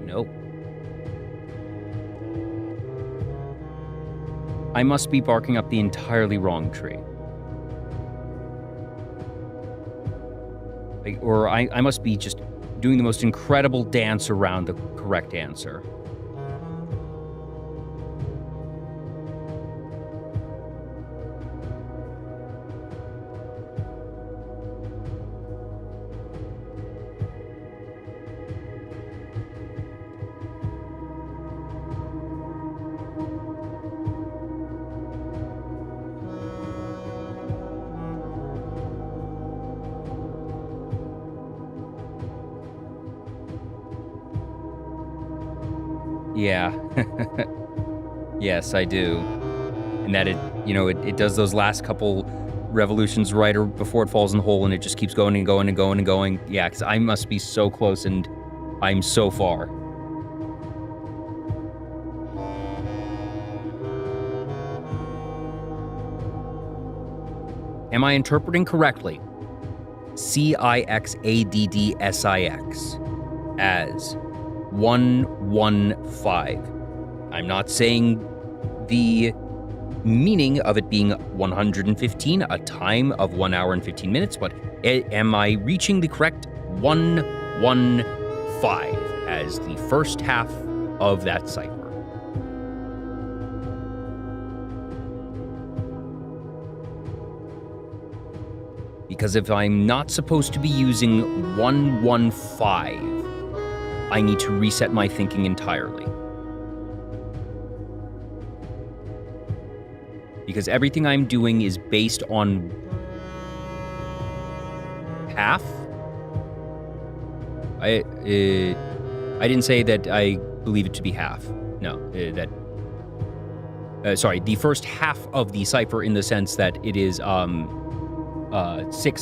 Nope. I must be barking up the entirely wrong tree. Or I must be just doing the most incredible dance around the correct answer. Yeah. Yes, I do. And that it does those last couple revolutions right or before it falls in the hole, and it just keeps going and going and going and going. Yeah, because I must be so close and I'm so far. Am I interpreting correctly? CixaddSix as 115. I'm not saying the meaning of it being 115, a time of 1 hour and 15 minutes, but am I reaching the correct 115 as the first half of that cipher? Because if I'm not supposed to be using 115, I need to reset my thinking entirely. Because everything I'm doing is based on half. I didn't say that I believe it to be half. No, sorry, the first half of the cipher in the sense that it is 6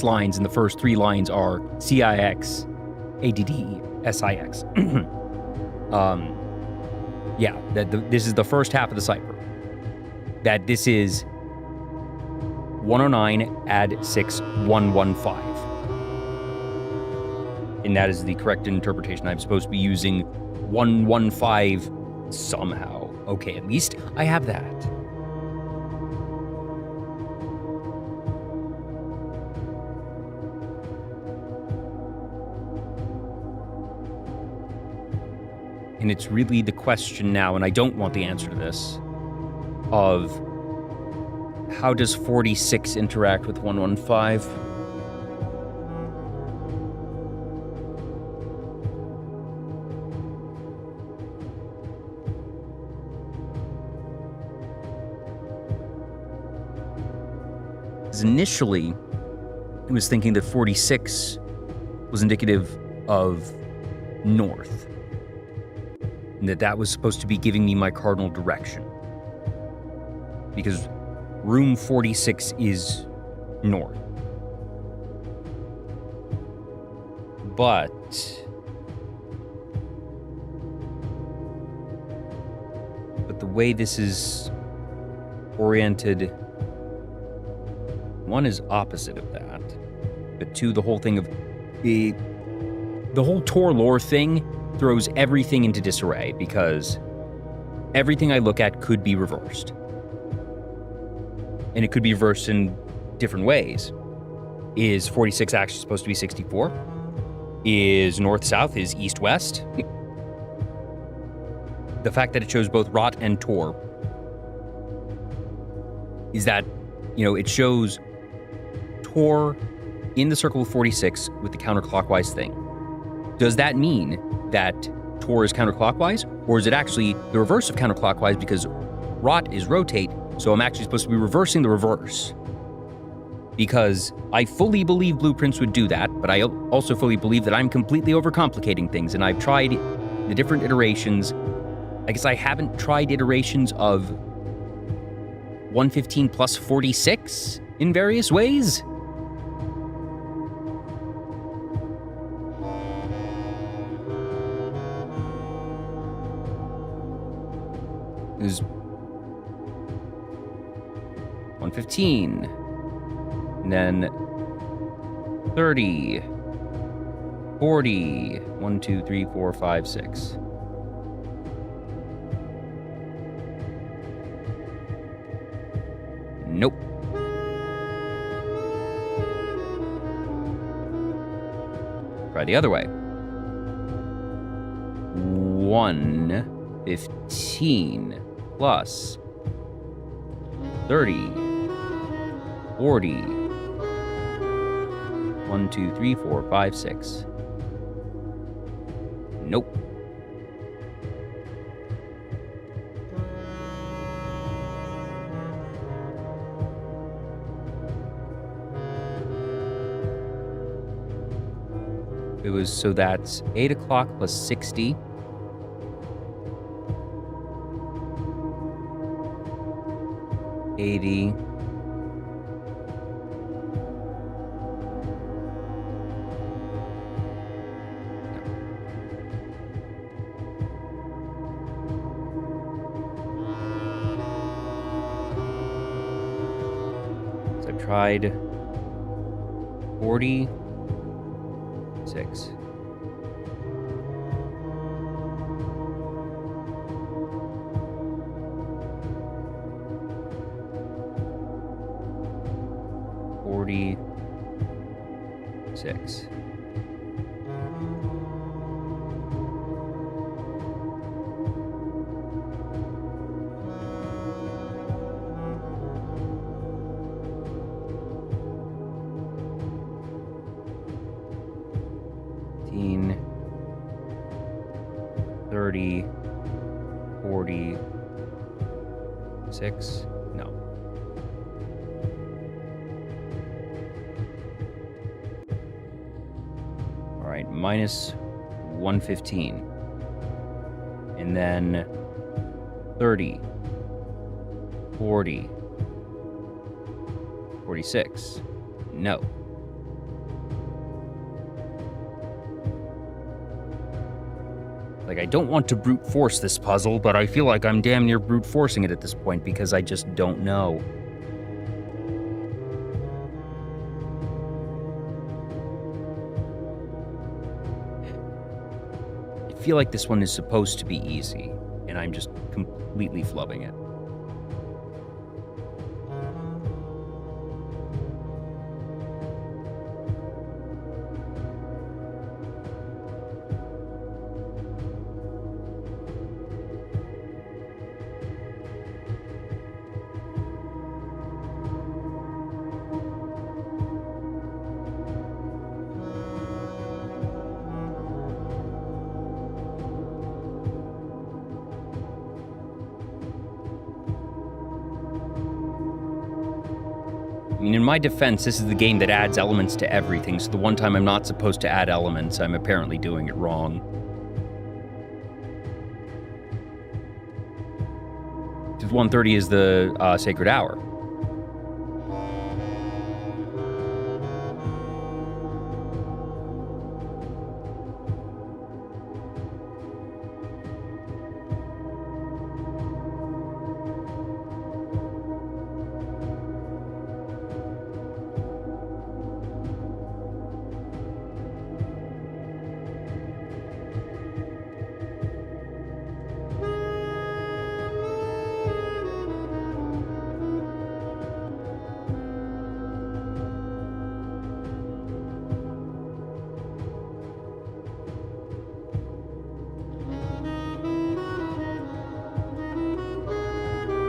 lines, and the first 3 lines are CIX, ADD, SIX. Yeah, this is the first half of the cipher. That this is 109 add 6, 115. And that is the correct interpretation. I'm supposed to be using 115 somehow. Okay, at least I have that. And it's really the question now, and I don't want the answer to this, of how does 46 interact with 115? Because initially, I was thinking that 46 was indicative of north, and that was supposed to be giving me my cardinal direction. Because room 46 is north. But the way this is oriented, 1 is opposite of that, but 2, the whole thing of the whole Tor lore thing throws everything into disarray, because everything I look at could be reversed. And it could be reversed in different ways. Is 46 actually supposed to be 64? Is north-south? Is east-west? The fact that it shows both Rot and Tor is that, it shows Tor in the circle of 46 with the counterclockwise thing. Does that mean that Tor is counterclockwise? Or is it actually the reverse of counterclockwise, because Rot is rotate, so I'm actually supposed to be reversing the reverse? Because I fully believe blueprints would do that, but I also fully believe that I'm completely overcomplicating things, and I've tried the different iterations. I guess I haven't tried iterations of 115 plus 46 in various ways. Is 115, and then 30, 40, 1, 2, 3, 4, 5, 6. Nope. Try the other way. 115 plus 30, 40, 1, 2, 3, 4, 5, 6. Nope. It was, so that's 8 o'clock plus 60. $80. So I've tried 46. 46. $15, 30, 46. No. All right, minus 115. And then 30, 40, 46. No. Like, I don't want to brute force this puzzle, but I feel like I'm damn near brute forcing it at this point because I just don't know. I feel like this one is supposed to be easy, and I'm just completely flubbing it. I mean, in my defense, this is the game that adds elements to everything, so the one time I'm not supposed to add elements, I'm apparently doing it wrong. 1:30 is the sacred hour.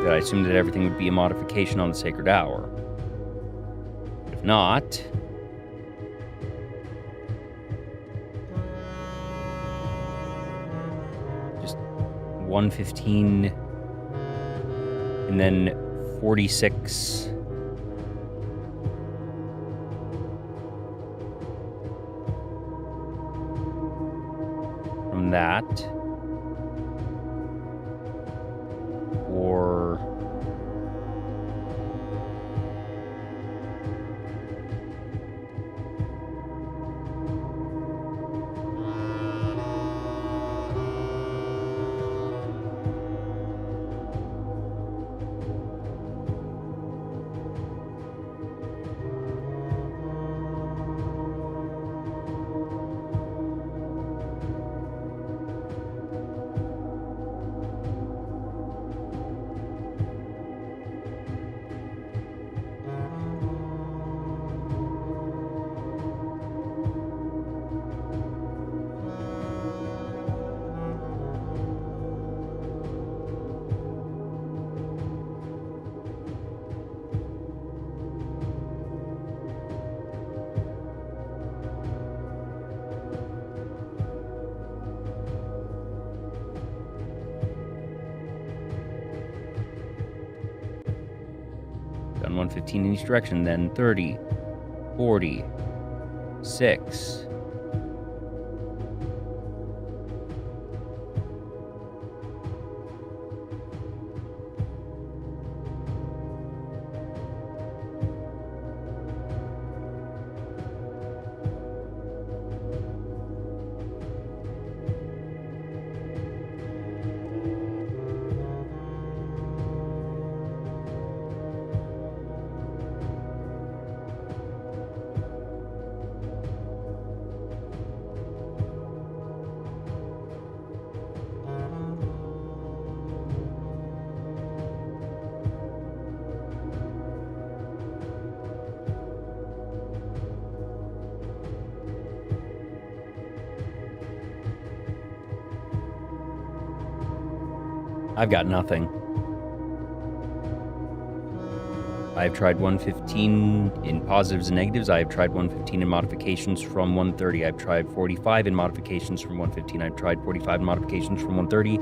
I assumed that everything would be a modification on the sacred hour. If not, just 115 and then 46. From that. Or done 115 in each direction, then 30, 40, 6. I've got nothing. I've tried 115 in positives and negatives. I've tried 115 in modifications from 130. I've tried 45 in modifications from 115. I've tried 45 in modifications from 130.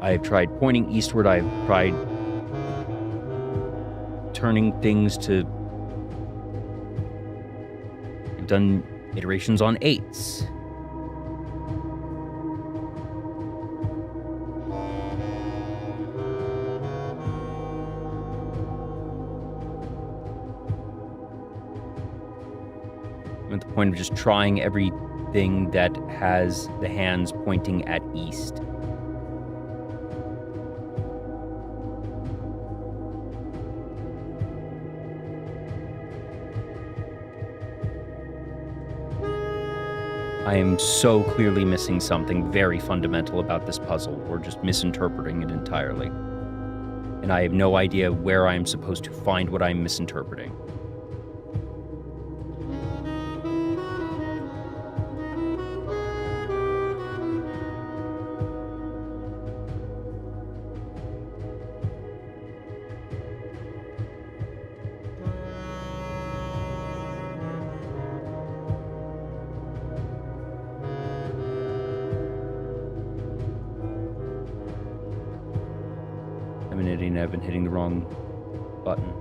I've tried pointing eastward. I've tried turning things to... I've done iterations on 8s. I'm at the point of just trying everything that has the hands pointing at east. I am so clearly missing something very fundamental about this puzzle, or just misinterpreting it entirely. And I have no idea where I am supposed to find what I'm misinterpreting. I've been hitting the wrong button.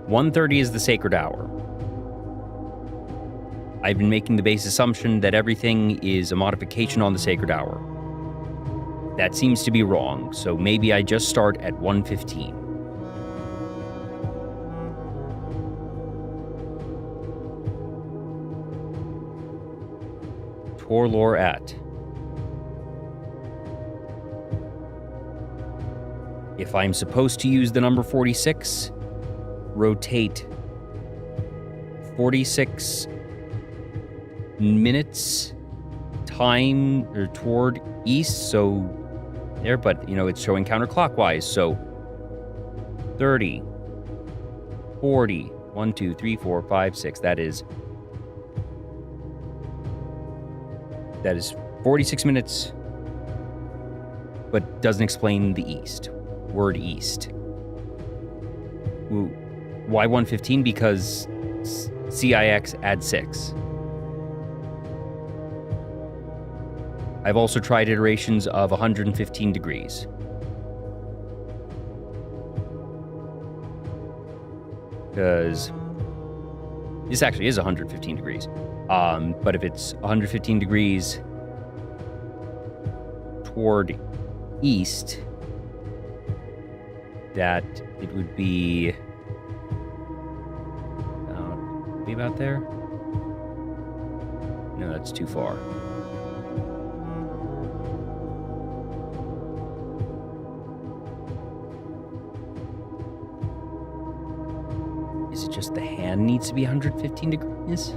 .130 is the sacred hour. I've been making the base assumption that everything is a modification on the sacred hour. That seems to be wrong, so maybe I just start at 1:15. Torlor at. If I'm supposed to use the number 46, rotate 46 minutes time or toward east, so there, but it's showing counterclockwise, so 30, 40, 1, 2, 3, 4, 5, 6, that is 46 minutes, but doesn't explain the east, word east. Ooh. Why 115? Because CIX add 6. I've also tried iterations of 115 degrees. Because this actually is 115 degrees. But if it's 115 degrees toward east, that it would be... about there? No, that's too far. Is it just the hand needs to be 115 degrees?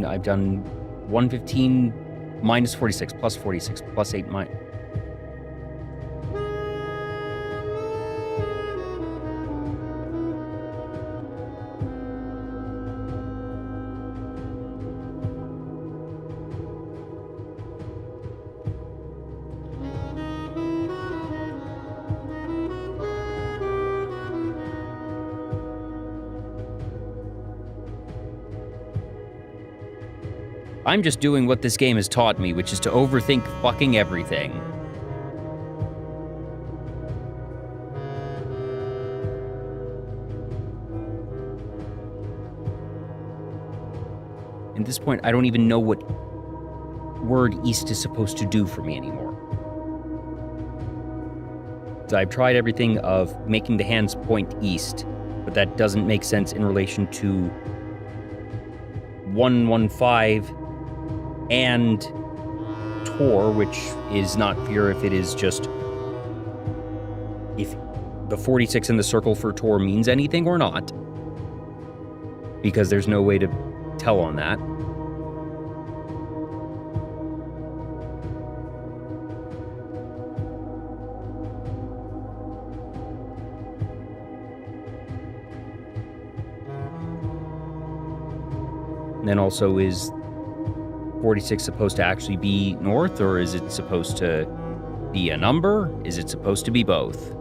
I've done 115 minus 46 plus 46 plus 8 minus. I'm just doing what this game has taught me, which is to overthink fucking everything. At this point, I don't even know what word east is supposed to do for me anymore. So I've tried everything of making the hands point east, but that doesn't make sense in relation to 115 and Tor, which is not clear if it is just if the 46 in the circle for Tor means anything or not, because there's no way to tell on that. And then also, is 46 supposed to actually be north, or is it supposed to be a number? Is it supposed to be both?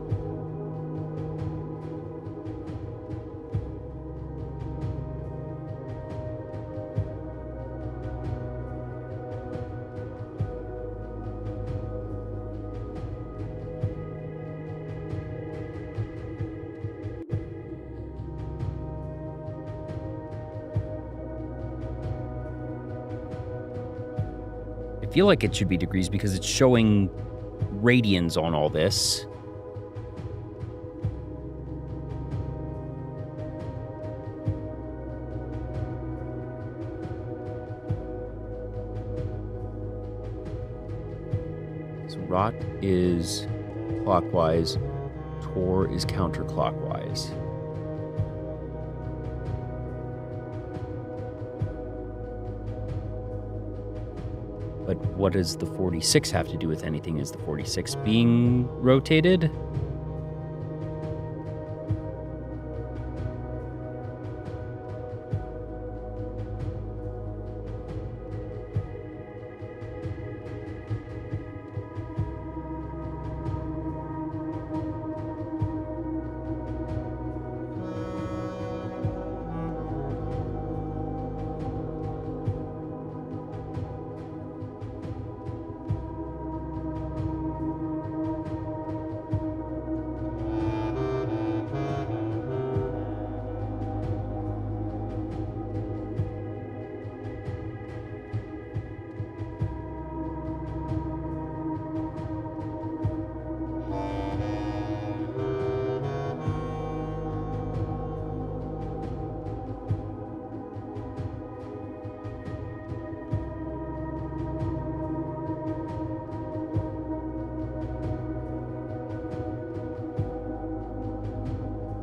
I feel like it should be degrees because it's showing radians on all this. So Rot is clockwise, Tor is counterclockwise. But what does the 46 have to do with anything? Is the 46 being rotated?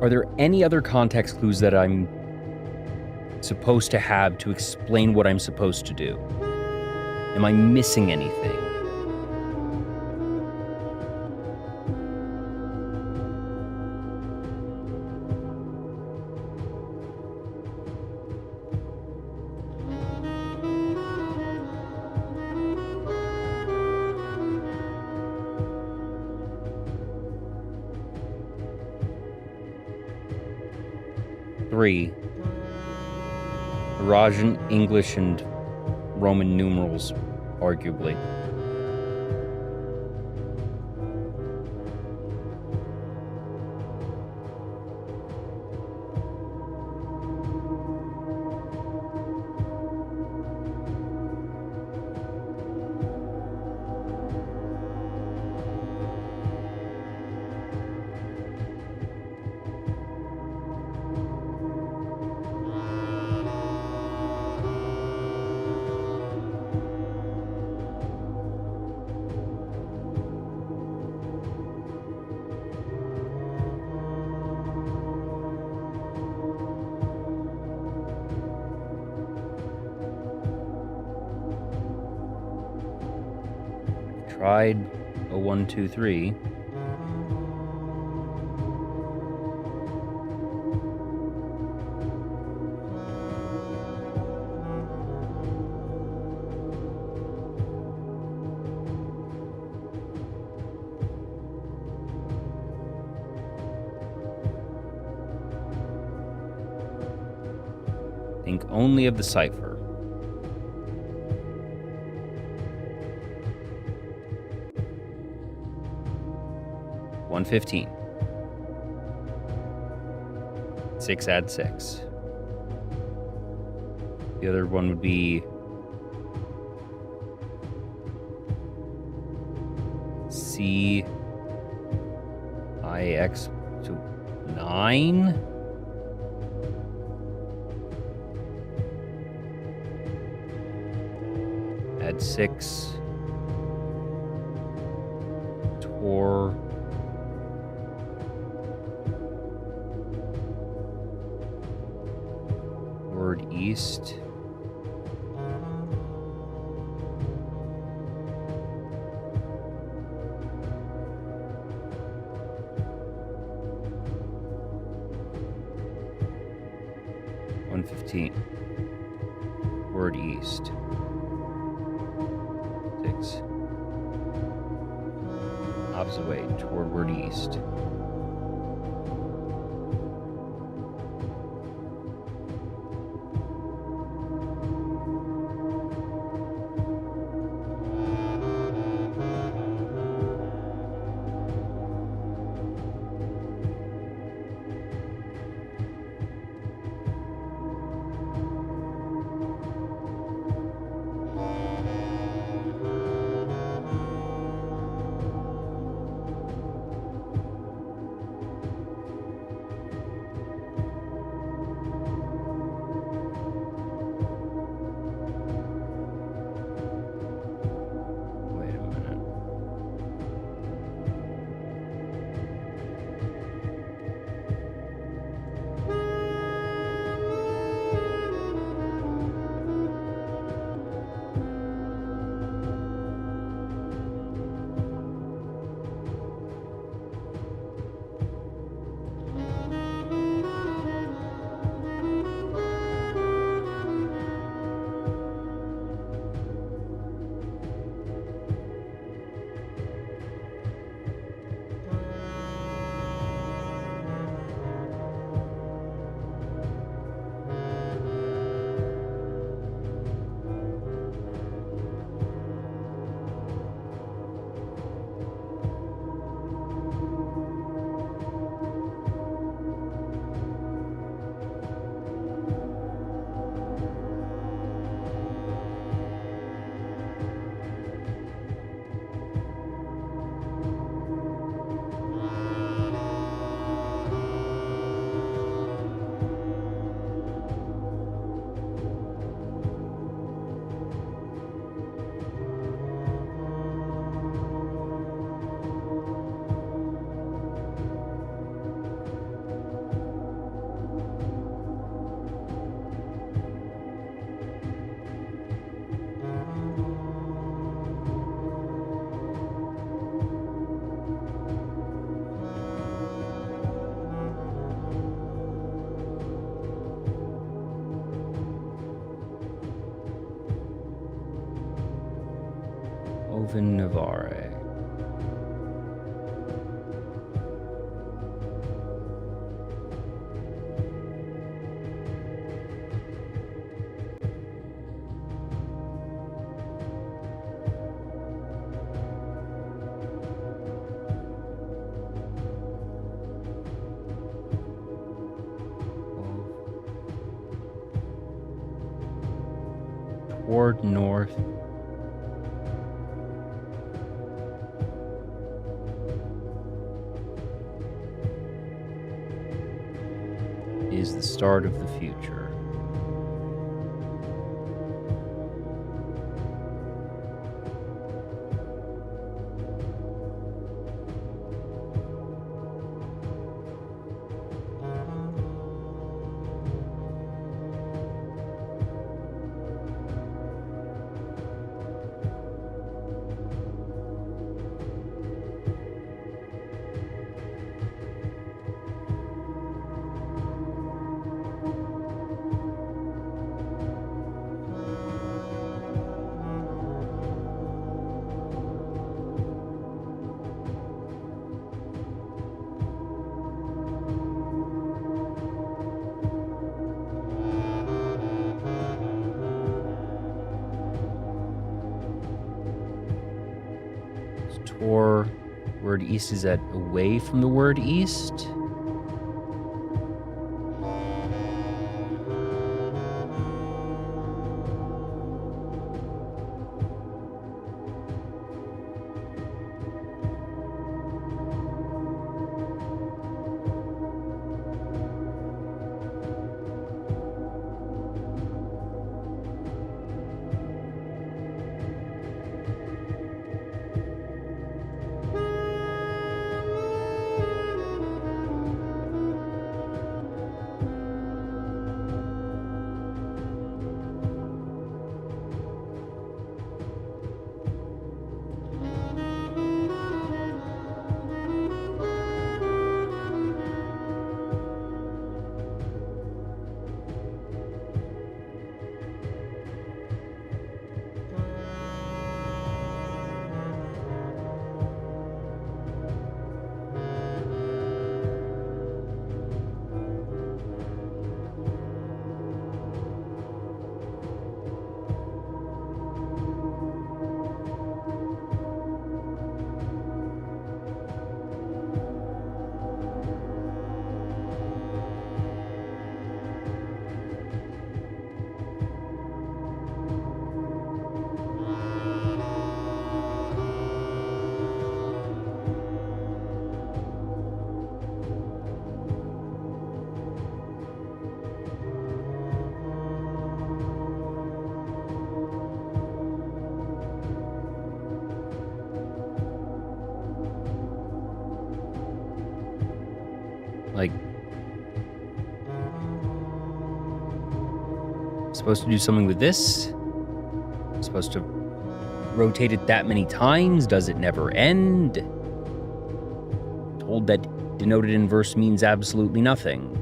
Are there any other context clues that I'm supposed to have to explain what I'm supposed to do? Am I missing anything? Three, Eurasian, English, and Roman numerals, arguably. Tried a 1, 2, 3. Think only of the cipher. 115. 6 add 6. The other one would be C IX to 9. Add 6. Tor. Word east. Word east. 6. Opposite way toward word east. Oven Navarre. Toward north. Is the start of the future. Tor Word east, is that away from the word east? Like, supposed to do something with this? Supposed to rotate it that many times? Does it never end? Told that denoted inverse means absolutely nothing.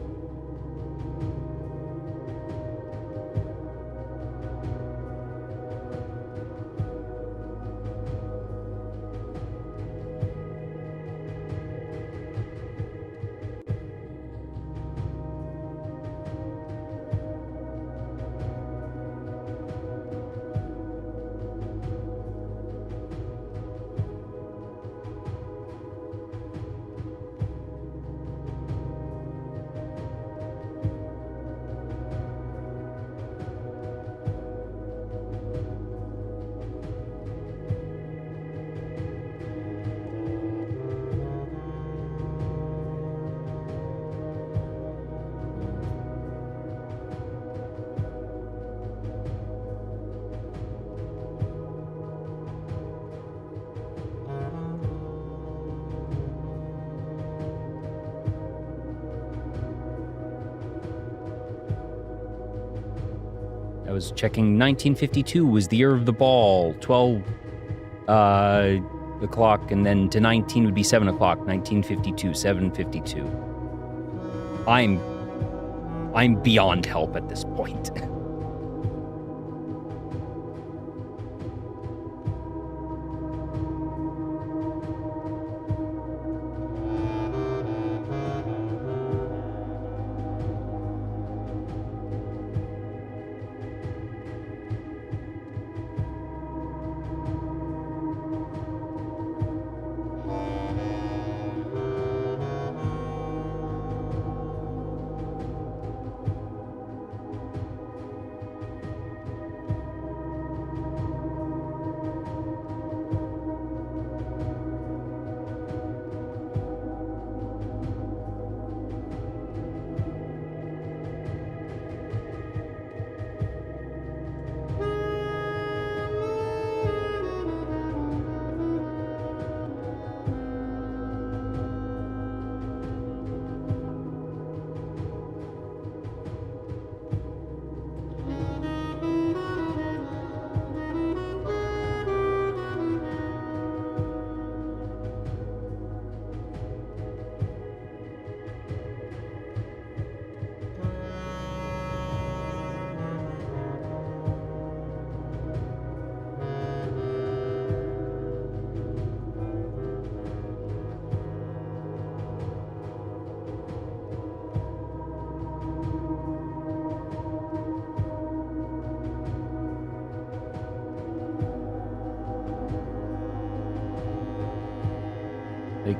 I was checking 1952 was the year of the ball. 12 o'clock, and then to 19 would be 7 o'clock. 1952, 7:52. I'm beyond help at this point. Like,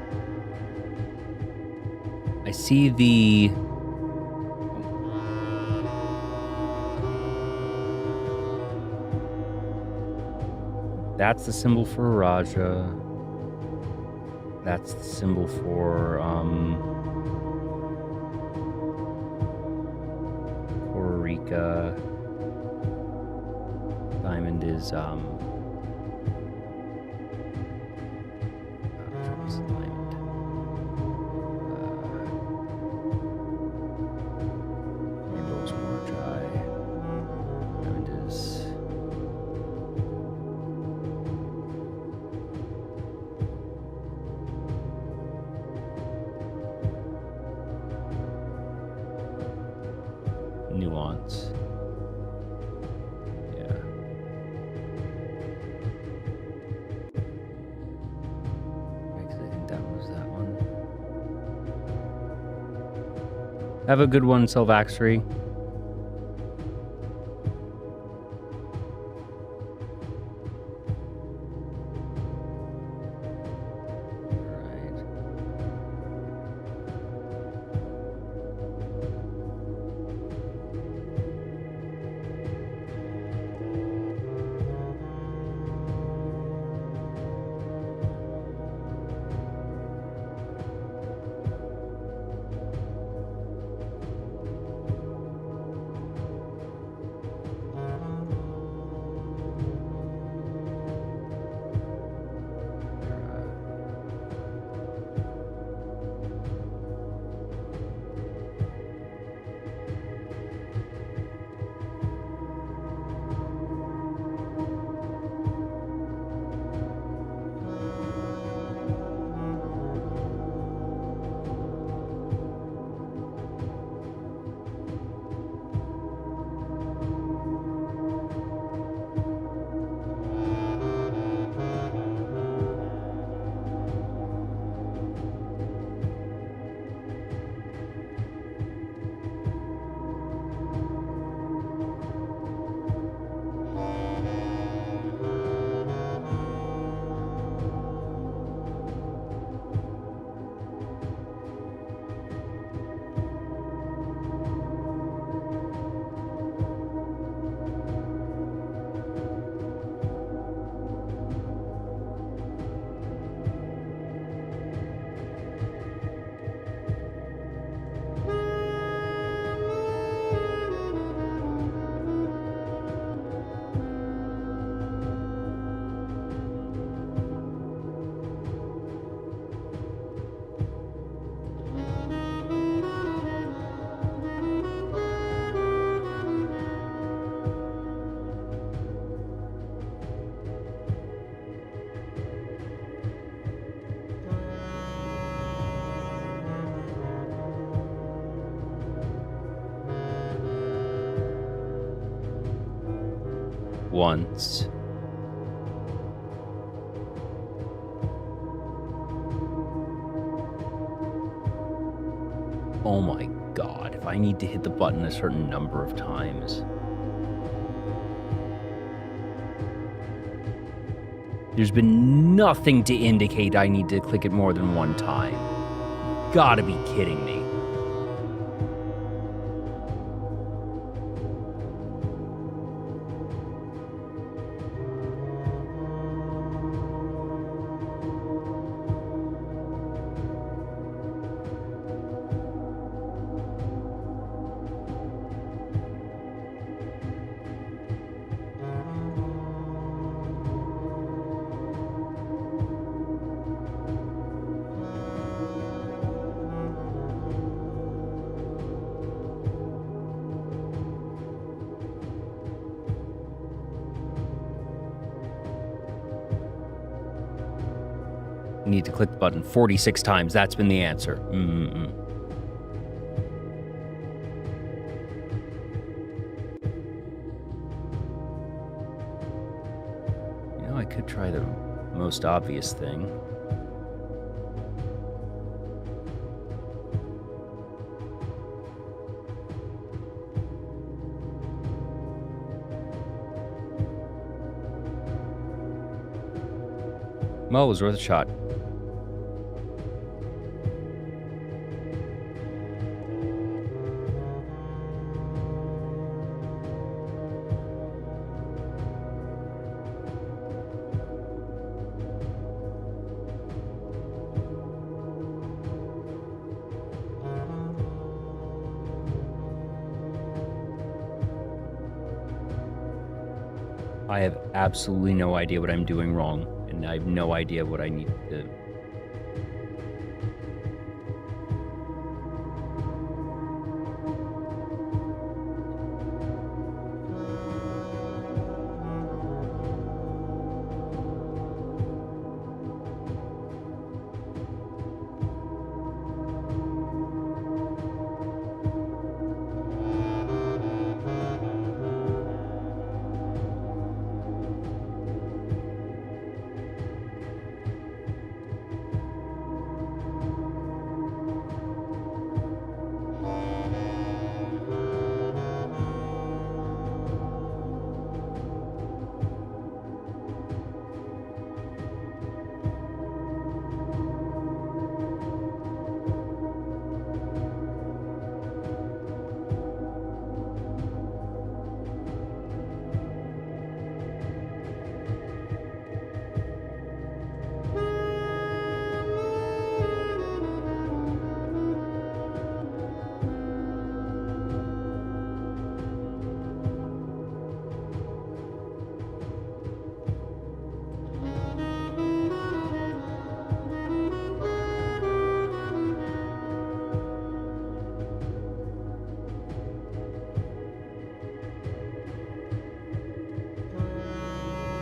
I see the... That's the symbol for Raja. That's the symbol for, Puerto Rico. Diamond is, what's the diamond? Rainbow's Magi. Diamond is... Nuance. Yeah. Because I think that was that one. Have a good one, Silvaxry. Once. Oh my god, if I need to hit the button a certain number of times. There's been nothing to indicate I need to click it more than one time. Gotta be kidding me. Need to click the button 46 times. That's been the answer. You know, I could try the most obvious thing. Well, it was worth a shot. I have absolutely no idea what I'm doing wrong, and I have no idea what I need to...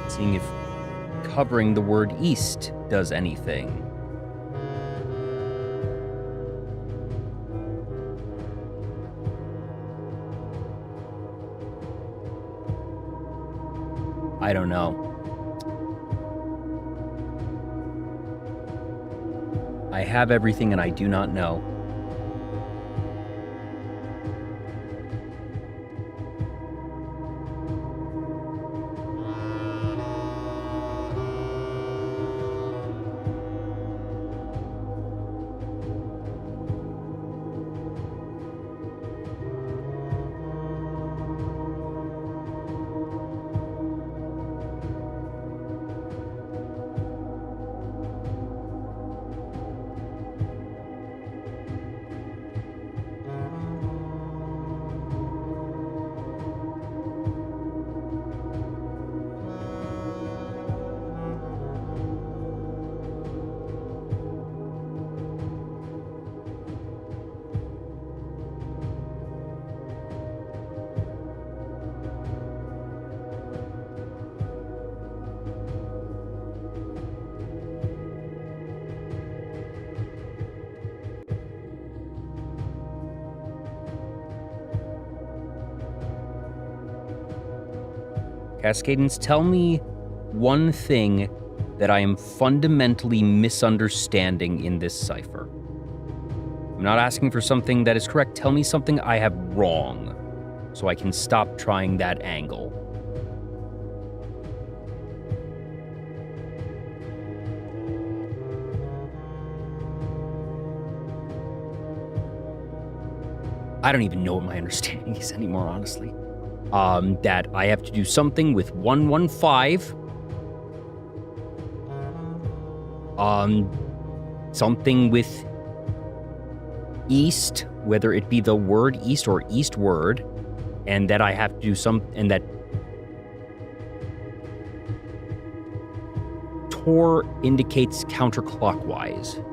Seeing if covering the word east does anything. I don't know. I have everything and I do not know. Cascadens, tell me one thing that I am fundamentally misunderstanding in this cipher. I'm not asking for something that is correct. Tell me something I have wrong, so I can stop trying that angle. I don't even know what my understanding is anymore, honestly. That I have to do something with 115. Something with east, whether it be the word east or eastward, and that I have to do and that Tor indicates counterclockwise.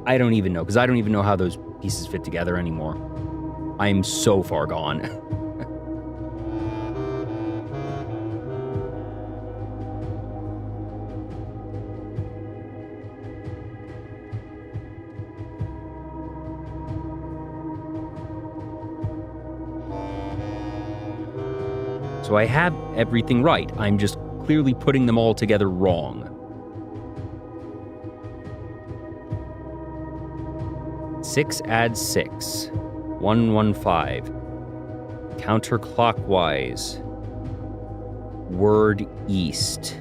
I don't even know, because I don't even know how those pieces fit together anymore. I am so far gone. So I have everything right. I'm just clearly putting them all together wrong. 6 adds 6. 115. Counterclockwise. Word east.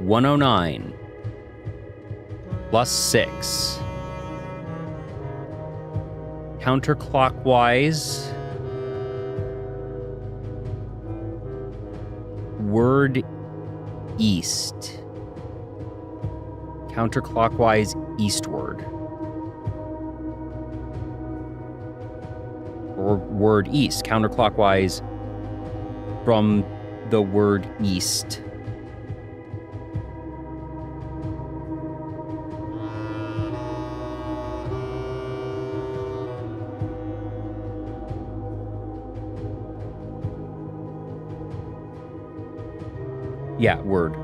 109 plus 6. Counterclockwise, word east. Counterclockwise eastward. Or word east, counterclockwise from the word east. Yeah, word.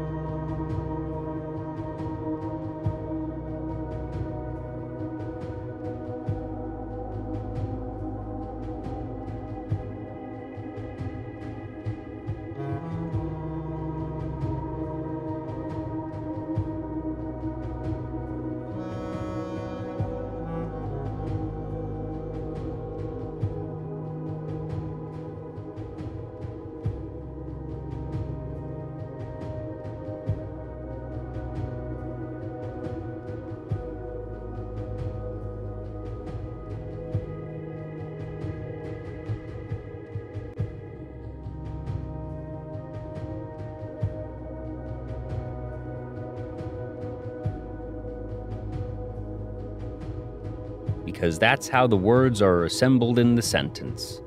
Because that's how the words are assembled in the sentence.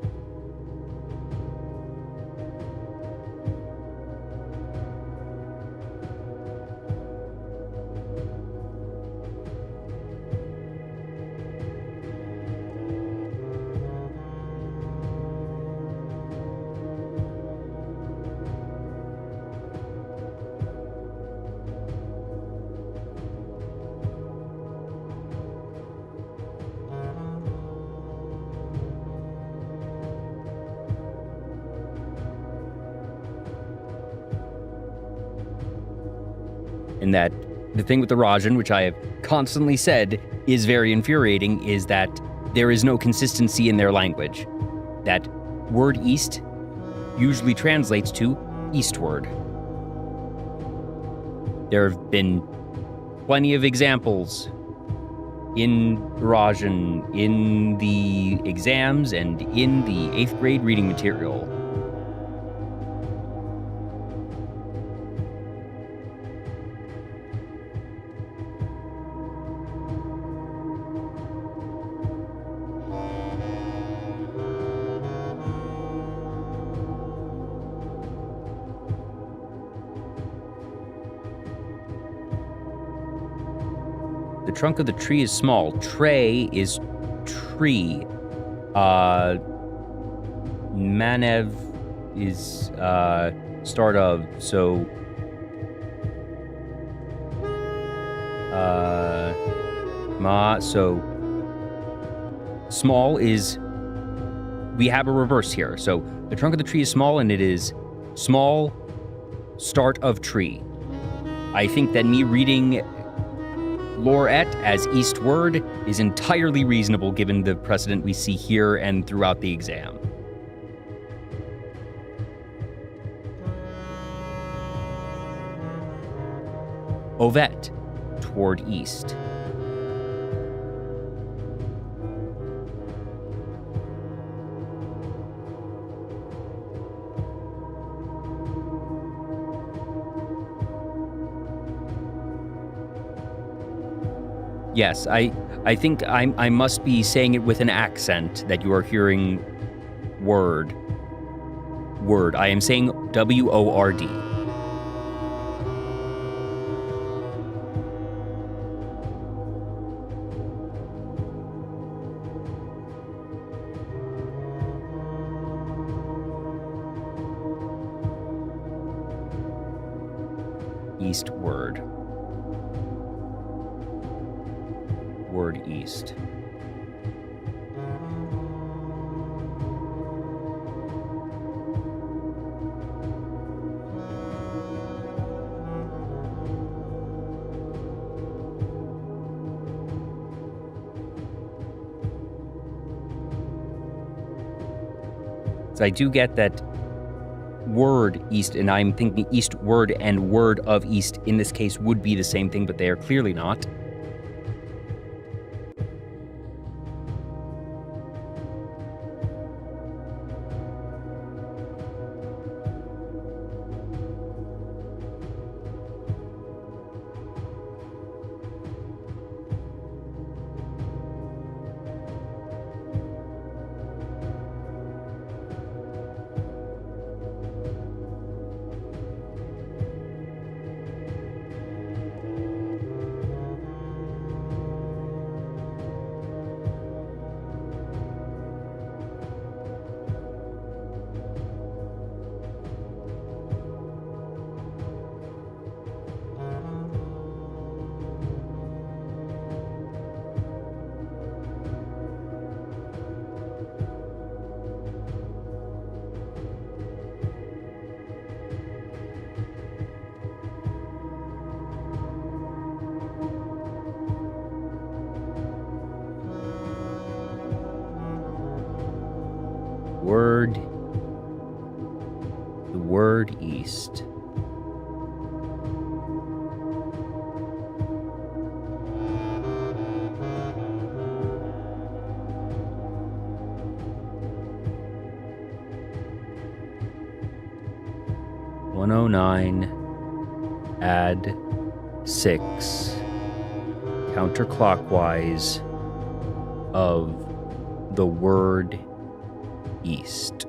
And that the thing with the Rajan, which I have constantly said is very infuriating, is that there is no consistency in their language. That word east usually translates to eastward. There have been plenty of examples in Rajan, in the exams, and in the 8th grade reading material. The trunk of the tree is small. Tray is tree. Manev is start of. So so small is, we have a reverse here. So the trunk of the tree is small, and it is small start of tree. I think that me reading Lorette as eastward is entirely reasonable given the precedent we see here and throughout the exam. Ovet, toward east. Yes, I think I must be saying it with an accent that you are hearing word. Word. I am saying W-O-R-D. Eastward. Word east. So I do get that eastward east, and I'm thinking eastward and word of east in this case would be the same thing, but they are clearly not. The word east. (109) add 6 counterclockwise of the word east.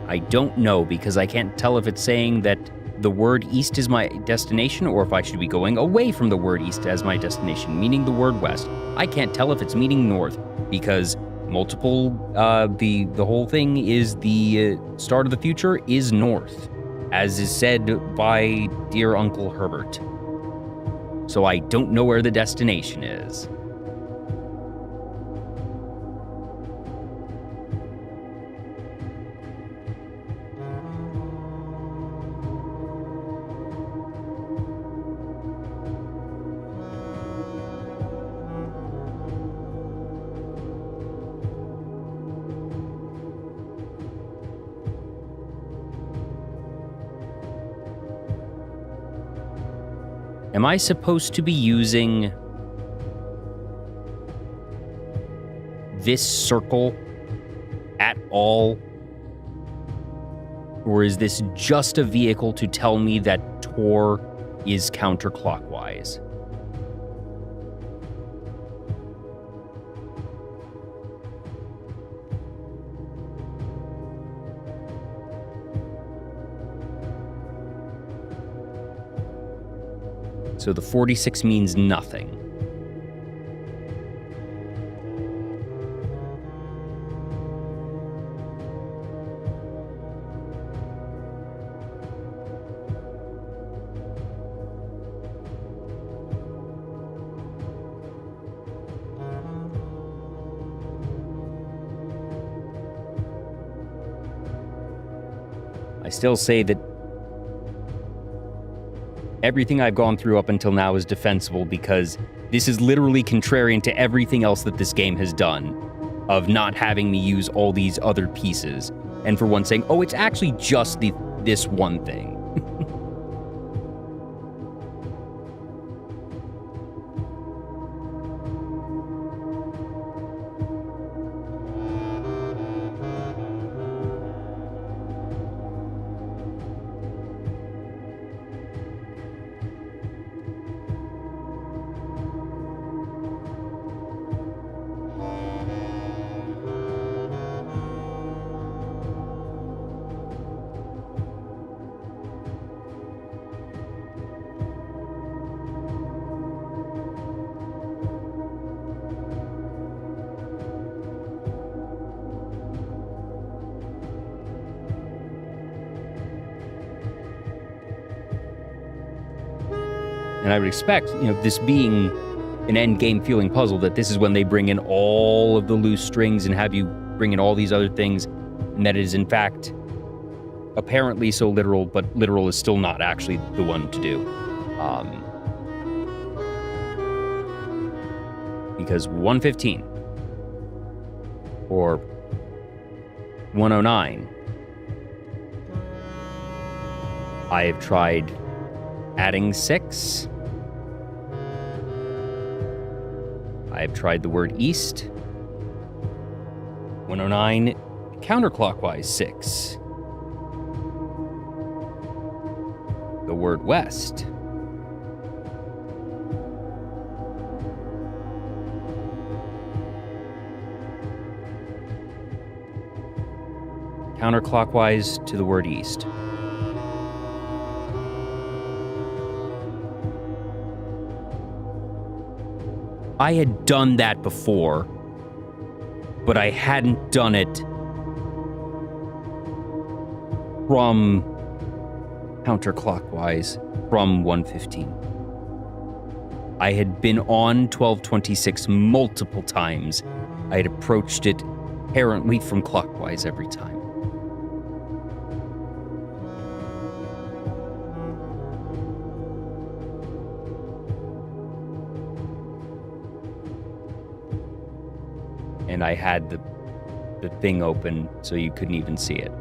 I don't know, because I can't tell if it's saying that the word east is my destination or if I should be going away from the word east as my destination, meaning the word west. I can't tell if it's meaning north, because multiple, the whole thing is the start of the future is north, as is said by dear Uncle Herbert. So I don't know where the destination is. Am I supposed to be using this circle at all? Or is this just a vehicle to tell me that Tor is counterclockwise? So the 46 means nothing. I still say that everything I've gone through up until now is defensible, because this is literally contrarian to everything else that this game has done, of not having me use all these other pieces, and for one saying, oh, it's actually just this one thing. And I would expect, this being an end game feeling puzzle, that this is when they bring in all of the loose strings and have you bring in all these other things, and that it is in fact apparently so literal, but literal is still not actually the one to do. Because 115 or 109, I have tried adding 6. I have tried the word east. 109, counterclockwise 6. The word west. Counterclockwise to the word east. I had done that before, but I hadn't done it from counterclockwise from 115. I had been on 1226 multiple times. I had approached it apparently from clockwise every time. And I had the thing open so you couldn't even see it.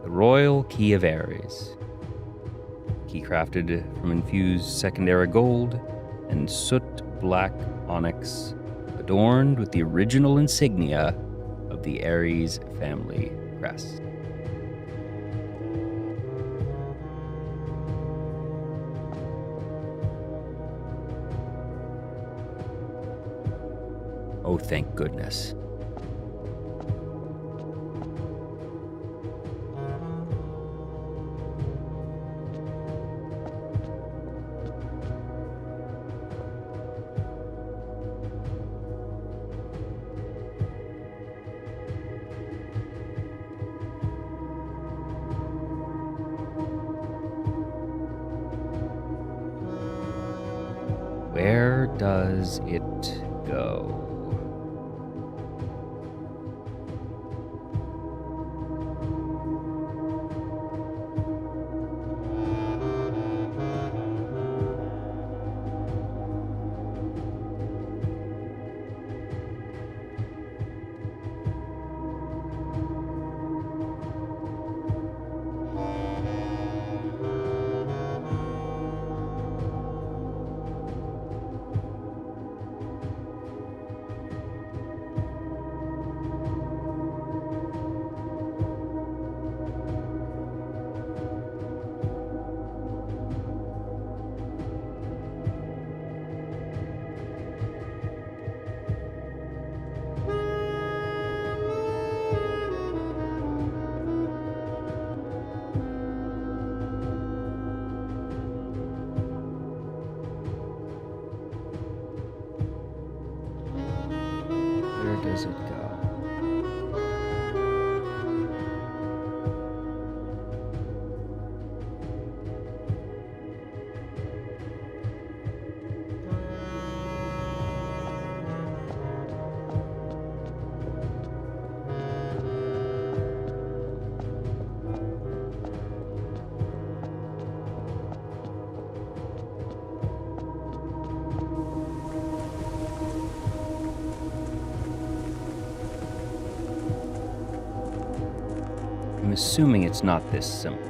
The Royal Key of Ares. Key crafted from infused secondary gold and soot black onyx, adorned with the original insignia of the Ares family crest. Oh, thank goodness. Where does it go? Does it go? I'm assuming it's not this simple.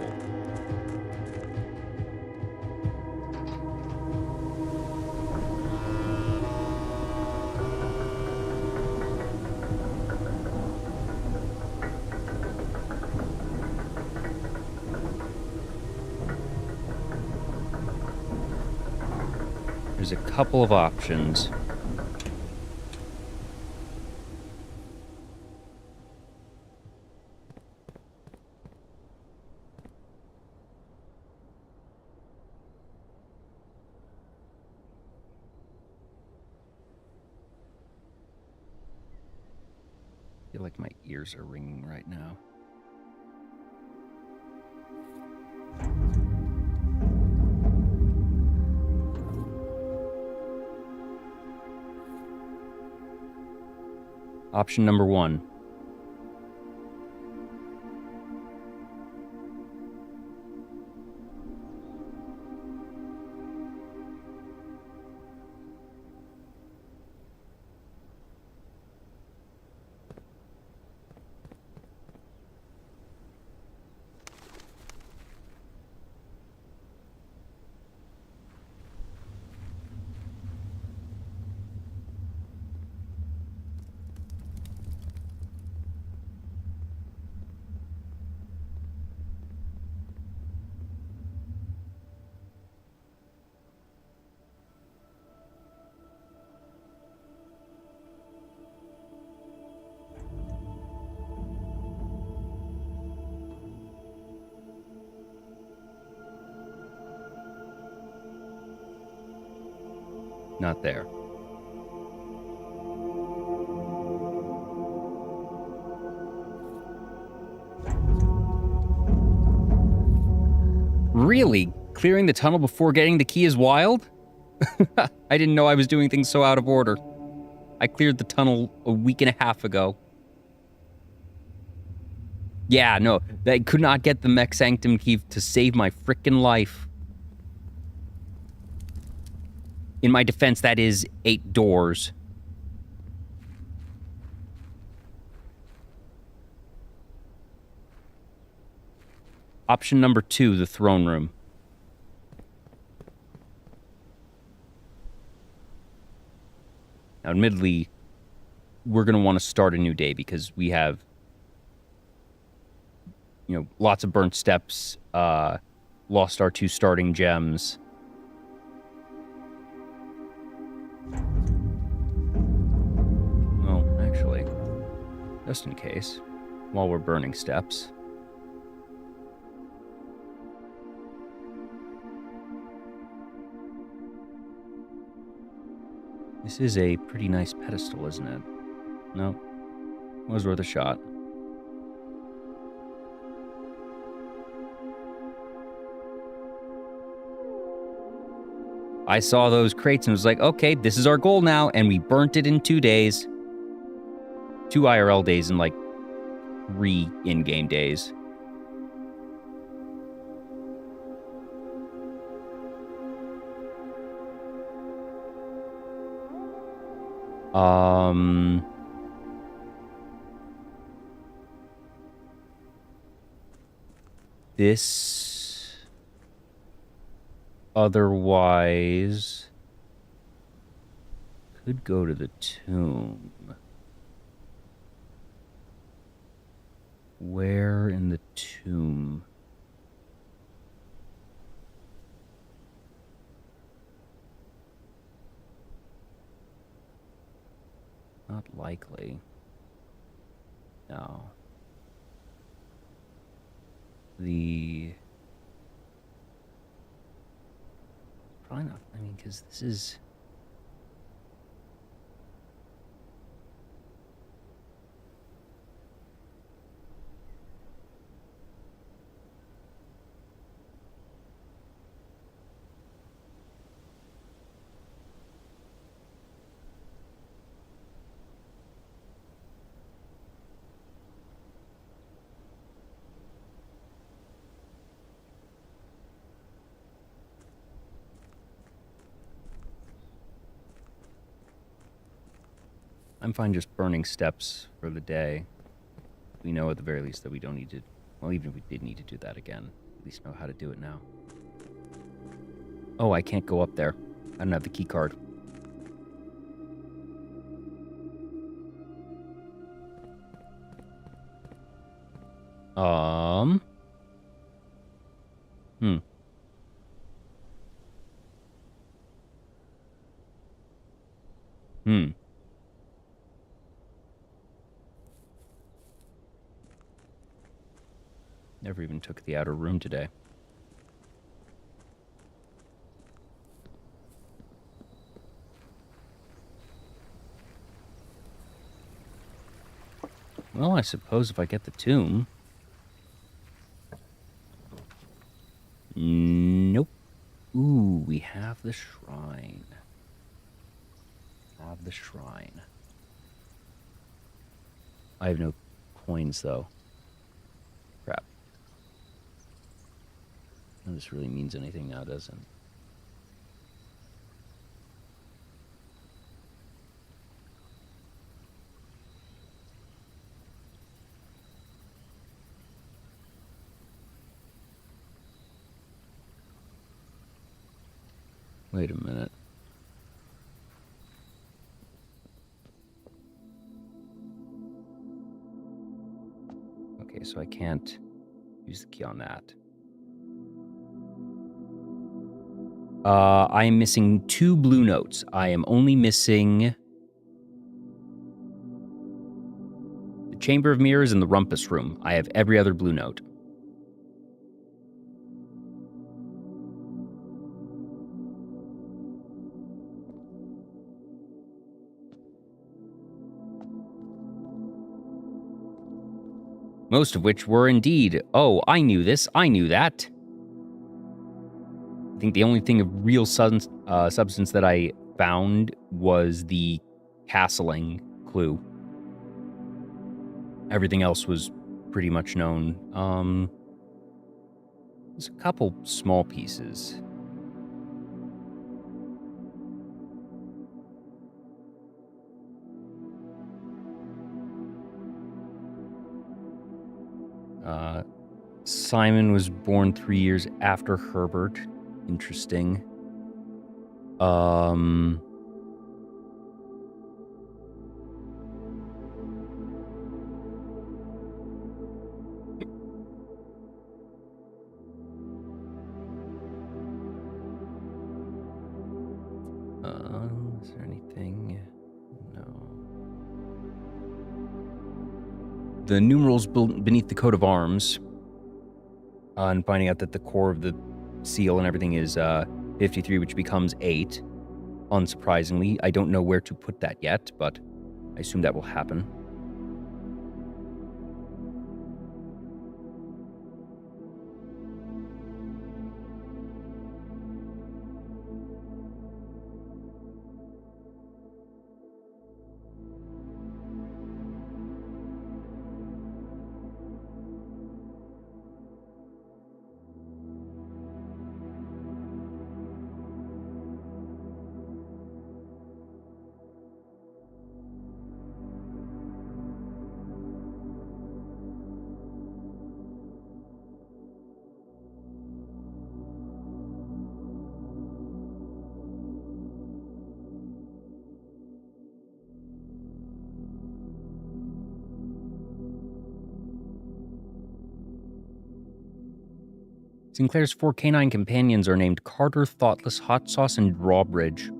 There's a couple of options. I feel like my ears are ringing right now. Option number 1. Not there. Really? Clearing the tunnel before getting the key is wild? I didn't know I was doing things so out of order. I cleared the tunnel a week and a half ago. Yeah, no, I could not get the Mech Sanctum key to save my frickin' life. In my defense, that is 8 doors. Option number 2, the throne room. Now, admittedly, we're going to want to start a new day because we have, you know, lots of burnt steps, lost our 2 starting gems. Well, actually, just in case, while we're burning steps. This is a pretty nice pedestal, isn't it? No, was worth a shot. I saw those crates and was like, okay, this is our goal now, and we burnt it in 2 days. 2 IRL days and like 3 in-game days. This otherwise could go to the tomb. Where in the tomb? Not likely. No. Probably not. I mean, because this is... I'm fine just burning steps for the day. We know at the very least that we don't need to... Well, even if we did need to do that again, at least know how to do it now. Oh, I can't go up there. I don't have the key card. Never even took the outer room today. Well, I suppose if I get the tomb... Nope. Ooh, we have the shrine. I have no coins, though. Crap. None of this really means anything now, does it? Wait a minute. Okay, so I can't use the key on that. I am missing 2 blue notes. I am only missing the Chamber of Mirrors and the Rumpus Room. I have every other blue note. Most of which were indeed, oh, I knew this, I knew that. I think the only thing of real substance that I found was the castling clue. Everything else was pretty much known. There's a couple small pieces. Simon was born 3 years after Herbert. Interesting. Is there anything? No. The numerals beneath the coat of arms, and finding out that the core of the seal and everything is 53, which becomes 8. Unsurprisingly, I don't know where to put that yet, but I assume that will happen. Sinclair's 4 canine companions are named Carter, Thoughtless, Hot Sauce, and Drawbridge.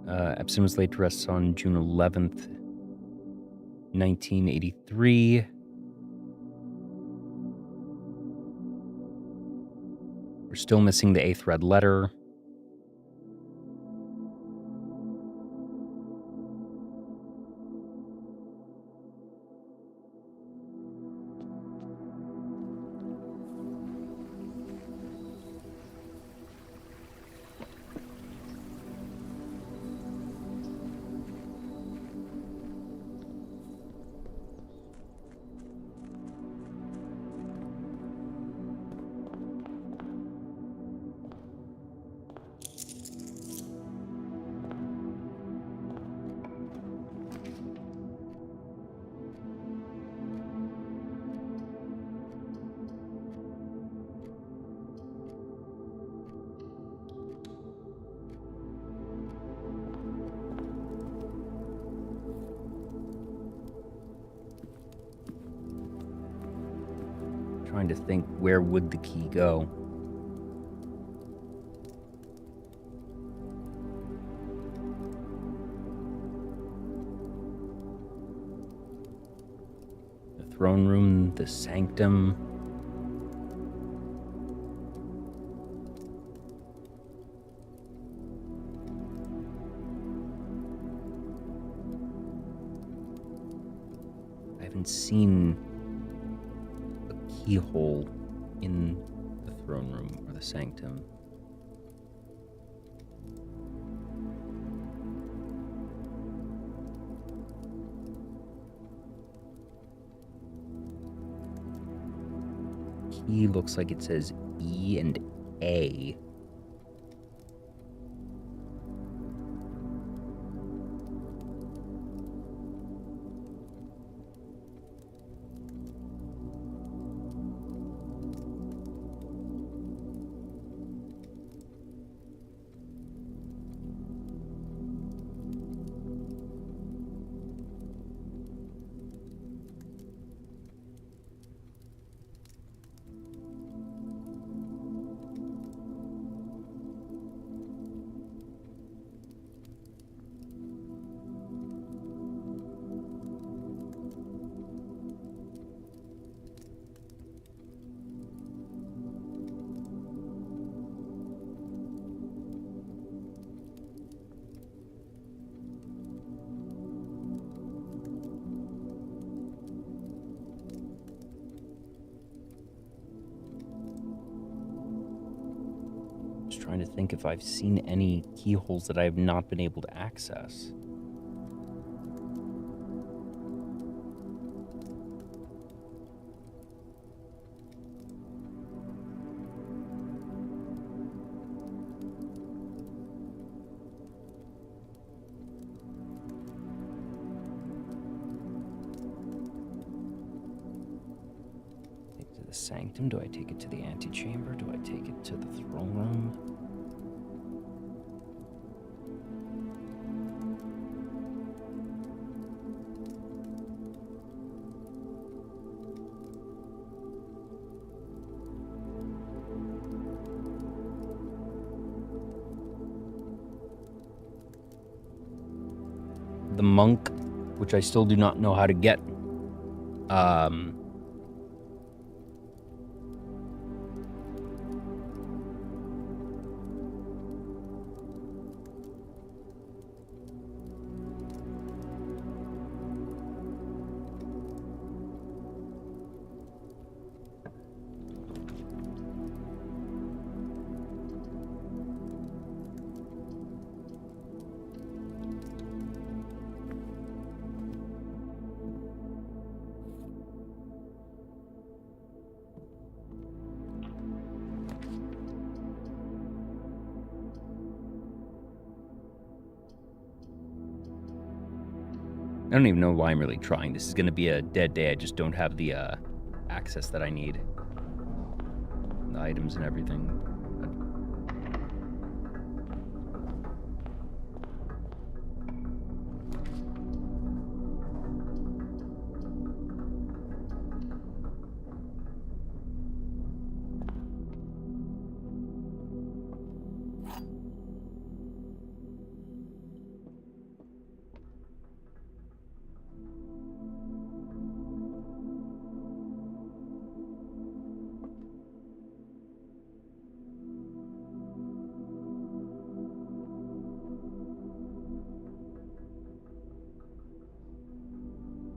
Epson was laid to rest on June 11th, 1983. We're still missing the 8th red letter. Trying to think, where would the key go? The throne room, the sanctum. I haven't seen a keyhole in the throne room or the sanctum. Key looks like it says E and A. Just trying to think if I've seen any keyholes that I have not been able to access. The sanctum? Do I take it to the antechamber? Do I take it to the throne room? The monk, which I still do not know how to get. I don't even know why I'm really trying. This is going to be a dead day. I just don't have the access that I need. The items and everything.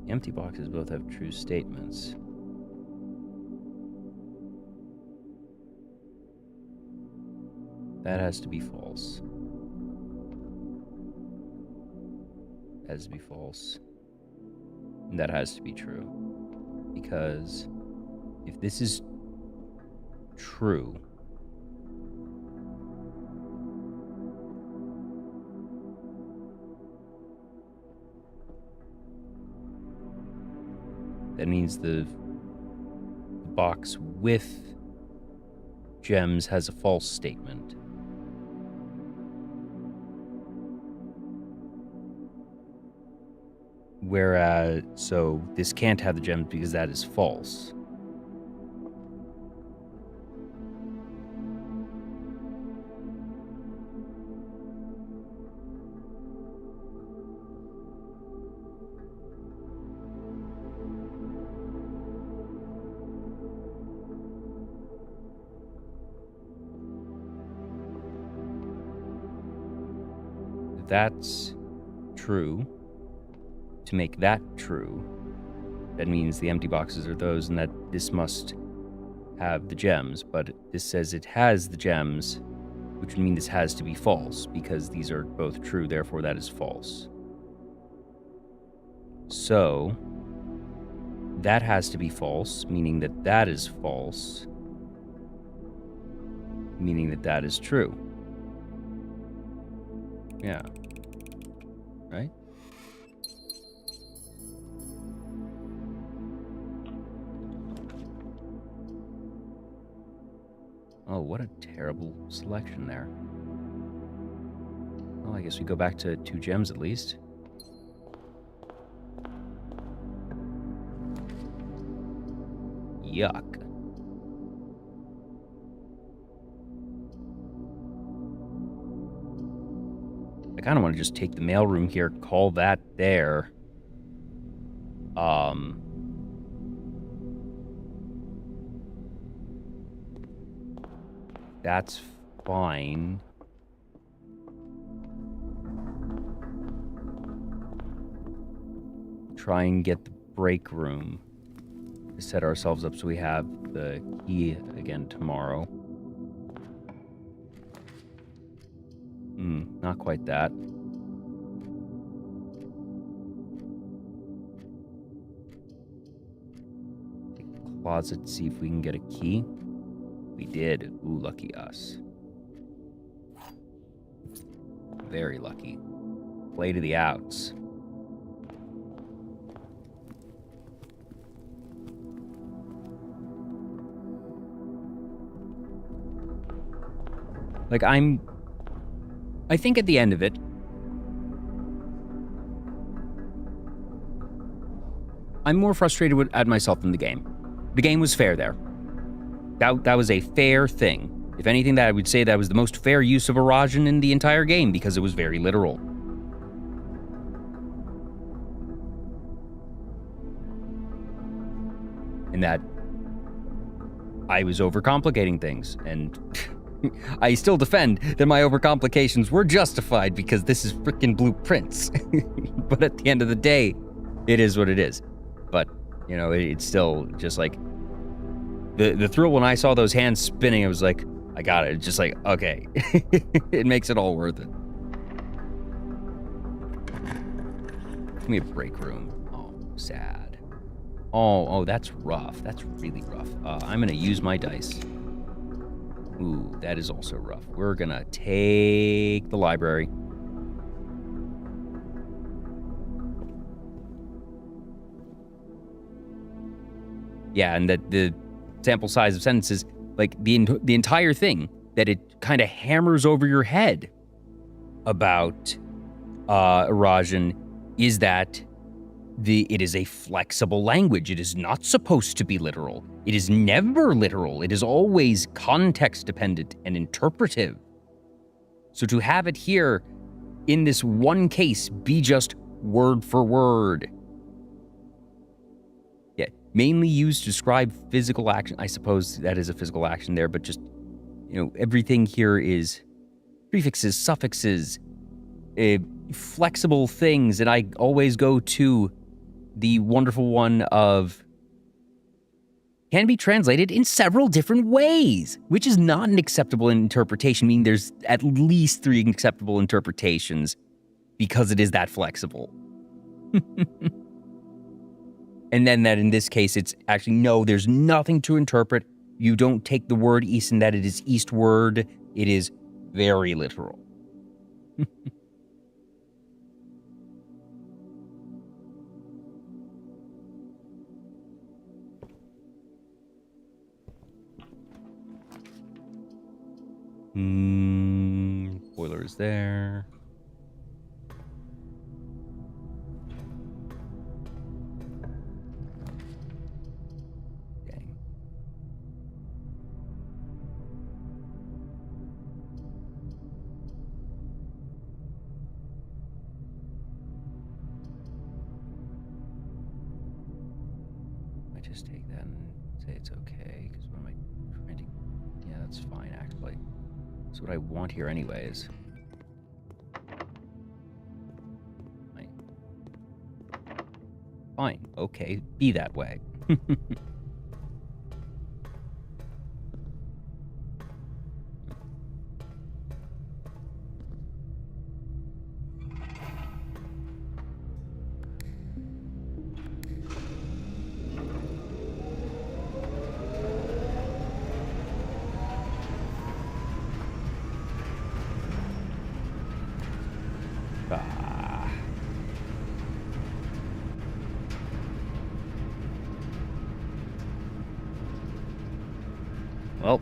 The empty boxes both have true statements. That has to be false. That has to be false. And that has to be true. Because if this is true, that means the box with gems has a false statement. Whereas, so this can't have the gems because that is false. if that's true, to make that true, that means the empty boxes are those and that this must have the gems, but this says it has the gems, which would mean this has to be false because these are both true, therefore that is false. So that has to be false, meaning that that is false, meaning that that is true. Yeah. Right? Oh, what a terrible selection there. Well, I guess we go back to 2 gems at least. Yuck. I kind of want to just take the mailroom here, call that there. That's fine. Try and get the break room to set ourselves up so we have the key again tomorrow. Not quite that. Take the closet, see if we can get a key. We did. Ooh, lucky us. Very lucky. Play to the outs. Like, I think at the end of it, I'm more frustrated at myself than the game. The game was fair there. That was a fair thing. If anything, that I would say that was the most fair use of Arajan in the entire game because it was very literal. And that I was overcomplicating things, and I still defend that my overcomplications were justified because this is frickin' Blueprints. But at the end of the day, it is what it is. But, you know, it's still just like the thrill when I saw those hands spinning, I was like, I got it. It's just like, okay. It makes it all worth it. Give me a break room. Oh, sad. Oh, that's rough. That's really rough. I'm gonna use my dice. Ooh, that is also rough. We're gonna take the library. Yeah, and that the sample size of sentences, like the entire thing, that it kind of hammers over your head about Arajan is that it is a flexible language. It is not supposed to be literal. It is never literal. It is always context dependent and interpretive. So to have it here in this one case be just word for word. Yeah, mainly used to describe physical action. I suppose that is a physical action there, but just, you know, everything here is prefixes, suffixes, flexible things. And I always go to the wonderful one of can be translated in several different ways, which is not an acceptable interpretation, meaning there's at least 3 acceptable interpretations because it is that flexible. And then that in this case, it's actually, no, there's nothing to interpret. You don't take the word east and that it is eastward. It is very literal. Boiler is there. Dang. I just take that and say it's okay, because what am I trying to... Yeah, that's fine, actually. That's what I want here anyways. Fine. Okay. Be that way. Ah. Well.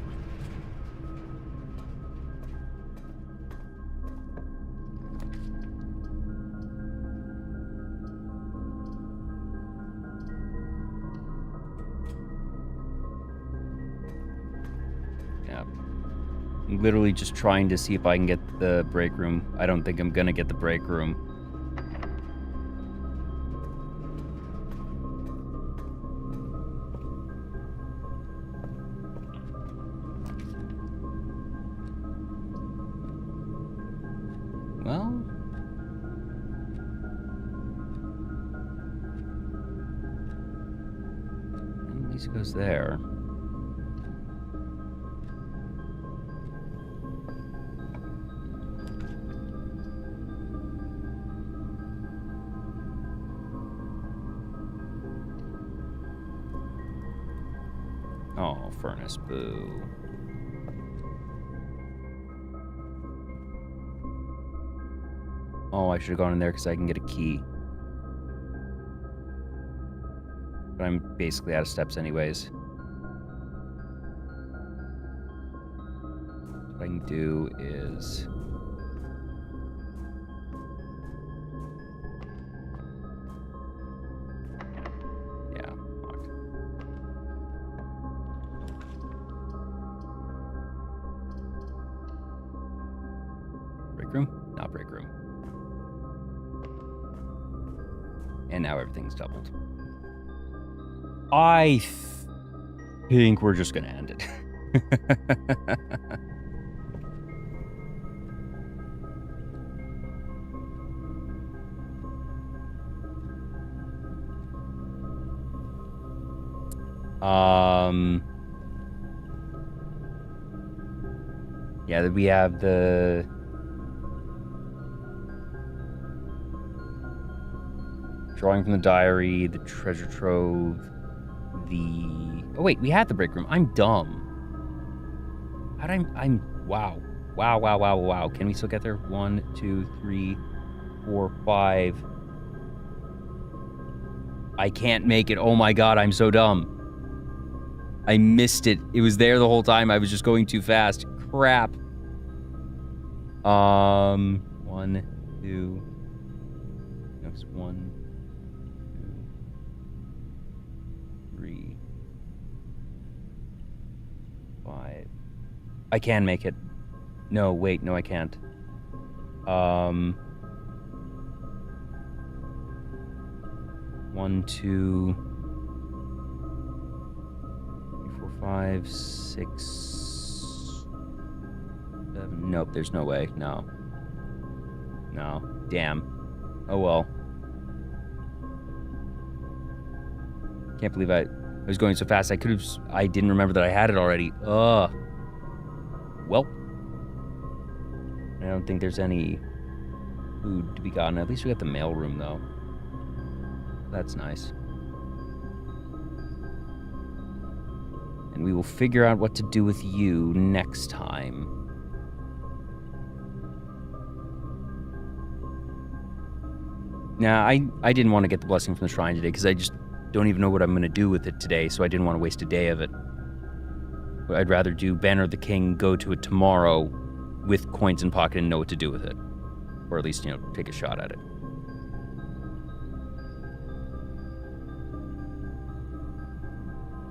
Yeah. I'm literally just trying to see if I can get the break room. I don't think I'm gonna get the break room. Well, at least it goes there. Oh, furnace, boo. Oh, I should have gone in there because I can get a key. But I'm basically out of steps anyways. What I can do is... Yeah, locked. Break room? Not break room. And now everything's doubled. I think we're just gonna end it. Yeah, we have the... Drawing from the diary, the treasure trove, the... Oh, wait, we had the break room. I'm dumb. How'd I'm... Wow. Wow, wow, wow, wow. Can we still get there? 1, 2, 3, 4, 5. I can't make it. Oh my god, I'm so dumb. I missed it. It was there the whole time. I was just going too fast. Crap. 1, 2. Next 1, 2, 3, 5. I can make it. No, wait, no, I can't. 1, 2, 3, 4, 5, 6, 7. Nope, there's no way. No. No. Damn. Oh well. Can't believe I was going so fast. I didn't remember that I had it already. Ugh. Well. I don't think there's any food to be gotten. At least we got the mail room, though. That's nice. And we will figure out what to do with you next time. Nah, I didn't want to get the blessing from the shrine today because I just don't even know what I'm going to do with it today, so I didn't want to waste a day of it. I'd rather do Banner of the King, go to it tomorrow with coins in pocket and know what to do with it. Or at least, take a shot at it.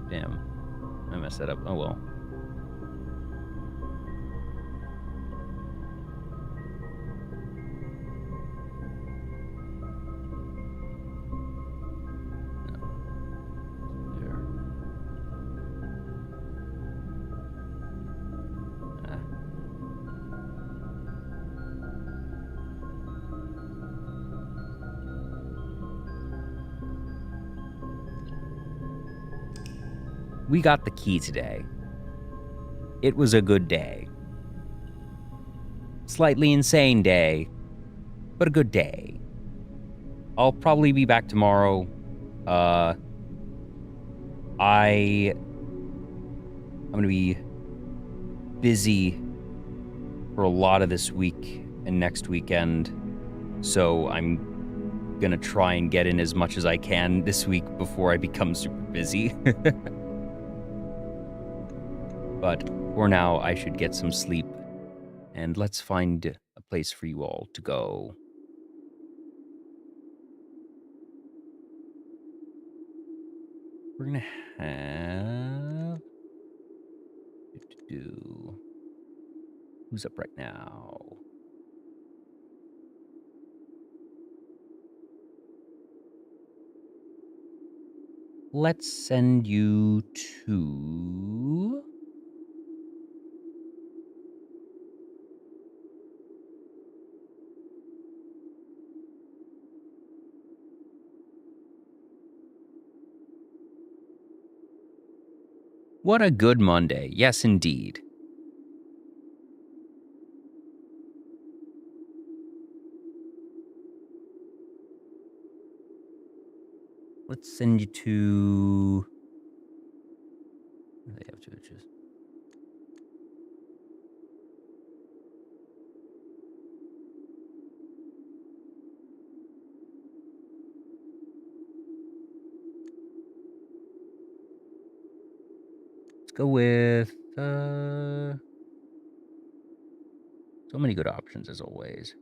Damn. I messed that up. Oh well. we got the key today. It was a good day. Slightly insane day, but a good day. I'll probably be back tomorrow. I'm gonna be busy for a lot of this week and next weekend, so I'm gonna try and get in as much as I can this week before I become super busy. But for now, I should get some sleep, and let's find a place for you all to go. We're gonna have... Who's up right now? Let's send you to... What a good Monday. Yes, indeed. Let's send you to... They have to just... Let's go with... So many good options as always.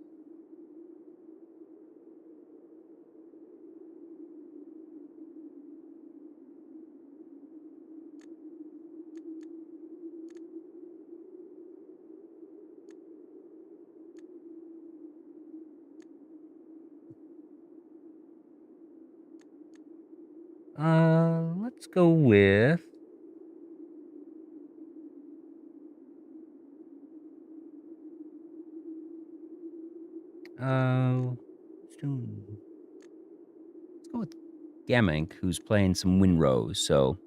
Let's go with... let's go with Gamank, who's playing some Winrows, so...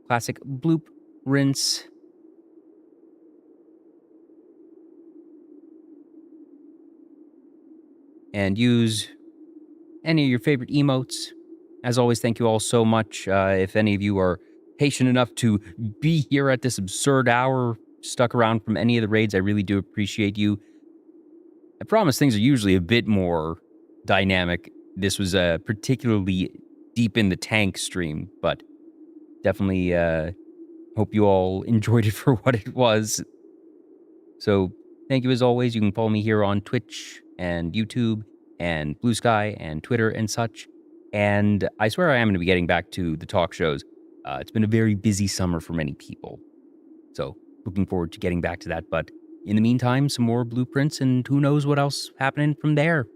Classic bloop, rinse. And use any of your favorite emotes. As always, thank you all so much. If any of you are patient enough to be here at this absurd hour, stuck around from any of the raids, I really do appreciate you. I promise things are usually a bit more dynamic. This was a particularly deep in the tank stream, but definitely hope you all enjoyed it for what it was. So thank you as always. You can follow me here on Twitch and YouTube and Blue Sky and Twitter and such. And I swear I am going to be getting back to the talk shows. It's been a very busy summer for many people. So looking forward to getting back to that. But in the meantime, some more blueprints and who knows what else happening from there.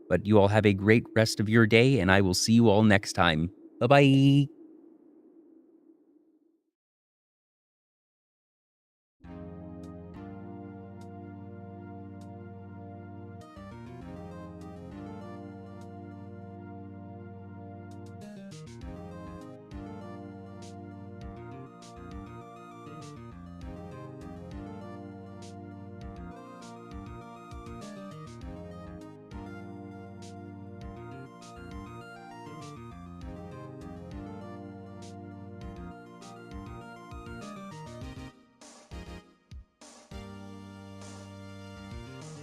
But you all have a great rest of your day, and I will see you all next time. Bye-bye.